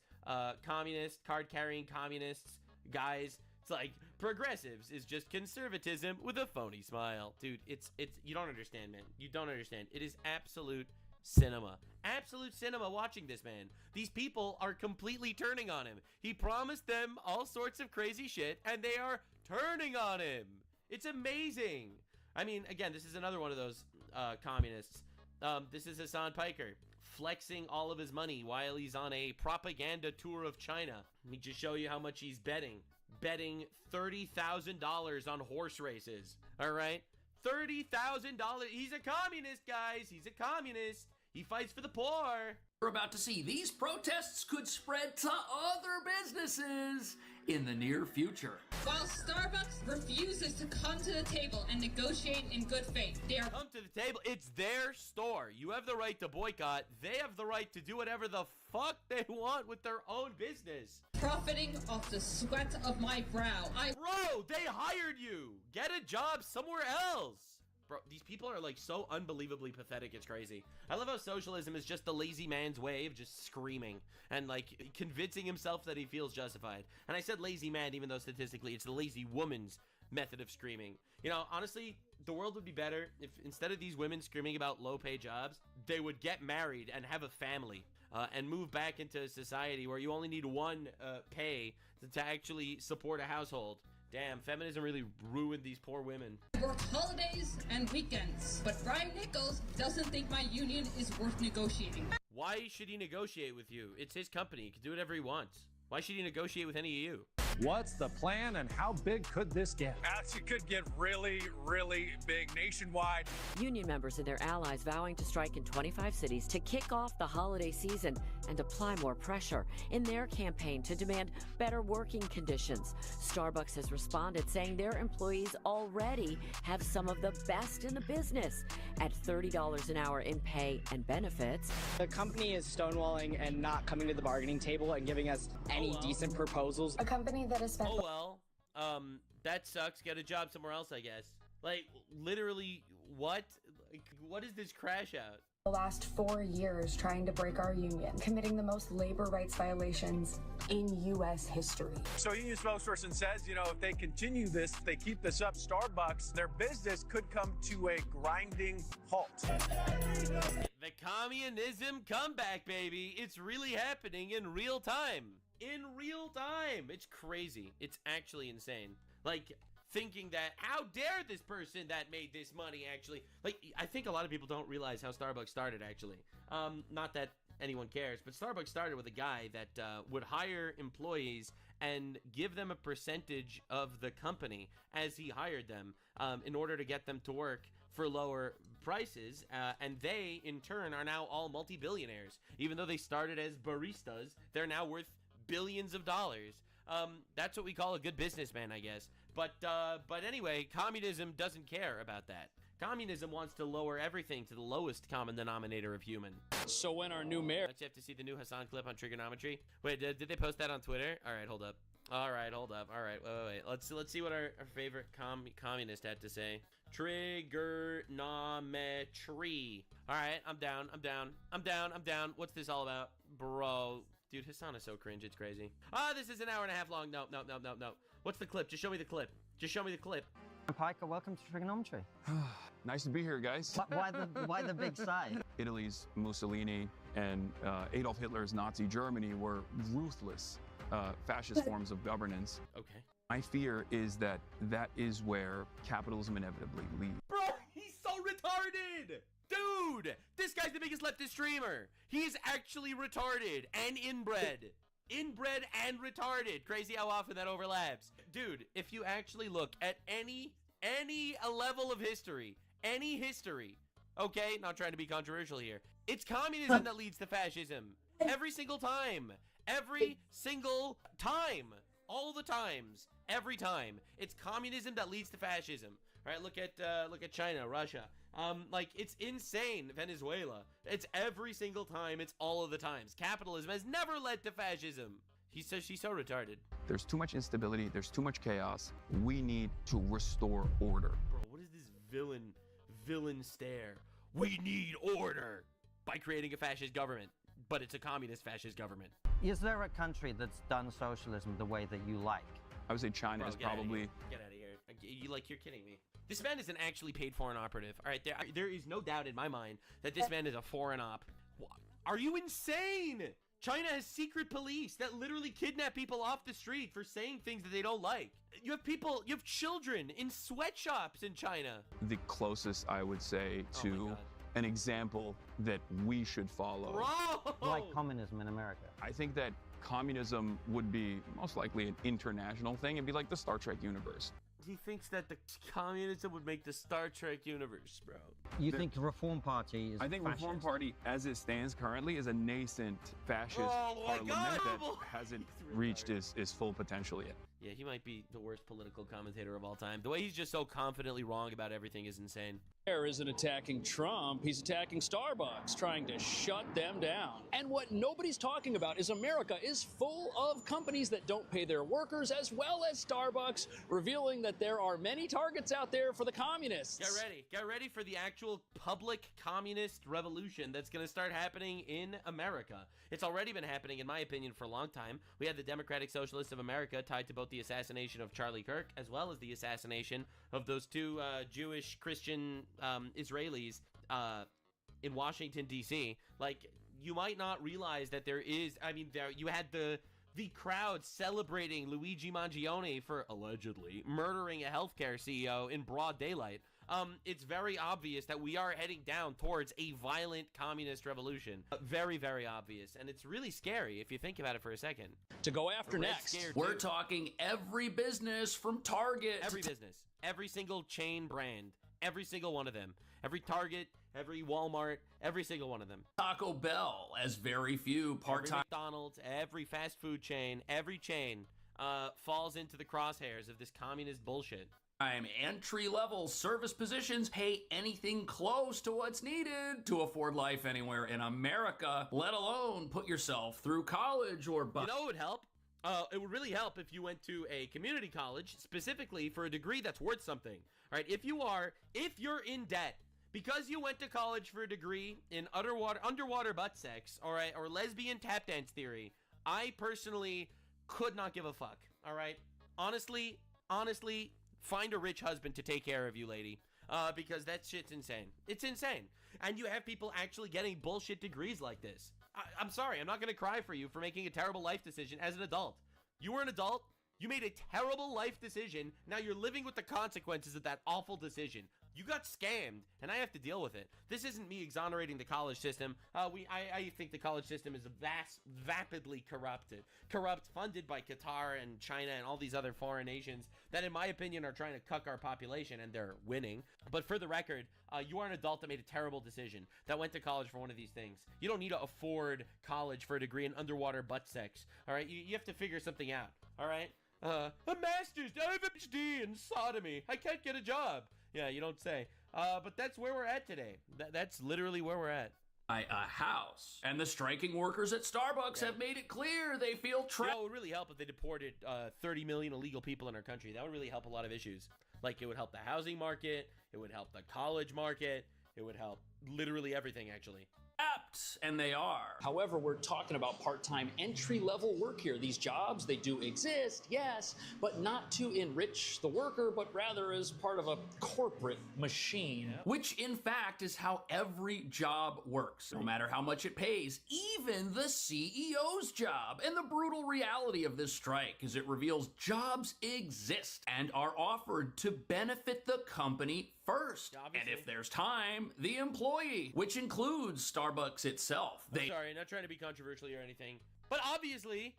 communist, card-carrying communists guys. It's like progressives is just conservatism with a phony smile. Dude, it's you don't understand, man. You don't understand. It is absolute cinema. Absolute cinema watching this man. These people are completely turning on him. He promised them all sorts of crazy shit, and they are turning on him. It's amazing. I mean, again, this is another one of those communists. This is Hassan Piker flexing all of his money while he's on a propaganda tour of China. Let me just show you how much he's betting. Betting $30,000 on horse races. All right? $30,000. He's a communist, guys. He's a communist. He fights for the poor. we're about to see, these protests could spread to other businesses in the near future. While Starbucks refuses to come to the table and negotiate in good faith, they are come to the table. It's their store. You have the right to boycott. They have the right to do whatever the fuck they want with their own business. Profiting off the sweat of my brow. Bro, they hired you. Get a job somewhere else. Bro, these people are like so unbelievably pathetic, it's crazy. I love how socialism is just the lazy man's way of just screaming and like convincing himself that he feels justified. And I said lazy man even though statistically it's the lazy woman's method of screaming. You know, honestly, the world would be better if instead of these women screaming about low pay jobs, they would get married and have a family. And move back into a society where you only need one pay to actually support a household. Damn, feminism really ruined these poor women. I work holidays and weekends, but Brian Nichols doesn't think my union is worth negotiating. Why should he negotiate with you? It's his company. He can do whatever he wants. Why should he negotiate with any of you? What's the plan and how big could this get? It could get really, really big nationwide. Union members and their allies vowing to strike in 25 cities to kick off the holiday season and apply more pressure in their campaign to demand better working conditions. Starbucks has responded, saying their employees already have some of the best in the business at $30 an hour in pay and benefits. The company is stonewalling and not coming to the bargaining table and giving us any decent proposals. A company that has spent... Oh, well, that sucks. Get a job somewhere else, I guess. Like, literally, what? Like, what is this crash out? The last 4 years trying to break our union, committing the most labor rights violations in U.S. history. So union spokesperson says, if they continue this, if they keep this up, Starbucks, their business could come to a grinding halt. The communism comeback, baby. It's really happening in real time. In real time. It's crazy. It's actually insane. Like, thinking that, how dare this person that made this money actually, like, I think a lot of people don't realize how Starbucks started actually. Not that anyone cares, but Starbucks started with a guy that would hire employees and give them a percentage of the company as he hired them in order to get them to work for lower prices, and they in turn are now all multi-billionaires. Even though they started as baristas, they're now worth billions of dollars. That's what we call a good businessman, I guess. But anyway, communism doesn't care about that. Communism wants to lower everything to the lowest common denominator of human. So when our new mayor... Don't you have to see the new Hassan clip on trigonometry? Wait, did they post that on Twitter? All right, hold up. All right, wait. Let's see what our favorite communist had to say. Trigonometry. All right, I'm down. What's this all about? Bro, dude, Hassan is so cringe, it's crazy. This is an hour and a half long. No. What's the clip? Just show me the clip. Piker, welcome to Trigonometry. Nice to be here, guys. Why the big sigh? Italy's Mussolini and Adolf Hitler's Nazi Germany were ruthless fascist forms of governance. Okay. My fear is that is where capitalism inevitably leads. Bro, he's so retarded! Dude, this guy's the biggest leftist streamer. He's actually retarded and inbred. Inbred and retarded. Crazy how often that overlaps. Dude, if you actually look at any level of history, okay, not trying to be controversial here, it's communism that leads to fascism. Every single time. All the times. Every time. It's communism that leads to fascism. All right, look at China, Russia. Like, it's insane. Venezuela. It's every single time. It's all of the times. Capitalism has never led to fascism. She's so retarded. There's too much instability. There's too much chaos. We need to restore order. Bro, what is this villain stare? We need order by creating a fascist government, but it's a communist fascist government. Is there a country that's done socialism the way that you like? I would say China is probably... Get out of here. You're kidding me. This man is an actually paid foreign operative. All right, there is no doubt in my mind that this man is a foreign op. Are you insane? China has secret police that literally kidnap people off the street for saying things that they don't like. You have children in sweatshops in China. The closest, I would say, to an example that we should follow. Bro! Like communism in America. I think that communism would be most likely an international thing. It'd be like the Star Trek universe. He thinks that the communism would make the Star Trek universe, bro. You think Reform Party is I think fascist? Reform Party, as it stands currently, is a nascent fascist parliament that hasn't reached its full potential yet. Yeah, he might be the worst political commentator of all time. The way he's just so confidently wrong about everything is insane. Mayor isn't attacking Trump, he's attacking Starbucks, trying to shut them down. And what nobody's talking about is America is full of companies that don't pay their workers, as well as Starbucks, revealing that there are many targets out there for the communists. Get ready for the actual public communist revolution that's going to start happening in America. It's already been happening, in my opinion, for a long time. We had the Democratic Socialists of America tied to both the assassination of Charlie Kirk as well as the assassination of those two Jewish Christian Israelis in Washington, D.C. Like, you might not realize that there is, you had the the crowd celebrating Luigi Mangione for allegedly murdering a healthcare CEO in broad daylight, it's very obvious that we are heading down towards a violent communist revolution. Very, very obvious. And it's really scary if you think about it for a second. To go after next, we're talking every business from Target. Every business. Every single chain brand. Every single one of them. Every Target, every Walmart, every single one of them. Taco Bell, as very few part-time. McDonald's, every fast food chain, every chain falls into the crosshairs of this communist bullshit. Entry-level service positions pay anything close to what's needed to afford life anywhere in America, let alone put yourself through college or... You know what would help? It would really help if you went to a community college, specifically for a degree that's worth something. All right, if you're in debt because you went to college for a degree in underwater butt sex, all right, or lesbian tap dance theory, I personally could not give a fuck. All right, honestly, find a rich husband to take care of you, lady, because that shit's insane. It's insane, and you have people actually getting bullshit degrees like this. I'm sorry, I'm not gonna cry for you for making a terrible life decision as an adult. You were an adult. You made a terrible life decision. Now you're living with the consequences of that awful decision. You got scammed, and I have to deal with it. This isn't me exonerating the college system. I think the college system is vapidly corrupt, funded by Qatar and China and all these other foreign nations that, in my opinion, are trying to cuck our population, and they're winning. But for the record, you are an adult that made a terrible decision, that went to college for one of these things. You don't need to afford college for a degree in underwater butt sex. All right, you have to figure something out. All right, a master's, I have a PhD in sodomy. I can't get a job. Yeah, you don't say. But that's where we're at today. That's literally where we're at. A house. And the striking workers at Starbucks have made it clear they feel trapped. It would really help if they deported 30 million illegal people in our country. That would really help a lot of issues. Like, it would help the housing market. It would help the college market. It would help literally everything, actually. And they are. However, we're talking about part-time entry-level work here. These jobs, they do exist, yes, but not to enrich the worker, but rather as part of a corporate machine. Which, in fact, is how every job works. No matter how much it pays, even the CEO's job. And the brutal reality of this strike is it reveals jobs exist and are offered to benefit the company first. Obviously. And if there's time, the employee, which includes Starbucks itself. Sorry, not trying to be controversial or anything, but obviously,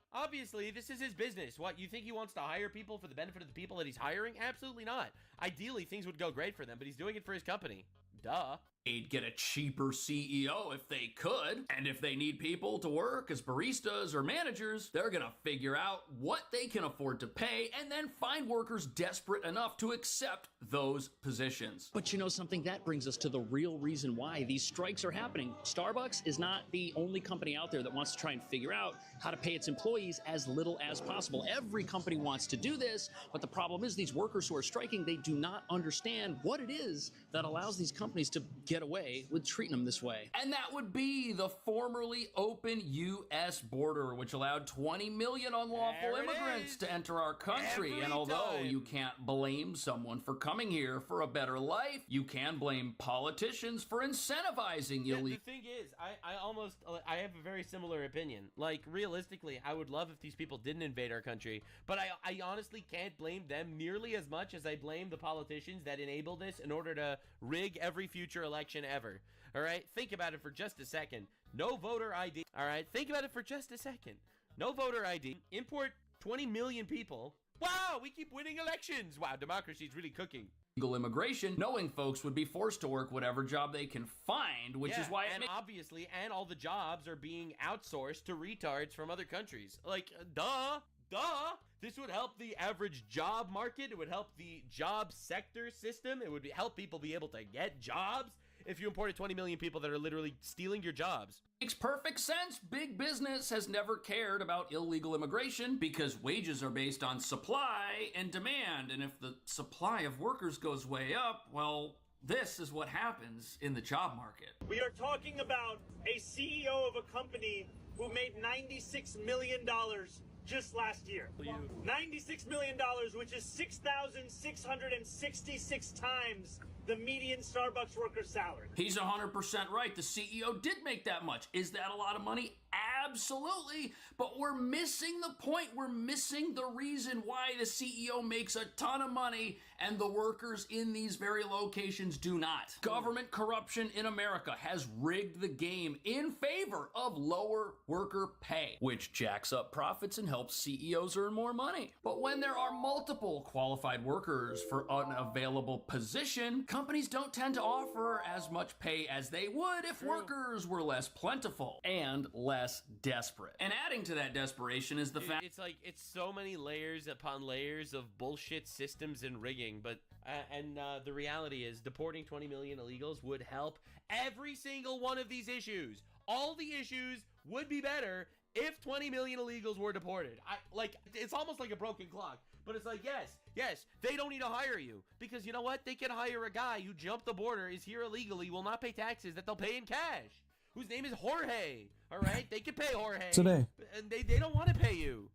this is his business. What, you think he wants to hire people for the benefit of the people that he's hiring? Absolutely not. Ideally, things would go great for them, but he's doing it for his company. Duh. They'd get a cheaper CEO if they could, and if they need people to work as baristas or managers, they're gonna figure out what they can afford to pay and then find workers desperate enough to accept those positions. But you know something? That brings us to the real reason why these strikes are happening. Starbucks is not the only company out there that wants to try and figure out how to pay its employees as little as possible. Every company wants to do this, but the problem is these workers who are striking, they do not understand what it is that allows these companies to get away with treating them this way. And that would be the formerly open U.S. border, which allowed 20 million unlawful immigrants to enter our country. And although you can't blame someone for coming here for a better life, you can blame politicians for incentivizing illegal. The thing is, I have a very similar opinion. Like, realistically, I would love if these people didn't invade our country, but I honestly can't blame them nearly as much as I blame the politicians that enable this in order to rig every future election ever. All right, think about it for just a second. No voter ID. All right, think about it for just a second. No voter ID. Import 20 million people. Wow, we keep winning elections. Wow, democracy's really cooking. Legal immigration, knowing folks would be forced to work whatever job they can find, which is why obviously, and all the jobs are being outsourced to retards from other countries. Like, duh. This would help the average job market. It would help the job sector system. It would help people be able to get jobs if you imported 20 million people that are literally stealing your jobs. Makes perfect sense. Big business has never cared about illegal immigration because wages are based on supply and demand. And if the supply of workers goes way up, well, this is what happens in the job market. We are talking about a CEO of a company who made $96 million just last year. $96 million, which is 6,666 times the median Starbucks worker salary. He's 100% right. The CEO did make that much. Is that a lot of money? Absolutely, but we're missing the point. We're missing the reason why the CEO makes a ton of money and the workers in these very locations do not. Government corruption in America has rigged the game in favor of lower worker pay, which jacks up profits and helps CEOs earn more money. But when there are multiple qualified workers for an available position, companies don't tend to offer as much pay as they would if workers were less plentiful and less desperate. And adding to that desperation is the fact it's like it's so many layers upon layers of bullshit systems and rigging, but the reality is deporting 20 million illegals would help every single one of these issues. All the issues would be better if 20 million illegals were deported. It's almost like a broken clock. But it's like, yes, they don't need to hire you. Because you know what? They can hire a guy who jumped the border, is here illegally, will not pay taxes, that they'll pay in cash. Whose name is Jorge. All right? They can pay Jorge. Today. And they don't want to pay you.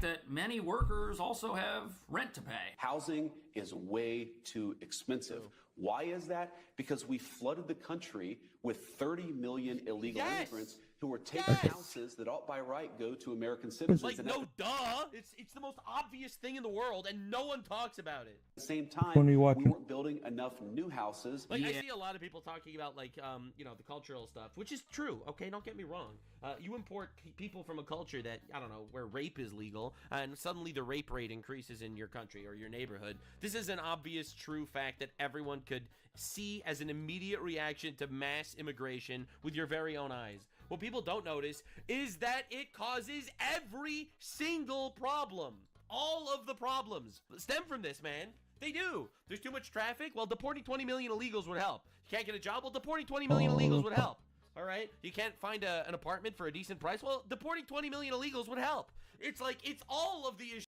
That many workers also have rent to pay. Housing is way too expensive. Why is that? Because we flooded the country with 30 million illegal immigrants who are taking houses that ought by right go to American citizens. Like, no, duh. It's the most obvious thing in the world, and no one talks about it. At the same time, When we you watch weren't building enough new houses. Like, I see a lot of people talking about, like, the cultural stuff, which is true, okay? Don't get me wrong. You import people from a culture that, I don't know, where rape is legal, and suddenly the rape rate increases in your country or your neighborhood. This is an obvious, true fact that everyone could see as an immediate reaction to mass immigration with your very own eyes. What people don't notice is that it causes every single problem. All of the problems stem from this, man. They do. There's too much traffic. Well, deporting 20 million illegals would help. You can't get a job? Well, deporting 20 million illegals would help. All right? You can't find an apartment for a decent price? Well, deporting 20 million illegals would help. It's like, it's all of the issues.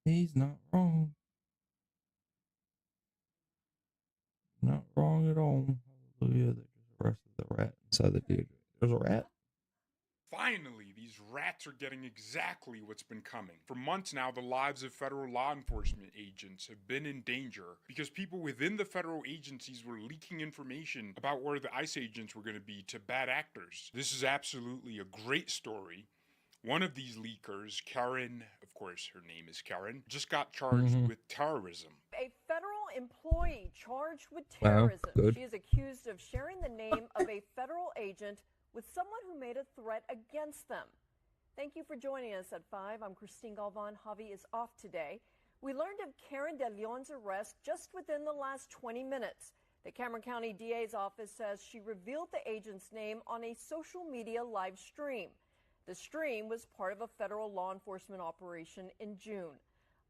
He's not wrong. Not wrong at all. Hallelujah. They just arrested the rat inside the theater. There's a rat? Finally, these rats are getting exactly what's been coming. For months now, the lives of federal law enforcement agents have been in danger because people within the federal agencies were leaking information about where the ICE agents were going to be to bad actors. This is absolutely a great story. One of these leakers, Karen, of course her name is Karen, just got charged with terrorism. A federal employee charged with terrorism. Wow, good. She is accused of sharing the name of a federal agent with someone who made a threat against them. Thank you for joining us at 5. I'm Christine Galvan. Javi is off today. We learned of Karen De Leon's arrest just within the last 20 minutes. The Cameron County DA's office says she revealed the agent's name on a social media live stream. The stream was part of a federal law enforcement operation in June.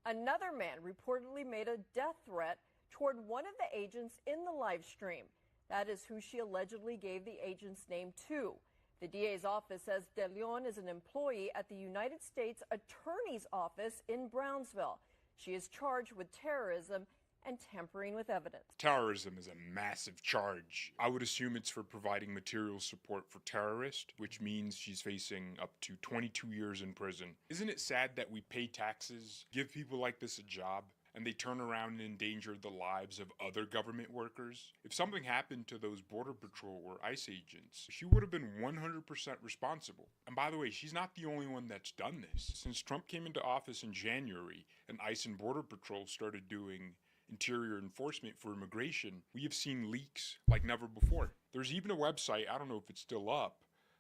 Another man reportedly made a death threat toward one of the agents in the live stream. That is who she allegedly gave the agent's name to. The DA's office says De Leon is an employee at the United States Attorney's Office in Brownsville. She is charged with terrorism and tampering with evidence. Terrorism is a massive charge. I would assume it's for providing material support for terrorists, which means she's facing up to 22 years in prison. Isn't it sad that we pay taxes, give people like this a job, and they turn around and endanger the lives of other government workers? If something happened to those Border Patrol or ICE agents, she would have been 100% responsible. And by the way, she's not the only one that's done this. Since Trump came into office in January and ICE and Border Patrol started doing interior enforcement for immigration, we have seen leaks like never before. There's even a website, I don't know if it's still up,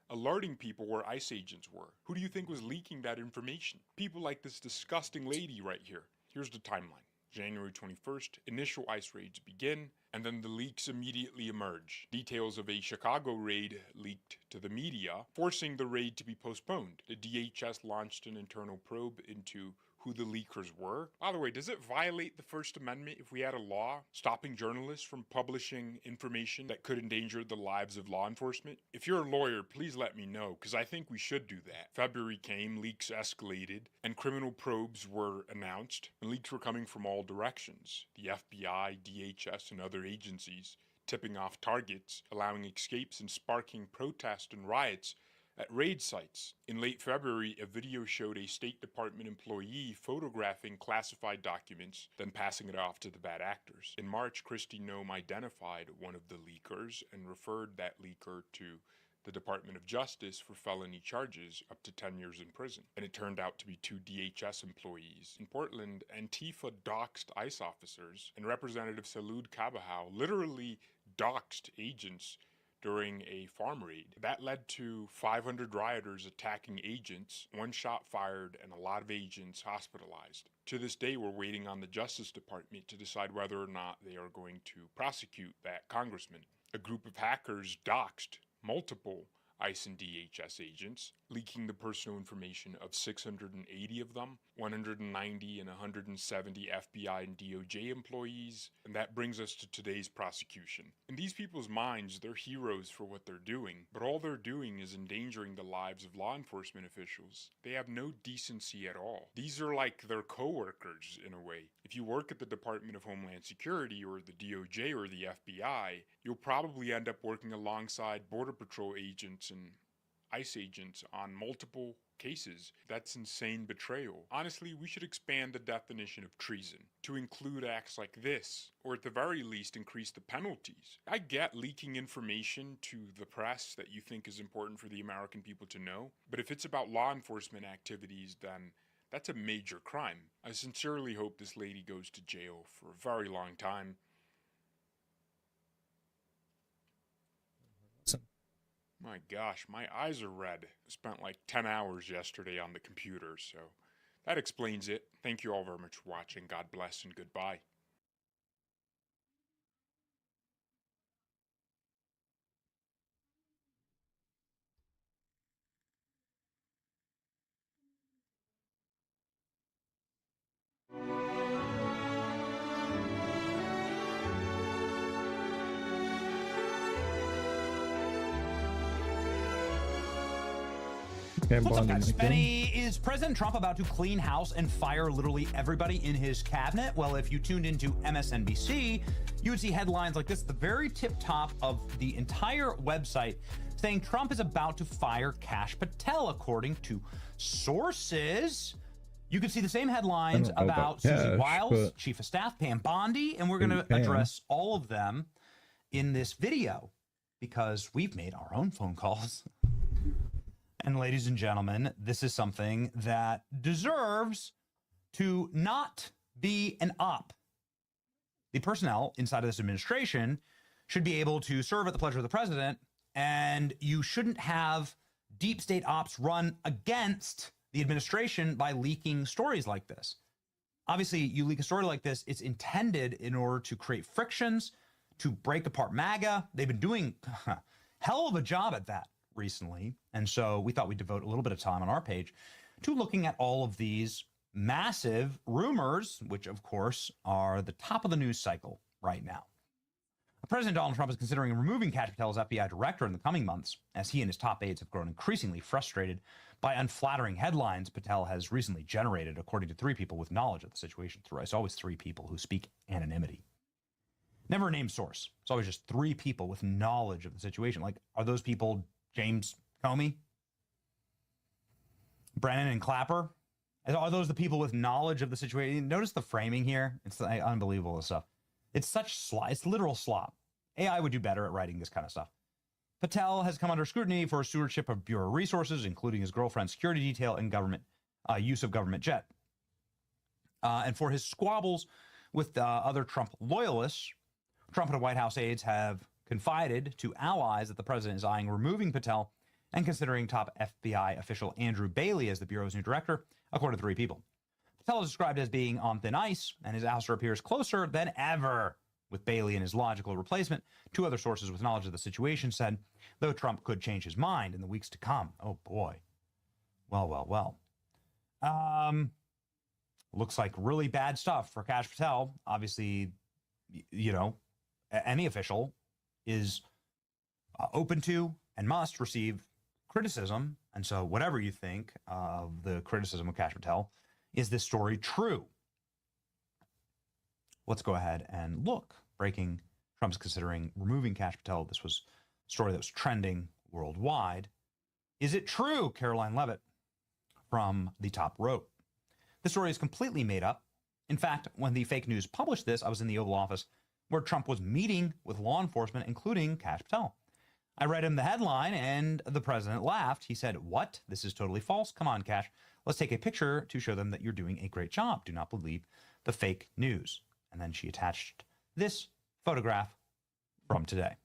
alerting people where ICE agents were. Who do you think was leaking that information? People like this disgusting lady right here. Here's the timeline. January 21st, initial ICE raids begin, and then the leaks immediately emerge. Details of a Chicago raid leaked to the media, forcing the raid to be postponed. The DHS launched an internal probe into who the leakers were. By the way, does it violate the First Amendment if we had a law stopping journalists from publishing information that could endanger the lives of law enforcement? If you're a lawyer, please let me know, because I think we should do that. February came, leaks escalated, and criminal probes were announced, and leaks were coming from all directions. The FBI, DHS, and other agencies tipping off targets, allowing escapes and sparking protests and riots at raid sites. In late February, a video showed a State Department employee photographing classified documents, then passing it off to the bad actors. In March, Kristi Noem identified one of the leakers and referred that leaker to the Department of Justice for felony charges up to 10 years in prison. And it turned out to be 2 DHS employees. In Portland, Antifa doxed ICE officers, and Representative Salud Cabajal literally doxed agents during a farm raid. That led to 500 rioters attacking agents, 1 shot fired, and a lot of agents hospitalized. To this day, we're waiting on the Justice Department to decide whether or not they are going to prosecute that congressman. A group of hackers doxed multiple ICE and DHS agents, leaking the personal information of 680 of them, 190 and 170 FBI and DOJ employees, and that brings us to today's prosecution. In these people's minds, they're heroes for what they're doing, but all they're doing is endangering the lives of law enforcement officials. They have no decency at all. These are like their co-workers in a way. If you work at the Department of Homeland Security or the DOJ or the FBI, you'll probably end up working alongside Border Patrol agents and ICE agents on multiple cases. That's insane betrayal. Honestly, we should expand the definition of treason to include acts like this, or at the very least increase the penalties. I get leaking information to the press that you think is important for the American people to know, but if it's about law enforcement activities, then that's a major crime. I sincerely hope this lady goes to jail for a very long time. My gosh, my eyes are red. I spent like 10 hours yesterday on the computer, so that explains it. Thank you all very much for watching. God bless and goodbye. What's up, guys? Benny, is President Trump about to clean house and fire literally everybody in his cabinet? Well, if you tuned into MSNBC, you would see headlines like this at the very tip top of the entire website saying Trump is about to fire Kash Patel, according to sources. You can see the same headlines about Susie Wiles, Chief of Staff, Pam Bondi, and we're going to address all of them in this video because we've made our own phone calls. And ladies and gentlemen, this is something that deserves to not be an op. The personnel inside of this administration should be able to serve at the pleasure of the president, and you shouldn't have deep state ops run against the administration by leaking stories like this. Obviously, you leak a story like this, it's intended in order to create frictions, to break apart MAGA. They've been doing a hell of a job at that recently. And so we thought we'd devote a little bit of time on our page to looking at all of these massive rumors, which of course are the top of the news cycle right now. President Donald Trump is considering removing Kash Patel as FBI director in the coming months, as he and his top aides have grown increasingly frustrated by unflattering headlines Patel has recently generated, according to 3 people with knowledge of the situation. It's always 3 people who speak anonymity. Never a named source. It's always just 3 people with knowledge of the situation. Like, are those people James Comey, Brennan, and Clapper? Are those the people with knowledge of the situation? Notice the framing here. It's unbelievable stuff. It's such slop. It's literal slop. AI would do better at writing this kind of stuff. Patel has come under scrutiny for stewardship of Bureau resources, including his girlfriend's security detail and government use of government jet. And for his squabbles with other Trump loyalists, Trump and White House aides have confided to allies that the president is eyeing removing Patel and considering top FBI official Andrew Bailey as the Bureau's new director, according to 3 people. Patel is described as being on thin ice, and his ouster appears closer than ever with Bailey and his logical replacement. 2 other sources with knowledge of the situation said, though Trump could change his mind in the weeks to come. Oh, boy. Well. Looks like really bad stuff for Kash Patel. Obviously, you know, any official is open to and must receive criticism. And so whatever you think of the criticism of Kash Patel, is this story true? Let's go ahead and look. Breaking, Trump's considering removing Kash Patel. This was a story that was trending worldwide. Is it true? Caroline Levitt from the top wrote. The story is completely made up. In fact, when the fake news published this, I was in the Oval Office where Trump was meeting with law enforcement, including Kash Patel. I read him the headline, and the president laughed. He said, "What? This is totally false. Come on, Cash. Let's take a picture to show them that you're doing a great job. Do not believe the fake news." And then she attached this photograph from today.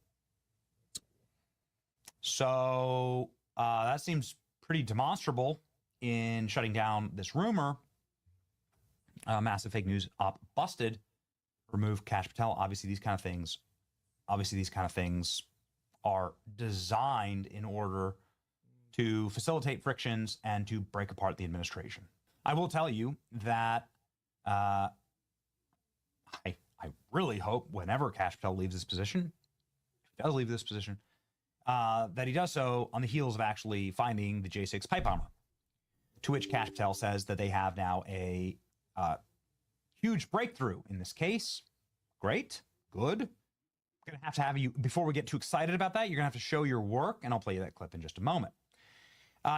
So that seems pretty demonstrable in shutting down this rumor. Massive fake news op busted. Remove Kash Patel. Obviously, these kind of things are designed in order to facilitate frictions and to break apart the administration. I will tell you that I really hope whenever Kash Patel leaves this position, if he does leave this position, that he does so on the heels of actually finding the J6 pipe bomber, to which Kash Patel says that they have now a huge breakthrough in this case. Great, good. I'm going to have you, before we get too excited about that, you're going to have to show your work, and I'll play you that clip in just a moment.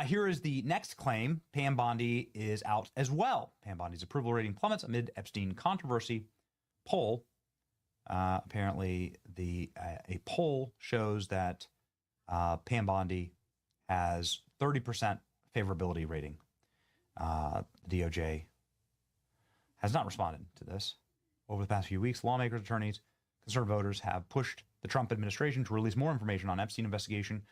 Here is the next claim. Pam Bondi is out as well. Pam Bondi's approval rating plummets amid Epstein controversy. Poll. Apparently, a poll shows that Pam Bondi has 30% favorability rating. The DOJ has not responded to this. Over the past few weeks, lawmakers, attorneys, conservative voters have pushed the Trump administration to release more information on Epstein investigation.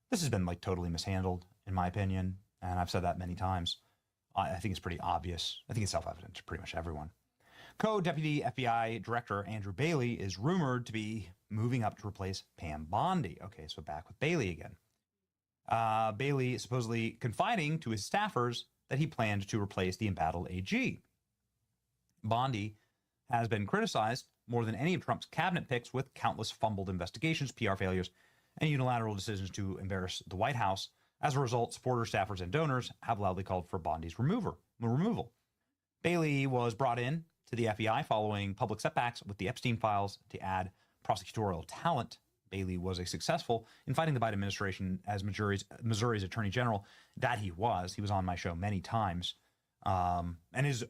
This has been totally mishandled, in my opinion, and I've said that many times. I think it's pretty obvious. I think it's self-evident to pretty much everyone. Co-Deputy FBI Director Andrew Bailey is rumored to be moving up to replace Pam Bondi. Okay, so back with Bailey again. Bailey is supposedly confiding to his staffers that he planned to replace the embattled AG. Bondi has been criticized more than any of Trump's cabinet picks, with countless fumbled investigations, PR failures, and unilateral decisions to embarrass the White House. As a result, supporters, staffers, and donors have loudly called for Bondi's removal. Bailey was brought in to the FBI following public setbacks with the Epstein files to add prosecutorial talent. Bailey was successful in fighting the Biden administration as Missouri's Attorney General. That he was. He was on my show many times, and is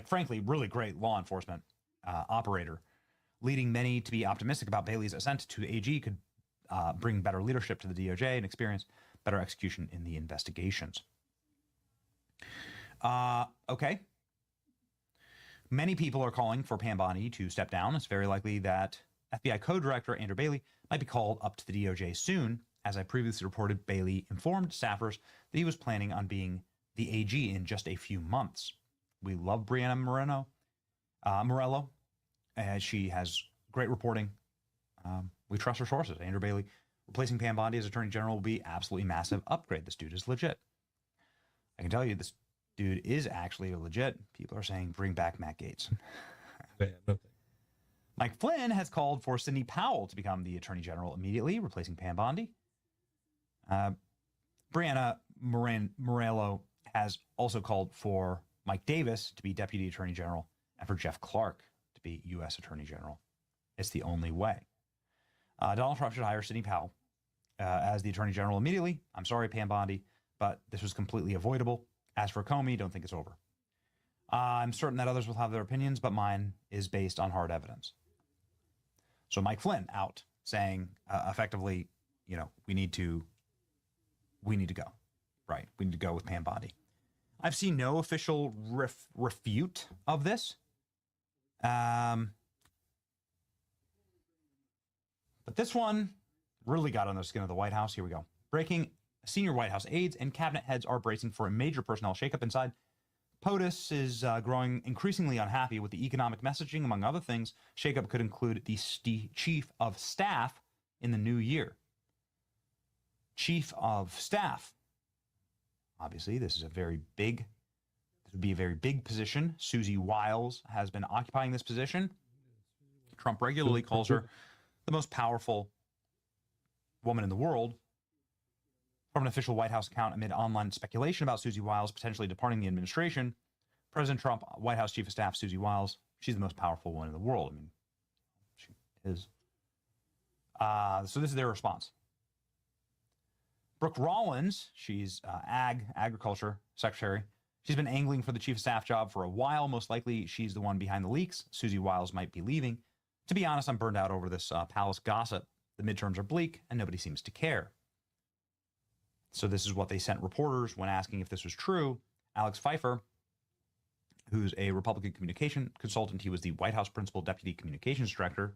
frankly, really great law enforcement operator, leading many to be optimistic about Bailey's ascent to AG could bring better leadership to the DOJ and experience better execution in the investigations. Okay. Many people are calling for Pam Bondi to step down. It's very likely that FBI co-director Andrew Bailey might be called up to the DOJ soon. As I previously reported, Bailey informed staffers that he was planning on being the AG in just a few months. We love Brianna Morello. She has great reporting. We trust her sources. Andrew Bailey replacing Pam Bondi as Attorney General will be absolutely massive upgrade. This dude is legit. I can tell you this dude is actually legit. People are saying bring back Matt Gaetz. Mike Flynn has called for Sidney Powell to become the Attorney General immediately, replacing Pam Bondi. Brianna Morello has also called for Mike Davis to be Deputy Attorney General and for Jeff Clark to be U.S. Attorney General. It's the only way. Donald Trump should hire Sidney Powell as the Attorney General immediately. I'm sorry, Pam Bondi, but this was completely avoidable. As for Comey, don't think it's over. I'm certain that others will have their opinions, but mine is based on hard evidence. So Mike Flynn out saying effectively, we need to go. Right. We need to go with Pam Bondi. I've seen no official refute of this. But this one really got on the skin of the White House. Here we go. Breaking: senior White House aides and cabinet heads are bracing for a major personnel shakeup inside. POTUS is growing increasingly unhappy with the economic messaging, among other things. Shakeup could include the chief of staff in the new year. Chief of staff. Obviously, this would be a very big position. Susie Wiles has been occupying this position. Trump regularly calls her the most powerful woman in the world. From an official White House account amid online speculation about Susie Wiles potentially departing the administration, President Trump, White House Chief of Staff Susie Wiles, she's the most powerful woman in the world. I mean, she is. So this is their response. Brooke Rollins, she's agriculture secretary. She's been angling for the chief of staff job for a while. Most likely, she's the one behind the leaks. Susie Wiles might be leaving. To be honest, I'm burned out over this palace gossip. The midterms are bleak, and nobody seems to care. So this is what they sent reporters when asking if this was true. Alex Pfeiffer, who's a Republican communication consultant, he was the White House principal deputy communications director,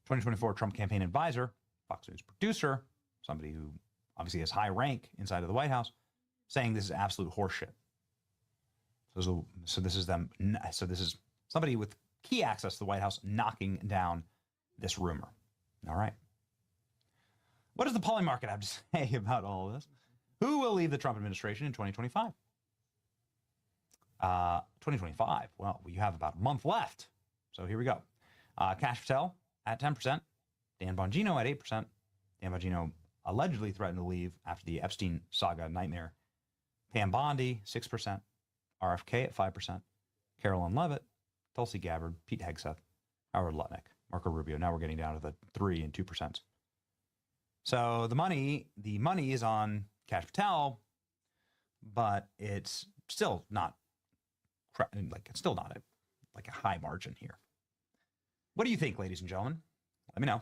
2024 Trump campaign advisor, Fox News producer, somebody who obviously has high rank inside of the White House, saying this is absolute horseshit. So this is somebody with key access to the White House knocking down this rumor. All right. What does the polling market have to say about all of this? Who will leave the Trump administration in 2025? 2025. Well, we have about a month left. So here we go. Kash Patel at 10%. Dan Bongino at 8%. Dan Bongino allegedly threatened to leave after the Epstein saga nightmare. Pam Bondi, 6%. RFK at 5%. Carolyn Levitt, Tulsi Gabbard, Pete Hegseth, Howard Lutnick, Marco Rubio. Now we're getting down to the 3% and 2%. So the money is on Kash Patel, but it's still not a high margin here. What do you think, ladies and gentlemen? Let me know.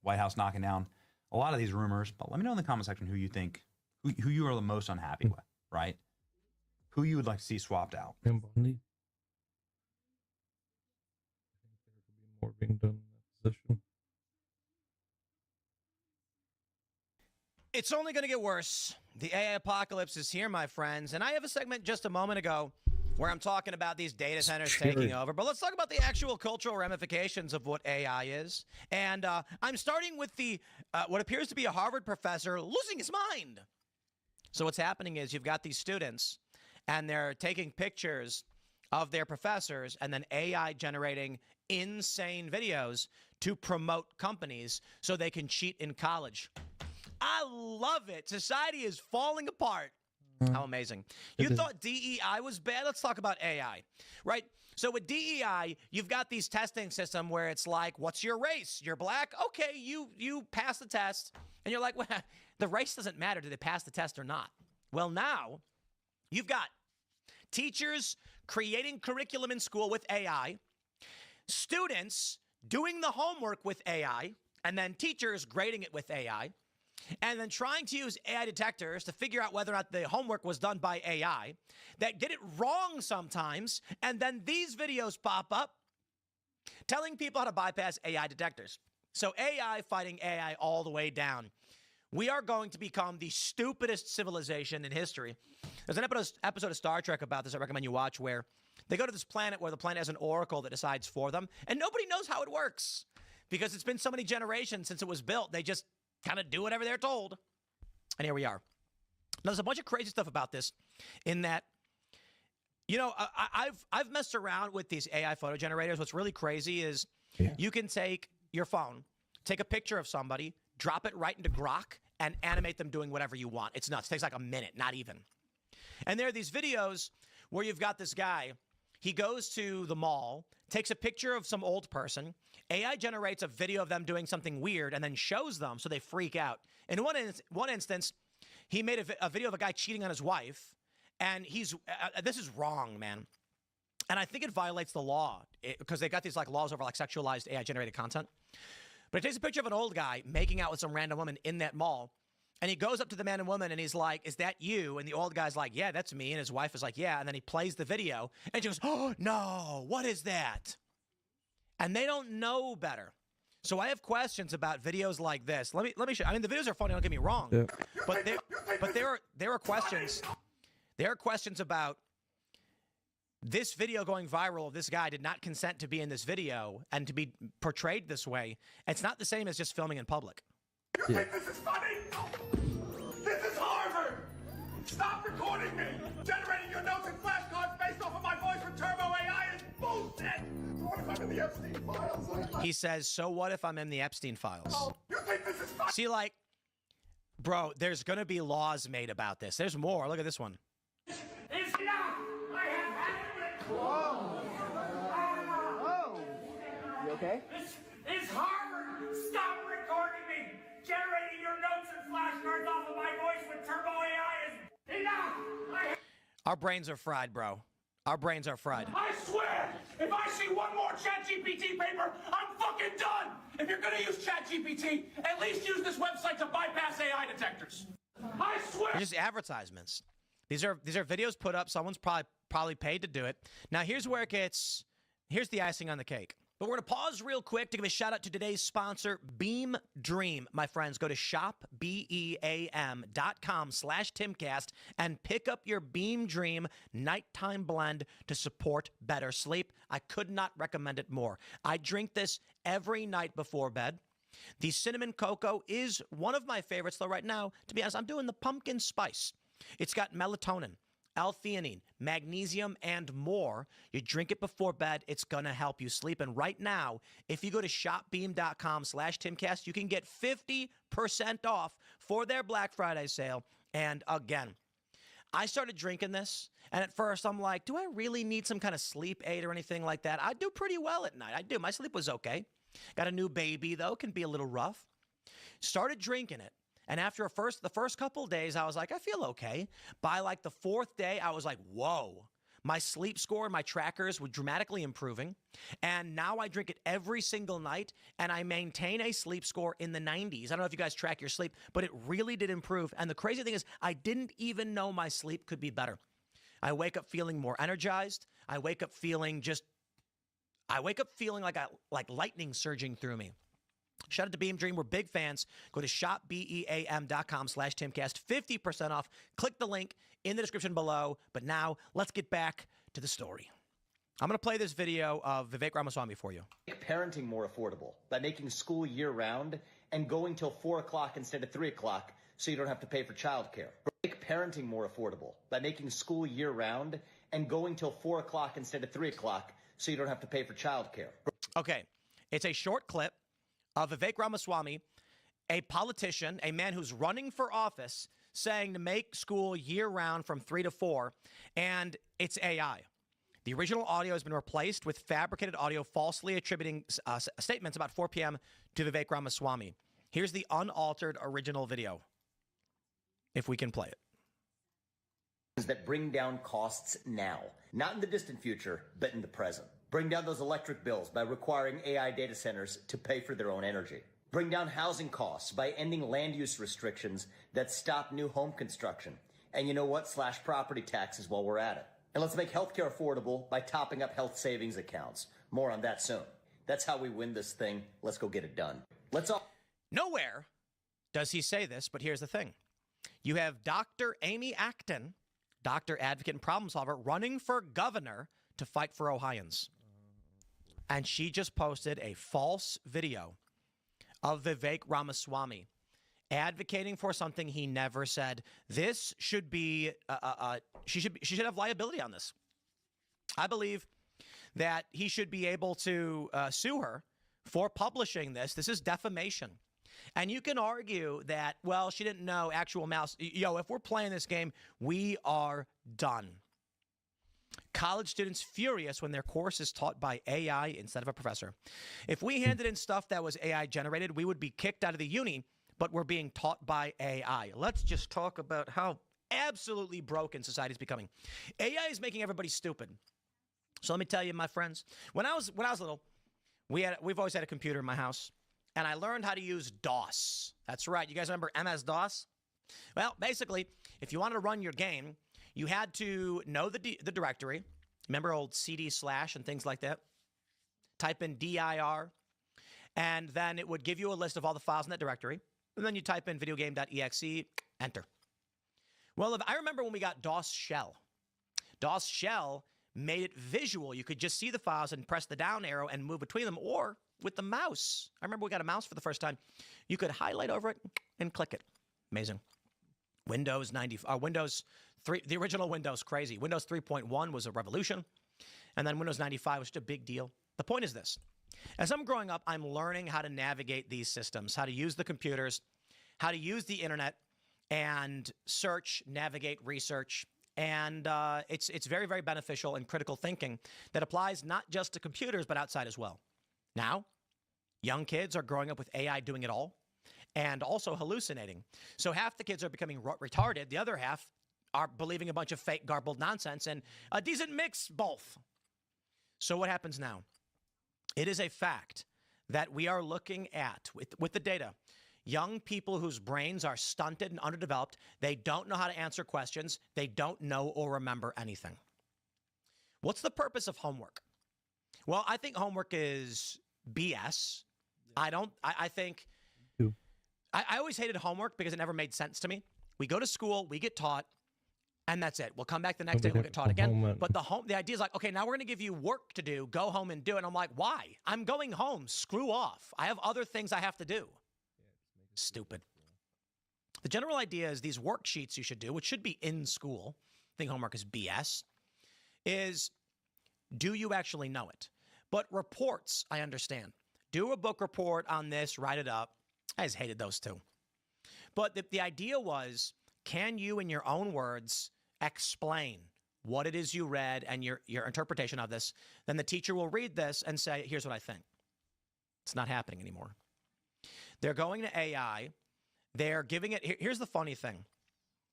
White House knocking down a lot of these rumors, but let me know in the comment section who you think, who you are the most unhappy with, right? Who you would like to see swapped out. Pam Bondi. I think there could be more being done in that position. It's only going to get worse. The AI apocalypse is here, my friends. And I have a segment just a moment ago where I'm talking about these data centers taking over. But let's talk about the actual cultural ramifications of what AI is. And I'm starting with the what appears to be a Harvard professor losing his mind. So what's happening is you've got these students, and they're taking pictures of their professors and then AI generating insane videos to promote companies so they can cheat in college. I love it. Society is falling apart. How amazing. You thought DEI was bad? Let's talk about AI, right? So with DEI, you've got these testing system where it's like, what's your race? You're black? Okay, you pass the test. And you're like, well, the race doesn't matter. Did they pass the test or not? Well, now you've got teachers creating curriculum in school with AI, students doing the homework with AI, and then teachers grading it with AI, and then trying to use AI detectors to figure out whether or not the homework was done by AI that get it wrong sometimes, and then these videos pop up telling people how to bypass AI detectors. So AI fighting AI all the way down. We are going to become the stupidest civilization in history. There's an episode of Star Trek about this I recommend you watch where they go to this planet where the planet has an oracle that decides for them, and nobody knows how it works because it's been so many generations since it was built. They just kind of do whatever they're told. And here we are. Now, there's a bunch of crazy stuff about this in that, you know, I've messed around with these AI photo generators. What's really crazy is you can take your phone, take a picture of somebody, drop it right into Grok, and animate them doing whatever you want. It's nuts. It takes like a minute, not even. And there are these videos where you've got this guy. He goes to the mall, takes a picture of some old person. AI generates a video of them doing something weird and then shows them so they freak out. In one instance, he made a video of a guy cheating on his wife, and this is wrong, man. And I think it violates the law because they got these like laws over like sexualized AI-generated content. But he takes a picture of an old guy making out with some random woman in that mall, and he goes up to the man and woman, and he's like, "Is that you?" And the old guy's like, "Yeah, that's me." And his wife is like, "Yeah." And then he plays the video, and she goes, "Oh, no, what is that?" And they don't know better. So I have questions about videos like this. Let me show. I mean, the videos are funny. Don't get me wrong, but there are questions. There are questions about this video going viral. This guy did not consent to be in this video and to be portrayed this way. It's not the same as just filming in public. You think this is funny? This is Harvard! Stop recording me! Generating your notes and flashcards based off of my voice with Turbo AI is bullshit! What if I'm in the Epstein files? He says, so what if I'm in the Epstein files? Oh, you think this is funny? See, like, bro, there's going to be laws made about this. There's more. Look at this one. It's enough! I have had it with... Whoa! Whoa! You okay? This is Harvard! Stop recording me! Generating your notes and flashcards off of my voice with Turbo AI is enough! Our brains are fried, bro. Our brains are fried. I swear, if I see one more ChatGPT paper, I'm fucking done. If you're gonna use ChatGPT, at least use this website to bypass AI detectors. I swear. They're just advertisements. These are videos put up. Someone's probably paid to do it. Now here's where it gets. Here's the icing on the cake. But we're going to pause real quick to give a shout out to today's sponsor, Beam Dream. My friends, go to shopbeam.com/Timcast and pick up your Beam Dream nighttime blend to support better sleep. I could not recommend it more. I drink this every night before bed. The cinnamon cocoa is one of my favorites, though right now, to be honest, I'm doing the pumpkin spice. It's got melatonin, L-theanine, magnesium, and more. You drink it before bed, it's going to help you sleep. And right now, if you go to shopbeam.com/Timcast, you can get 50% off for their Black Friday sale. And again, I started drinking this, and at first I'm like, do I really need some kind of sleep aid or anything like that? I do pretty well at night. I do. My sleep was okay. Got a new baby, though, can be a little rough. Started drinking it. And after the first couple of days, I was like, I feel okay. By like the fourth day, I was like, whoa. My sleep score and my trackers were dramatically improving. And now I drink it every single night, and I maintain a sleep score in the 90s. I don't know if you guys track your sleep, but it really did improve. And the crazy thing is, I didn't even know my sleep could be better. I wake up feeling more energized. I wake up feeling like lightning surging through me. Shout out to Beam Dream. We're big fans. Go to shopbeam.com/Timcast. 50% off. Click the link in the description below. But now, let's get back to the story. I'm going to play this video of Vivek Ramaswamy for you. Make parenting more affordable by making school year-round and going till 4 o'clock instead of 3 o'clock so you don't have to pay for childcare. Make parenting more affordable by making school year-round and going till 4 o'clock instead of 3 o'clock so you don't have to pay for childcare. Okay, it's a short clip of Vivek Ramaswamy, a politician, a man who's running for office, saying to make school year-round from 3 to 4, and it's AI. The original audio has been replaced with fabricated audio falsely attributing statements about 4 p.m. to Vivek Ramaswamy. Here's the unaltered original video, if we can play it. That bring down costs now, not in the distant future, but in the present. Bring down those electric bills by requiring AI data centers to pay for their own energy. Bring down housing costs by ending land use restrictions that stop new home construction. And you know what? Slash property taxes while we're at it. And let's make healthcare affordable by topping up health savings accounts. More on that soon. That's how we win this thing. Let's go get it done. Let's all. Nowhere does he say this, but here's the thing. You have Dr. Amy Acton, doctor, advocate, and problem solver, running for governor to fight for Ohioans. And she just posted a false video of Vivek Ramaswamy advocating for something he never said. This should be, she should have liability on this. I believe that he should be able to sue her for publishing this. This is defamation. And you can argue that, well, she didn't know actual mouse. Yo, if we're playing this game, we are done. College students furious when their course is taught by AI instead of a professor. If we handed in stuff that was AI generated, we would be kicked out of the uni, but we're being taught by AI. Let's just talk about how absolutely broken society is becoming. AI is making everybody stupid. So let me tell you, my friends, when I was little, we've always had a computer in my house, and I learned how to use DOS. That's right. You guys remember MS-DOS? Well, basically, if you wanted to run your game, you had to know the directory. Remember old CD/ and things like that? Type in dir, and then it would give you a list of all the files in that directory. And then you type in videogame.exe, enter. Well, I remember when we got DOS Shell. DOS Shell made it visual. You could just see the files and press the down arrow and move between them, or with the mouse. I remember we got a mouse for the first time. You could highlight over it and click it. Amazing. Windows 3, the original Windows, crazy. Windows 3.1 was a revolution. And then Windows 95 was just a big deal. The point is this. As I'm growing up, I'm learning how to navigate these systems, how to use the computers, how to use the internet, and search, navigate, research. And it's very, very beneficial in critical thinking that applies not just to computers, but outside as well. Now, young kids are growing up with AI doing it all and also hallucinating. So half the kids are becoming retarded. The other half are believing a bunch of fake, garbled nonsense, and a decent mix both. So what happens now? It is a fact that we are looking at, with the data, young people whose brains are stunted and underdeveloped. They don't know how to answer questions. They don't know or remember anything. What's the purpose of homework? Well, I think homework is BS. I always hated homework because it never made sense to me. We go to school, we get taught, and that's it. We'll come back the next day, we'll get taught again. But the idea is like, okay, now we're going to give you work to do. Go home and do it. And I'm like, why? I'm going home. Screw off. I have other things I have to do. Stupid. The general idea is these worksheets you should do, which should be in school. I think homework is BS. Is do you actually know it? But reports, I understand. Do a book report on this, write it up. I just hated those two. But the idea was, can you, in your own words, explain what it is you read and your interpretation of this? Then the teacher will read this and say, here's what I think. It's not happening anymore. They're going to AI. They're giving it. Here's the funny thing.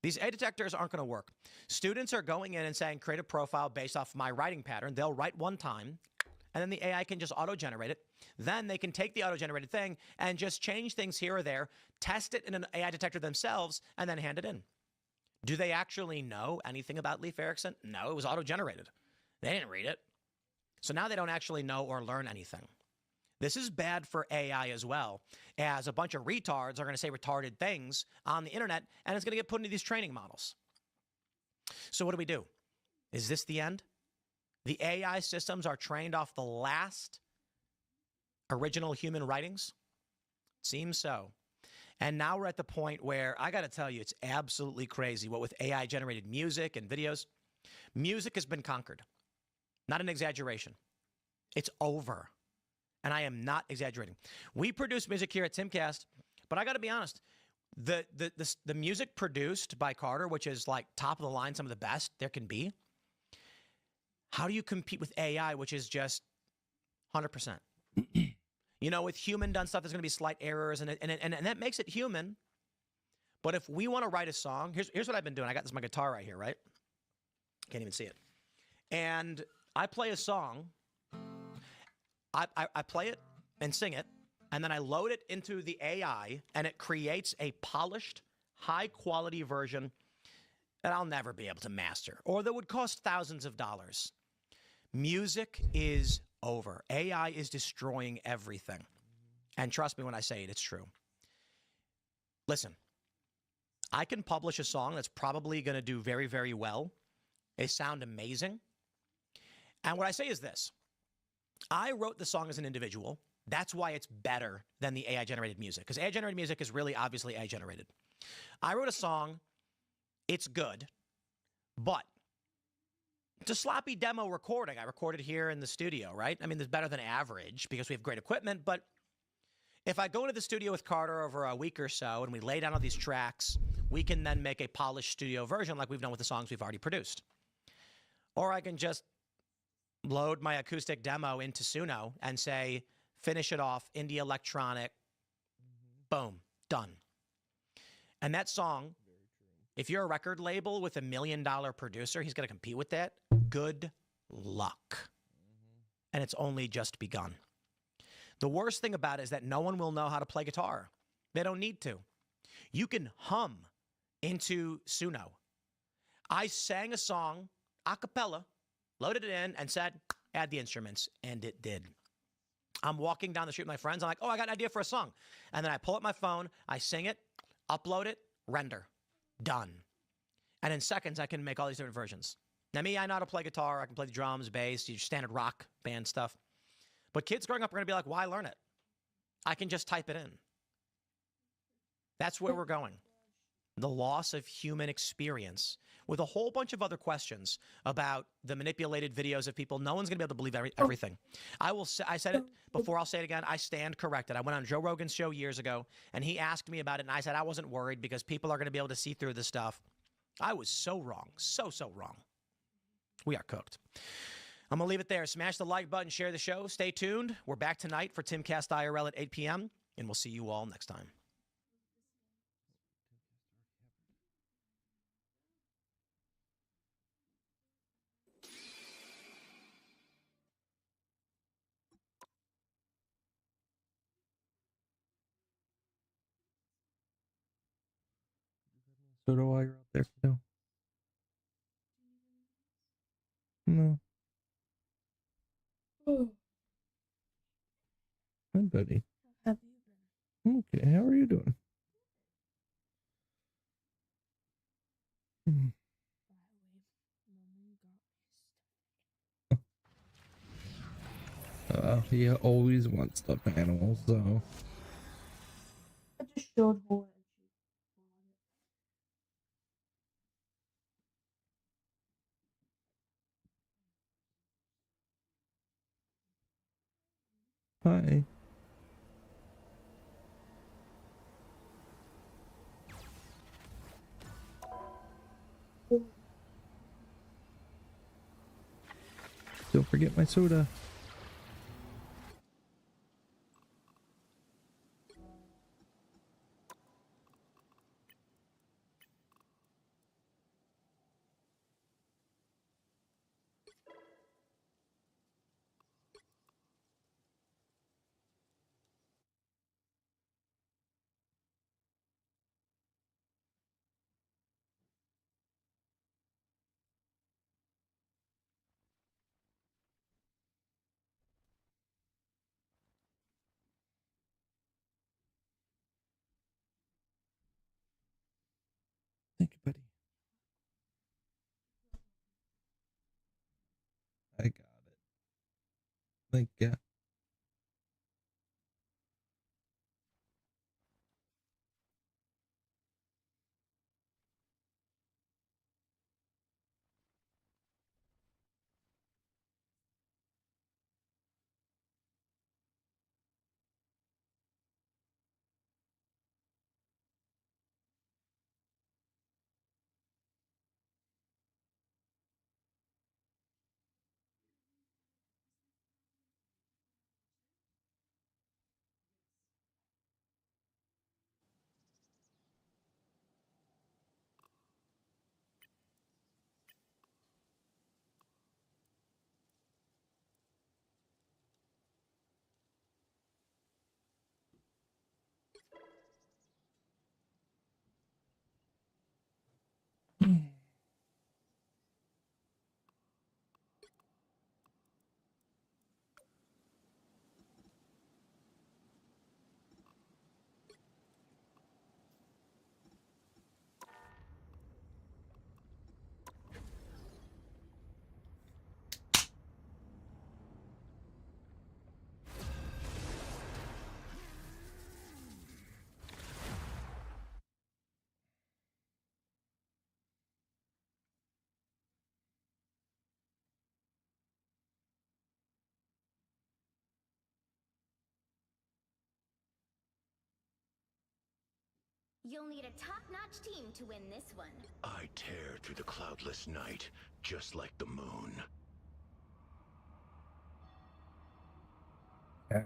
These A detectors aren't going to work. Students are going in and saying, create a profile based off my writing pattern. They'll write one time, and then the AI can just auto-generate it. Then they can take the auto-generated thing and just change things here or there, test it in an AI detector themselves, and then hand it in. Do they actually know anything about Leif Erikson? No, it was auto-generated. They didn't read it. So now they don't actually know or learn anything. This is bad for AI as well, as a bunch of retards are going to say retarded things on the internet, and it's going to get put into these training models. So what do? Is this the end? The AI systems are trained off the last original human writings? Seems so. And now we're at the point where, I got to tell you, it's absolutely crazy what with AI-generated music and videos. Music has been conquered. Not an exaggeration. It's over. And I am not exaggerating. We produce music here at Timcast, but I got to be honest, the music produced by Carter, which is like top of the line, some of the best there can be, how do you compete with AI, which is just 100%? You know, with human done stuff, there's going to be slight errors, and that makes it human. But if we want to write a song, here's what I've been doing. I got my guitar right here, right? Can't even see it. And I play a song. I play it and sing it, and then I load it into the AI, and it creates a polished, high-quality version that I'll never be able to master, or that would cost thousands of dollars. Music is over. AI is destroying everything. And trust me when I say it, it's true. Listen, I can publish a song that's probably going to do very, very well. They sound amazing. And what I say is this. I wrote the song as an individual. That's why it's better than the AI-generated music, because AI-generated music is really obviously AI-generated. I wrote a song. It's good, but it's a sloppy demo recording. I recorded here in the studio, right? I mean, it's better than average because we have great equipment, but if I go into the studio with Carter over a week or so and we lay down all these tracks, we can then make a polished studio version like we've done with the songs we've already produced. Or I can just load my acoustic demo into Suno and say, finish it off, indie electronic, boom, done. And that song, if you're a record label with $1 million producer, he's going to compete with that. Good luck. And it's only just begun. The worst thing about it is that no one will know how to play guitar. They don't need to. You can hum into Suno. I sang a song a cappella, loaded it in, and said, add the instruments, and it did. I'm walking down the street with my friends. I'm like, oh, I got an idea for a song. And then I pull up my phone, I sing it, upload it, render. Done. And in seconds, I can make all these different versions. Now, me, I know how to play guitar. I can play the drums, bass, your standard rock band stuff. But kids growing up are going to be like, why learn it? I can just type it in. That's where we're going. The loss of human experience with a whole bunch of other questions about the manipulated videos of people. No one's going to be able to believe everything. I said it before, I'll say it again. I stand corrected. I went on Joe Rogan's show years ago, and he asked me about it, and I said I wasn't worried because people are going to be able to see through this stuff. I was so wrong. So wrong. We are cooked. I'm going to leave it there. Smash the like button, share the show. Stay tuned. We're back tonight for Timcast IRL at 8 p.m., and we'll see you all next time. soda while you're out there? No. No. Hi, buddy. Have you Okay, how are you doing? He always wants stuffed animals, so. I just showed her. Hi. Don't forget my soda. Thank you, buddy. I got it. Thank you. You'll need a top-notch team to win this one. I tear through the cloudless night, just like the moon. Yeah.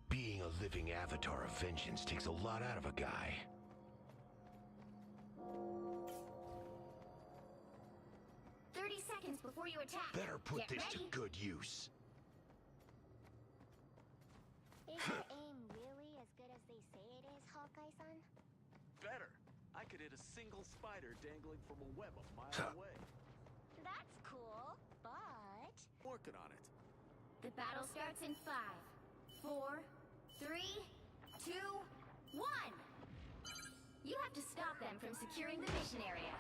Being a living avatar of vengeance takes a lot out of a guy. Seconds before you attack. Better put Get this ready. to good use. Is your aim really as good as they say it is, Hawkeye-san? Better. I could hit a single spider dangling from a web a mile away. That's cool, but... Working on it. The battle starts in 5, 4, 3, 2, 1! You have to stop them from securing the mission area.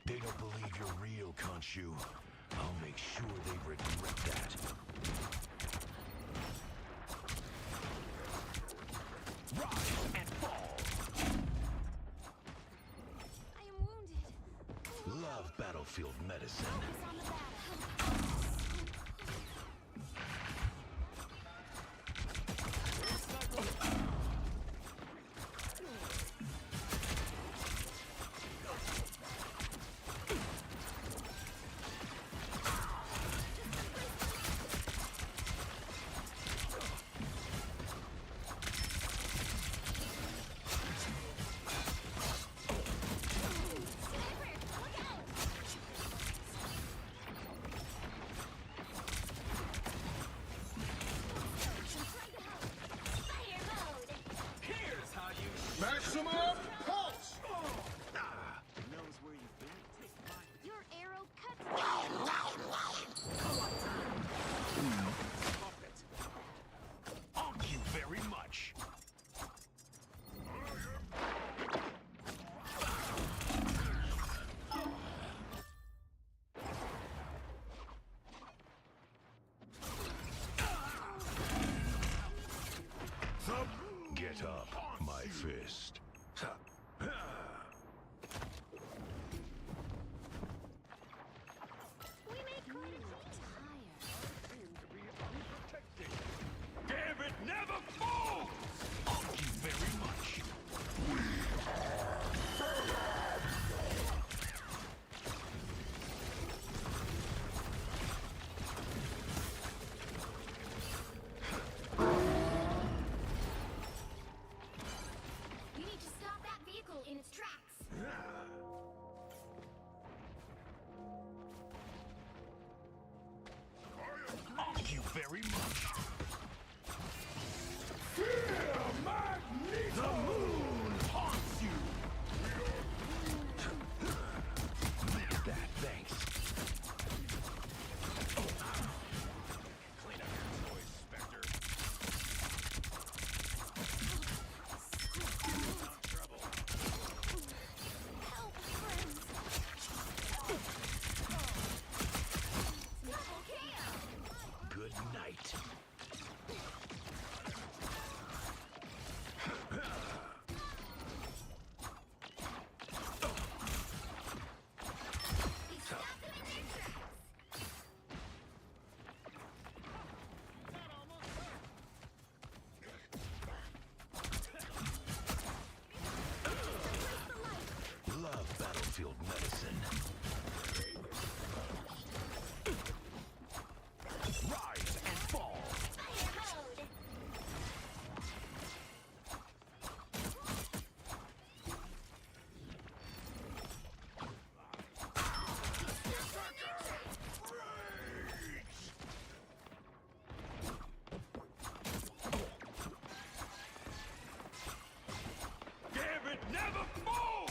They don't believe you're real, Khonshu. I'll make sure they regret that. Rise and fall. I am wounded. Love battlefield medicine. Focus on the battle. Maximum pulse! Knows where you've been. Take mine. Your arrow cuts. Stop it. Thank you very much. Get up, my fist. We made quite a feat. Damn it, never falls! Thank you very much. You need to stop that vehicle in its tracks. Thank you very much. The moon haunts you. Look at that, thanks. Clean up your toys, Spectre. Trouble. Help, friends. Double KO. Good night. He stopped them in their tracks. Love battlefield medicine. Rise and fall. Fire mode. Damn it, never fall!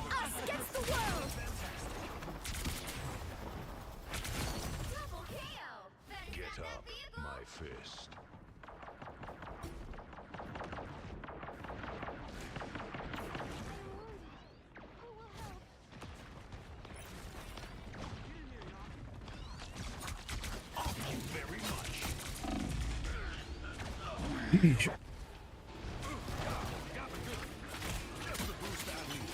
Us against the world. Double KO. Better Get stop up, that vehicle. my fist. Who will help? Thank you very much. Yeesh. Just the boost I need.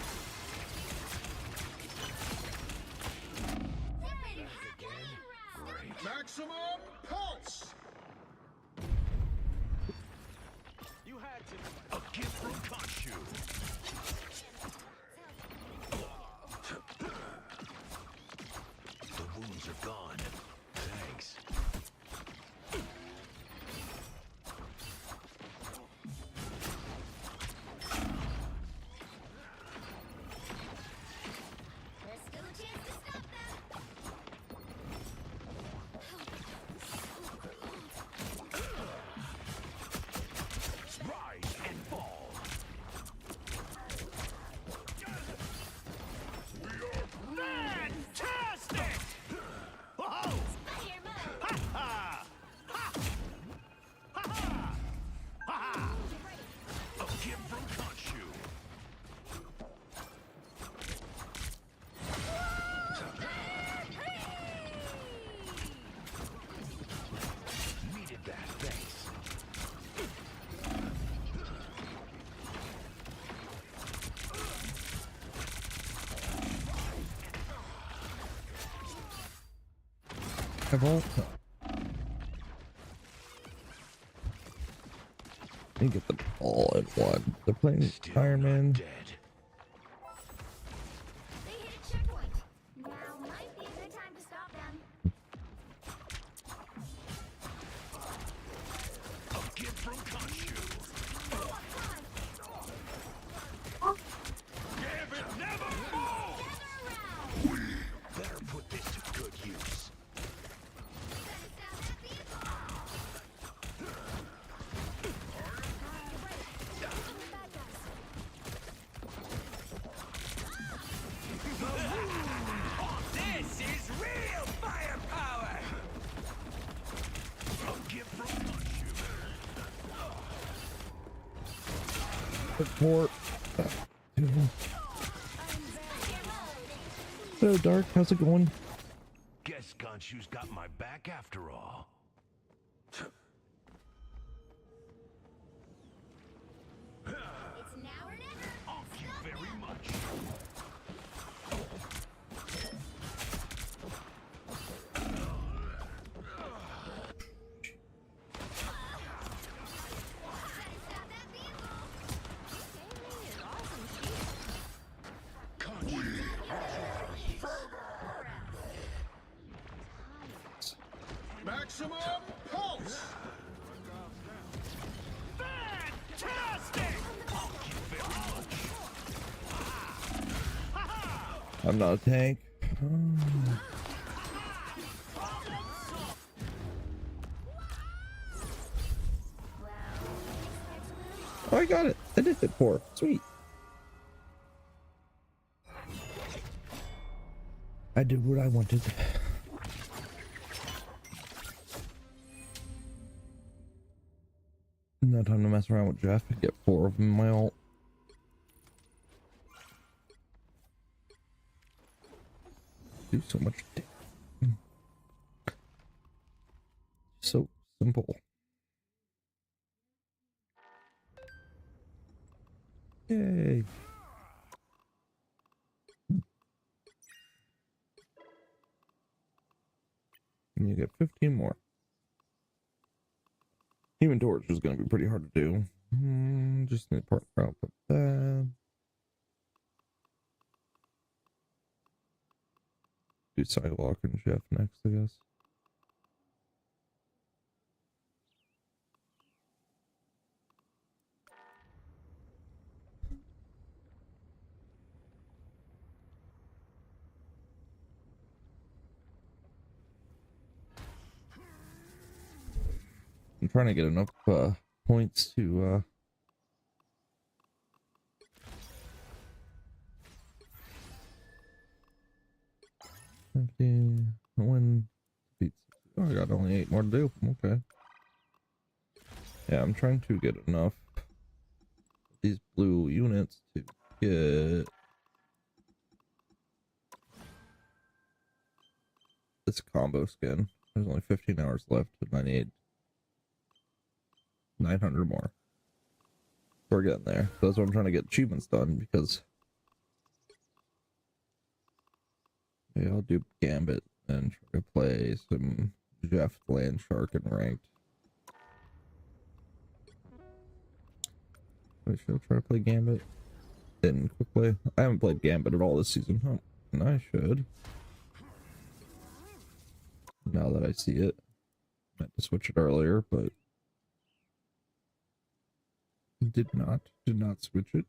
Great. Maximum pulse! You had to. A gift from Khonshu. The wounds are gone. Thanks. There's still a chance to stop them. Rise and fall. Fantastic! Whoa! Fire mode. Ha ha! Ha! Ha ha! Ha ha! A gift from Khonshu. Needed that, thanks. Level. They get them all in one. They're playing Still Iron not Man. dead. They hit a checkpoint. Now might be a good time to stop them. A gift from Khonshu. Damn it, never fall! Report. Hello, Dark. How's it going? Guess Gonshu's got my back after all. It's now or never. Thank you very much. Maximum pulse! Fantastic! I'm not a tank. Oh, I got it. I did hit 4. Sweet. I did what I wanted. No time to mess around with Jeff. I get 4 of them in my ult. Do so much damage. So simple. Yay. And you get 15 more. Human Torch is going to be pretty hard to do. Just need to partner out with that. Do Sidewalk and Jeff next, I guess. I'm trying to get enough points to win. Oh, I got only 8 more to do. Okay. Yeah, I'm trying to get enough of these blue units to get this combo skin. There's only 15 hours left, and I need 900 more. We're getting there. So that's why I'm trying to get achievements done, because yeah, I'll do Gambit and try to play some Jeff, Land Shark, and Ranked. Wait, should I try to play Gambit in quick play? I haven't played Gambit at all this season. Oh, and I should. Now that I see it. I meant to switch it earlier, but did not switch it.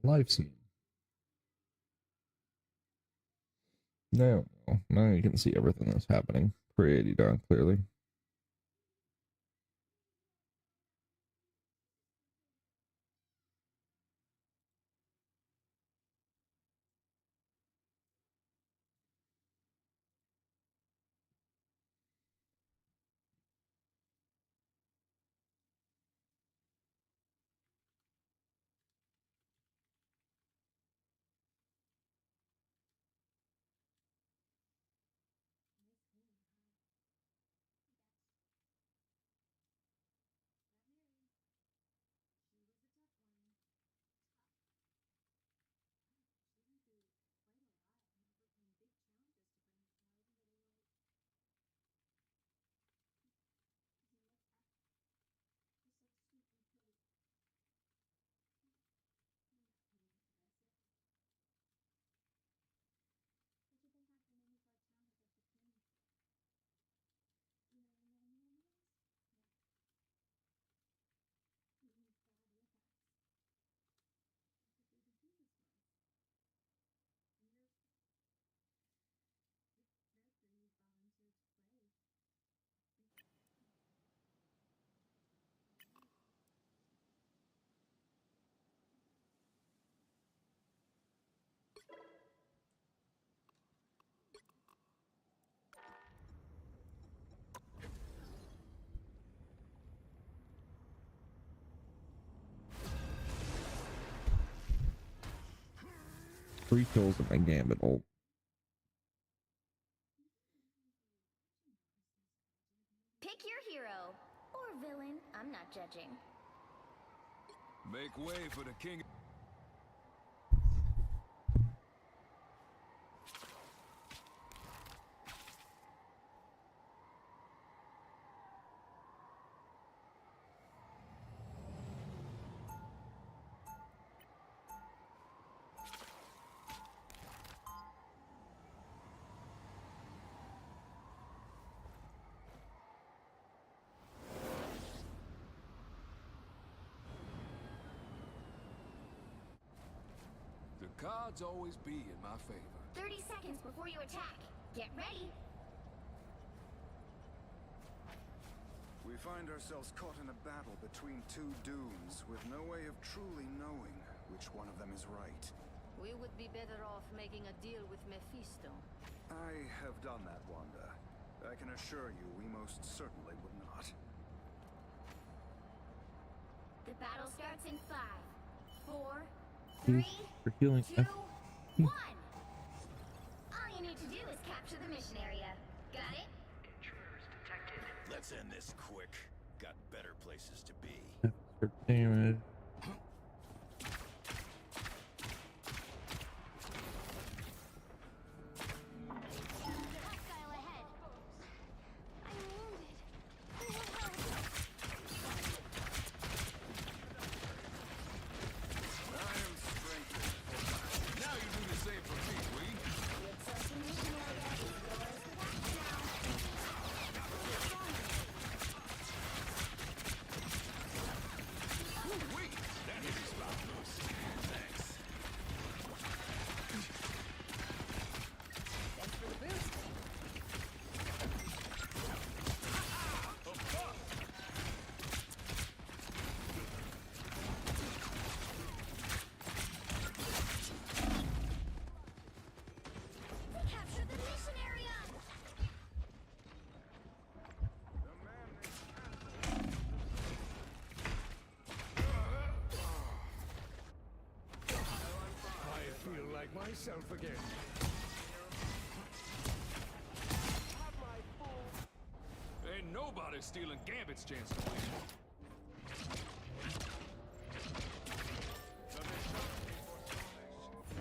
Live scene. Now you can see everything that's happening pretty darn clearly. 3 kills in my Gambit ult. Pick your hero or villain. I'm not judging. Make way for the king. The cards always be in my favor. 30 seconds before you attack. Get ready. We find ourselves caught in a battle between two dooms, with no way of truly knowing which one of them is right. We would be better off making a deal with Mephisto. I have done that, Wanda. I can assure you we most certainly would not. The battle starts in 5, 4, 3, For healing. 2, 1. All you need to do is capture the mission area. Got it? Intruders detected. Let's end this quick. Got better places to be. For damage. Hostile ahead. I'm wounded. I need help. I am strengthened. Now you do the same for me, Wee. The obsession mission area is yours without Ooh, wait. That is a spot loose. Thanks. Thanks for the boost. capture the mission area. I feel like myself again. Ain't nobody stealing Gambit's chance to win.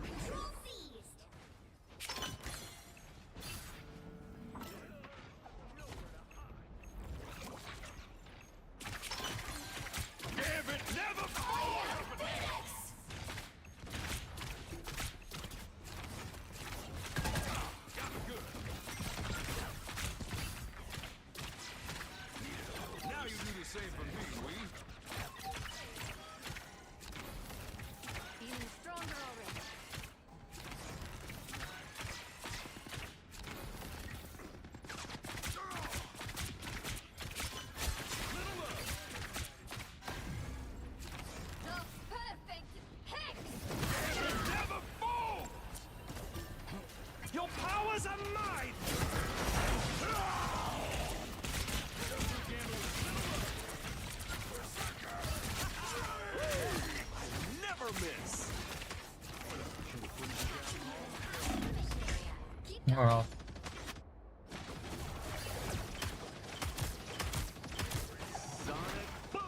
Control seized. Gambit never falls! Got it good. Now you do the same for me, Wee. Feeling stronger already. The perfect hex. Never fall! Your powers are mine! Never miss! Well, Sonic boom!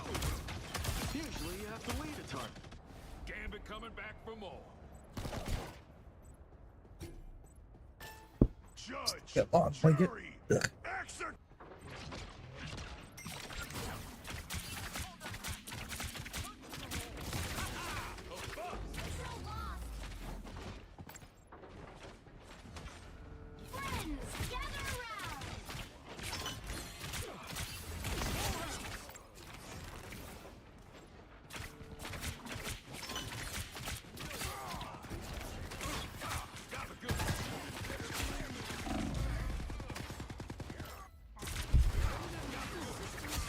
Usually you have to lead a target. Gambit coming back for more. Judge, get on, blanket. jury, execute! Friends, gather around.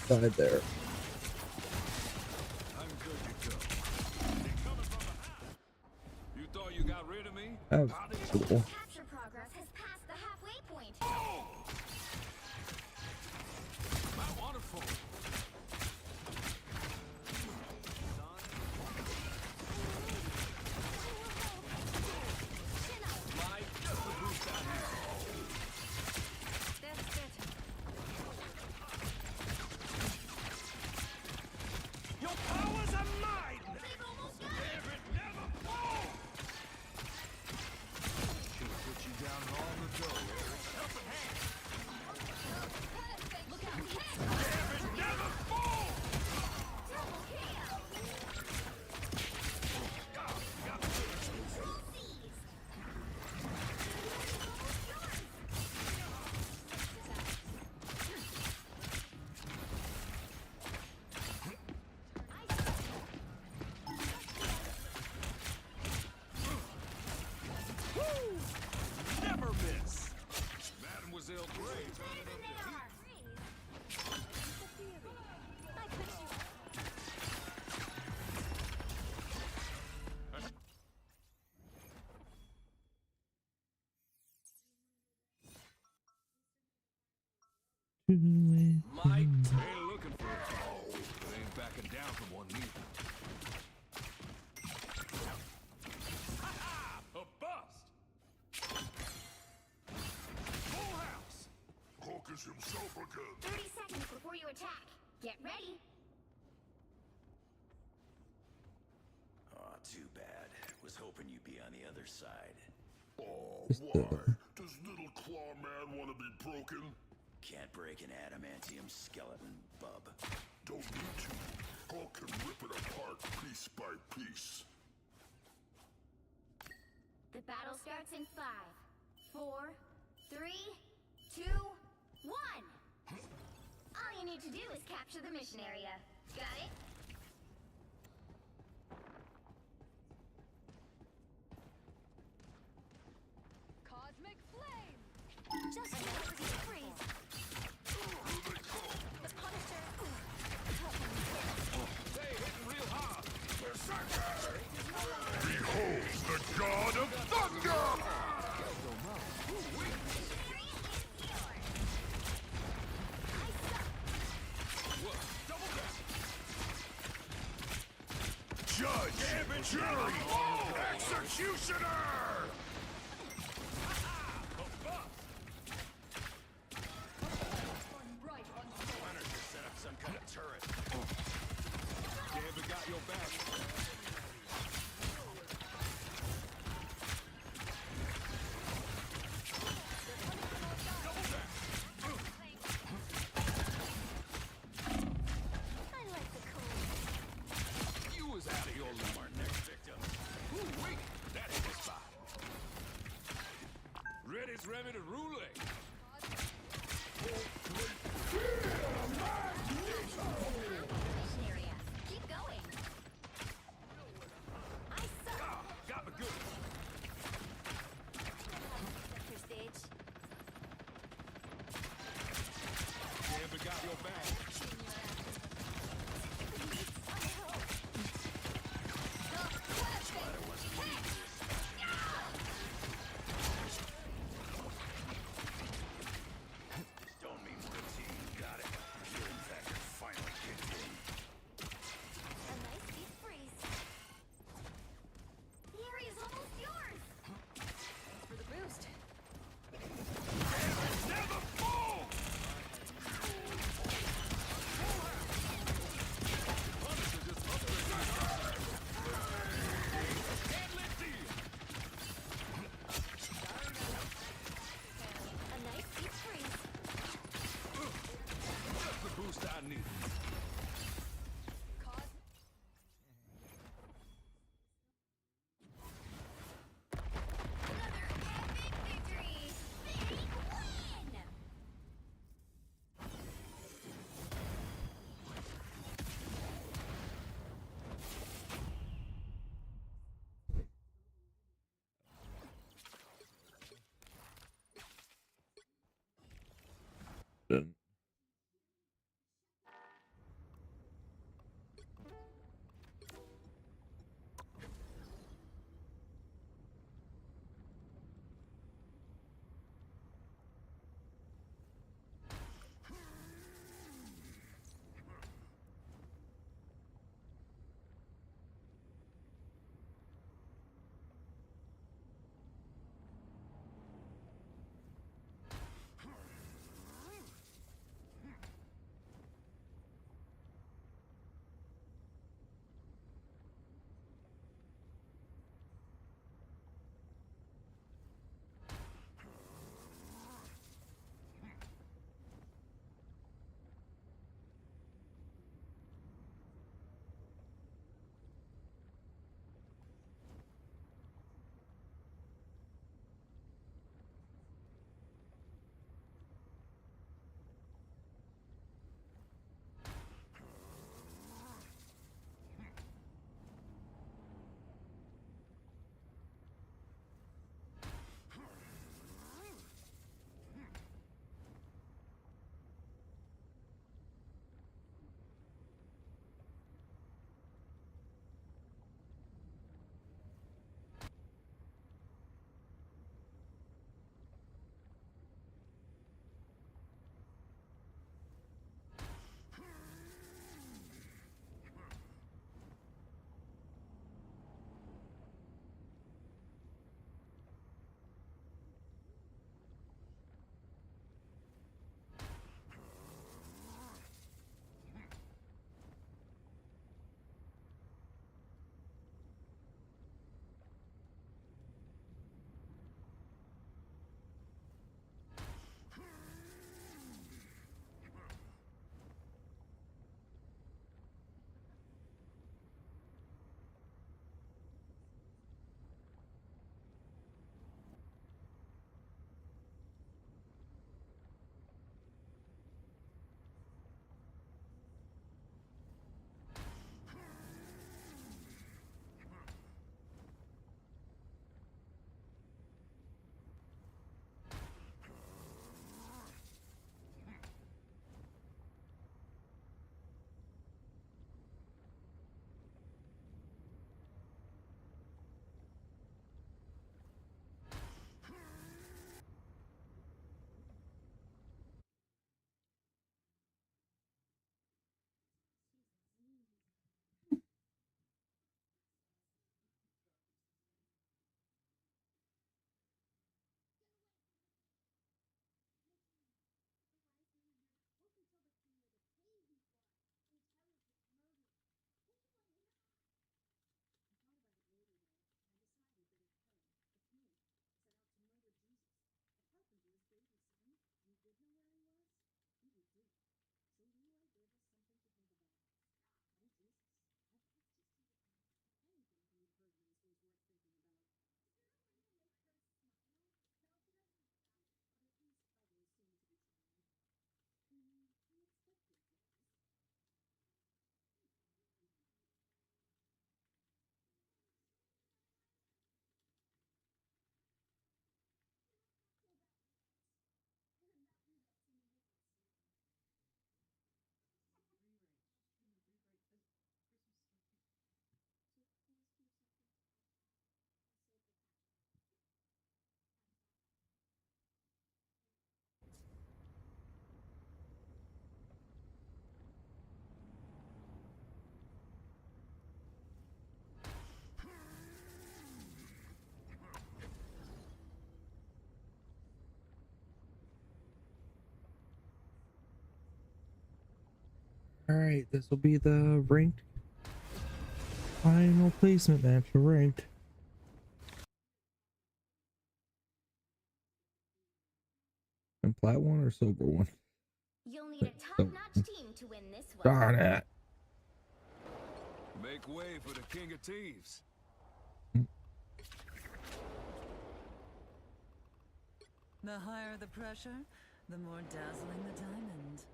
Died there. I'm good to go. They're coming from behind. You thought you got rid of me? That was How did cool. Capture progress has passed the halfway point. Oh! How wonderful! Nothing one needed. Ha-ha! A bust! Full house! Focus himself again. 30 seconds before you attack. Get ready. Aw, too bad. Was hoping you'd be on the other side. Oh, why? Does little claw man want to be broken? Can't break an adamantium skeleton, bub. Don't need to. Hulk can rip it apart piece by piece. The battle starts in 5, 4, 3, 2, 1. All you need to do is capture the mission area. Got it? Cosmic flame! Just freeze! The Punisher! They hitting real hard! Berserker! Behold the god of thunder! Judge! Jury! Executioner! Leonard just set up some kind of turret. Gambit got your back. You was out of your limit. Our next victim. Ooh, wait, that hit the spot. Ready's Remy to rule. Mission area. Keep going. I suck. Got the goods. Sector stage. Gambit got your back. Don't mean we're a team. Got it. You're in fact a final kid. Alright, this will be the ranked final placement match for ranked. And plat one or silver one? You'll need a top-notch team to win this one. Darn it. Make way for the king of thieves. The higher the pressure, the more dazzling the diamond.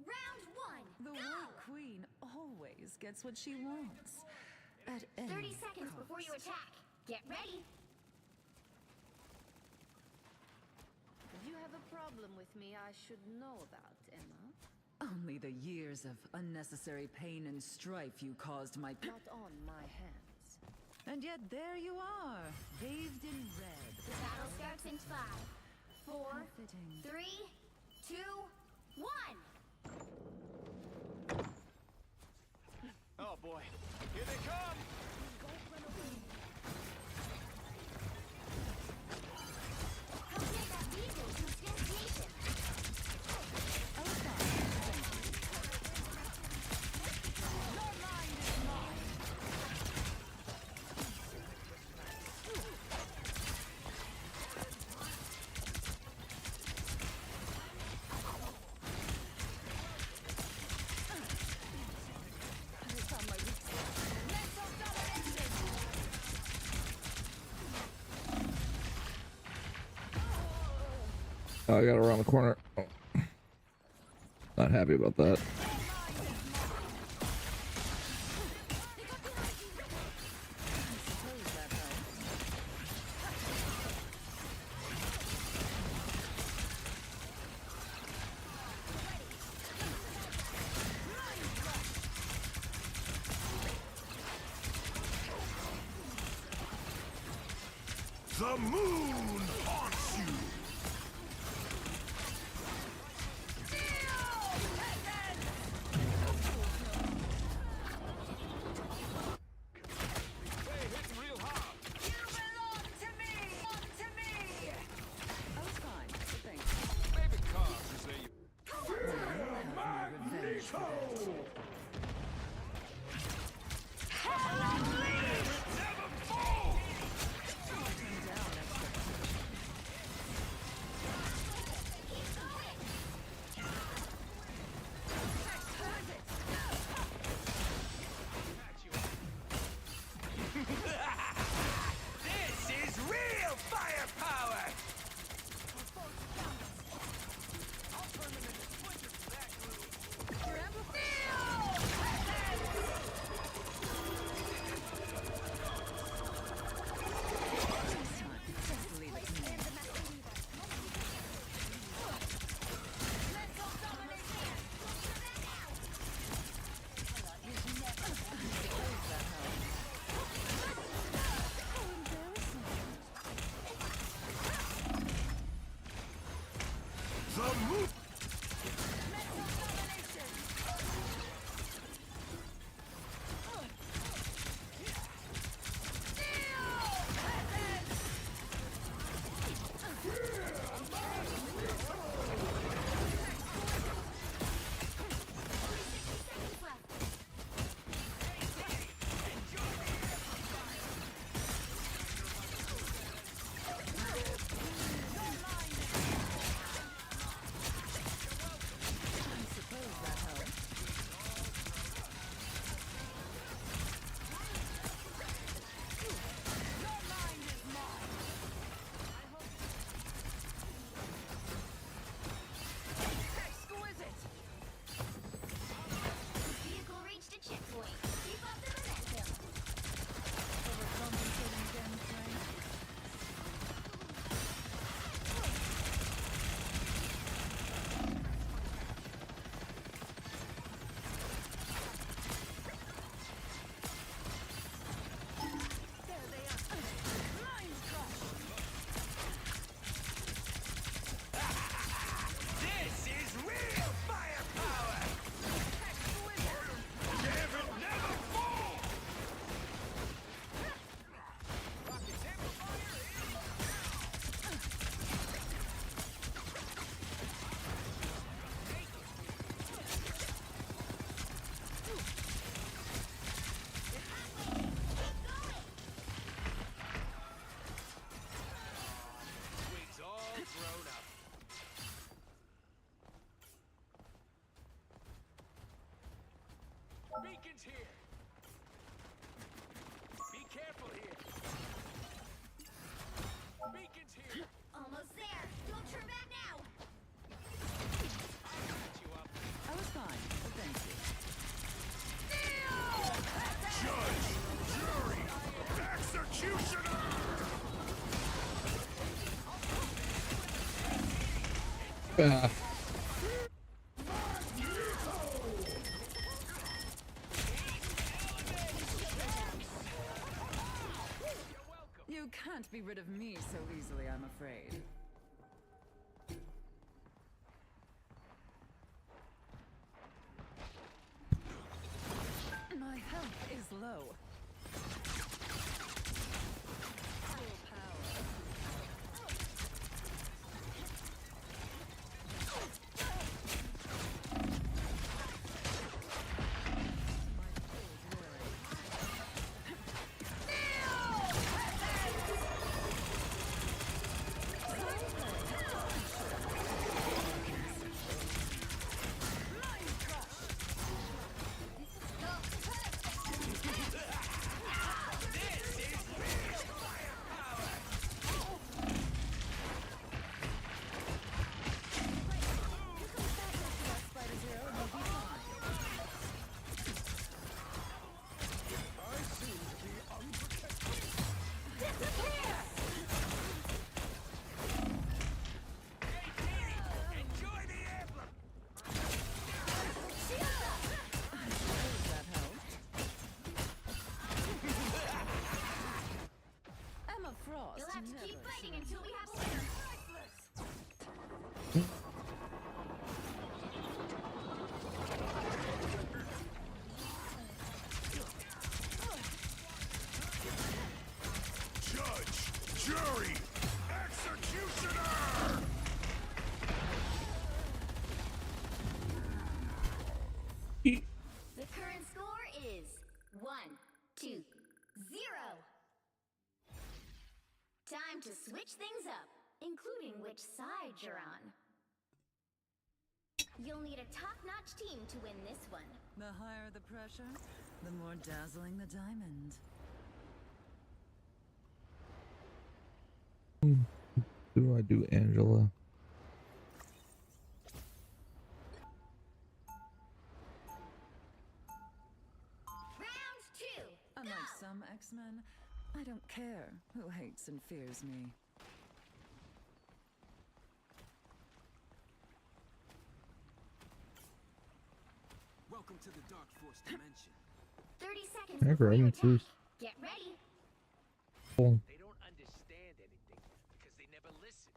Round one. The White Queen always gets what she wants. At 30 any seconds cost. before you attack. Get ready. You have a problem with me I should know about, Emma. Only the years of unnecessary pain and strife you caused my... Not on my hands. And yet there you are, bathed in red. The battle starts in 5, 4, Fitting. 3, 2, 1. Oh boy, here they come! Help get that vehicle to its destination. Oh, I got around the corner. Oh. Not happy about that. The moon haunts you. Beacon's here. Be careful here. Beacon's here. Almost there. Don't turn back now. I'll catch you up. I was fine, but thank you. Judge, jury, executioner. You can't be rid of me so easily, I'm afraid. My health is low. Full power. You'll have to keep fighting until we have center. Judge, jury, executioner. The current score is 1-2-0. Time to switch things up, including which side you're on. You'll need a top-notch team to win this one. The higher the pressure, the more dazzling the diamond. Who do I do, Angela? Round 2. Unlike some X-Men, I don't care who hates and fears me. Welcome to the Dark Force dimension. 30 seconds Can I before grab you him, attack. please? Get ready. Cool. They don't understand anything because they never listen.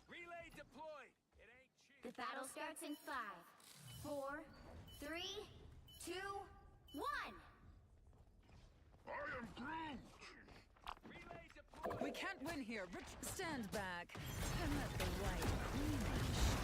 Relay deployed. It ain't cheap. The battle starts in 5, 4, 3, 2, 1. I am Groot. Relay deployed. We can't win here. Rich, stand back and let the white queen shine.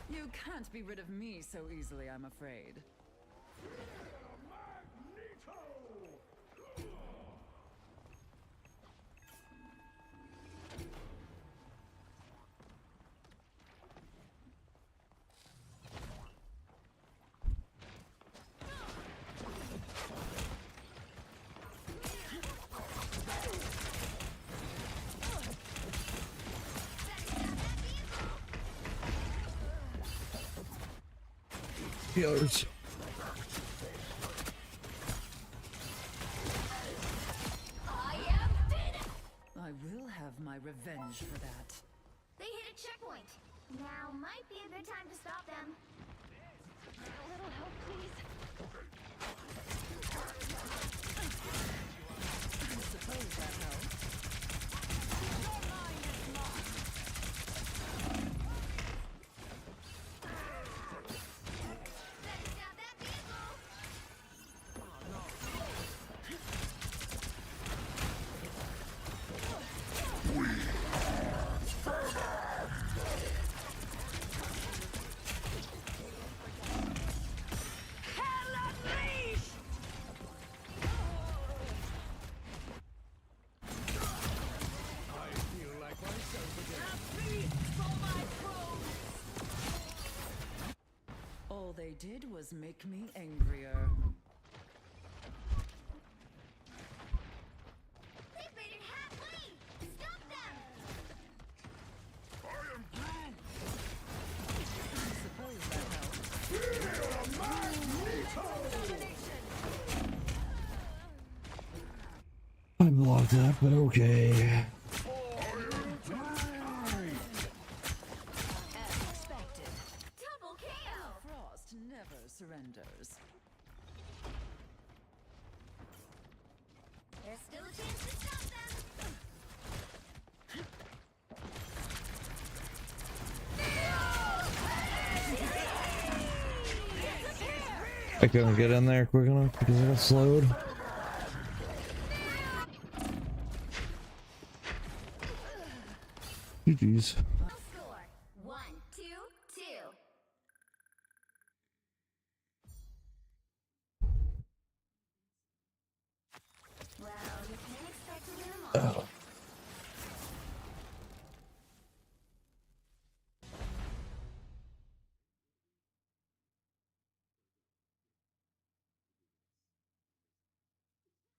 You can't be rid of me so easily, I'm afraid. Yours. I will have my revenge for that. They hit a checkpoint. Now might be a good time to stop them. A little help, please. I suppose that helps. Your mind is lost. All they did was make me angrier. They've made it halfway! Stop them! I am Groot! I suppose that helps. I'm locked up, but okay. Frost never surrenders. There's still a chance to stop them! I couldn't get in there quick enough because I got slowed. GG's. Score 1-2-2. Well, you can't expect to win them all. committees or run a business or went on power dress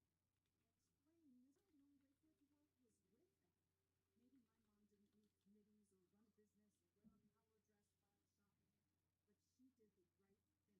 file shopping, but she did the right thing.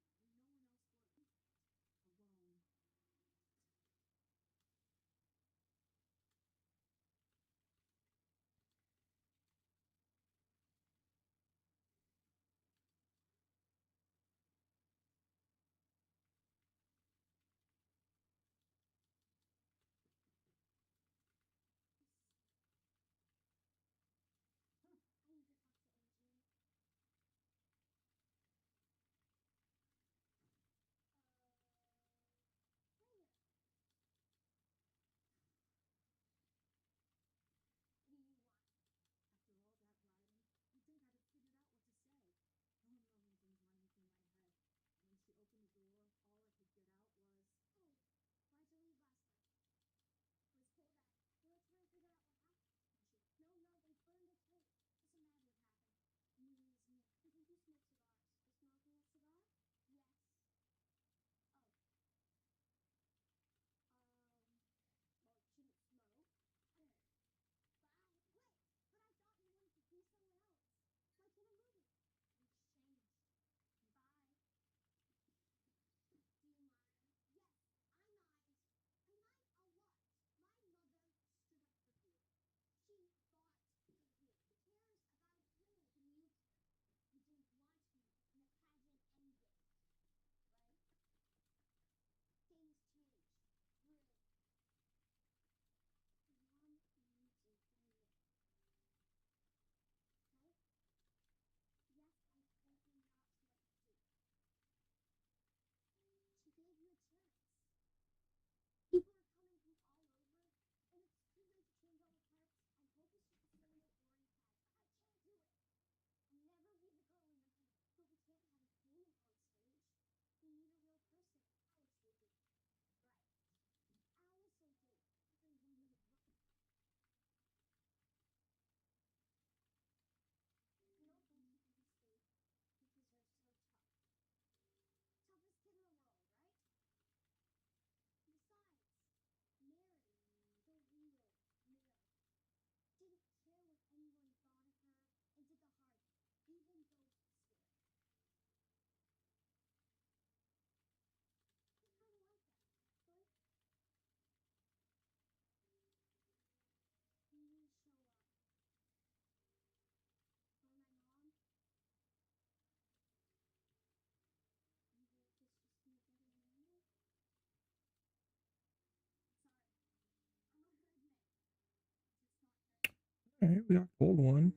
Alright, we got gold one.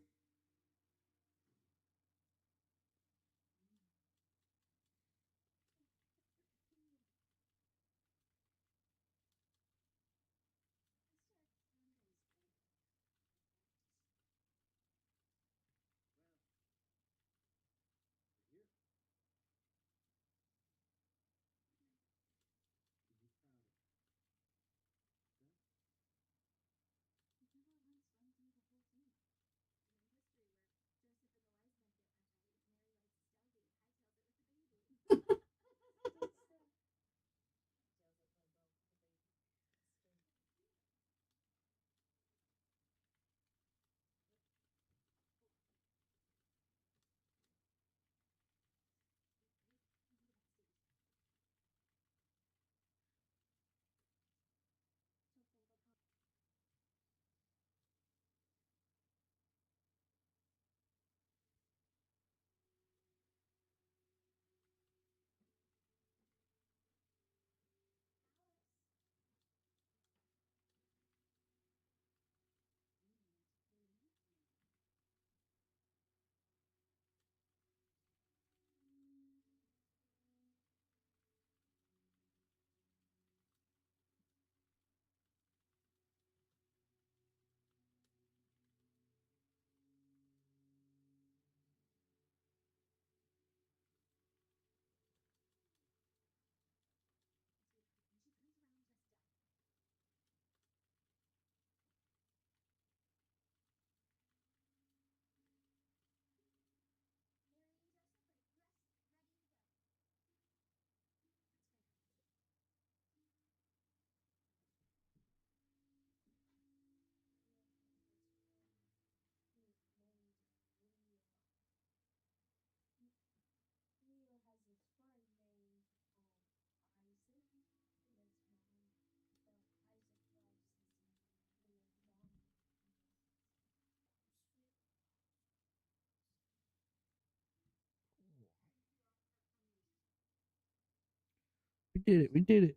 We did it. We did it.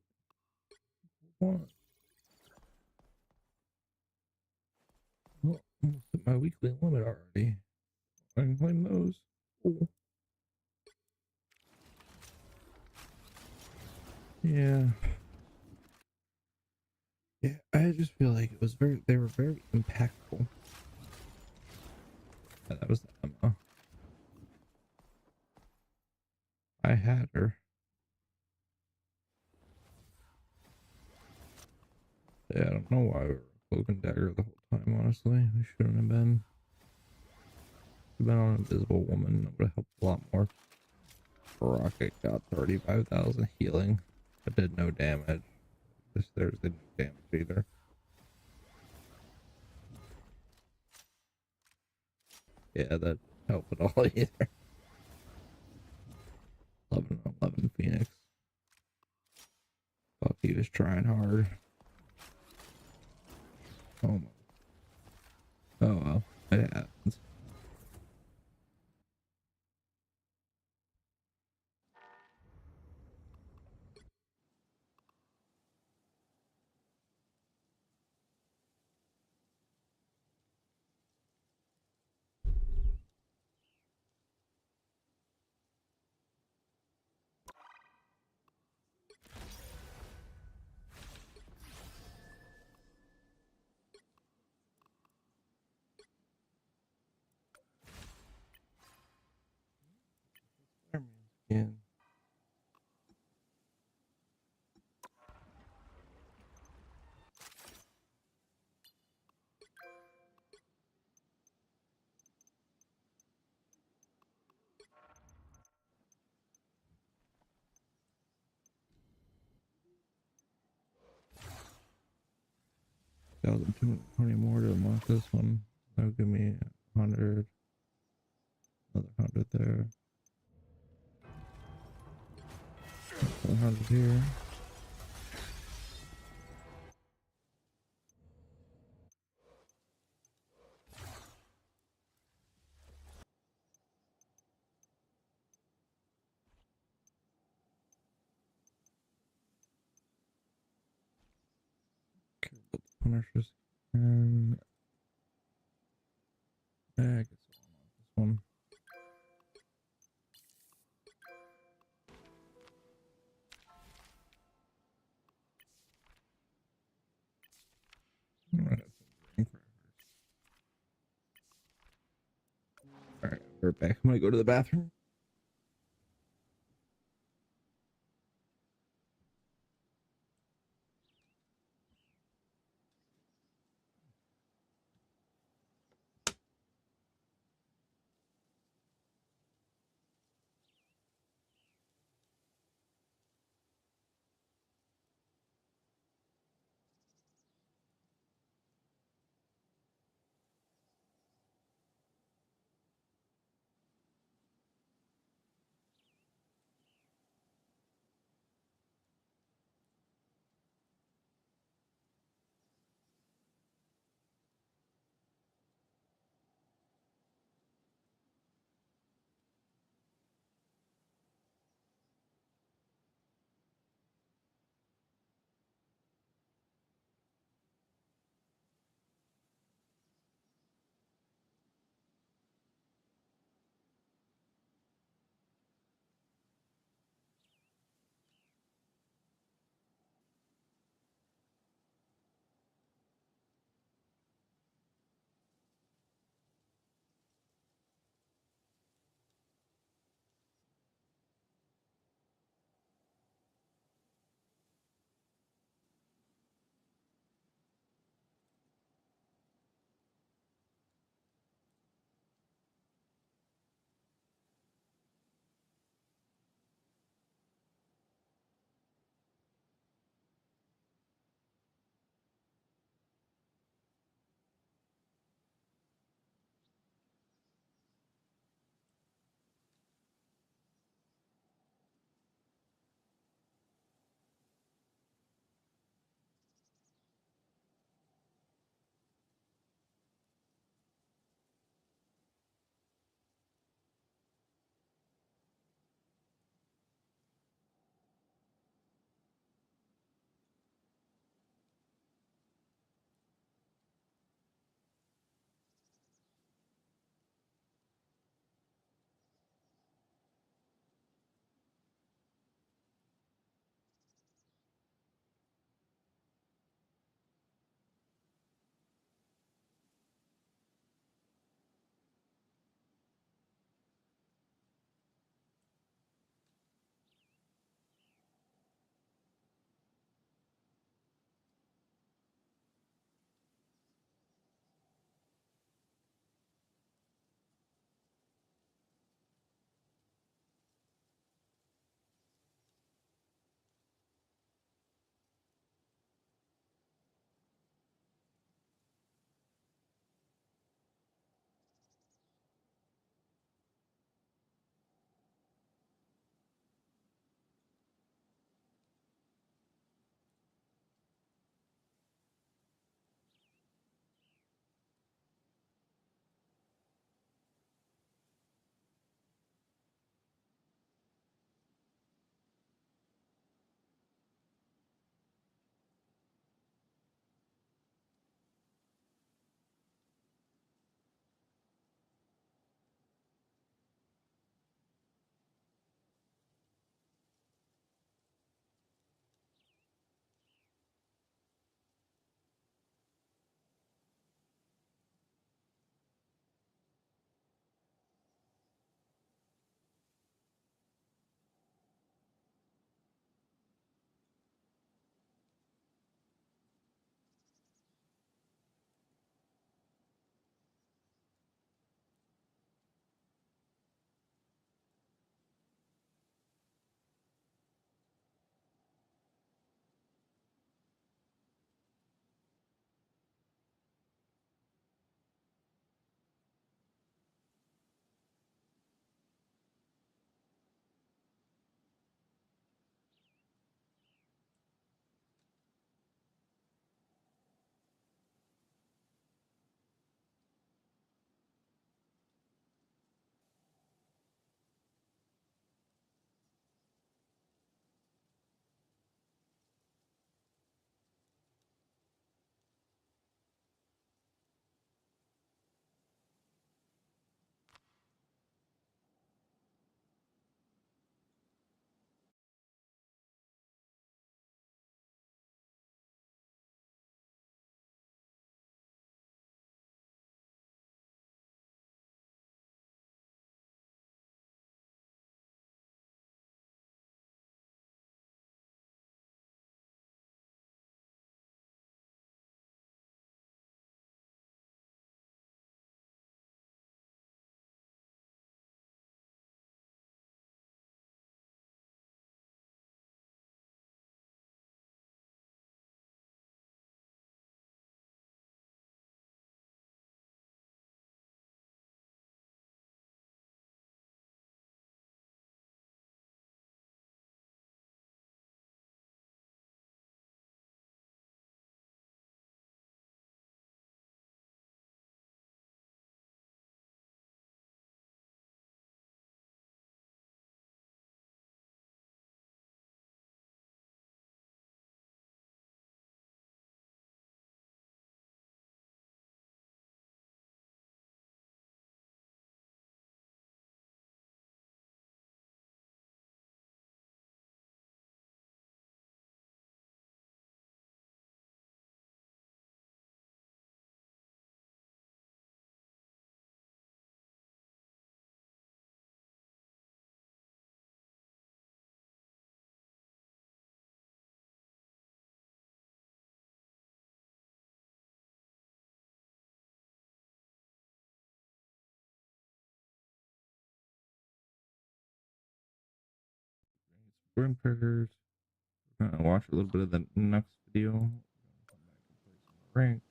One. Oh, almost hit my weekly limit already. I can claim those. Cool. Yeah. Yeah, I just feel like it was they were very impactful. Yeah, that was the Emma. I had her. Yeah, I don't know why we were cloak and dagger the whole time, honestly. We shouldn't have been. We've been on Invisible Woman, that would have helped a lot more. Rocket got 35,000 healing, but did no damage. This there's the damage either. Yeah, that helped at all either. 11 Phoenix. Fuck, he was trying hard. Oh my. Oh well, it happens. Yeah. 1,220 more to unlock this one. That'll give me 100. Another 100 there. 100 here. Okay, Punishers and I guess I'll unlock this one. Alright, we're back. I'm gonna go to the bathroom. Grim Critters. Watch a little bit of the next video. Rank.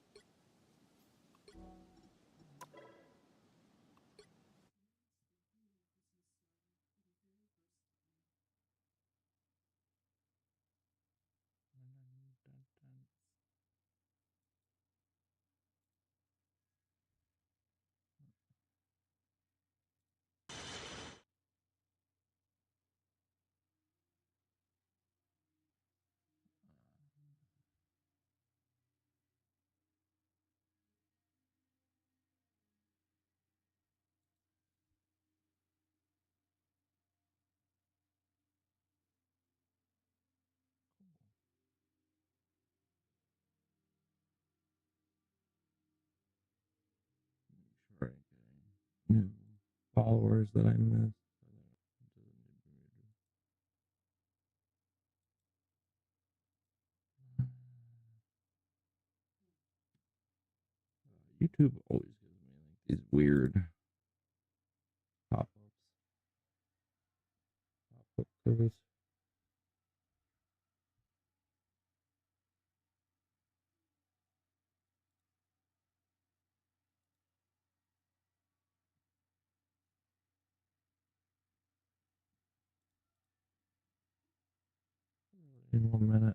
Right. New followers that I missed. YouTube always gives me like these weird pop-ups. Pop-up service. In 1 minute.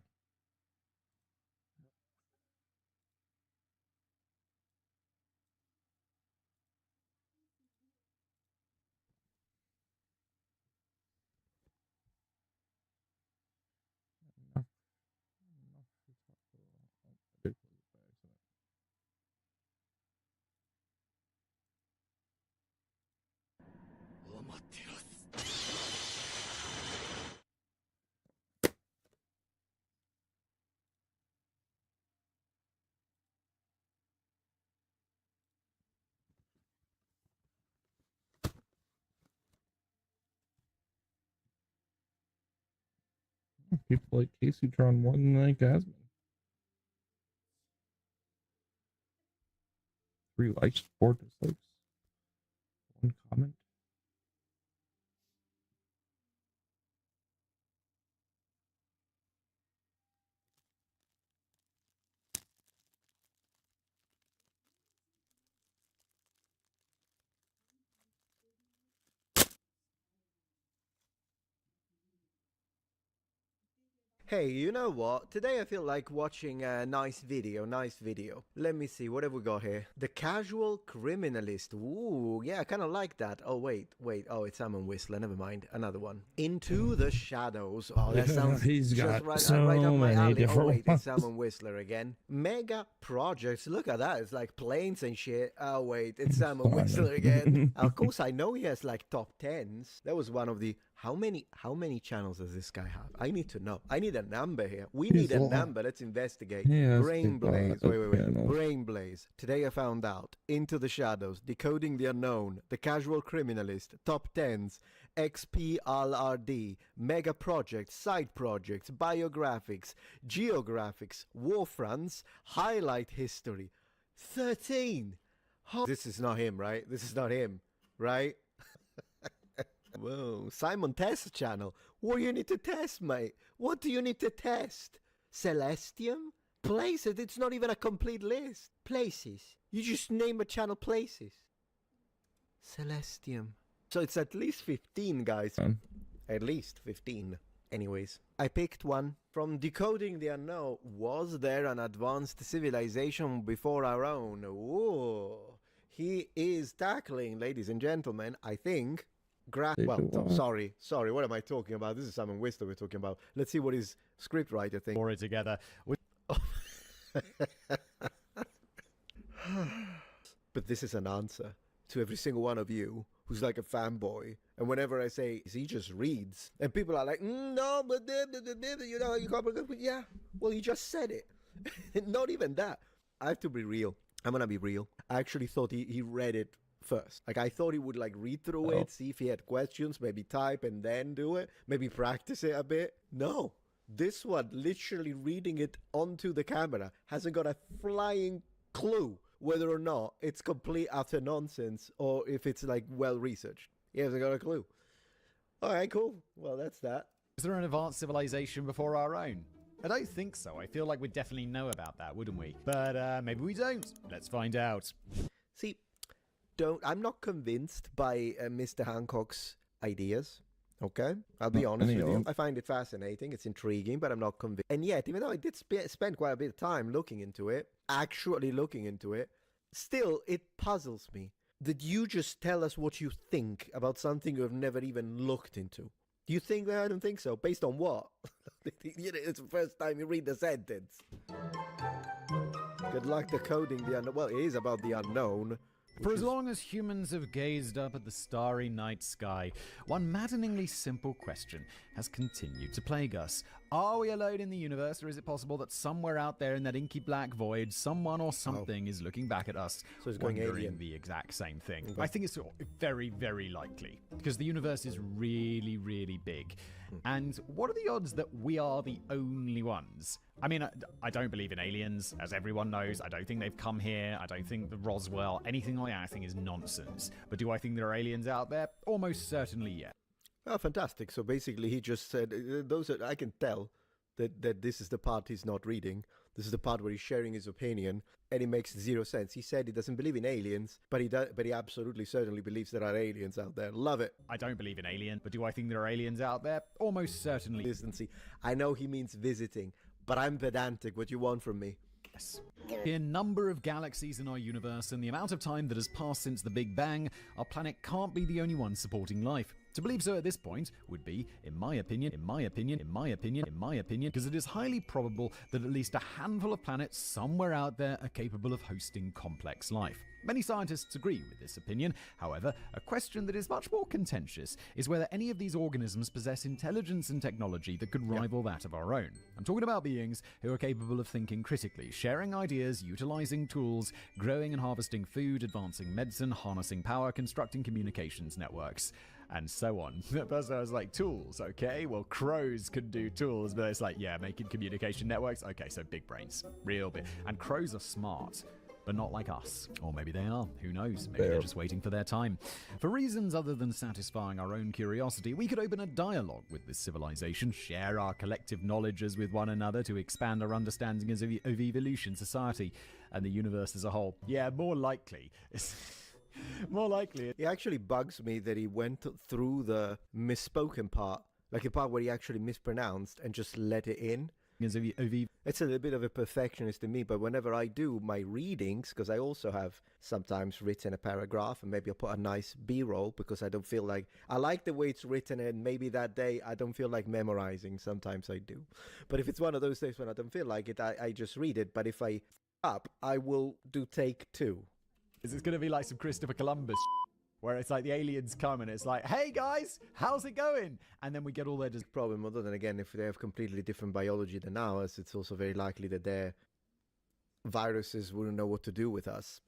People like Caseytron more than like Asman. 3 likes, 4 dislikes, 1 comment. Hey, you know what? Today I feel like watching a nice video. Let me see, what have we got here? The Casual Criminalist. Ooh, yeah, I kind of like that. Oh, wait. Oh, it's Salmon Whistler. Never mind. Another one. Into the Shadows. Oh, that sounds He's just got right, so right up my many alley. different Oh, wait, ones. it's Salmon Whistler again. Mega Projects. Look at that. It's like planes and shit. Oh, wait, it's Salmon Whistler again. Of course, I know he has like top 10s. That was one of the... How many channels does this guy have? I need to know. I need a number here. We need a number. Let's investigate. Brain Blaze. Wait. Brain Blaze. Today I found out. Into the Shadows. Decoding the Unknown. The Casual Criminalist. Top 10s. XPLRD. Mega Projects. Side Projects. Biographics. Geographics. Warfronts. Highlight History. 13. This is not him, right? This is not him, right? Whoa, Simon Test channel. What do you need to test, mate? What do you need to test? Celestium? Places? It's not even a complete list. Places. You just name a channel Places. Celestium. So it's at least 15, guys. At least 15. Anyways, I picked one. From Decoding the Unknown, was there an advanced civilization before our own? Ooh. He is tackling, ladies and gentlemen, I think... sorry, what am I talking about? This is Simon Whistler we're talking about. Let's see what his scriptwriter thinks. Story together. But this is an answer to every single one of you who's like a fanboy. And whenever I say, he just reads, and people are like, no, but you know, you can't, yeah, well, you just said it. Not even that. I have to be real. I'm gonna be real. I actually thought he read it first. Like, I thought he would like read through it, see if he had questions, maybe type and then do it, maybe practice it a bit. No, this one, literally reading it onto the camera, hasn't got a flying clue whether or not it's complete utter nonsense or if it's like well researched. He hasn't got a clue. All right, cool. Well, that's that. Is there an advanced civilization before our own? I don't think so. I feel like we'd definitely know about that, wouldn't we? But maybe we don't. Let's find out. See, I'm not convinced by Mr. Hancock's ideas. Okay, I'll be honest with you. I find it fascinating. It's intriguing, but I'm not convinced. And yet, even though I did spend quite a bit of time looking into it, actually looking into it, still it puzzles me that you just tell us what you think about something you've never even looked into. Do you think that? I don't think so. Based on what? It's the first time you read the sentence. Good luck decoding the unknown. Well, it is about the unknown. For as long as humans have gazed up at the starry night sky, one maddeningly simple question has continued to plague us. Are we alone in the universe, or is it possible that somewhere out there in that inky black void, someone or something is looking back at us, so it's going wondering alien. the exact same thing? Okay. I think it's very, very likely, because the universe is really, really big. And what are the odds that we are the only ones? I mean, I don't believe in aliens, as everyone knows. I don't think they've come here. I don't think the Roswell, anything like that, I think is nonsense. But do I think there are aliens out there? Almost certainly, yeah. Oh, fantastic. So basically he just said, I can tell that this is the part he's not reading. This is the part where he's sharing his opinion, and it makes zero sense. He said he doesn't believe in aliens, but he absolutely certainly believes there are aliens out there. Love it. I don't believe in aliens, but do I think there are aliens out there? Almost certainly. Consistency. I know he means visiting, but I'm pedantic. What you want from me? Yes. The number of galaxies in our universe and the amount of time that has passed since the Big Bang, our planet can't be the only one supporting life. To believe so at this point would be, in my opinion, because it is highly probable that at least a handful of planets somewhere out there are capable of hosting complex life. Many scientists agree with this opinion. However, a question that is much more contentious is whether any of these organisms possess intelligence and technology that could rival that of our own. I'm talking about beings who are capable of thinking critically, sharing ideas, utilizing tools, growing and harvesting food, advancing medicine, harnessing power, constructing communications networks, and so on. At first I was like, tools, okay, well, crows could do tools, but it's like, yeah, making communication networks, okay, so big brains, real big. And crows are smart, but not like us. Or maybe they are, who knows, maybe they're just waiting for their time. For reasons other than satisfying our own curiosity, we could open a dialogue with this civilization, share our collective knowledges with one another to expand our understanding of evolution, society, and the universe as a whole. Yeah, more likely. More likely. It actually bugs me that he went through the misspoken part, like a part where he actually mispronounced and just let it in. It's a little bit of a perfectionist in me, but whenever I do my readings, because I also have sometimes written a paragraph and maybe I'll put a nice B-roll because I don't feel like, I like the way it's written, and maybe that day I don't feel like memorizing. Sometimes I do. But if it's one of those days when I don't feel like it, I just read it. But if I up, I will do take 2. It's going to be like some Christopher Columbus where it's like the aliens come and it's like, hey guys, how's it going? And then we get all their problem. Other than, again, if they have completely different biology than ours, it's also very likely that their viruses wouldn't know what to do with us.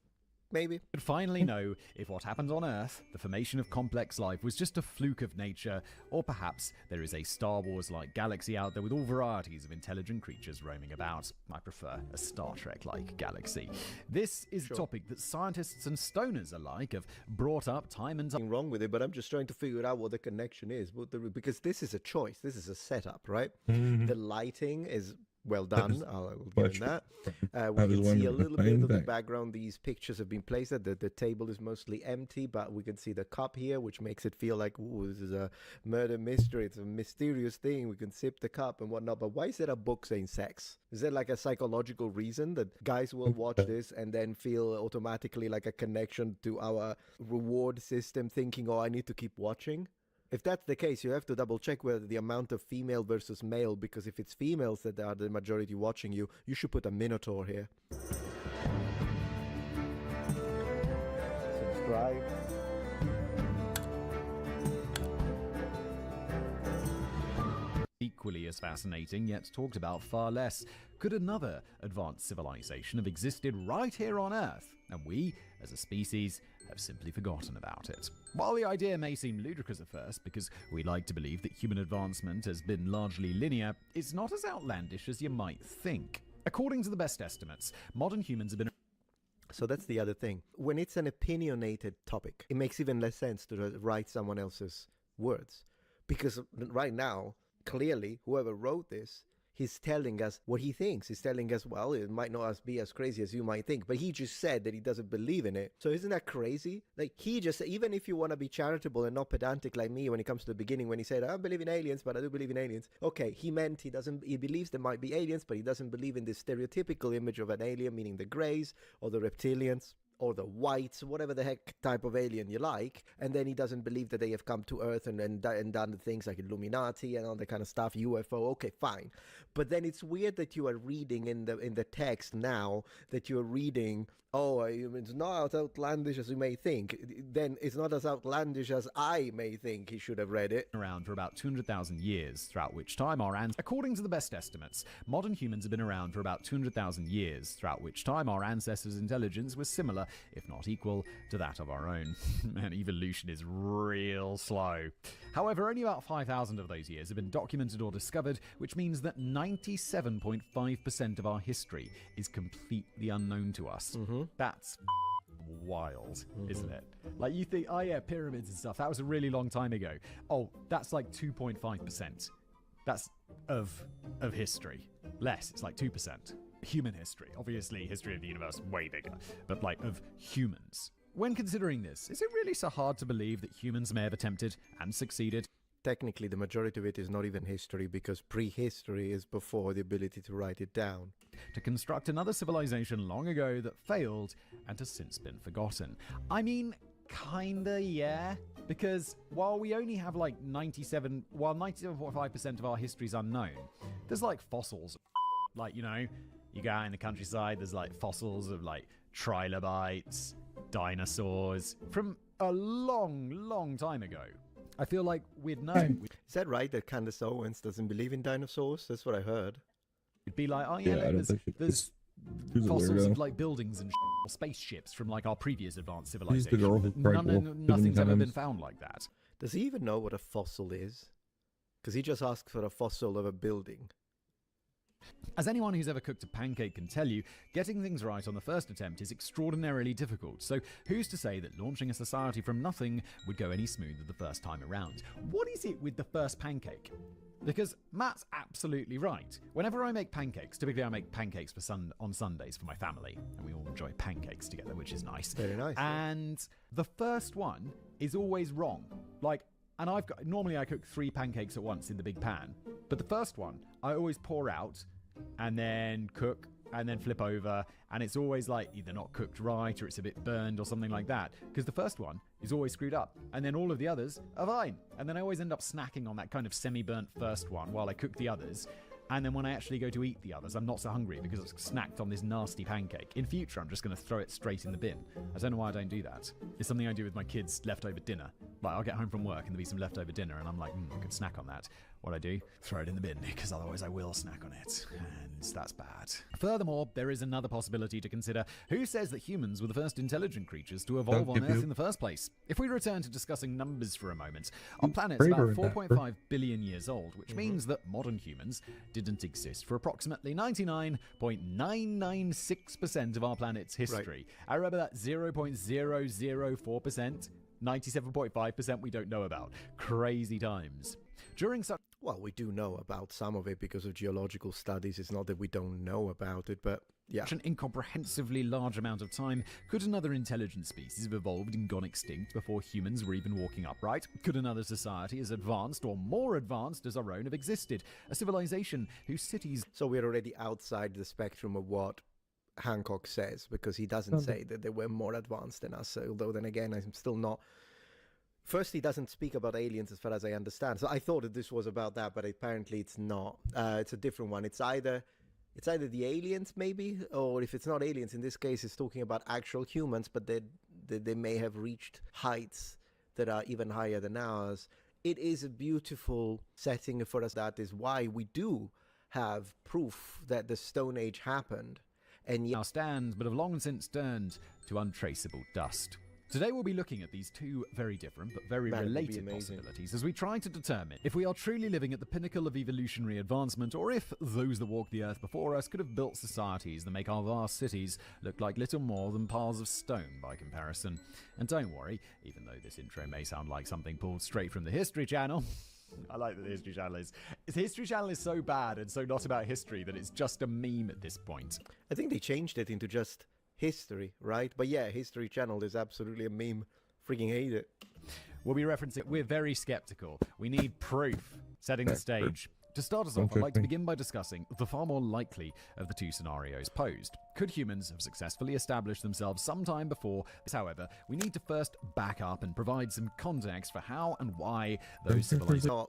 Maybe. But finally know if what happened on Earth, the formation of complex life, was just a fluke of nature, or perhaps there is a Star Wars-like galaxy out there with all varieties of intelligent creatures roaming about. I prefer a Star Trek-like galaxy. This is a topic that scientists and stoners alike have brought up time and time. Nothing wrong with it, but I'm just trying to figure out what the connection is. Because this is a choice. This is a setup, right? The lighting is well done. I'll give him that. We can see a little bit of the background. These pictures have been placed at the table is mostly empty, but we can see the cup here, which makes it feel like, ooh, this is a murder mystery. It's a mysterious thing. We can sip the cup and whatnot. But why is there a book saying sex? Is there like a psychological reason that guys will watch this and then feel automatically like a connection to our reward system, thinking, oh, I need to keep watching? If that's the case, you have to double check whether the amount of female versus male, because if it's females that are the majority watching you, you should put a minotaur here. Subscribe. Equally as fascinating, yet talked about far less. Could another advanced civilization have existed right here on Earth, and we, as a species, have simply forgotten about it? While the idea may seem ludicrous at first, because we like to believe that human advancement has been largely linear, it's not as outlandish as you might think. According to the best estimates, modern humans have been... So that's the other thing. When it's an opinionated topic, it makes even less sense to write someone else's words. Because right now, clearly, whoever wrote this, he's telling us what he thinks. He's telling us, well, it might not be as crazy as you might think, but he just said that he doesn't believe in it. So isn't that crazy? Like, he just, even if you want to be charitable and not pedantic like me when it comes to the beginning, when he said, I don't believe in aliens, but I do believe in aliens. Okay, he meant he believes there might be aliens, but he doesn't believe in this stereotypical image of an alien, meaning the Greys or the reptilians or the whites, whatever the heck type of alien you like, and then he doesn't believe that they have come to Earth and done the things like Illuminati and all that kind of stuff, UFO. Okay, fine, but then it's weird that you are reading in the text now that you're reading, oh, it's not as outlandish as you may think. Then it's not as outlandish as I may think he should have read it. Around for about 200,000 years, throughout which time according to the best estimates, modern humans have been around for about 200,000 years, throughout which time our ancestors' intelligence was similar, if not equal, to that of our own. And evolution is real slow. However, only about 5,000 of those years have been documented or discovered, which means that 97.5% of our history is completely unknown to us. That's wild, isn't it? Like, you think, oh yeah, pyramids and stuff, that was a really long time ago. Oh, that's like 2.5%. That's of history. Less, it's like 2%. Human history. Obviously, history of the universe, way bigger. But like, of humans. When considering this, is it really so hard to believe that humans may have attempted and succeeded? Technically, the majority of it is not even history, because prehistory is before the ability to write it down. To construct another civilization long ago that failed and has since been forgotten. I mean, kinda, yeah. Because while we only have like 97.5% of our history is unknown, there's like fossils. Like, you know, you go out in the countryside, there's like fossils of like trilobites, dinosaurs from a long, long time ago. I feel like we'd know. Is that right that Candace Owens doesn't believe in dinosaurs? That's what I heard. It'd be like, oh yeah, there's fossils of like buildings and or spaceships from like our previous advanced civilization. Nothing's ever been found like that. Does he even know what a fossil is? Because he just asked for a fossil of a building. As anyone who's ever cooked a pancake can tell you, getting things right on the first attempt is extraordinarily difficult. So who's to say that launching a society from nothing would go any smoother the first time around? What is it with the first pancake? Because Matt's absolutely right. Whenever I make pancakes, typically I make pancakes on Sundays for my family, and we all enjoy pancakes together, which is nice. Very nice. And the first one is always wrong. Like, and normally I cook 3 pancakes at once in the big pan, but the first one I always pour out and then cook and then flip over, and it's always like either not cooked right or it's a bit burned or something like that, because the first one is always screwed up and then all of the others are fine, and then I always end up snacking on that kind of semi-burnt first one while I cook the others. And then when I actually go to eat the others, I'm not so hungry because I've snacked on this nasty pancake. In future, I'm just going to throw it straight in the bin. I don't know why I don't do that. It's something I do with my kids' leftover dinner. Like, I'll get home from work and there'll be some leftover dinner, and I'm like, I could snack on that. What I do? Throw it in the bin, because otherwise I will snack on it. And that's bad. Furthermore, there is another possibility to consider. Who says that humans were the first intelligent creatures to evolve on Earth in the first place? If we return to discussing numbers for a moment, our planet's about 4.5 billion years old, which means that modern humans didn't exist for approximately 99.996% of our planet's history. Right. I remember that 0.004%, 97.5% we don't know about. Crazy times. During such... Well, we do know about some of it because of geological studies. It's not that we don't know about it, but yeah. Such an incomprehensibly large amount of time, could another intelligent species have evolved and gone extinct before humans were even walking upright? Could another society as advanced or more advanced as our own have existed? A civilization whose cities... So we're already outside the spectrum of what Hancock says, because he doesn't say that they were more advanced than us. Although then again, I'm still not... First, he doesn't speak about aliens as far as I understand. So I thought that this was about that, but apparently it's not. It's a different one. It's either the aliens, maybe, or if it's not aliens, in this case, it's talking about actual humans, but they may have reached heights that are even higher than ours. It is a beautiful setting for us. That is why we do have proof that the Stone Age happened. And now stands, but have long since turned to untraceable dust. Today we'll be looking at these two very different but very related possibilities as we try to determine if we are truly living at the pinnacle of evolutionary advancement, or if those that walked the earth before us could have built societies that make our vast cities look like little more than piles of stone by comparison. And don't worry, even though this intro may sound like something pulled straight from the History Channel, I like that the History Channel is. The History Channel is so bad and so not about history that it's just a meme at this point. I think they changed it into just history, right? But yeah, History Channel is absolutely a meme. Freaking hate it. We'll be referencing, we're very skeptical. We need proof. Setting the stage. To start us off, I'd like to begin by discussing the far more likely of the two scenarios posed. Could humans have successfully established themselves sometime before this? However, we need to first back up and provide some context for how and why those civilizations...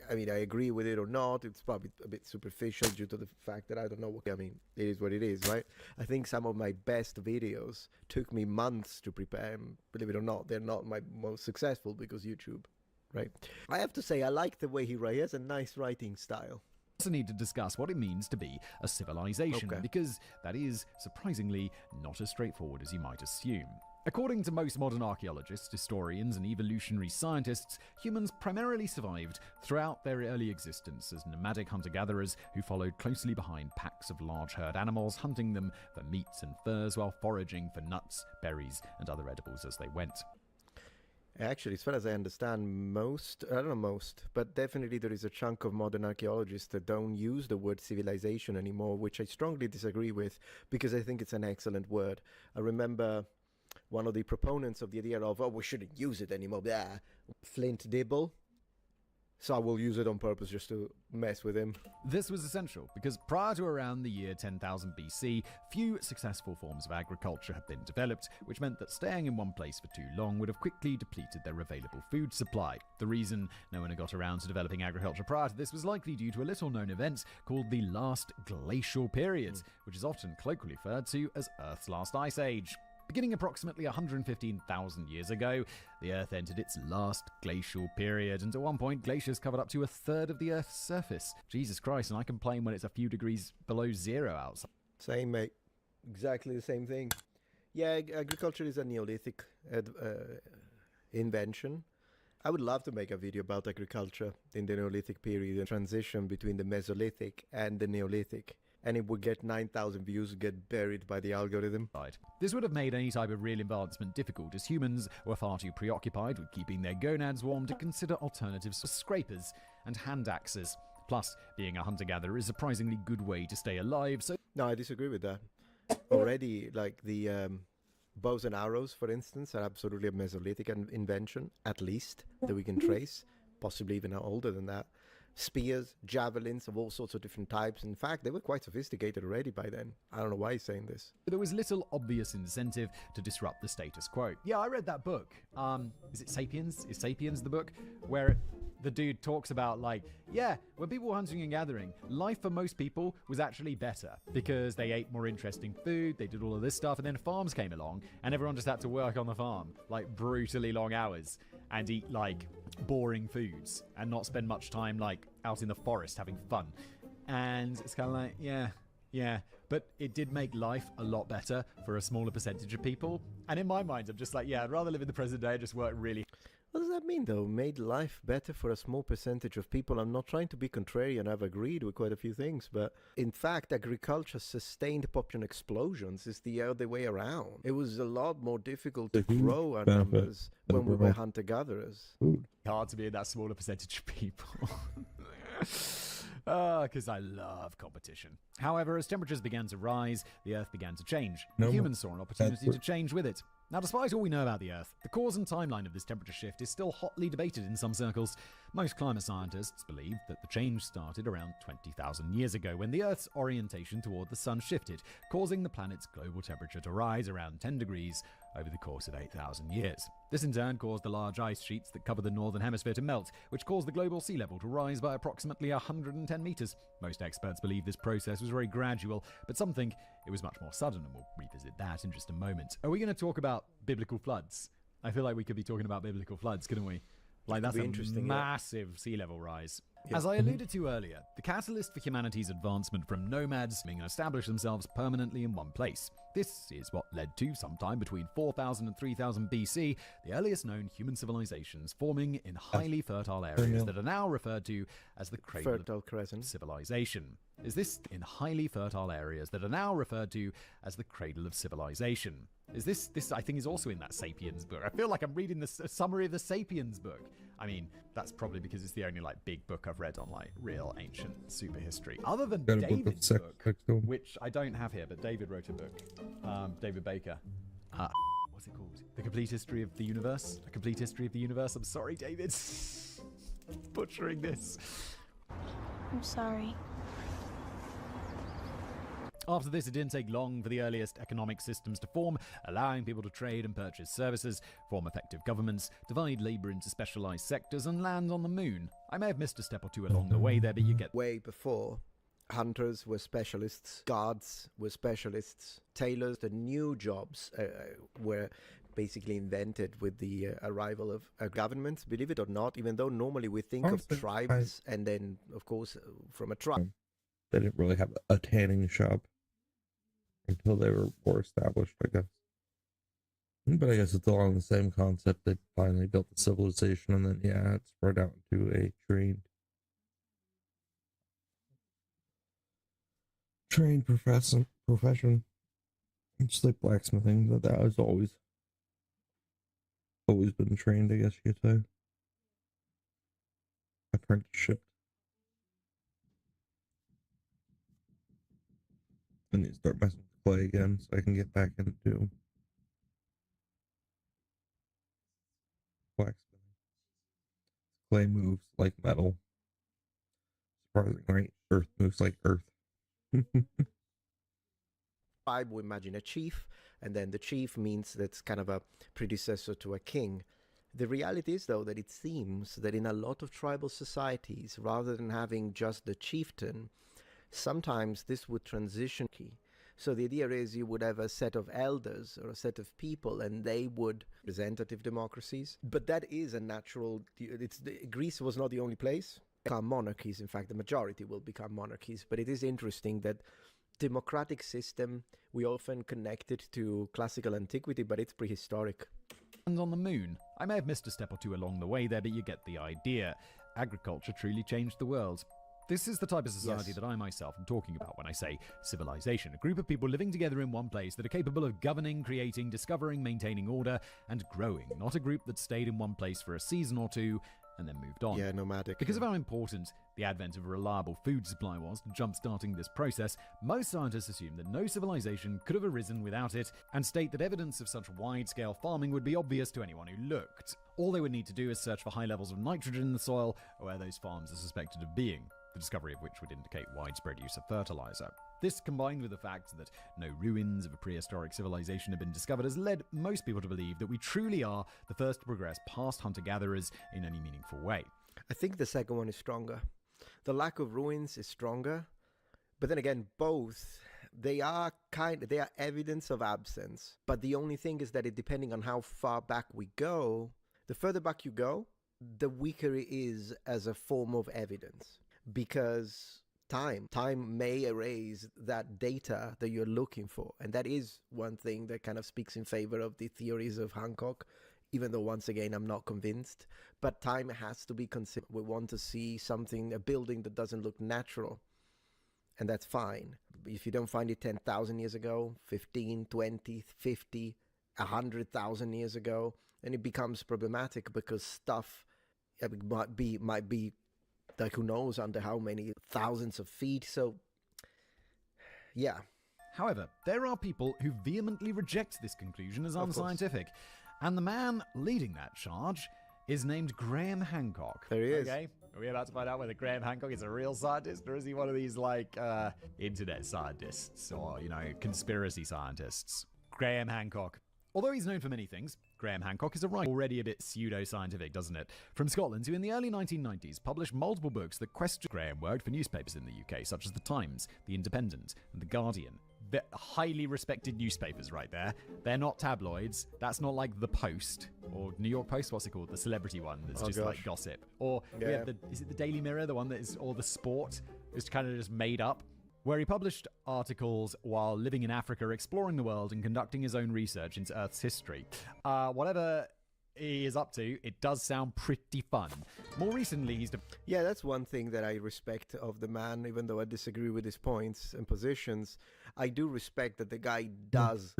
I mean, I agree with it or not. It's probably a bit superficial due to the fact that I don't know what... I mean, it is what it is, right? I think some of my best videos took me months to prepare. And believe it or not, they're not my most successful because YouTube... Right. I have to say, I like the way he writes. He has a nice writing style. Also need to discuss what it means to be a civilization, because that is, surprisingly, not as straightforward as you might assume. According to most modern archaeologists, historians, and evolutionary scientists, humans primarily survived throughout their early existence as nomadic hunter-gatherers who followed closely behind packs of large herd animals, hunting them for meats and furs while foraging for nuts, berries, and other edibles as they went. Actually, as far as I understand, I don't know most, but definitely there is a chunk of modern archaeologists that don't use the word civilization anymore, which I strongly disagree with, because I think it's an excellent word. I remember one of the proponents of the idea of, oh, we shouldn't use it anymore, blah, Flint Dibble. So I will use it on purpose just to mess with him. This was essential because prior to around the year 10,000 BC, few successful forms of agriculture had been developed, which meant that staying in one place for too long would have quickly depleted their available food supply. The reason no one had got around to developing agriculture prior to this was likely due to a little-known event called the Last Glacial Period, which is often colloquially referred to as Earth's Last Ice Age. Beginning approximately 115,000 years ago, the Earth entered its last glacial period, and at one point, glaciers covered up to a third of the Earth's surface. Jesus Christ, and I complain when it's a few degrees below zero outside. Same, mate. Exactly the same thing. Yeah, agriculture is a Neolithic invention. I would love to make a video about agriculture in the Neolithic period and transition between the Mesolithic and the Neolithic. And it would get 9,000 views, get buried by the algorithm. This would have made any type of real advancement difficult, as humans were far too preoccupied with keeping their gonads warm to consider alternatives for scrapers and hand axes. Plus, being a hunter-gatherer is a surprisingly good way to stay alive, so... No, I disagree with that. Already, like the bows and arrows, for instance, are absolutely a Mesolithic invention, at least, that we can trace, possibly even older than that. Spears, javelins of all sorts of different types. In fact, they were quite sophisticated already by then. I don't know why he's saying this. There was little obvious incentive to disrupt the status quo. Yeah, I read that book. Is it Sapiens? Is Sapiens the book? Where the dude talks about, like, yeah, when people were hunting and gathering, life for most people was actually better because they ate more interesting food, they did all of this stuff, and then farms came along, and everyone just had to work on the farm, like, brutally long hours, and eat, like, boring foods, and not spend much time, like, out in the forest having fun. And it's kind of like, yeah, but it did make life a lot better for a smaller percentage of people. And in my mind, I'm just like, yeah, I'd rather live in the present day and just work really... What does that mean, though? Made life better for a small percentage of people? I'm not trying to be contrarian. I've agreed with quite a few things. But in fact, agriculture sustained population explosions. It's the other way around. It was a lot more difficult to grow our numbers when we were hunter-gatherers. Hard to be in that smaller percentage of people. Because I love competition. However, as temperatures began to rise, the Earth began to change. Humans saw an opportunity to change with it. Now, despite all we know about the Earth, the cause and timeline of this temperature shift is still hotly debated in some circles. Most climate scientists believe that the change started around 20,000 years ago when the Earth's orientation toward the sun shifted, causing the planet's global temperature to rise around 10 degrees over the course of 8,000 years. This in turn caused the large ice sheets that cover the northern hemisphere to melt, which caused the global sea level to rise by approximately 110 meters. Most experts believe this process was very gradual, but some think it was much more sudden, and we'll revisit that in just a moment. Are we going to talk about biblical floods? I feel like we could be talking about biblical floods, couldn't we? Like, that's a massive sea level rise. As I alluded to earlier, the catalyst for humanity's advancement from nomads being and establish themselves permanently in one place. This is what led to, sometime between 4000 and 3000 BC, the earliest known human civilizations forming in highly fertile areas that are now referred to as the cradle of civilization. Is this in highly fertile areas that are now referred to as the cradle of civilization? Is this I think is also in that Sapiens book. I feel like I'm reading the summary of the Sapiens book. I mean, that's probably because it's the only like big book I've read on like real ancient super history. Other than David's book, which I don't have here, but David wrote a book. David Baker. What's it called? The Complete History of the Universe? A Complete History of the Universe? I'm sorry, David. Butchering this. I'm sorry. After this, it didn't take long for the earliest economic systems to form, allowing people to trade and purchase services, form effective governments, divide labor into specialized sectors, and land on the moon. I may have missed a step or two along the way there, but you get... Way before, hunters were specialists, guards were specialists, tailors, the new jobs were basically invented with the arrival of governments, believe it or not, even though normally we think of tribes, and then, of course, from a tribe. They didn't really have a tanning shop until they were more established, I guess. But I guess it's along the same concept. They finally built the civilization, and then, yeah, it spread out into a trained profession. Just like blacksmithing, that has always been trained, I guess you could say. Apprenticeship. I need to start messing with clay again so I can get back into blacksmithing. Clay moves like metal. Surprising, right? Earth moves like earth. Tribe, we imagine a chief, and then the chief means that's kind of a predecessor to a king. The reality is, though, that it seems that in a lot of tribal societies, rather than having just the chieftain, sometimes this would transition. So the idea is you would have a set of elders or a set of people, and they would representative democracies. But that is a natural. Greece was not the only place. Become monarchies. In fact, the majority will become monarchies. But it is interesting that democratic system we often connect it to classical antiquity, but it's prehistoric. And on the moon. I may have missed a step or two along the way there, but you get the idea. Agriculture truly changed the world. This is the type of society that I myself am talking about when I say civilization. A group of people living together in one place that are capable of governing, creating, discovering, maintaining order, and growing. Not a group that stayed in one place for a season or two and then moved on. Yeah, nomadic. Because of how important the advent of a reliable food supply was to jump-starting this process, most scientists assume that no civilization could have arisen without it, and state that evidence of such wide-scale farming would be obvious to anyone who looked. All they would need to do is search for high levels of nitrogen in the soil, or where those farms are suspected of being, the discovery of which would indicate widespread use of fertilizer. This, combined with the fact that no ruins of a prehistoric civilization have been discovered, has led most people to believe that we truly are the first to progress past hunter-gatherers in any meaningful way. I think the second one is stronger. The lack of ruins is stronger, but then again, both, they are evidence of absence. But the only thing is that depending on how far back we go, the further back you go, the weaker it is as a form of evidence. Because time may erase that data that you're looking for. And that is one thing that kind of speaks in favor of the theories of Hancock, even though, once again, I'm not convinced. But time has to be considered. We want to see something, a building that doesn't look natural. And that's fine. If you don't find it 10,000 years ago, 15, 20, 50, 100,000 years ago, then it becomes problematic because stuff might be like, who knows under how many thousands of feet. So, yeah. However, there are people who vehemently reject this conclusion as unscientific. And the man leading that charge is named Graham Hancock. There he is. Okay, are we about to find out whether Graham Hancock is a real scientist, or is he one of these, like, internet scientists or, conspiracy scientists? Graham Hancock. Although he's known for many things, Graham Hancock is a writer. Already a bit pseudo-scientific, doesn't it? From Scotland, who in the early 1990s published multiple books that question. Graham worked for newspapers in the UK, such as The Times, The Independent, and The Guardian. highly respected newspapers right there. They're not tabloids. That's not like The Post or New York Post. What's it called? The celebrity one that's just like gossip. Or we have is it the Daily Mirror, the one that is, or the Sport? It's kind of just made up. Where he published articles while living in Africa, exploring the world, and conducting his own research into Earth's history. Whatever he is up to, it does sound pretty fun. More recently, he's... Yeah, that's one thing that I respect of the man, even though I disagree with his points and positions. I do respect that the guy does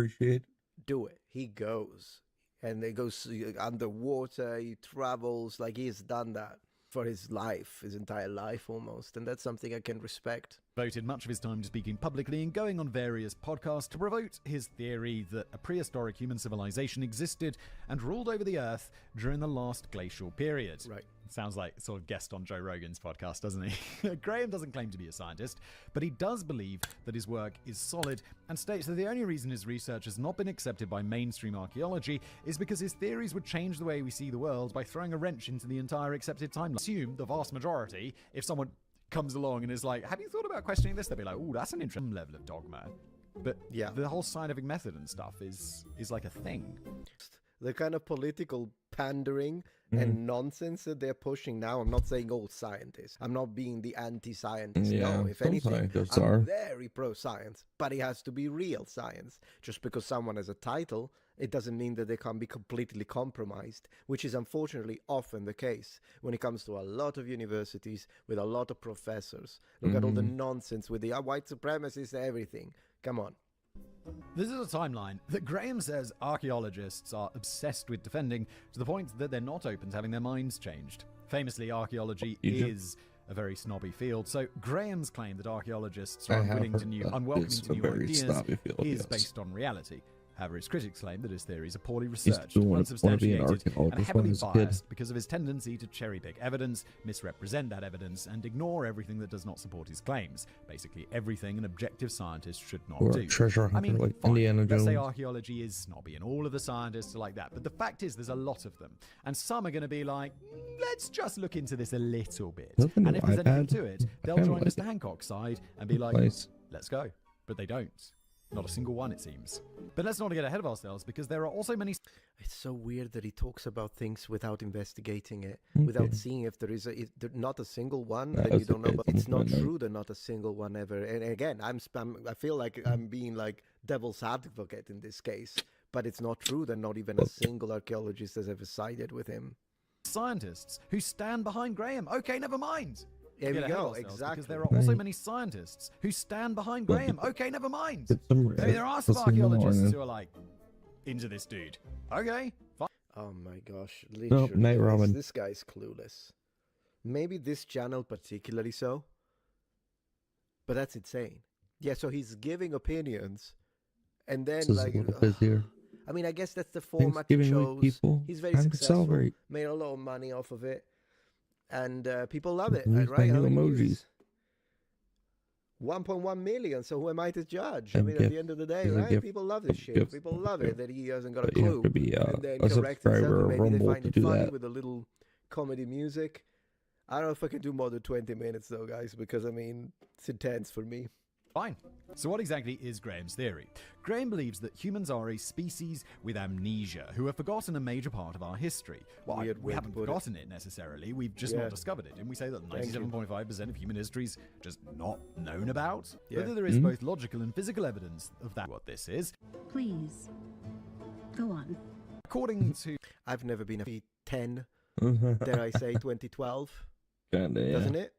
do it. He goes, and he goes underwater, he travels, like he's done that for his life, his entire life almost, and that's something I can respect. Devoted much of his time to speaking publicly and going on various podcasts to promote his theory that a prehistoric human civilization existed and ruled over the Earth during the last glacial period. Right. Sounds like sort of guest on Joe Rogan's podcast, doesn't he? Graham doesn't claim to be a scientist, but he does believe that his work is solid and states that the only reason his research has not been accepted by mainstream archaeology is because his theories would change the way we see the world by throwing a wrench into the entire accepted timeline. Assume the vast majority, if someone comes along and is like, have you thought about questioning this? They'll be like, oh, that's an interesting level of dogma. But yeah, the whole scientific method and stuff is like a thing. The kind of political pandering and nonsense that they're pushing now. I'm not saying all scientists. I'm not being the anti-scientist. Yeah, no, if anything, scientists I'm are very pro-science. But it has to be real science. Just because someone has a title, it doesn't mean that they can be completely compromised, which is unfortunately often the case when it comes to a lot of universities with a lot of professors. Look at all the nonsense with the white supremacists and everything. Come on. This is a timeline that Graham says archaeologists are obsessed with defending to the point that they're not open to having their minds changed. Famously, archaeology is a very snobby field, so Graham's claim that archaeologists are unwelcoming to new ideas is based on reality. However, his critics claim that his theories are poorly researched, unsubstantiated, and heavily biased because of his tendency to cherry-pick evidence, misrepresent that evidence, and ignore everything that does not support his claims. Basically, everything an objective scientist should not do. Treasure hunter, I mean, like fine, Indiana let's say Jones. archaeology is snobby, and all of the scientists are like that. But the fact is, there's a lot of them, and some are going to be like, let's just look into this a little bit. And if there's anything to it, they'll join Mr. Hancock's side and be like, let's go. But they don't. Not a single one, it seems. But let's not get ahead of ourselves, because there are also many... It's so weird that he talks about things without investigating it, without seeing if there is not a single one that you don't know about. It's not true that not a single one ever. And again, I feel like I'm being like devil's advocate in this case, but it's not true that not even a single archaeologist has ever sided with him. Scientists who stand behind Graham. Okay, never mind. There we go, exactly. Because there are also many scientists who stand behind Graham. Okay, never mind. Maybe there are some archaeologists who are like, into this dude. Okay, fine. Oh my gosh, literally, this guy's clueless. Maybe this channel particularly so, but that's insane. Yeah, so he's giving opinions, and then like, I mean, I guess that's the format he chose. He's very successful, made a lot of money off of it. And people love it, right? How many emojis? 1.1 million. So who am I to judge? I mean, at the end of the day, right? People love this shit. People love it that he hasn't got a clue. And then correct himself. Maybe they find it funny with a little comedy music. I don't know if I can do more than 20 minutes though, guys, because I mean, it's intense for me. Fine. So what exactly is Graham's theory? Graham believes that humans are a species with amnesia who have forgotten a major part of our history. Well, we haven't forgotten it necessarily, we've just not discovered it. Didn't we say that 97.5% of human history is just not known about? Whether there is both logical and physical evidence of that, what this is. Please, go on. According to... I've never been a 10, dare I say 2012, doesn't it?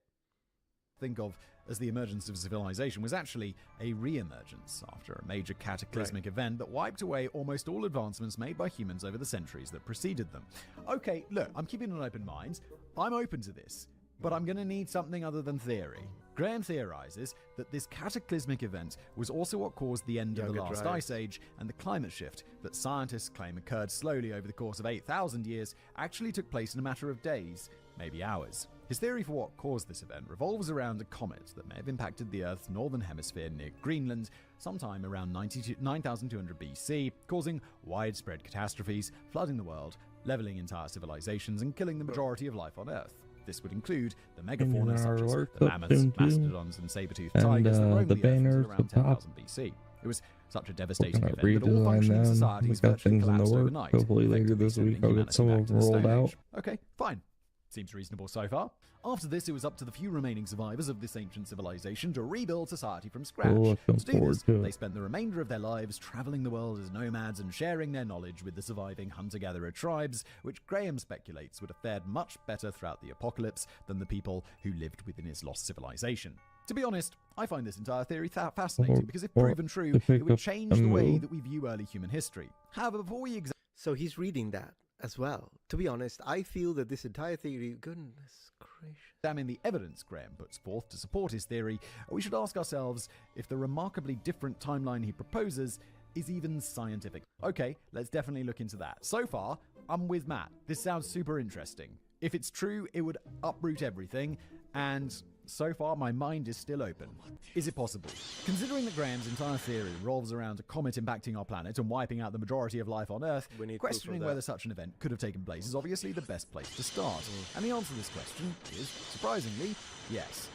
Think of as the emergence of civilization was actually a re-emergence after a major cataclysmic event that wiped away almost all advancements made by humans over the centuries that preceded them. Okay, look, I'm keeping an open mind. I'm open to this, but I'm going to need something other than theory. Graham theorizes that this cataclysmic event was also what caused the end of the last ice age, and the climate shift that scientists claim occurred slowly over the course of 8,000 years actually took place in a matter of days, maybe hours. His theory for what caused this event revolves around a comet that may have impacted the Earth's northern hemisphere near Greenland sometime around 9,200 BC, causing widespread catastrophes, flooding the world, leveling entire civilizations, and killing the majority of life on Earth. This would include the megafauna such as the mammoths, mastodons, and saber-toothed tigers that roamed the Earth until around 10,000 BC. It was such a devastating Working event on that all redesign functioning now. societies We got virtually things in the collapsed works. overnight. Hopefully later effectively this week sending I'll get humanity some back of to them the rolled Stone out. Age. Okay, fine. Seems reasonable so far. After this, it was up to the few remaining survivors of this ancient civilization to rebuild society from scratch. Looking To do forward this, to it. they spent the remainder of their lives traveling the world as nomads and sharing their knowledge with the surviving hunter-gatherer tribes, which Graham speculates would have fared much better throughout the apocalypse than the people who lived within his lost civilization. To be honest, I find this entire theory fascinating because if proven true, it would change the way that we view early human history. However, before we So he's reading that as well. To be honest, I feel that this entire theory, goodness gracious. examine the evidence Graham puts forth to support his theory, we should ask ourselves if the remarkably different timeline he proposes is even scientific. Okay, let's definitely look into that. So far, I'm with Matt. This sounds super interesting. If it's true, it would uproot everything, and so far my mind is still open. Is it possible? Considering that Graham's entire theory revolves around a comet impacting our planet and wiping out the majority of life on Earth, questioning whether such an event could have taken place is obviously the best place to start. And the answer to this question is, surprisingly, yes.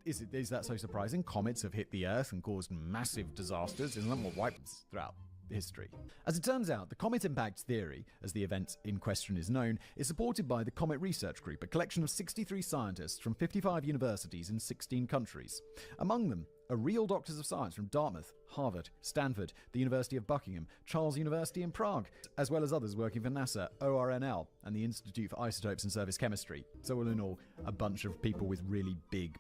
Is that so surprising? Comets have hit the Earth and caused massive disasters. Isn't that what wipes throughout history? As it turns out, the comet impact theory, as the event in question is known, is supported by the Comet Research Group, a collection of 63 scientists from 55 universities in 16 countries. Among them are real doctors of science from Dartmouth, Harvard, Stanford, the University of Buckingham, Charles University in Prague, as well as others working for NASA, ORNL, and the Institute for Isotopes and Surface Chemistry. So all in all, a bunch of people with really big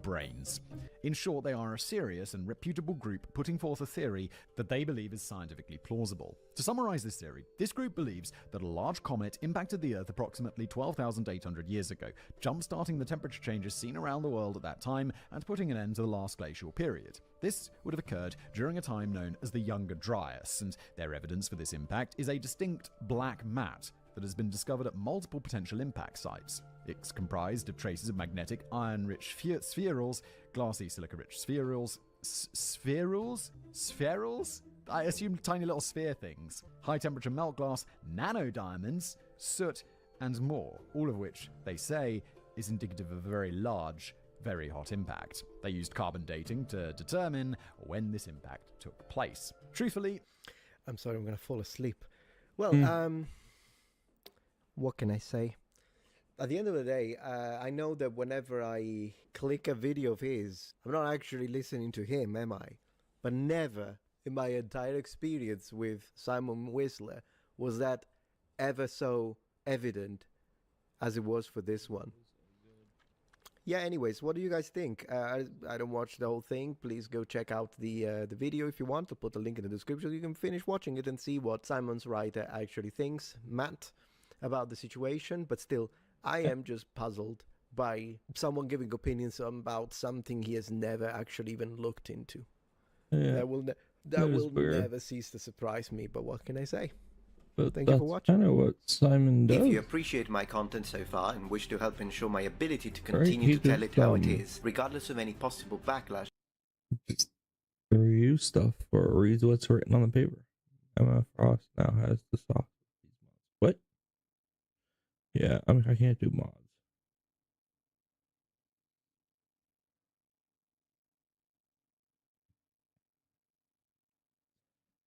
brains. In short, they are a serious and reputable group putting forth a theory that they believe is scientifically plausible. To summarize this theory, this group believes that a large comet impacted the Earth approximately 12,800 years ago, jump-starting the temperature changes seen around the world at that time and putting an end to the last glacial period. This would have occurred during a time known as the Younger Dryas, and their evidence for this impact is a distinct black mat that has been discovered at multiple potential impact sites. It's comprised of traces of magnetic iron-rich spherules, glassy silica-rich spherules, spherules? I assume tiny little sphere things, high-temperature melt glass, nanodiamonds, soot, and more, all of which, they say, is indicative of a very large, very hot impact. They used carbon dating to determine when this impact took place. Truthfully, I'm sorry, I'm going to fall asleep. Well, what can I say? At the end of the day, I know that whenever I click a video of his, I'm not actually listening to him, am I? But never in my entire experience with Simon Whistler was that ever so evident as it was for this one. Yeah, anyways, what do you guys think? I don't watch the whole thing. Please go check out the video if you want. I'll put a link in the description. You can finish watching it and see what Simon's writer actually thinks, Matt, about the situation. But still, I am just puzzled by someone giving opinions about something he has never actually even looked into. Yeah, that will never cease to surprise me, but what can I say? But thank you for watching. Kind of what Simon does. If you appreciate my content so far and wish to help ensure my ability to continue to tell it how it is, regardless of any possible backlash, just review stuff or read what's written on the paper. Emma Frost now has the sauce. What? Yeah, I can't do mods.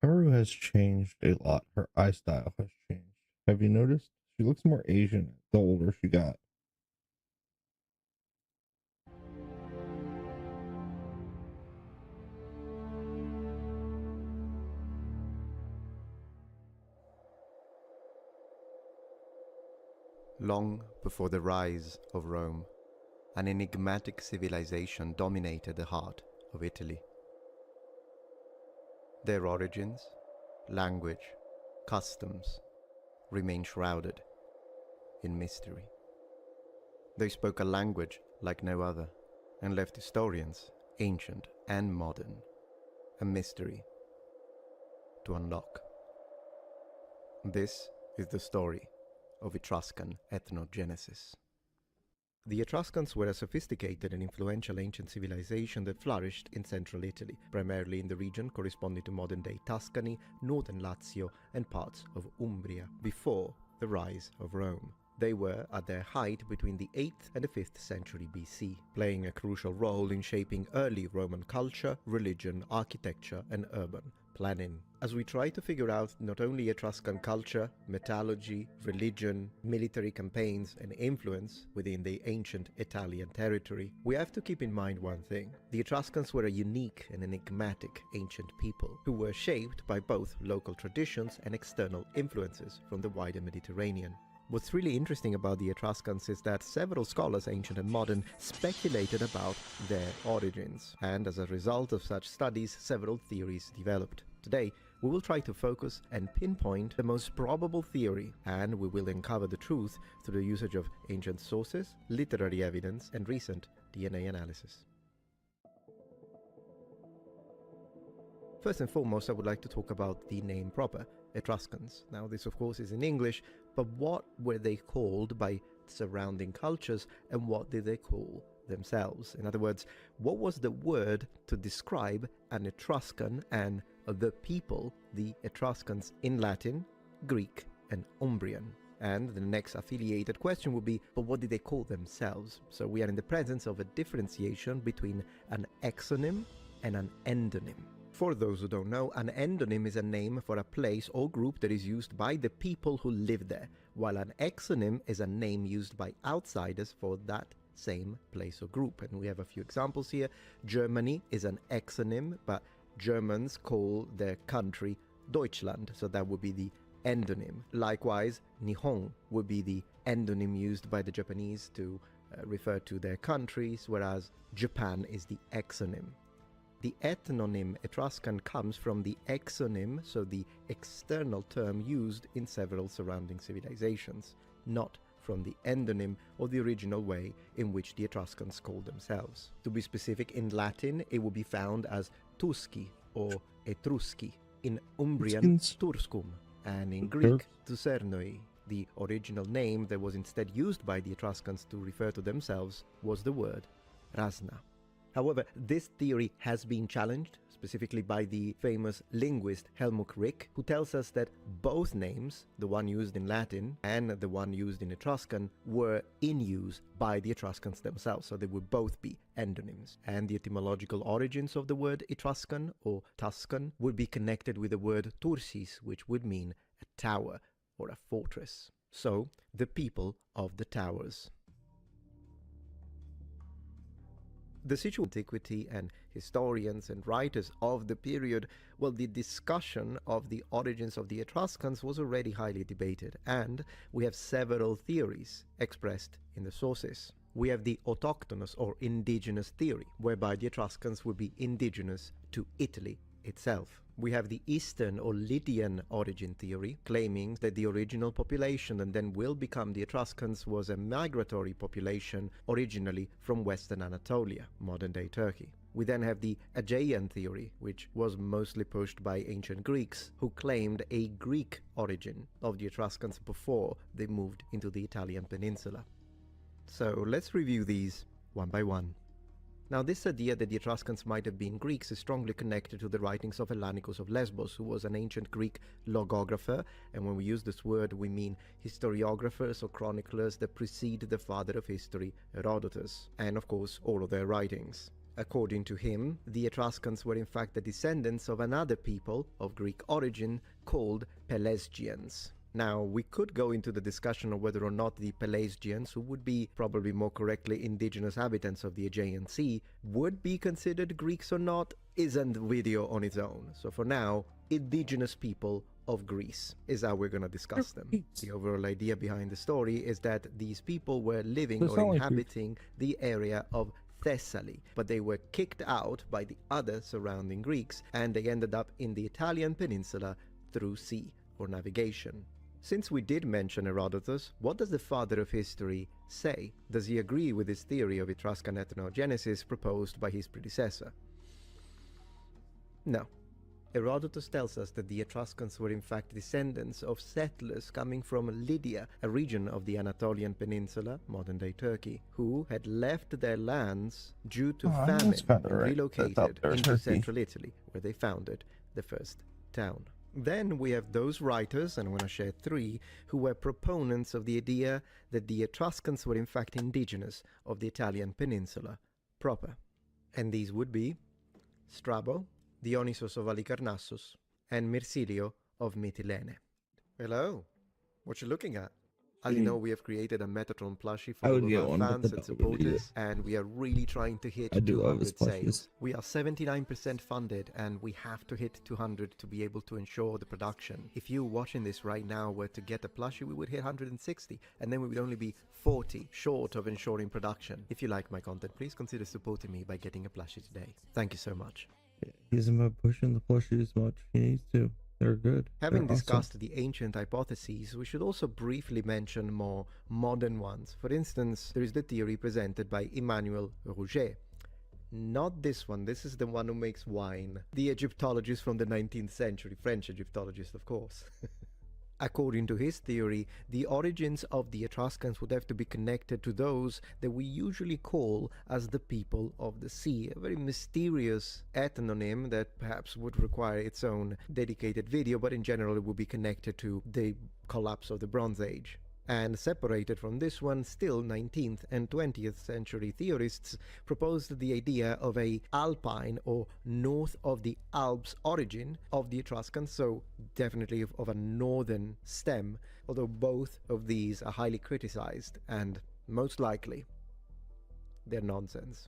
Haru has changed a lot. Her eye style has changed. Have you noticed? She looks more Asian the older she got. Long before the rise of Rome, an enigmatic civilization dominated the heart of Italy. Their origins, language, customs remain shrouded in mystery. They spoke a language like no other and left historians, ancient and modern, a mystery to unlock. This is the story of Etruscan ethnogenesis. The Etruscans were a sophisticated and influential ancient civilization that flourished in central Italy, primarily in the region corresponding to modern-day Tuscany, northern Lazio, and parts of Umbria, before the rise of Rome. They were at their height between the 8th and the 5th century BC, playing a crucial role in shaping early Roman culture, religion, architecture, and urban planning. As we try to figure out not only Etruscan culture, metallurgy, religion, military campaigns, and influence within the ancient Italian territory, we have to keep in mind one thing. The Etruscans were a unique and enigmatic ancient people who were shaped by both local traditions and external influences from the wider Mediterranean. What's really interesting about the Etruscans is that several scholars, ancient and modern, speculated about their origins, and as a result of such studies, several theories developed. Today, we will try to focus and pinpoint the most probable theory, and we will uncover the truth through the usage of ancient sources, literary evidence, and recent DNA analysis. First and foremost, I would like to talk about the name proper, Etruscans. Now, this of course is in English, but what were they called by surrounding cultures, and what did they call themselves? In other words, what was the word to describe an Etruscan and the people, the Etruscans, in Latin, Greek, and Umbrian? And the next affiliated question would be, but what did they call themselves? So we are in the presence of a differentiation between an exonym and an endonym. For those who don't know, an endonym is a name for a place or group that is used by the people who live there, while an exonym is a name used by outsiders for that same place or group. And we have a few examples here. Germany is an exonym, but Germans call their country Deutschland, so that would be the endonym. Likewise, Nihon would be the endonym used by the Japanese to refer to their countries, whereas Japan is the exonym. The ethnonym Etruscan comes from the exonym, so the external term used in several surrounding civilizations, not from the endonym or the original way in which the Etruscans called themselves. To be specific, in Latin it would be found as Tusci or Etrusci, in Umbrian Turscum, and in Greek Tusernoi. The original name that was instead used by the Etruscans to refer to themselves was the word Rasna. However, this theory has been challenged, specifically by the famous linguist Helmut Rick, who tells us that both names, the one used in Latin and the one used in Etruscan, were in use by the Etruscans themselves, so they would both be endonyms. And the etymological origins of the word Etruscan or Tuscan would be connected with the word Tursis, which would mean a tower or a fortress. So, the people of the towers. The situation of antiquity and historians and writers of the period, well, the discussion of the origins of the Etruscans was already highly debated, and we have several theories expressed in the sources. We have the autochthonous or indigenous theory, whereby the Etruscans would be indigenous to Italy itself. We have the Eastern or Lydian origin theory, claiming that the original population and then will become the Etruscans was a migratory population originally from Western Anatolia, modern-day Turkey. We then have the Aegean theory, which was mostly pushed by ancient Greeks, who claimed a Greek origin of the Etruscans before they moved into the Italian peninsula. So let's review these one by one. Now, this idea that the Etruscans might have been Greeks is strongly connected to the writings of Hellanicus of Lesbos, who was an ancient Greek logographer, and when we use this word we mean historiographers or chroniclers that precede the father of history, Herodotus, and of course all of their writings. According to him, the Etruscans were in fact the descendants of another people of Greek origin called Pelasgians. Now, we could go into the discussion of whether or not the Pelasgians, who would be probably more correctly indigenous inhabitants of the Aegean Sea, would be considered Greeks or not, isn't the video on its own. So for now, indigenous people of Greece is how we're going to discuss them. The overall idea behind the story is that these people were living or inhabiting the area of Thessaly, but they were kicked out by the other surrounding Greeks, and they ended up in the Italian peninsula through sea or navigation. Since we did mention Herodotus, what does the father of history say? Does he agree with this theory of Etruscan ethnogenesis proposed by his predecessor? No. Herodotus tells us that the Etruscans were in fact descendants of settlers coming from Lydia, a region of the Anatolian Peninsula, modern-day Turkey, who had left their lands due to famine and relocated into central Italy, where they founded the first town. Then we have those writers, and I'm going to share 3, who were proponents of the idea that the Etruscans were in fact indigenous of the Italian peninsula proper. And these would be Strabo, Dionysius of Halicarnassus, and Mircilio of Mytilene. Hello, what you looking at? As you know, we have created a Metatron plushie for all of our fans and supporters, and we are really trying to hit 200 sales. We are 79% funded, and we have to hit 200 to be able to ensure the production. If you watching this right now were to get a plushie, we would hit 160, and then we would only be 40 short of ensuring production. If you like my content, please consider supporting me by getting a plushie today. Thank you so much. He's not pushing the plushies as much. He needs to. They're good. Having They're discussed awesome. the ancient hypotheses, we should also briefly mention more modern ones. For instance, there is the theory presented by Emmanuel Rouget. Not this one, this is the one who makes wine. The Egyptologist from the 19th century, French Egyptologist, of course. According to his theory, the origins of the Etruscans would have to be connected to those that we usually call as the people of the sea, a very mysterious ethnonym that perhaps would require its own dedicated video, but in general it would be connected to the collapse of the Bronze Age. And separated from this one, still 19th and 20th century theorists proposed the idea of a alpine or north of the Alps origin of the Etruscans, so definitely of a northern stem, although both of these are highly criticized and most likely they're nonsense.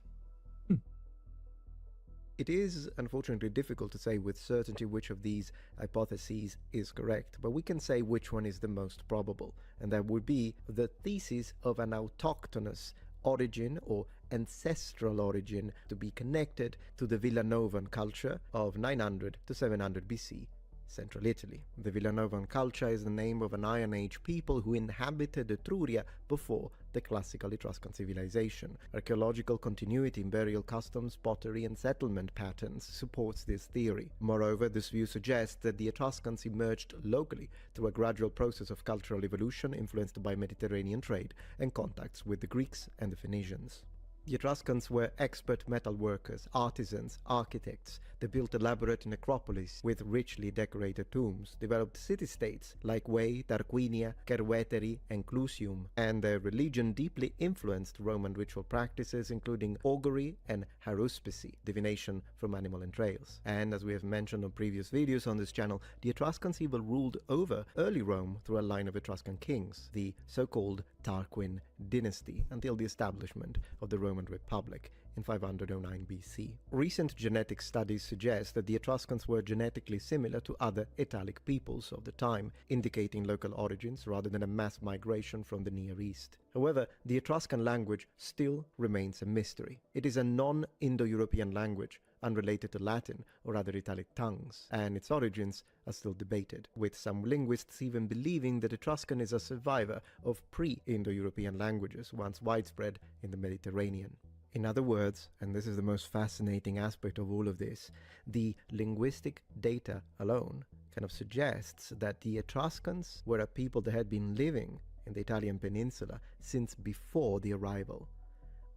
It is unfortunately difficult to say with certainty which of these hypotheses is correct, but we can say which one is the most probable, and that would be the thesis of an autochthonous origin or ancestral origin to be connected to the Villanovan culture of 900 to 700 BC. Central Italy. The Villanovan culture is the name of an Iron Age people who inhabited Etruria before the classical Etruscan civilization. Archaeological continuity in burial customs, pottery, and settlement patterns supports this theory. Moreover, this view suggests that the Etruscans emerged locally through a gradual process of cultural evolution influenced by Mediterranean trade and contacts with the Greeks and the Phoenicians. The Etruscans were expert metal workers, artisans, architects. They built elaborate necropolis with richly decorated tombs, developed city-states like Veii, Tarquinia, Cerveteri, and Clusium, and their religion deeply influenced Roman ritual practices including augury and haruspicy, divination from animal entrails. And as we have mentioned on previous videos on this channel, the Etruscans even ruled over early Rome through a line of Etruscan kings, the so-called Tarquin dynasty, until the establishment of the Roman Republic in 509 BC. Recent genetic studies suggest that the Etruscans were genetically similar to other Italic peoples of the time, indicating local origins rather than a mass migration from the Near East. However, the Etruscan language still remains a mystery. It is a non-Indo-European language, unrelated to Latin or other Italic tongues, and its origins are still debated, with some linguists even believing that Etruscan is a survivor of pre-Indo-European languages once widespread in the Mediterranean. In other words, and this is the most fascinating aspect of all of this, the linguistic data alone kind of suggests that the Etruscans were a people that had been living in the Italian peninsula since before the arrival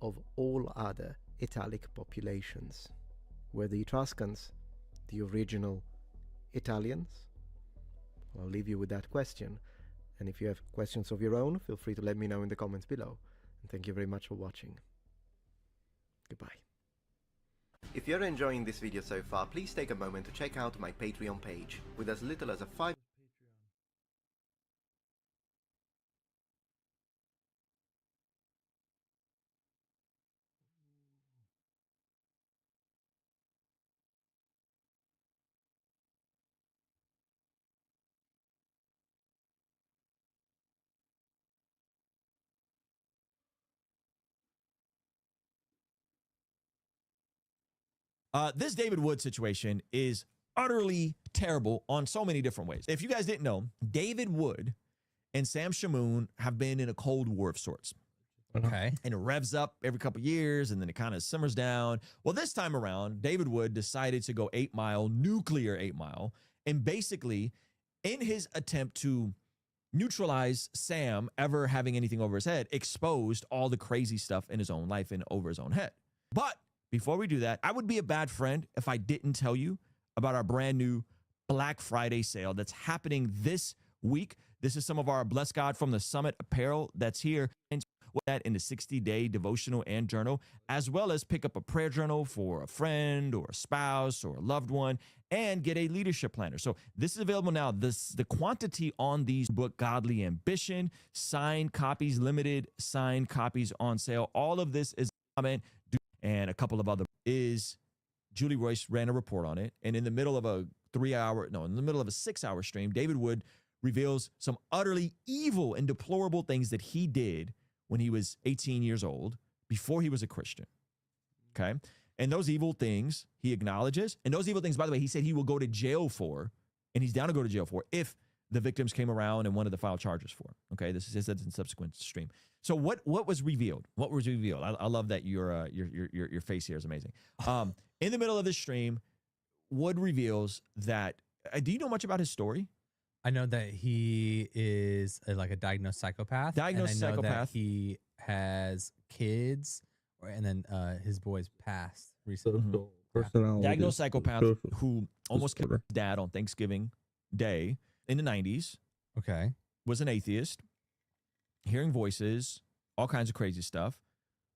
of all other Italic populations. Were the Etruscans the original Italians? I'll leave you with that question, and if you have questions of your own, feel free to let me know in the comments below. And thank you very much for watching. Goodbye. If you're enjoying this video so far, please take a moment to check out my Patreon page. With as little as a $5This David Wood situation is utterly terrible on so many different ways. If you guys didn't know, David Wood and Sam Shamoon have been in a cold war of sorts. Okay. And it revs up every couple years and then it kind of simmers down. Well, this time around, David Wood decided to go 8 Mile, nuclear 8 Mile, and basically in his attempt to neutralize Sam ever having anything over his head, exposed all the crazy stuff in his own life and over his own head. But before we do that, I would be a bad friend if I didn't tell you about our brand new Black Friday sale that's happening this week. This is some of our Bless God from the Summit apparel that's here. And that in the 60-day devotional and journal, as well as pick up a prayer journal for a friend or a spouse or a loved one, and get a leadership planner. So this is available now. The quantity on these book, Godly Ambition, signed copies, limited signed copies on sale. All of this is comment, and a couple of other is Julie Royce ran a report on it, and in the middle of a 6-hour stream, David Wood reveals some utterly evil and deplorable things that he did when he was 18 years old, before he was a Christian. Okay? And those evil things he acknowledges. And those evil things, by the way, he said he will go to jail for, and he's down to go to jail for, if the victims came around and wanted to file charges for. Okay? This is in subsequent stream. So what was revealed? What was revealed? I love that your face here is amazing. In the middle of this stream, Wood reveals that, do you know much about his story? I know that he is like a diagnosed psychopath. Diagnosed and I know psychopath. That he has kids, and then his boys passed recently. Diagnosed psychopath who almost killed his dad on Thanksgiving Day in the 90s. Okay. Was an atheist, hearing voices, all kinds of crazy stuff.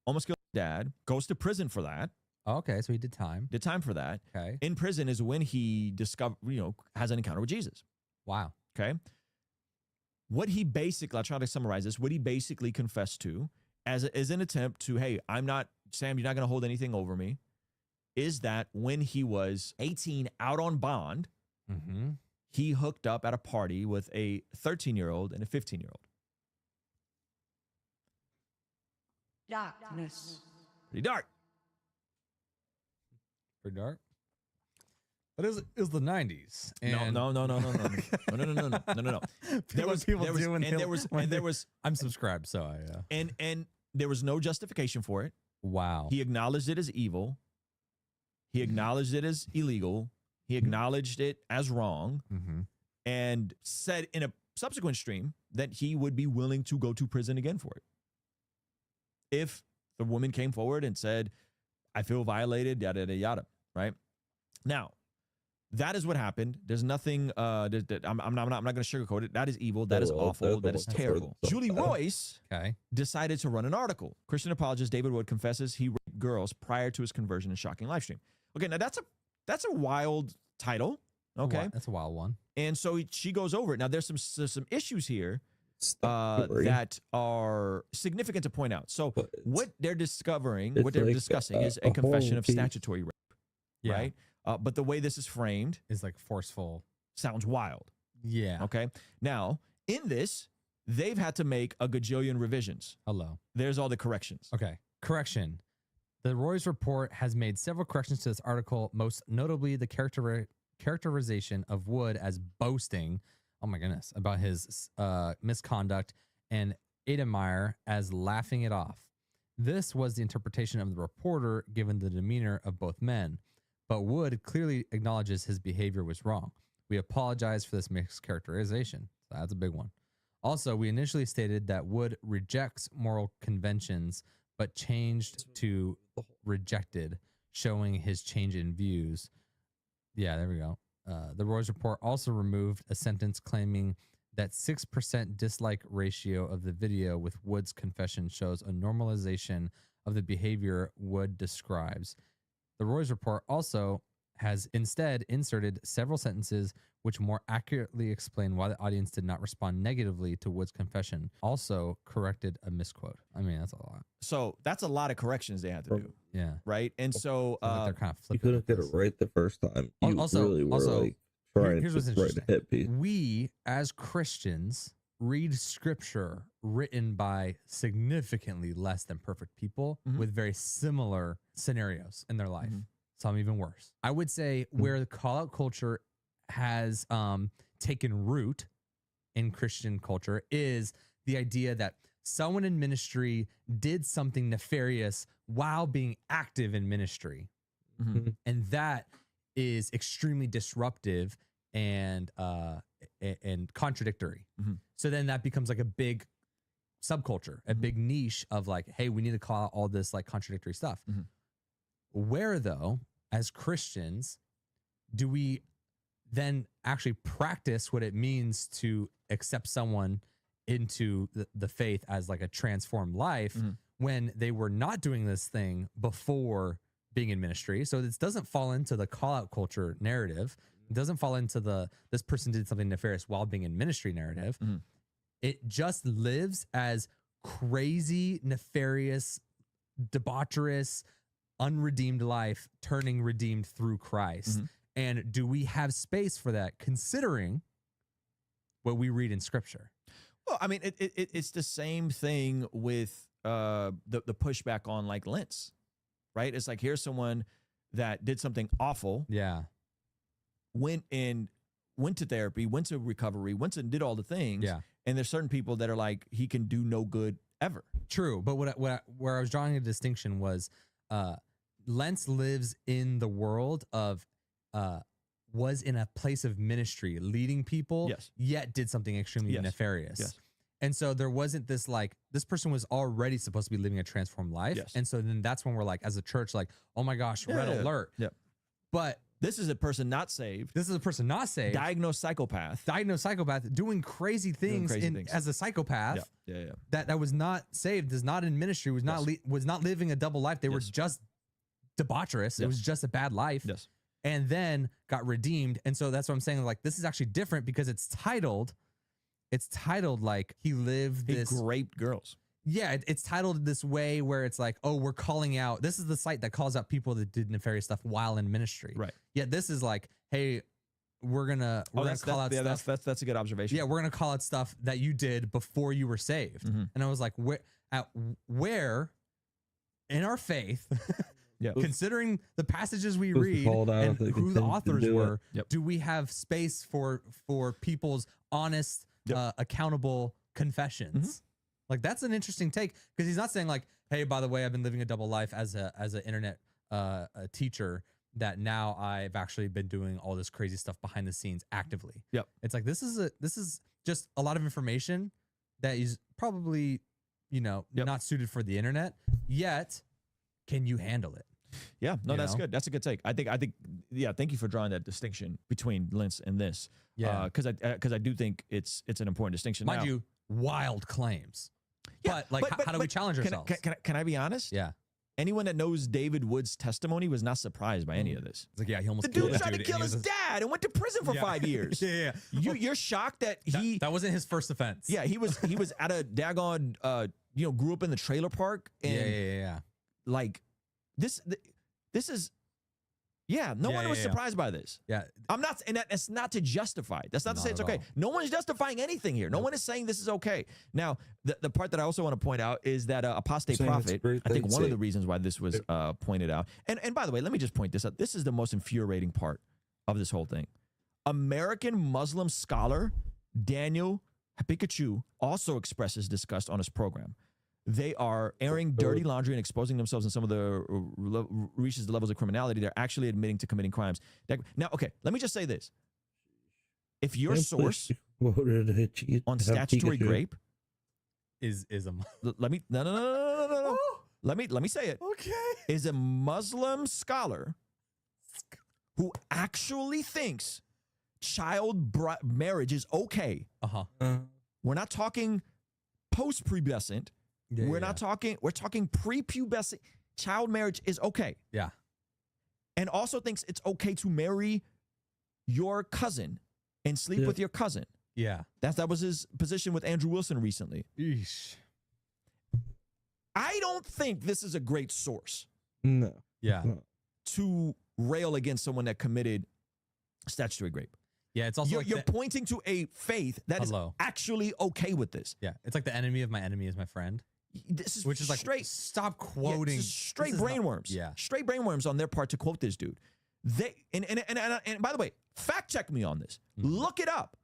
Almost killed his dad. Goes to prison for that. Oh, okay, so he did time. Did time for that. Okay. In prison is when he has an encounter with Jesus. Wow. Okay. What he basically, I'll try to summarize this, what he basically confessed to as an attempt to, hey, Sam, you're not going to hold anything over me, is that when he was 18 out on bond, he hooked up at a party with a 13-year-old and a 15-year-old. Darkness. Pretty dark. Pretty dark. But it was the 90s. And No. I'm subscribed, so and there was no justification for it. Wow. He acknowledged it as evil. He acknowledged it as illegal. He acknowledged it as wrong, and said in a subsequent stream that he would be willing to go to prison again for it if the woman came forward and said, I feel violated, yada, yada, yada, right? Now, that is what happened. There's nothing, I'm not going to sugarcoat it. That is evil. That is awful. That is terrible. Julie Royce decided to run an article. Christian apologist David Wood confesses he raped girls prior to his conversion in shocking live stream. Okay, now that's a wild title. Okay. That's a wild one. And so she goes over it. Now there's some issues here that are significant to point out. So what they're discovering, what they're discussing is a confession of statutory rape, right? But the way this is framed is like forceful. Sounds wild. Yeah. Okay. Now, in this, they've had to make a gajillion revisions. Hello. There's all the corrections. Okay. Correction. The Roy's report has made several corrections to this article, most notably the characterization of Wood as boasting, oh my goodness, about his misconduct, and Ademeyer as laughing it off. This was the interpretation of the reporter given the demeanor of both men, but Wood clearly acknowledges his behavior was wrong. We apologize for this mischaracterization. So that's a big one. Also, we initially stated that Wood rejects moral conventions, but changed to rejected, showing his change in views. Yeah, there we go. The Roy's report also removed a sentence claiming that 6% dislike ratio of the video with Wood's confession shows a normalization of the behavior Wood describes. The Roy's report also has instead inserted several sentences which more accurately explain why the audience did not respond negatively to Wood's confession. Also corrected a misquote. I mean, that's a lot. So that's a lot of corrections they had to do. Yeah. Right. And so they're kind of you couldn't get it right the first time. You also, really were like trying here's what's to write a hit piece. We, as Christians, read scripture written by significantly less than perfect people with very similar scenarios in their life. Some even worse. I would say where the call-out culture has taken root in Christian culture is the idea that someone in ministry did something nefarious while being active in ministry. And that is extremely disruptive and contradictory. So then that becomes like a big subculture, a big niche of like, hey, we need to call out all this like contradictory stuff. Where though, as Christians, do we then actually practice what it means to accept someone into the faith as like a transformed life when they were not doing this thing before being in ministry. So this doesn't fall into the call out culture narrative. It doesn't fall into the this person did something nefarious while being in ministry narrative. It just lives as crazy, nefarious, debaucherous, unredeemed life turning redeemed through Christ. And do we have space for that considering what we read in scripture? Well, I mean, it's the same thing with the pushback on like Lentz, right? It's like, here's someone that did something awful. Yeah. Went to therapy, went to recovery, went and did all the things. Yeah. And there's certain people that are like, he can do no good ever. True. But where I was drawing a distinction was Lentz lives in the world of was in a place of ministry, leading people, yet did something extremely nefarious. And so there wasn't this like, this person was already supposed to be living a transformed life. And so then that's when we're like, as a church, like, oh my gosh, red alert. But this is a person not saved. This is a person not saved. Diagnosed psychopath. Doing crazy things, as a psychopath. That was not saved, is not in ministry, was not living a double life. They were just debaucherous. It was just a bad life. And then got redeemed. And so that's what I'm saying. Like, this is actually different because it's titled like he lived this. He raped girls. Yeah, it's titled this way where it's like, oh, we're calling out. This is the site that calls out people that did nefarious stuff while in ministry. Right. Yet this is like, hey, we're gonna call out stuff. That's a good observation. Yeah, we're gonna call out stuff that you did before you were saved. And I was like, where in our faith, considering the passages we read and who the authors were, do we have space for people's honest, accountable confessions? Like, that's an interesting take, because he's not saying like, hey, by the way, I've been living a double life as an internet a teacher, that now I've actually been doing all this crazy stuff behind the scenes actively. It's like, this is just a lot of information that is probably, not suited for the internet, yet can you handle it? Yeah, no, that's good. That's a good take. I think, thank you for drawing that distinction between Lentz and this. Yeah. Because I do think it's an important distinction. Mind you, wild claims. But how do we challenge ourselves? Can I be honest? Yeah. Anyone that knows David Wood's testimony was not surprised by any of this. It's like, yeah, he almost the dude tried to kill his dad and went to prison for 5 years. You're shocked that that wasn't his first offense. Yeah, he was at a daggone grew up in the trailer park, and like this is. Yeah, no one was surprised by this. Yeah, I'm not, and that's not to justify. That's not to say it's okay. No one is justifying anything here. No one is saying this is okay. Now, the part that I also want to point out is that apostate prophet. I think one of the reasons why this was pointed out. And by the way, let me just point this out. This is the most infuriating part of this whole thing. American Muslim scholar Daniel Pikachu also expresses disgust on his program. They are airing dirty laundry and exposing themselves in some of the reaches the levels of criminality. They're actually admitting to committing crimes. Now, okay, let me just say this. If your source on statutory grape is a let me no. Let me say it. Okay. Is a Muslim scholar who actually thinks child marriage is okay. We're not talking post-pubescent. We're talking prepubescent. Child marriage is okay. Yeah. And also thinks it's okay to marry your cousin and sleep with your cousin. Yeah. That was his position with Andrew Wilson recently. Eesh. I don't think this is a great source. No. Yeah. To rail against someone that committed statutory rape. Yeah, it's also you're pointing to a faith that is actually okay with this. Yeah, it's like the enemy of my enemy is my friend. This is which is like straight. Stop quoting. Straight brainworms. Yeah, straight brainworms on their part to quote this dude. They and by the way, fact check me on this. Look it up.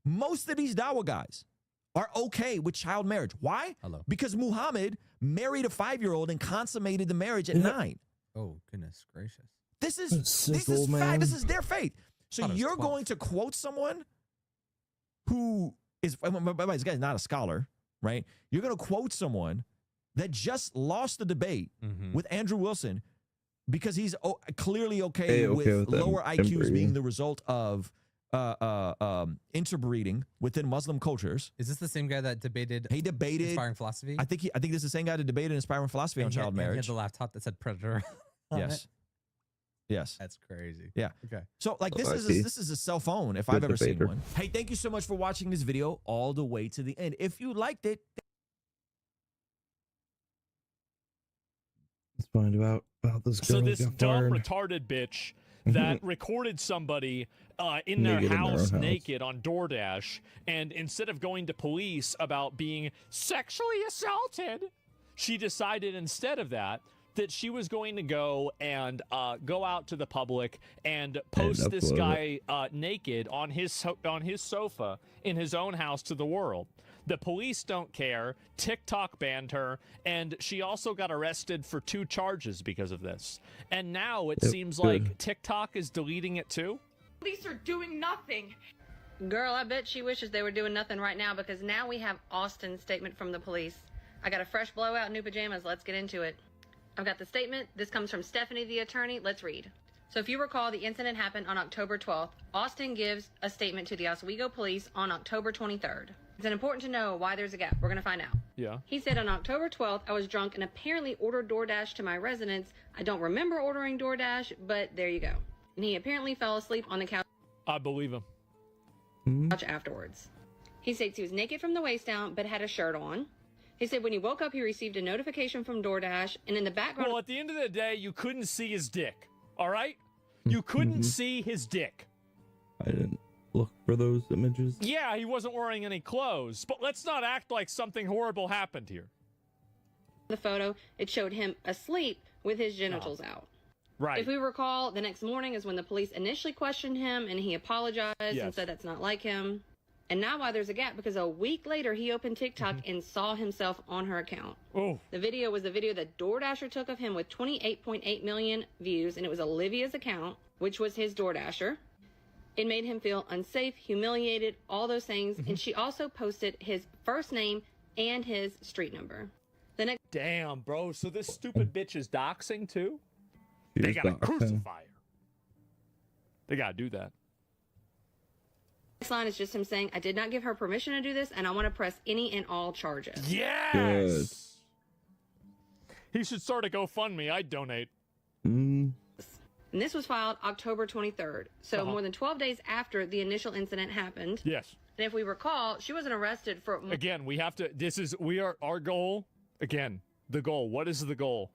Most of these Dawa guys are okay with child marriage. Why? Because Muhammad married a 5-year-old and consummated the marriage at 9. Oh goodness gracious! This is fact. This is their faith. So you're going to quote someone who is, by the way, this guy's not a scholar, right? You're going to quote someone that just lost the debate with Andrew Wilson because he's clearly okay with lower IQs being the result of interbreeding within Muslim cultures. Is this the same guy that debated? He debated Inspiring Philosophy. I think this is the same guy that debated Inspiring Philosophy on child He marriage. had the laptop that said Predator. on Yes. it. Yes. That's crazy. Yeah. Okay. So like this Oh, I is see. this is a cell phone if Good I've ever seen debater. one. Hey, thank you so much for watching this video all the way to the end. If you liked it, Let's find out about this girl. So who this got dumb, fired. retarded bitch that recorded somebody in their Naked in their own house house. naked on DoorDash, and instead of going to police about being sexually assaulted, she decided instead of that she was going to go and go out to the public and post this upload guy naked on his sofa in his own house to the world. The police don't care. TikTok banned her, and she also got arrested for 2 charges because of this. And now it Yep, seems good. like TikTok is deleting it too. Police are doing nothing. Girl, I bet she wishes they were doing nothing right now, because now we have Austin's statement from the police. I got a fresh blowout, new pajamas. Let's get into it. I've got the statement. This comes from Stephanie, the attorney. Let's read. So if you recall, the incident happened on October 12th. Austin gives a statement to the Oswego police on October 23rd. It's important to know why there's a gap. We're going to find out. Yeah. He said on October 12th, I was drunk and apparently ordered DoorDash to my residence. I don't remember ordering DoorDash, but there you go. And he apparently fell asleep on the couch I believe him. afterwards. He states he was naked from the waist down, but had a shirt on. He said when he woke up, he received a notification from DoorDash, and in the background... Well, at the end of the day, you couldn't see his dick, all right? You couldn't see his dick. I didn't look for those images. Yeah, he wasn't wearing any clothes, but let's not act like something horrible happened here. The photo, it showed him asleep with his genitals out. Right. If we recall, the next morning is when the police initially questioned him, and he apologized and said that's not like him. And now why there's a gap, because a week later he opened TikTok and saw himself on her account. Oh. The video was the video that DoorDasher took of him with 28.8 million views, and it was Olivia's account, which was his DoorDasher. It made him feel unsafe, humiliated, all those things. And she also posted his first name and his street number. The next Damn, bro. So this stupid bitch is doxing too? She They is gotta doxing. crucify her. They gotta do that. next line is just him saying, I did not give her permission to do this, and I want to press any and all charges. Yes! He should start a GoFundMe. I'd donate. And this was filed October 23rd, so more than 12 days after the initial incident happened. Yes. And if we recall, she wasn't arrested for... Again, we have to, our goal, again, the goal. What is the goal?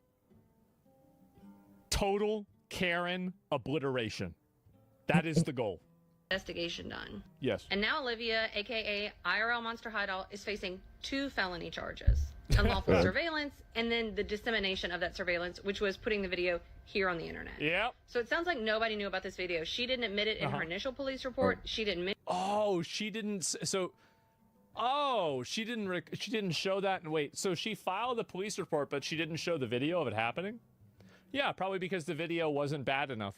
Total Karen obliteration. That is the goal. Investigation done. Yes. And now Olivia, aka IRL Monster Hideout, is facing 2 felony charges. Unlawful surveillance, and then the dissemination of that surveillance, which was putting the video here on the internet. Yep. So it sounds like nobody knew about this video. She didn't admit it in her initial police report. She didn't admit... Oh, she didn't, she didn't show that. And wait, so she filed the police report, but she didn't show the video of it happening? Yeah, probably because the video wasn't bad enough.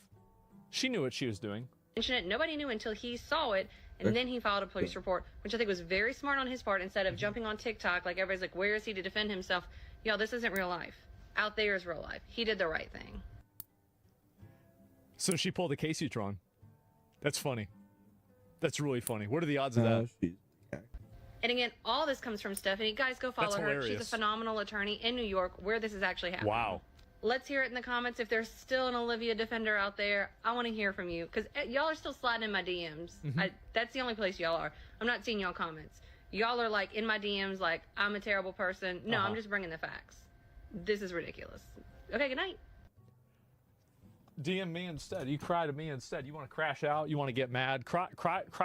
She knew what she was doing. mention it. Nobody knew until he saw it, and then he filed a police report, which I think was very smart on his part. Instead of jumping on TikTok, like everybody's like, where is he to defend himself? Y'all, this isn't real life. Out there is real life. He did the right thing. So she pulled a Casey-tron. That's funny. That's really funny. What are the odds of that? And again, all this comes from Stephanie. Guys, go follow That's her. She's a hilarious. phenomenal attorney in New York, where this is actually happening. Wow. Let's hear it in the comments. If there's still an Olivia defender out there, I want to hear from you, because y'all are still sliding in my DMs. That's the only place y'all are. I'm not seeing y'all comments. Y'all are like in my DMs like, I'm a terrible person. No, I'm just bringing the facts. This is ridiculous. Okay, good night. DM me instead. You cry to me instead. You want to crash out? You want to get mad? Cry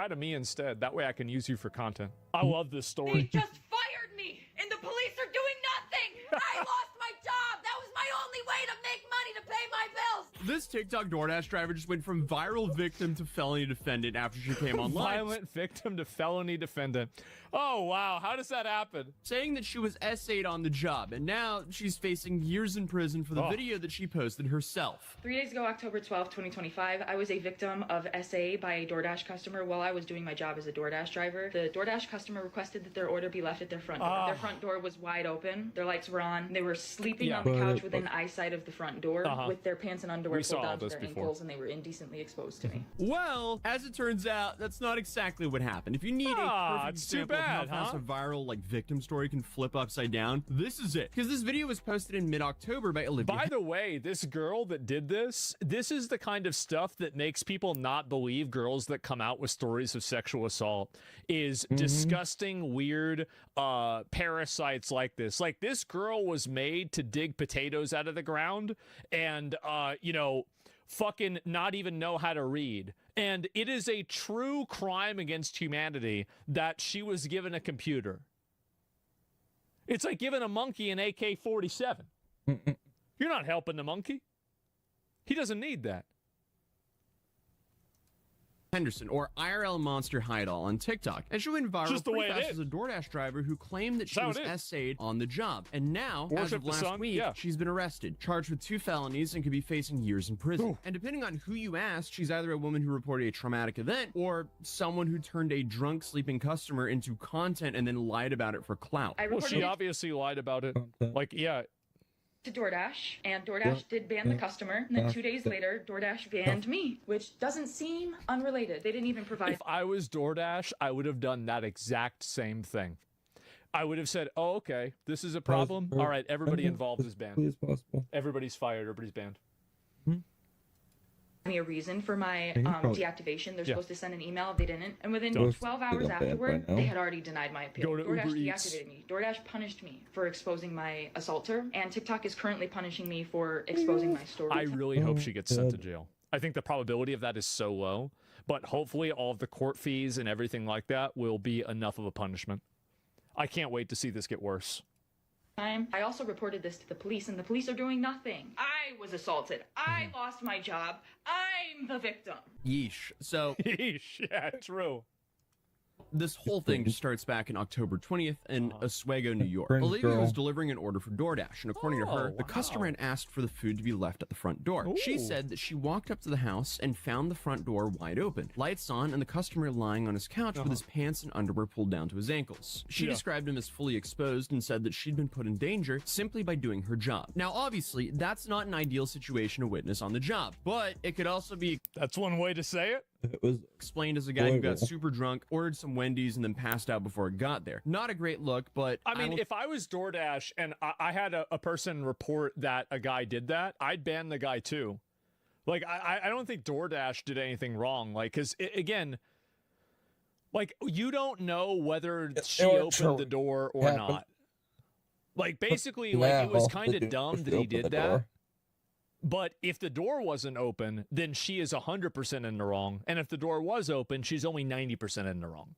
to me instead. That way I can use you for content. I love this They story. just fired me, and the police are doing nothing. I lost my job. That was my only way to make money to pay my bills. This TikTok DoorDash driver just went from viral victim to felony defendant after she came online. Violent victim to felony defendant. Oh, wow. How does that happen? Saying that she was essayed on the job, and now she's facing years in prison for the video that she posted herself. 3 days ago, October 12th, 2025, I was a victim of SA by a DoorDash customer while I was doing my job as a DoorDash driver. The DoorDash customer requested that their order be left at their front door. Their front door was wide open. Their lights were on. They were sleeping on the couch within eyesight of the front door with their pants and underwear We saw down to this their before. ankles and they were indecently exposed to me. Well, as it turns out, that's not exactly what happened. If you need a perfect it's too example bad, of how fast huh? a viral like victim story can flip upside down, this is it. Because this video was posted in mid-October by Olivia. By the way, this girl that did this is the kind of stuff that makes people not believe girls that come out with stories of sexual assault is disgusting, weird parasites like this. Like, this girl was made to dig potatoes out of the ground and, you know, fucking not even know how to read. And it is a true crime against humanity that she was given a computer. It's like giving a monkey an AK-47. You're not helping the monkey. He doesn't need that. Henderson, or IRL Monster Hideall on TikTok, and she went viral Just the pretty way it fast is. as a DoorDash driver who claimed that she That's was how it is. essayed on the job. And now, as Worship of the last sun, week, yeah. she's been arrested, charged with 2 felonies, and could be facing years in prison. And depending on who you ask, she's either a woman who reported a traumatic event or someone who turned a drunk, sleeping customer into content and then lied about it for clout. I Well, reported she it obviously lied about it. Like, yeah. to DoorDash, and DoorDash did ban the customer, and then 2 days later, DoorDash banned me, which doesn't seem unrelated. They didn't even provide. If I was DoorDash, I would have done that exact same thing. I would have said, oh, okay, this is a problem. All right, everybody involved is banned. Please possible. Everybody's fired. Everybody's banned. me a reason for my Yeah, probably- deactivation. They're Yeah. supposed to send an email. They didn't. And within Don't. 12 They hours got banned afterward, by now. they had already denied my appeal. Go to DoorDash Uber Eats. deactivated me. DoorDash punished me for exposing my assaulter, and TikTok is currently punishing me for exposing my story. I really hope she gets sent to jail. I think the probability of that is so low, but hopefully all of the court fees and everything like that will be enough of a punishment. I can't wait to see this get worse. time. I also reported this to the police, and the police are doing nothing. I was assaulted. I lost my job. I'm the victim. Yeesh. So, Yeesh. Yeah, true. This whole thing just starts back in October 20th in Oswego, New York. Friend Olivia girl. was delivering an order for DoorDash, and according to her, Oh, the customer had asked for the food to be left at the front door. She Ooh. said that she walked up to the house and found the front door wide open, lights on, and the customer lying on his couch with his pants and underwear pulled down to his ankles. She Yeah. described him as fully exposed and said that she'd been put in danger simply by doing her job. Now, obviously, that's not an ideal situation to witness on the job, but it could also be That's one way to say it. It was explained as a guy who got horrible. super drunk, ordered some Wendy's, and then passed out before it got there. Not a great look, but I mean, don't if I was DoorDash and I had a person report that a guy did that, I'd ban the guy too. Like, I don't think DoorDash did anything wrong. Like, because, again, like, you don't know whether she opened the door or Yeah, not. Like, basically, Yeah, like, it was well, kind the of dumb dude that he opened did the that. door. But if the door wasn't open, then she is 100% in the wrong. And if the door was open, she's only 90% in the wrong.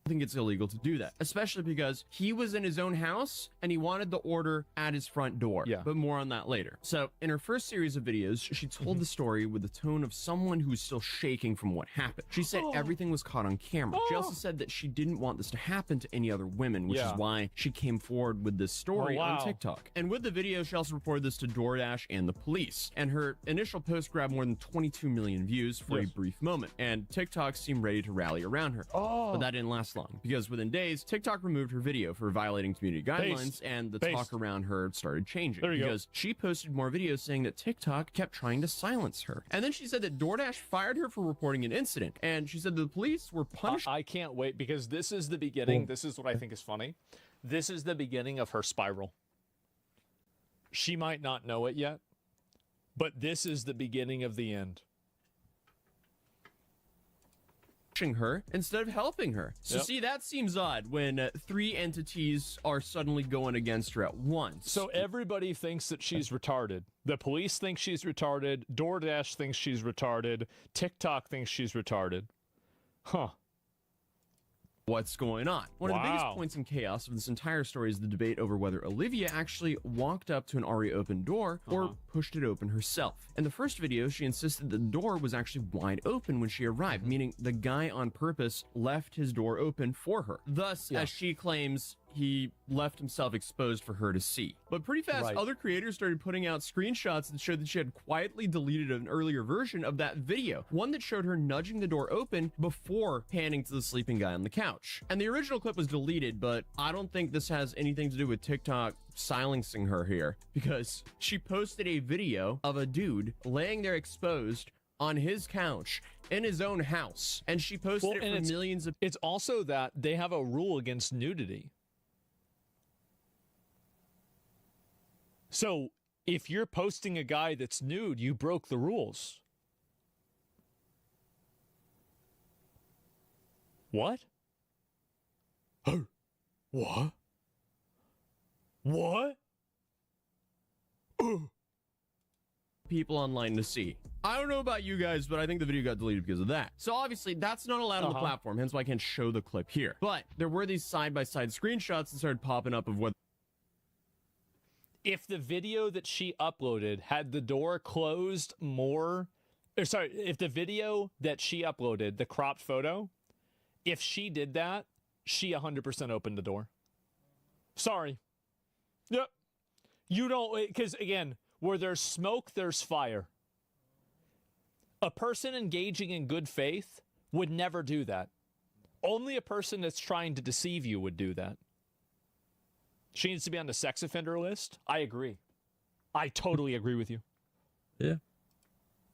I think it's illegal to do that, especially because he was in his own house and he wanted the order at his front door. Yeah. But more on that later. So, in her first series of videos, she told the story with the tone of someone who was still shaking from what happened. She said everything was caught on camera. She also said that she didn't want this to happen to any other women, which Yeah. is why she came forward with this story Oh, wow. on TikTok. And with the video, she also reported this to DoorDash and the police. And her initial post grabbed more than 22 million views for Yes. a brief moment. And TikTok seemed ready to rally around her. But that didn't last long, because within days, TikTok removed her video for violating community guidelines, and the talk around her started changing. There you go. Because she posted more videos saying that TikTok kept trying to silence her. And then she said that DoorDash fired her for reporting an incident, and she said the police were punished. I can't wait, because this is the beginning. This is what I think is funny. This is the beginning of her spiral. She might not know it yet, but this is the beginning of the end. Her instead of helping her. So Yep. see, that seems odd when 3 entities are suddenly going against her at once. So everybody thinks that she's retarded. The police think she's retarded. DoorDash thinks she's retarded. TikTok thinks she's retarded. Huh. What's going on? One of the biggest Wow. points in chaos of this entire story is the debate over whether Olivia actually walked up to an already open door or pushed it open herself. In the first video, she insisted the door was actually wide open when she arrived, meaning the guy on purpose left his door open for her. Thus, as she claims, he left himself exposed for her to see. But pretty fast, Right. other creators started putting out screenshots that showed that she had quietly deleted an earlier version of that video, one that showed her nudging the door open before panning to the sleeping guy on the couch. And the original clip was deleted, but I don't think this has anything to do with TikTok silencing her here, because she posted a video of a dude laying there exposed on his couch in his own house, and she posted it for millions of. It's also that they have a rule against nudity. So if you're posting a guy that's nude, you broke the rules. What? What? What? People online to see. I don't know about you guys, but I think the video got deleted because of that. So obviously that's not allowed on the platform, hence why I can't show the clip here. But there were these side-by-side screenshots that started popping up of what. If the video that she uploaded had the door closed more, or sorry, if the video that she uploaded, the cropped photo, if she did that, she 100% opened the door. Sorry. Yep. You don't, because again, where there's smoke, there's fire. A person engaging in good faith would never do that. Only a person that's trying to deceive you would do that. She needs to be on the sex offender list. I agree. I totally agree with you. Yeah.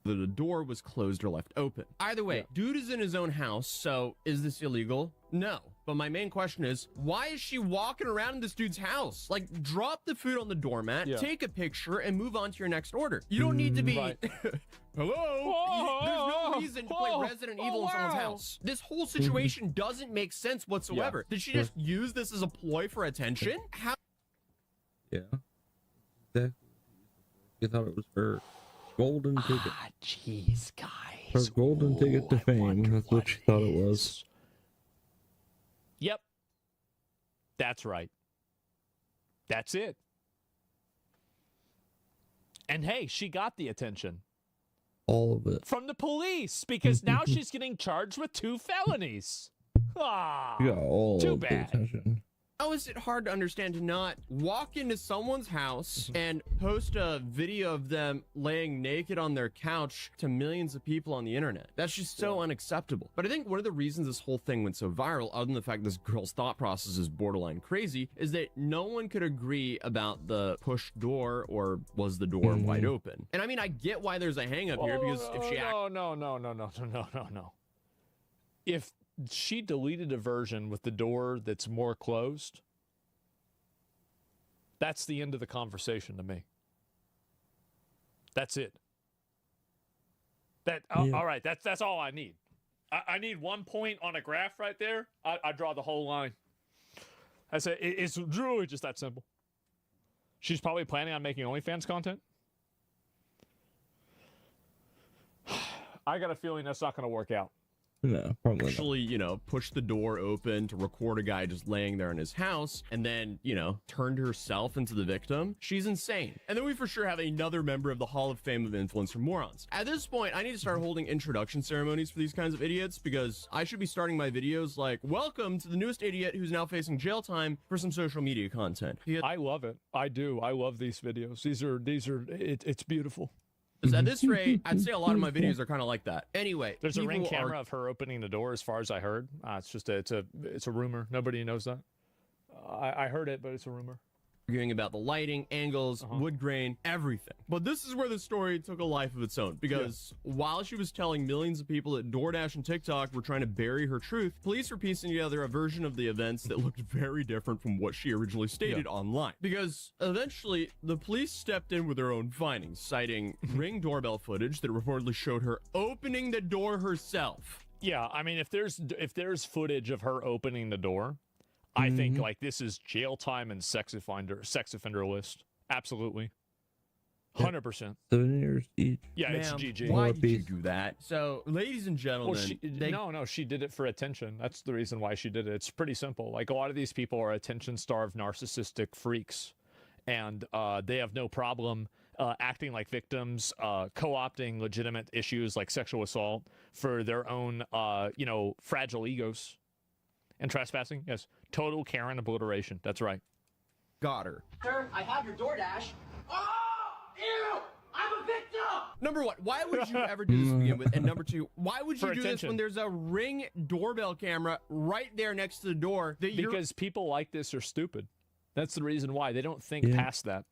The door was closed or left open. Either way, dude is in his own house, so is this illegal? No. But my main question is, why is she walking around in this dude's house? Like, drop the food on the doormat, take a picture, and move on to your next order. You don't need to be... Hello? There's no reason to play Resident Evil in someone's house. This whole situation doesn't make sense whatsoever. Did she just use this as a ploy for attention? How? Yeah. Exactly. You thought it was her golden ticket. Jeez, guys. Her golden ticket to fame. That's what she thought it was. Yep. That's right. That's it. And hey, she got the attention. All of it. From the police, because now she's getting charged with 2 felonies. Ah, You got all too of the bad. attention. How is it hard to understand to not walk into someone's house and post a video of them laying naked on their couch to millions of people on the internet? That's just so unacceptable. But I think one of the reasons this whole thing went so viral, other than the fact this girl's thought process is borderline crazy, is that no one could agree about the push door or was the door wide open. And I mean, I get why there's a hang up here, because if she No. If she deleted a version with the door that's more closed, that's the end of the conversation to me. That's it. All right, that's all I need. I need 1 point on a graph right there. I draw the whole line. I say it's really just that simple. She's probably planning on making OnlyFans content. I got a feeling that's not going to work out. No, probably actually, you know, pushed the door open to record a guy just laying there in his house and then, you know, turned herself into the victim. She's insane. And then we for sure have another member of the Hall of Fame of Influencer Morons. At this point, I need to start holding introduction ceremonies for these kinds of idiots, because I should be starting my videos like, welcome to the newest idiot who's now facing jail time for some social media content. I love it. I do. I love these videos. It's beautiful. Because at this rate, I'd say a lot of my videos are kind of like that. Anyway, there's a ring camera of her opening the door, as far as I heard. It's just it's a rumor. Nobody knows that. I heard it, but it's a rumor. Arguing about the lighting, angles, wood grain, everything. But this is where the story took a life of its own, because while she was telling millions of people that DoorDash and TikTok were trying to bury her truth, police were piecing together a version of the events that looked very different from what she originally stated online. Because eventually, the police stepped in with their own findings, citing Ring doorbell footage that reportedly showed her opening the door herself. Yeah, I mean, if there's footage of her opening the door, I think like this is jail time and sex offender list. Absolutely. 100%. 7 years each. Yeah, it's GG. Why did you do that? So, ladies and gentlemen, no, she did it for attention. That's the reason why she did it. It's pretty simple. Like, a lot of these people are attention-starved narcissistic freaks, and they have no problem acting like victims, co-opting legitimate issues like sexual assault for their own, fragile egos. And trespassing? Yes. Total Karen obliteration. That's right. Got her. Sir, I have your DoorDash. Oh! Ew! I'm a victim! Number one, why would you ever do this to begin with? And number two, why would you For do attention. this when there's a Ring doorbell camera right there next to the door? Because people like this are stupid. That's the reason why. They don't think past that.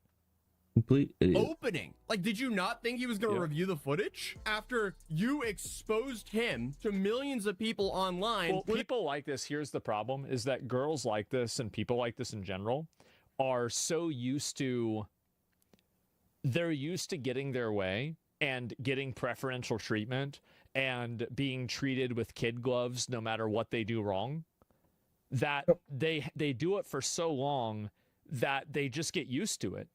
Complete idiot. Opening. Like, did you not think he was going to review the footage after you exposed him to millions of people online? Well, people like this, here's the problem, is that girls like this and people like this in general are so used to, they're used to getting their way and getting preferential treatment and being treated with kid gloves no matter what they do wrong, that they do it for so long that they just get used to it.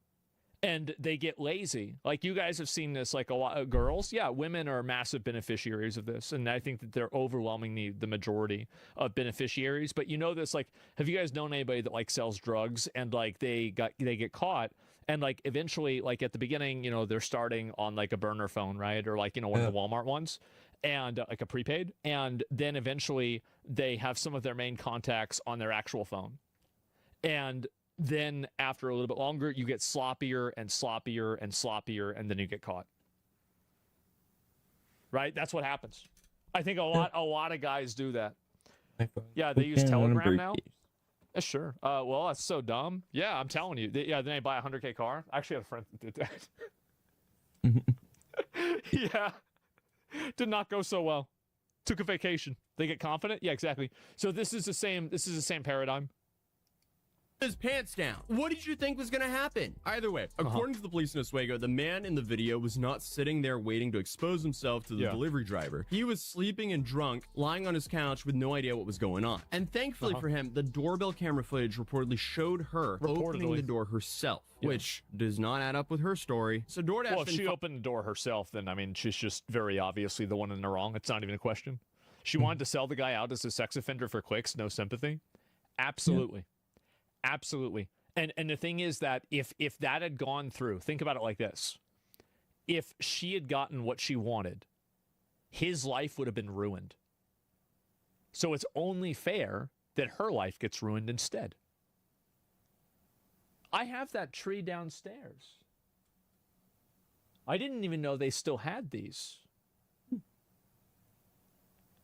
And they get lazy. Like, you guys have seen this, like, a lot of girls. Yeah, women are massive beneficiaries of this. And I think that they're overwhelmingly the majority of beneficiaries. But you know this, like, have you guys known anybody that, like, sells drugs and, like, they get caught and, like, eventually, like, at the beginning, you know, they're starting on, like, a burner phone, right? Or, like, you know, one of the Walmart ones. And, like, a prepaid. And then eventually they have some of their main contacts on their actual phone. And then after a little bit longer, you get sloppier and sloppier and sloppier, and then you get caught. Right? That's what happens. I think a lot of guys do that. Yeah, they use Telegram now. Yeah, sure. Well, that's so dumb. Yeah, I'm telling you. Then they buy a $100K car. I actually had a friend that did that. Yeah. Did not go so well. Took a vacation. They get confident. Yeah, exactly. So this is the same paradigm. His pants down. What did you think was going to happen? Either way, according to the police in Oswego, the man in the video was not sitting there waiting to expose himself to the delivery driver. He was sleeping and drunk, lying on his couch with no idea what was going on. And thankfully for him, the doorbell camera footage reportedly showed her opening the door herself, which does not add up with her story. So DoorDash... Well, if she opened the door herself, then, I mean, she's just very obviously the one in the wrong. It's not even a question. She wanted to sell the guy out as a sex offender for clicks, no sympathy. Absolutely. Absolutely. And the thing is that if that had gone through, think about it like this. If she had gotten what she wanted, his life would have been ruined. So it's only fair that her life gets ruined instead. I have that tree downstairs. I didn't even know they still had these.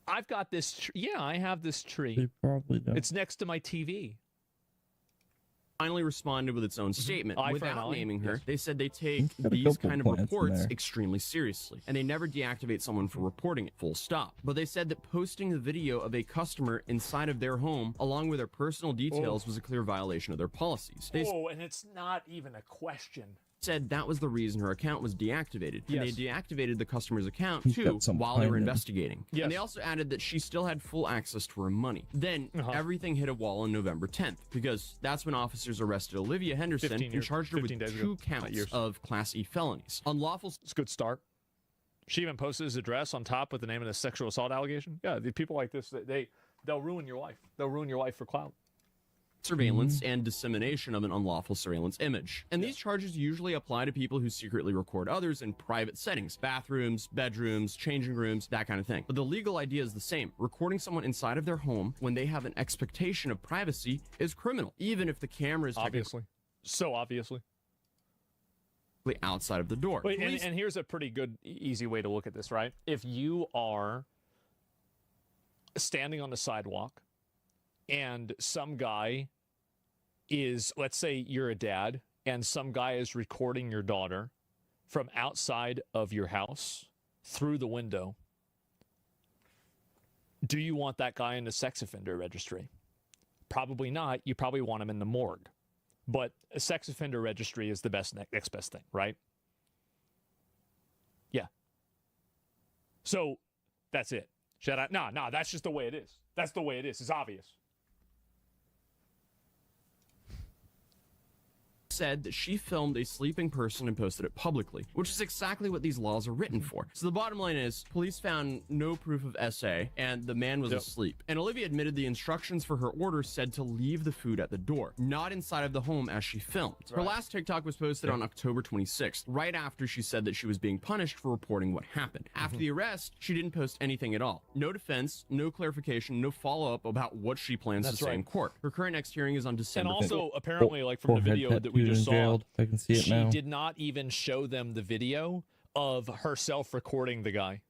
I've got this yeah, I have this tree. They probably don't. It's next to my TV. Finally responded with its own statement. Without naming her, Yes. they said they take Got a these couple kind of plants in reports there. extremely seriously, and they never deactivate someone for reporting it, full stop. But they said that posting the video of a customer inside of their home, along with their personal details, was a clear violation of their policies. They And it's not even a question. said that was the reason her account was deactivated. And they deactivated the customer's account, He's too, got some while they were plan in. investigating. Yes. And they also added that she still had full access to her money. Then everything hit a wall on November 10th, because that's when officers arrested Olivia Henderson 15 and years- charged her with 15 days ago. 2 Not counts years. of Class E felonies. Unlawful... It's a good start. She even posted his address on top with the name of the sexual assault allegation. Yeah, the people like this, they'll ruin your life. They'll ruin your life for clout. surveillance and dissemination of an unlawful surveillance image. And these charges usually apply to people who secretly record others in private settings, bathrooms, bedrooms, changing rooms, that kind of thing. But the legal idea is the same. Recording someone inside of their home when they have an expectation of privacy is criminal, even if the camera is Obviously. So obviously. outside of the door. Wait, and here's a pretty good, easy way to look at this, right? If you are standing on the sidewalk and some guy is, let's say you're a dad, and some guy is recording your daughter from outside of your house through the window, do you want that guy in the sex offender registry? Probably not. You probably want him in the morgue. But a sex offender registry is the next best thing, right? Yeah. So that's it. Should I? No, that's just the way it is. That's the way it is. It's obvious. said that she filmed a sleeping person and posted it publicly, which is exactly what these laws are written for. So the bottom line is, police found no proof of SA, and the man was asleep. And Olivia admitted the instructions for her order said to leave the food at the door, not inside of the home as she filmed. Her last TikTok was posted on October 26th, right after she said that she was being punished for reporting what happened. After the arrest, she didn't post anything at all. No defense, no clarification, no follow-up about what she plans to say in court. Her current next hearing is on December 5th. And also, apparently, like from the video that we just saw, I can see it she now. did not even show them the video of herself recording the guy.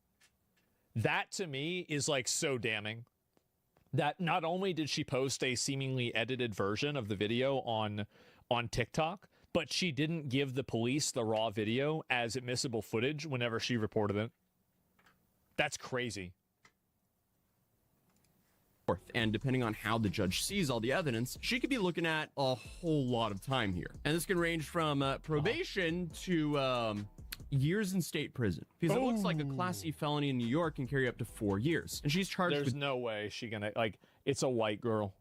That to me is like so damning. That not only did she post a seemingly edited version of the video on TikTok, but she didn't give the police the raw video as admissible footage whenever she reported it. That's crazy. And depending on how the judge sees all the evidence, she could be looking at a whole lot of time here. And this can range from probation to years in state prison. Because it looks like a Class C felony in New York can carry up to 4 years. And she's charged There's no way she gonna, like, it's a white girl.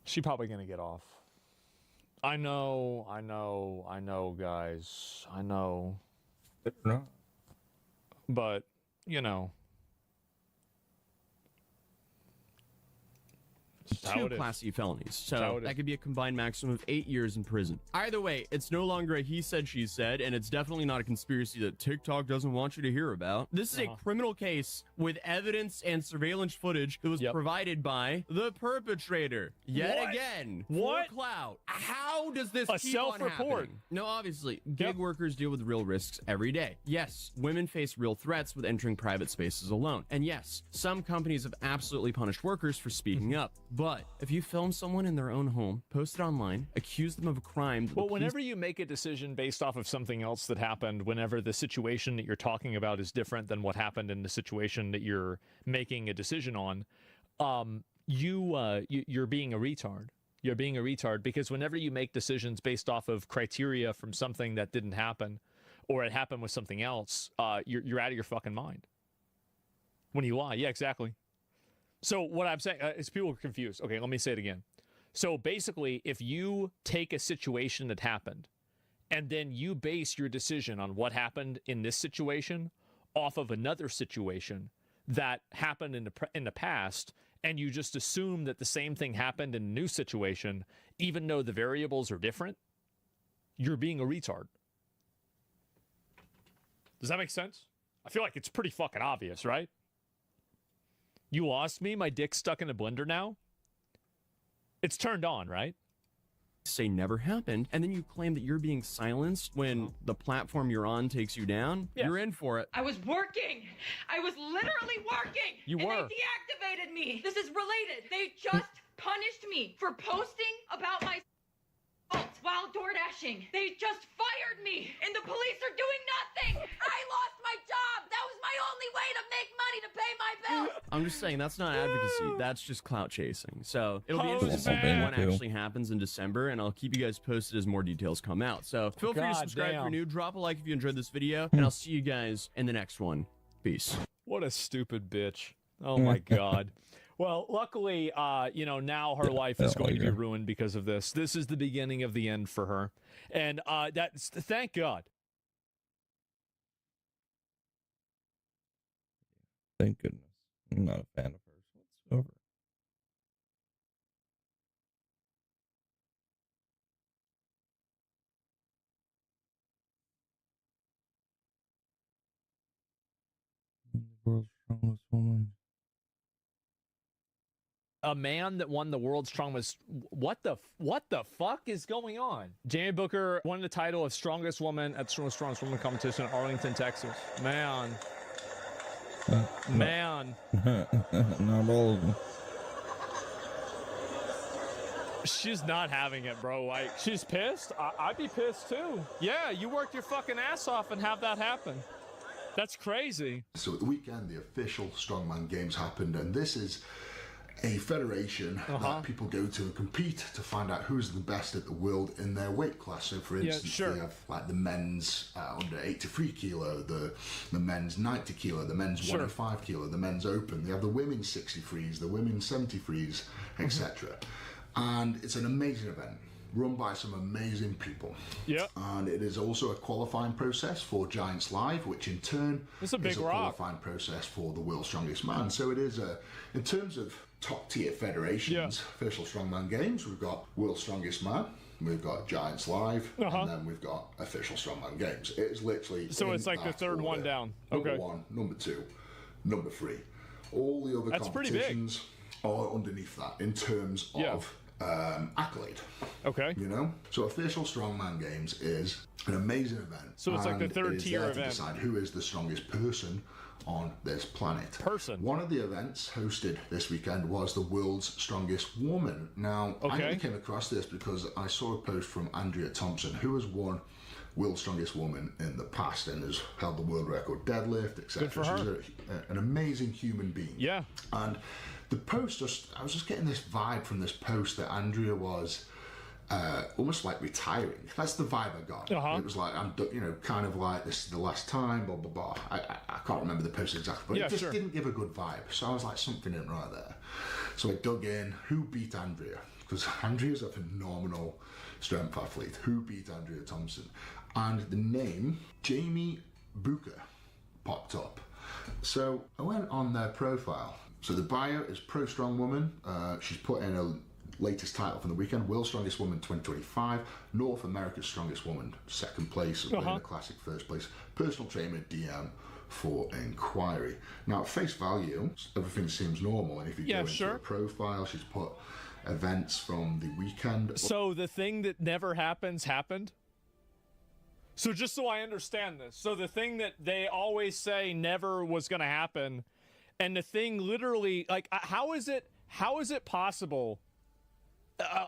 She probably gonna get off. I know, guys. I know. But, you know. Two Class C felonies, so that could be a combined maximum of 8 years in prison. Either way, it's no longer a he said, she said, and it's definitely not a conspiracy that TikTok doesn't want you to hear about. This is a criminal case with evidence and surveillance footage that was provided by the perpetrator. Yet again, for clout. How does this keep on happening? No, obviously, gig workers deal with real risks every day. Yes, women face real threats with entering private spaces alone. And yes, some companies have absolutely punished workers for speaking up. But if you film someone in their own home, post it online, accuse them of a crime... Well, whenever you make a decision based off of something else that happened, whenever the situation that you're talking about is different than what happened in the situation that you're making a decision on, you're being a retard. You're being a retard because whenever you make decisions based off of criteria from something that didn't happen, or it happened with something else, you're out of your fucking mind. When you lie. Yeah, exactly. So what I'm saying is people are confused. Okay, let me say it again. So basically, if you take a situation that happened and then you base your decision on what happened in this situation off of another situation that happened in the past, and you just assume that the same thing happened in a new situation, even though the variables are different, you're being a retard. Does that make sense? I feel like it's pretty fucking obvious, right? You lost me? My dick's stuck in a blender now? It's turned on, right? Say never happened, and then you claim that you're being silenced when the platform you're on takes you down. You're in for it. I was working. I was literally working. You and were. They deactivated me. This is related. They just punished me for posting about my while door dashing. They just fired me, and the police are doing nothing. I lost my job. That was my only way to make money to pay my bills. I'm just saying that's not advocacy. That's just clout chasing. So it'll be interesting to see what actually happens in December, and I'll keep you guys posted as more details come out. So feel free to subscribe if you're new. Drop a like if you enjoyed this video, and I'll see you guys in the next one. Peace. What a stupid bitch. Oh my God. Well, luckily, you know, now her life is going to be ruined because of this. This is the beginning of the end for her. And that's, thank God. Thank goodness. I'm not a fan of hers whatsoever. The world's strongest woman. A man that won the world's strongest. What the fuck is going on? Jamie Booker won the title of strongest woman at the strongest woman competition in Arlington, Texas. Man. Man. Not all of them. She's not having it, bro. Like, she's pissed. I'd be pissed too. Yeah, you worked your fucking ass off and have that happen. That's crazy. So at the weekend, the official Strongman Games happened, and this is a federation that people go to and compete to find out who's the best at the world in their weight class. So, for instance, they have like the men's under 83 kilo, the men's 90 kilo, the men's 105 kilo, the men's open. They have the women's 63s, the women's 73s, etc. And it's an amazing event, run by some amazing people. Yeah. And it is also a qualifying process for Giants Live, which in turn is a qualifying process for the World's Strongest Man. So it is in terms of top tier federations, official strongman games, we've got World's Strongest Man, we've got Giants Live, and then we've got official strongman games. It is literally so it's like the third one down. Number 1, number 2, number 3. All the other competitions are underneath that in terms of accolade. Okay. You know? So official strongman games is an amazing event. So it's like the third tier event. To decide who is the strongest person on this planet. One of the events hosted this weekend was the world's strongest woman. Now, I only came across this because I saw a post from Andrea Thompson, who has won world's strongest woman in the past and has held the world record deadlift, etc. Good for her. She's an amazing human being. Yeah. And the post, I was just getting this vibe from this post that Andrea was almost like retiring. That's the vibe I got. It was like, I'm, kind of like, this is the last time, blah, blah, blah. I can't remember the post exactly, but it just didn't give a good vibe. So I was like, something isn't right there. So I dug in, who beat Andrea? Because Andrea's a phenomenal strength athlete. Who beat Andrea Thompson? And the name, Jamie Booker, popped up. So I went on their profile. So the bio is Pro Strong Woman. She's put in a latest title from the weekend, World's Strongest Woman 2025, North America's Strongest Woman, second place, winning the classic first place, personal trainer DM for inquiry. Now at face value, everything seems normal, and if you go into her profile, she's put events from the weekend. So the thing that never happens happened? So just so I understand this, so the thing that they always say never was going to happen, and the thing literally, like, how is it possible?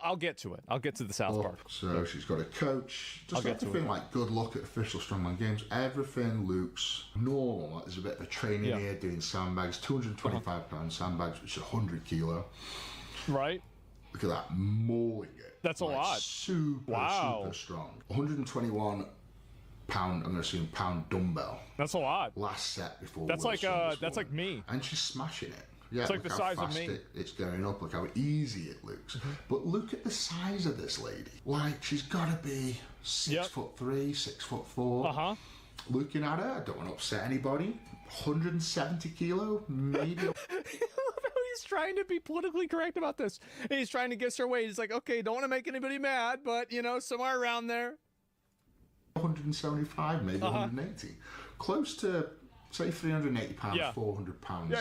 I'll get to it. I'll get to the South Park. So she's got a coach. Just everything like good luck at official strongman games. Everything looks normal. Like there's a bit of a training here doing sandbags, 225 pound sandbags, which is 100 kilo. Right. Look at that, mauling it. That's a lot. Super strong. 121 pound, I'm gonna assume pound dumbbell. That's a lot. Last set before. That's like me. And she's smashing it. Yeah, it's like the size of me. It's going up. Look how easy it looks. But look at the size of this lady. Like, she's got to be 6'3", 6'4". Looking at her, I don't want to upset anybody. 170 kilo, maybe. He's trying to be politically correct about this. He's trying to guess her weight. He's like, okay, don't want to make anybody mad, but somewhere around there. 175, maybe 180. Close to, say, 380 pounds, 400 pounds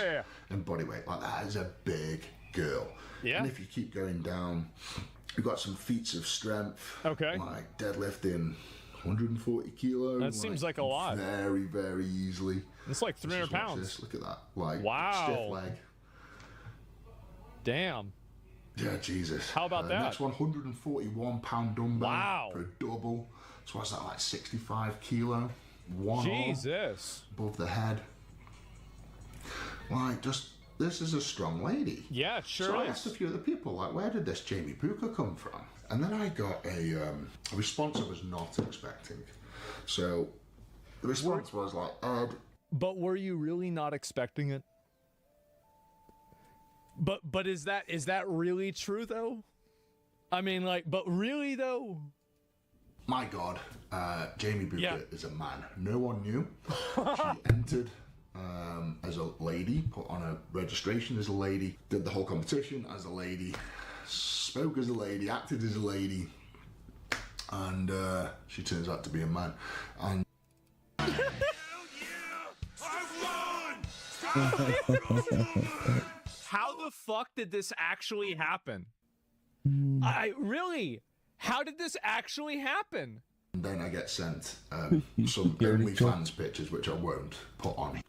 in body weight. Like, that is a big girl. And if you keep going down, you've got some feats of strength. Like deadlifting 140 kilos. That seems like a lot. Very, very easily. It's like 300 pounds. Look at that. Like, wow. Stiff leg. Damn. Yeah, Jesus. How about that? Next 141 pound dumbbell. Wow. For a double. So what's that, like 65 kilo? One Jesus. Above the head. Like, this is a strong lady. Yeah, it sure so I is. asked a few other people, like, where did this Jamie Booker come from? And then I got a response I was not expecting. So the response was like, Ed. But were you really not expecting it? But is that really true though? I mean, like, but really though? My God, Jamie Booker is a man. No one knew. She entered as a lady, put on a registration as a lady, did the whole competition as a lady, spoke as a lady, acted as a lady, and she turns out to be a man. And How the fuck did this actually happen? How did this actually happen? And then I get sent some OnlyFans pictures, which I won't put on.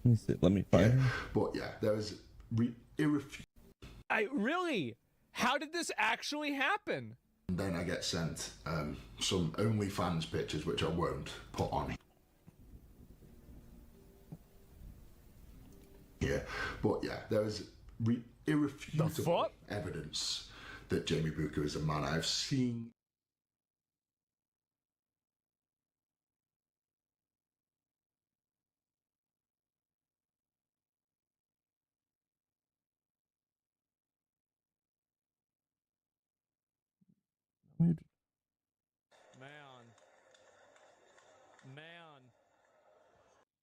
Let me find her. But yeah, there was irrefutable. How did this actually happen? And then I get sent some OnlyFans pictures, which I won't put on. Yeah, but yeah, there is irrefutable evidence that Jamie Booker is a man. I've seen. Man.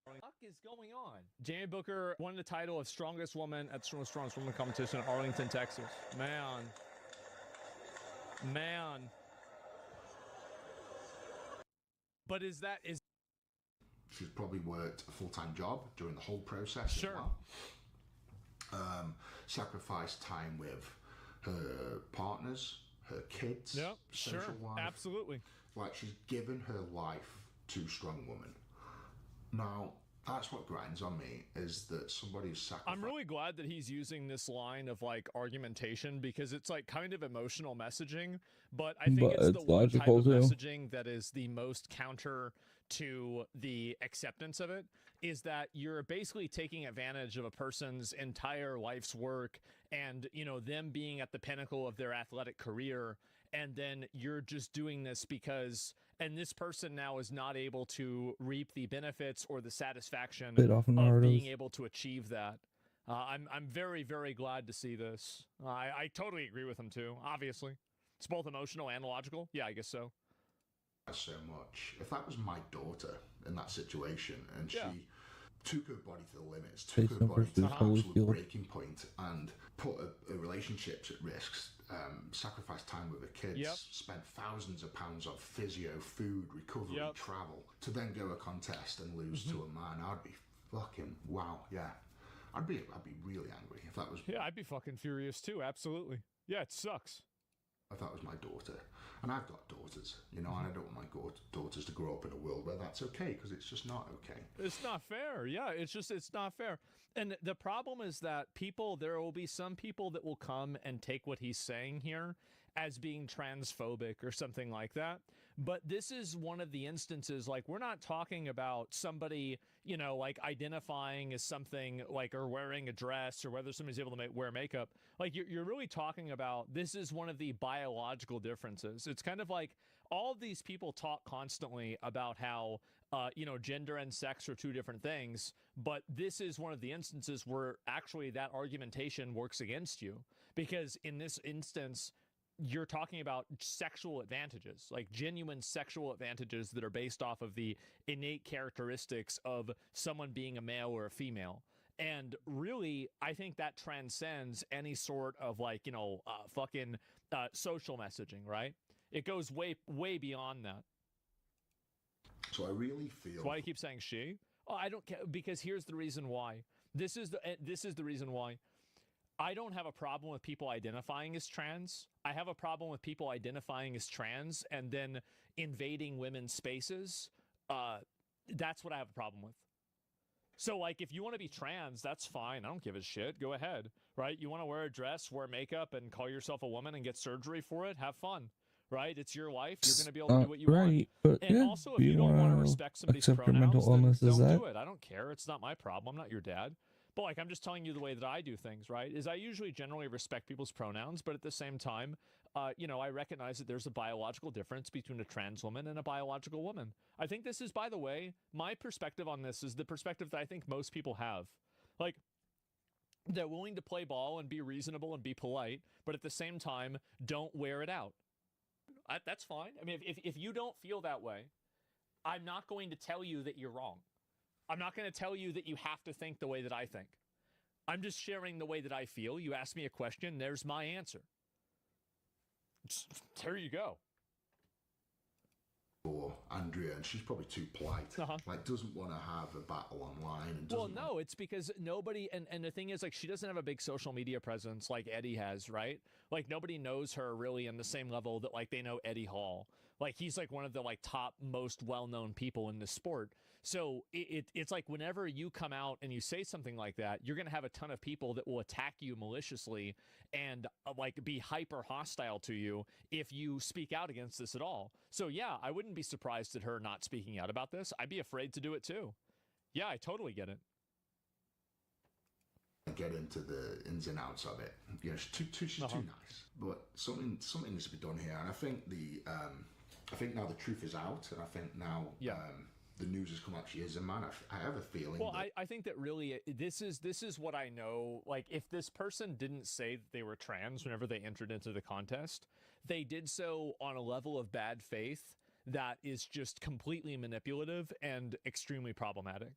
What the fuck is going on? Jamie Booker won the title of strongest woman at the strongest woman competition in Arlington, Texas. Man. But is She's probably worked a full-time job during the whole process Sure. as well. Sacrificed time with her partners, her kids, Yep, social sure, life. absolutely. Like, she's given her life to Strong Woman. Now, that's what grinds on me, is that somebody's sacrificed. I'm really glad that he's using this line of like argumentation because it's like kind of emotional messaging, but I think it's the one type of messaging that is the most counter to the acceptance of it, is that you're basically taking advantage of a person's entire life's work and, you know, them being at the pinnacle of their athletic career, and then you're just doing this because, and this person now is not able to reap the benefits or the satisfaction of being able to achieve that. I'm very, very glad to see this. I totally agree with him too, obviously. It's both emotional and logical. Yeah, I guess so. So much. If that was my daughter in that situation and she took her body to the limits, took her body to the absolute breaking point and put a relationships at risk, sacrificed time with her kids, spent thousands of pounds on physio, food, recovery, travel, to then go a contest and lose to a man, I'd be fucking wow, yeah. I'd be really angry if that was. Yeah, I'd be fucking furious too. Absolutely. Yeah, it sucks. If that was my daughter, and I've got daughters, you know, and I don't want my daughters to grow up in a world where that's okay, because it's just not okay. It's not fair. Yeah, it's not fair. And the problem is that there will be some people that will come and take what he's saying here as being transphobic or something like that. But this is one of the instances, like, we're not talking about somebody, you know, like identifying as something like, or wearing a dress, or whether somebody's able to wear makeup. Like, you're really talking about, this is one of the biological differences. It's kind of like all of these people talk constantly about how, you know, gender and sex are two different things, but this is one of the instances where actually that argumentation works against you, because in this instance, you're talking about sexual advantages, like genuine sexual advantages that are based off of the innate characteristics of someone being a male or a female. And really, I think that transcends any sort of, like, you know, fucking social messaging, right? It goes way, way beyond that. So I really feel. That's why I keep saying she. Oh, I don't care, because here's the reason why. This is the reason why. I don't have a problem with people identifying as trans. I have a problem with people identifying as trans and then invading women's spaces. That's what I have a problem with. So, like, if you want to be trans, that's fine. I don't give a shit. Go ahead, right? You want to wear a dress, wear makeup, and call yourself a woman and get surgery for it? Have fun, right? It's your life. You're going to be able to do what you want. But and yeah, also, if you don't want to respect somebody's pronouns, then don't do it. I don't care. It's not my problem. I'm not your dad. But, like, I'm just telling you the way that I do things, right? Is I usually generally respect people's pronouns, but at the same time, you know, I recognize that there's a biological difference between a trans woman and a biological woman. I think this is, by the way, my perspective on this is the perspective that I think most people have. Like, they're willing to play ball and be reasonable and be polite, but at the same time, don't wear it out. That's fine. I mean, if you don't feel that way, I'm not going to tell you that you're wrong. I'm not going to tell you that you have to think the way that I think. I'm just sharing the way that I feel. You ask me a question, there's my answer. There you go. Or Andrea, and she's probably too polite. Like, doesn't want to have a battle online. And well, no, it's because nobody, and the thing is, like, she doesn't have a big social media presence like Eddie has, right? Like, nobody knows her really on the same level that, like, they know Eddie Hall. Like, he's like one of the, like, top most well-known people in the sport. So it's like whenever you come out and you say something like that, you're going to have a ton of people that will attack you maliciously and like be hyper hostile to you if you speak out against this at all. So yeah, I wouldn't be surprised at her not speaking out about this. I'd be afraid to do it too. Yeah, I totally get it. get into the ins and outs of it. You know, she's too nice. But something needs to be done here, and I think I think now the truth is out, and I think now the news has come out she is a man. I have a feeling. Well, I think that really this is what I know. Like, if this person didn't say that they were trans whenever they entered into the contest, they did so on a level of bad faith that is just completely manipulative and extremely problematic.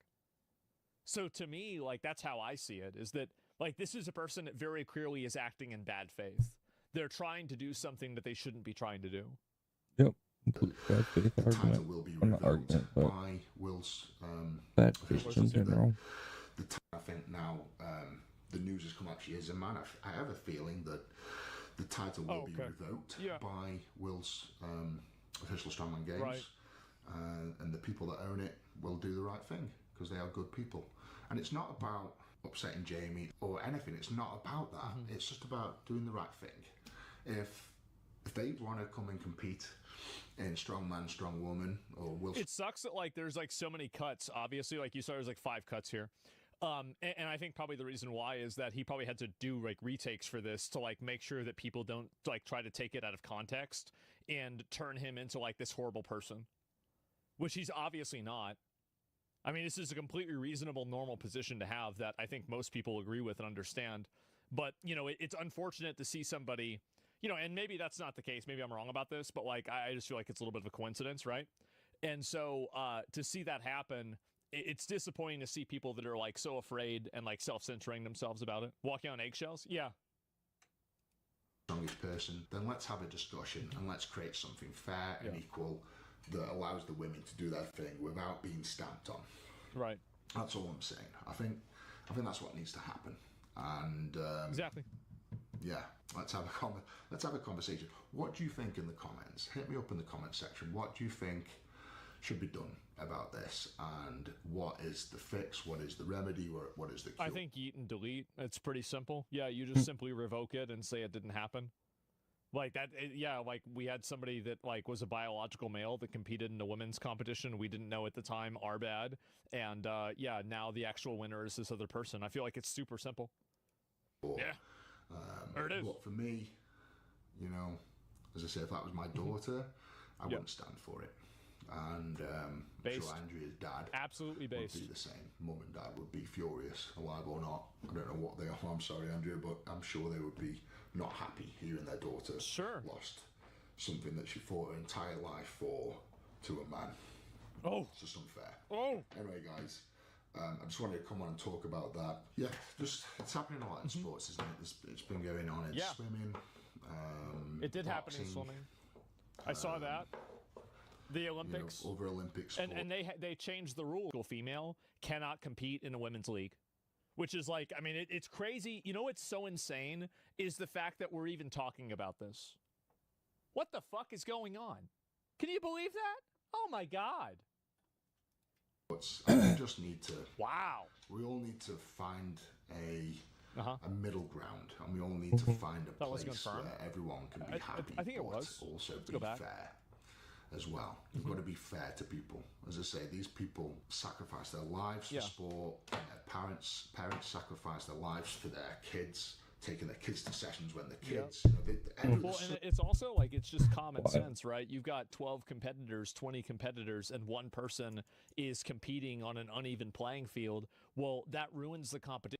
So to me, like, that's how I see it, is that, like, this is a person that very clearly is acting in bad faith. They're trying to do something that they shouldn't be trying to do. Yep. Bad faith argument. Will be Not argument, but by Will's bad faith in general. I think now the news has come out she is a man. I have a feeling that the title will be revoked by Will's official strongman games, right. And the people that own it will do the right thing because they are good people. And it's not about upsetting Jamie or anything. It's not about that. It's just about doing the right thing. If they want to come and compete in strong man, strong woman, or will. It sucks that, like, there's, like, so many cuts. Obviously, like you saw, there's like 5 cuts here. And I think probably the reason why is that he probably had to do, like, retakes for this to, like, make sure that people don't, like, try to take it out of context and turn him into, like, this horrible person, which he's obviously not. I mean, this is a completely reasonable, normal position to have that I think most people agree with and understand. But, you know, it's unfortunate to see somebody, you know, and maybe that's not the case. Maybe I'm wrong about this, but, like, I just feel like it's a little bit of a coincidence, right? And so to see that happen, it's disappointing to see people that are, like, so afraid and, like, self-censoring themselves about it. Walking on eggshells? Yeah. Strongest person, then let's have a discussion and let's create something fair and equal that allows the women to do their thing without being stamped on. Right. That's all I'm saying. I think that's what needs to happen. And exactly. Yeah, let's have a conversation. What do you think in the comments? Hit me up in the comment section. What do you think should be done about this? And what is the fix? What is the remedy? What is the cure? I think eat and delete. It's pretty simple. Yeah, you just simply revoke it and say it didn't happen. Like that, like we had somebody that, like, was a biological male that competed in a women's competition. We didn't know at the time, our bad. And now the actual winner is this other person. I feel like it's super simple. Yeah. There it is. But for me, you know, as I say, if that was my daughter, I wouldn't stand for it. And I'm sure Andrea's dad absolutely would be the same. Mum and dad would be furious, alive or not. I don't know what they are. I'm sorry, Andrea, but I'm sure they would be not happy hearing their daughter lost something that she fought her entire life for to a man. Oh, it's just unfair. Oh, anyway, guys, I just wanted to come on and talk about that. Yeah, just it's happening a lot in sports, isn't it? It's been going on in swimming. It did happen in boxing, swimming. I saw that. The Olympics, you know, over Olympic sport. and they changed the rule. A female cannot compete in a women's league, which is like, I mean, it's crazy. You know what's so insane is the fact that we're even talking about this. What the fuck is going on? Can you believe that? Oh my God. We just need to. Wow. We all need to find a middle ground, and we all need to find a place where everyone can be happy. I think it but was. Also be fair as well. You've got to be fair to people. As I say, these people sacrifice their lives for sport. And their parents sacrifice their lives for their kids, taking their kids to sessions when they're kids. You know, well, and it's also like, it's just common sense, right? You've got 12 competitors, 20 competitors, and one person is competing on an uneven playing field. Well, that ruins the competition.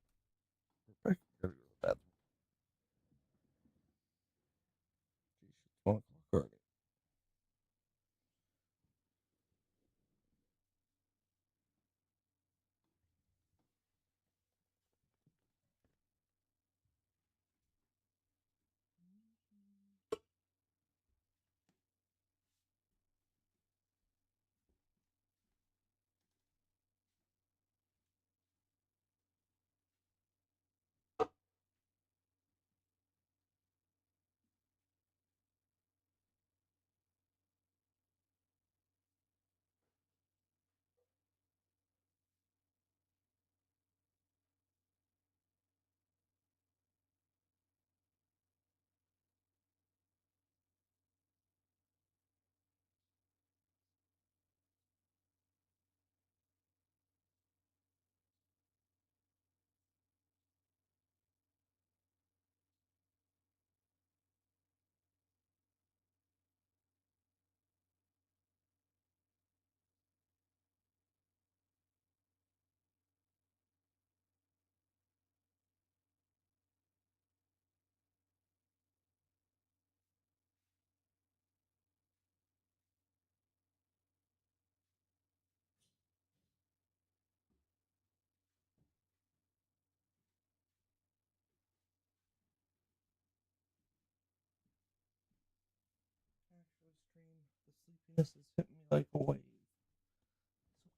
happiness has hit me like a wave.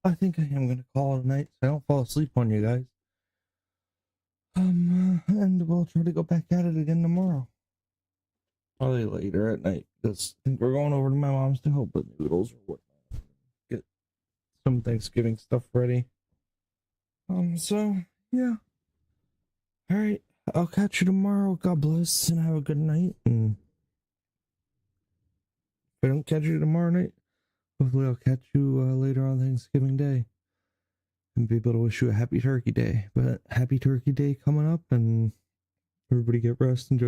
I think I am gonna call it a night so I don't fall asleep on you guys. And we'll try to go back at it again tomorrow. Probably later at night, because I think we're going over to my mom's to help with noodles or whatnot. Get some Thanksgiving stuff ready. So, yeah. Alright, I'll catch you tomorrow. God bless, and have a good night. And if I don't catch you tomorrow night, hopefully I'll catch you later on Thanksgiving Day. And be able to wish you a happy Turkey Day. But happy Turkey Day coming up, and everybody get rest. Enjoy.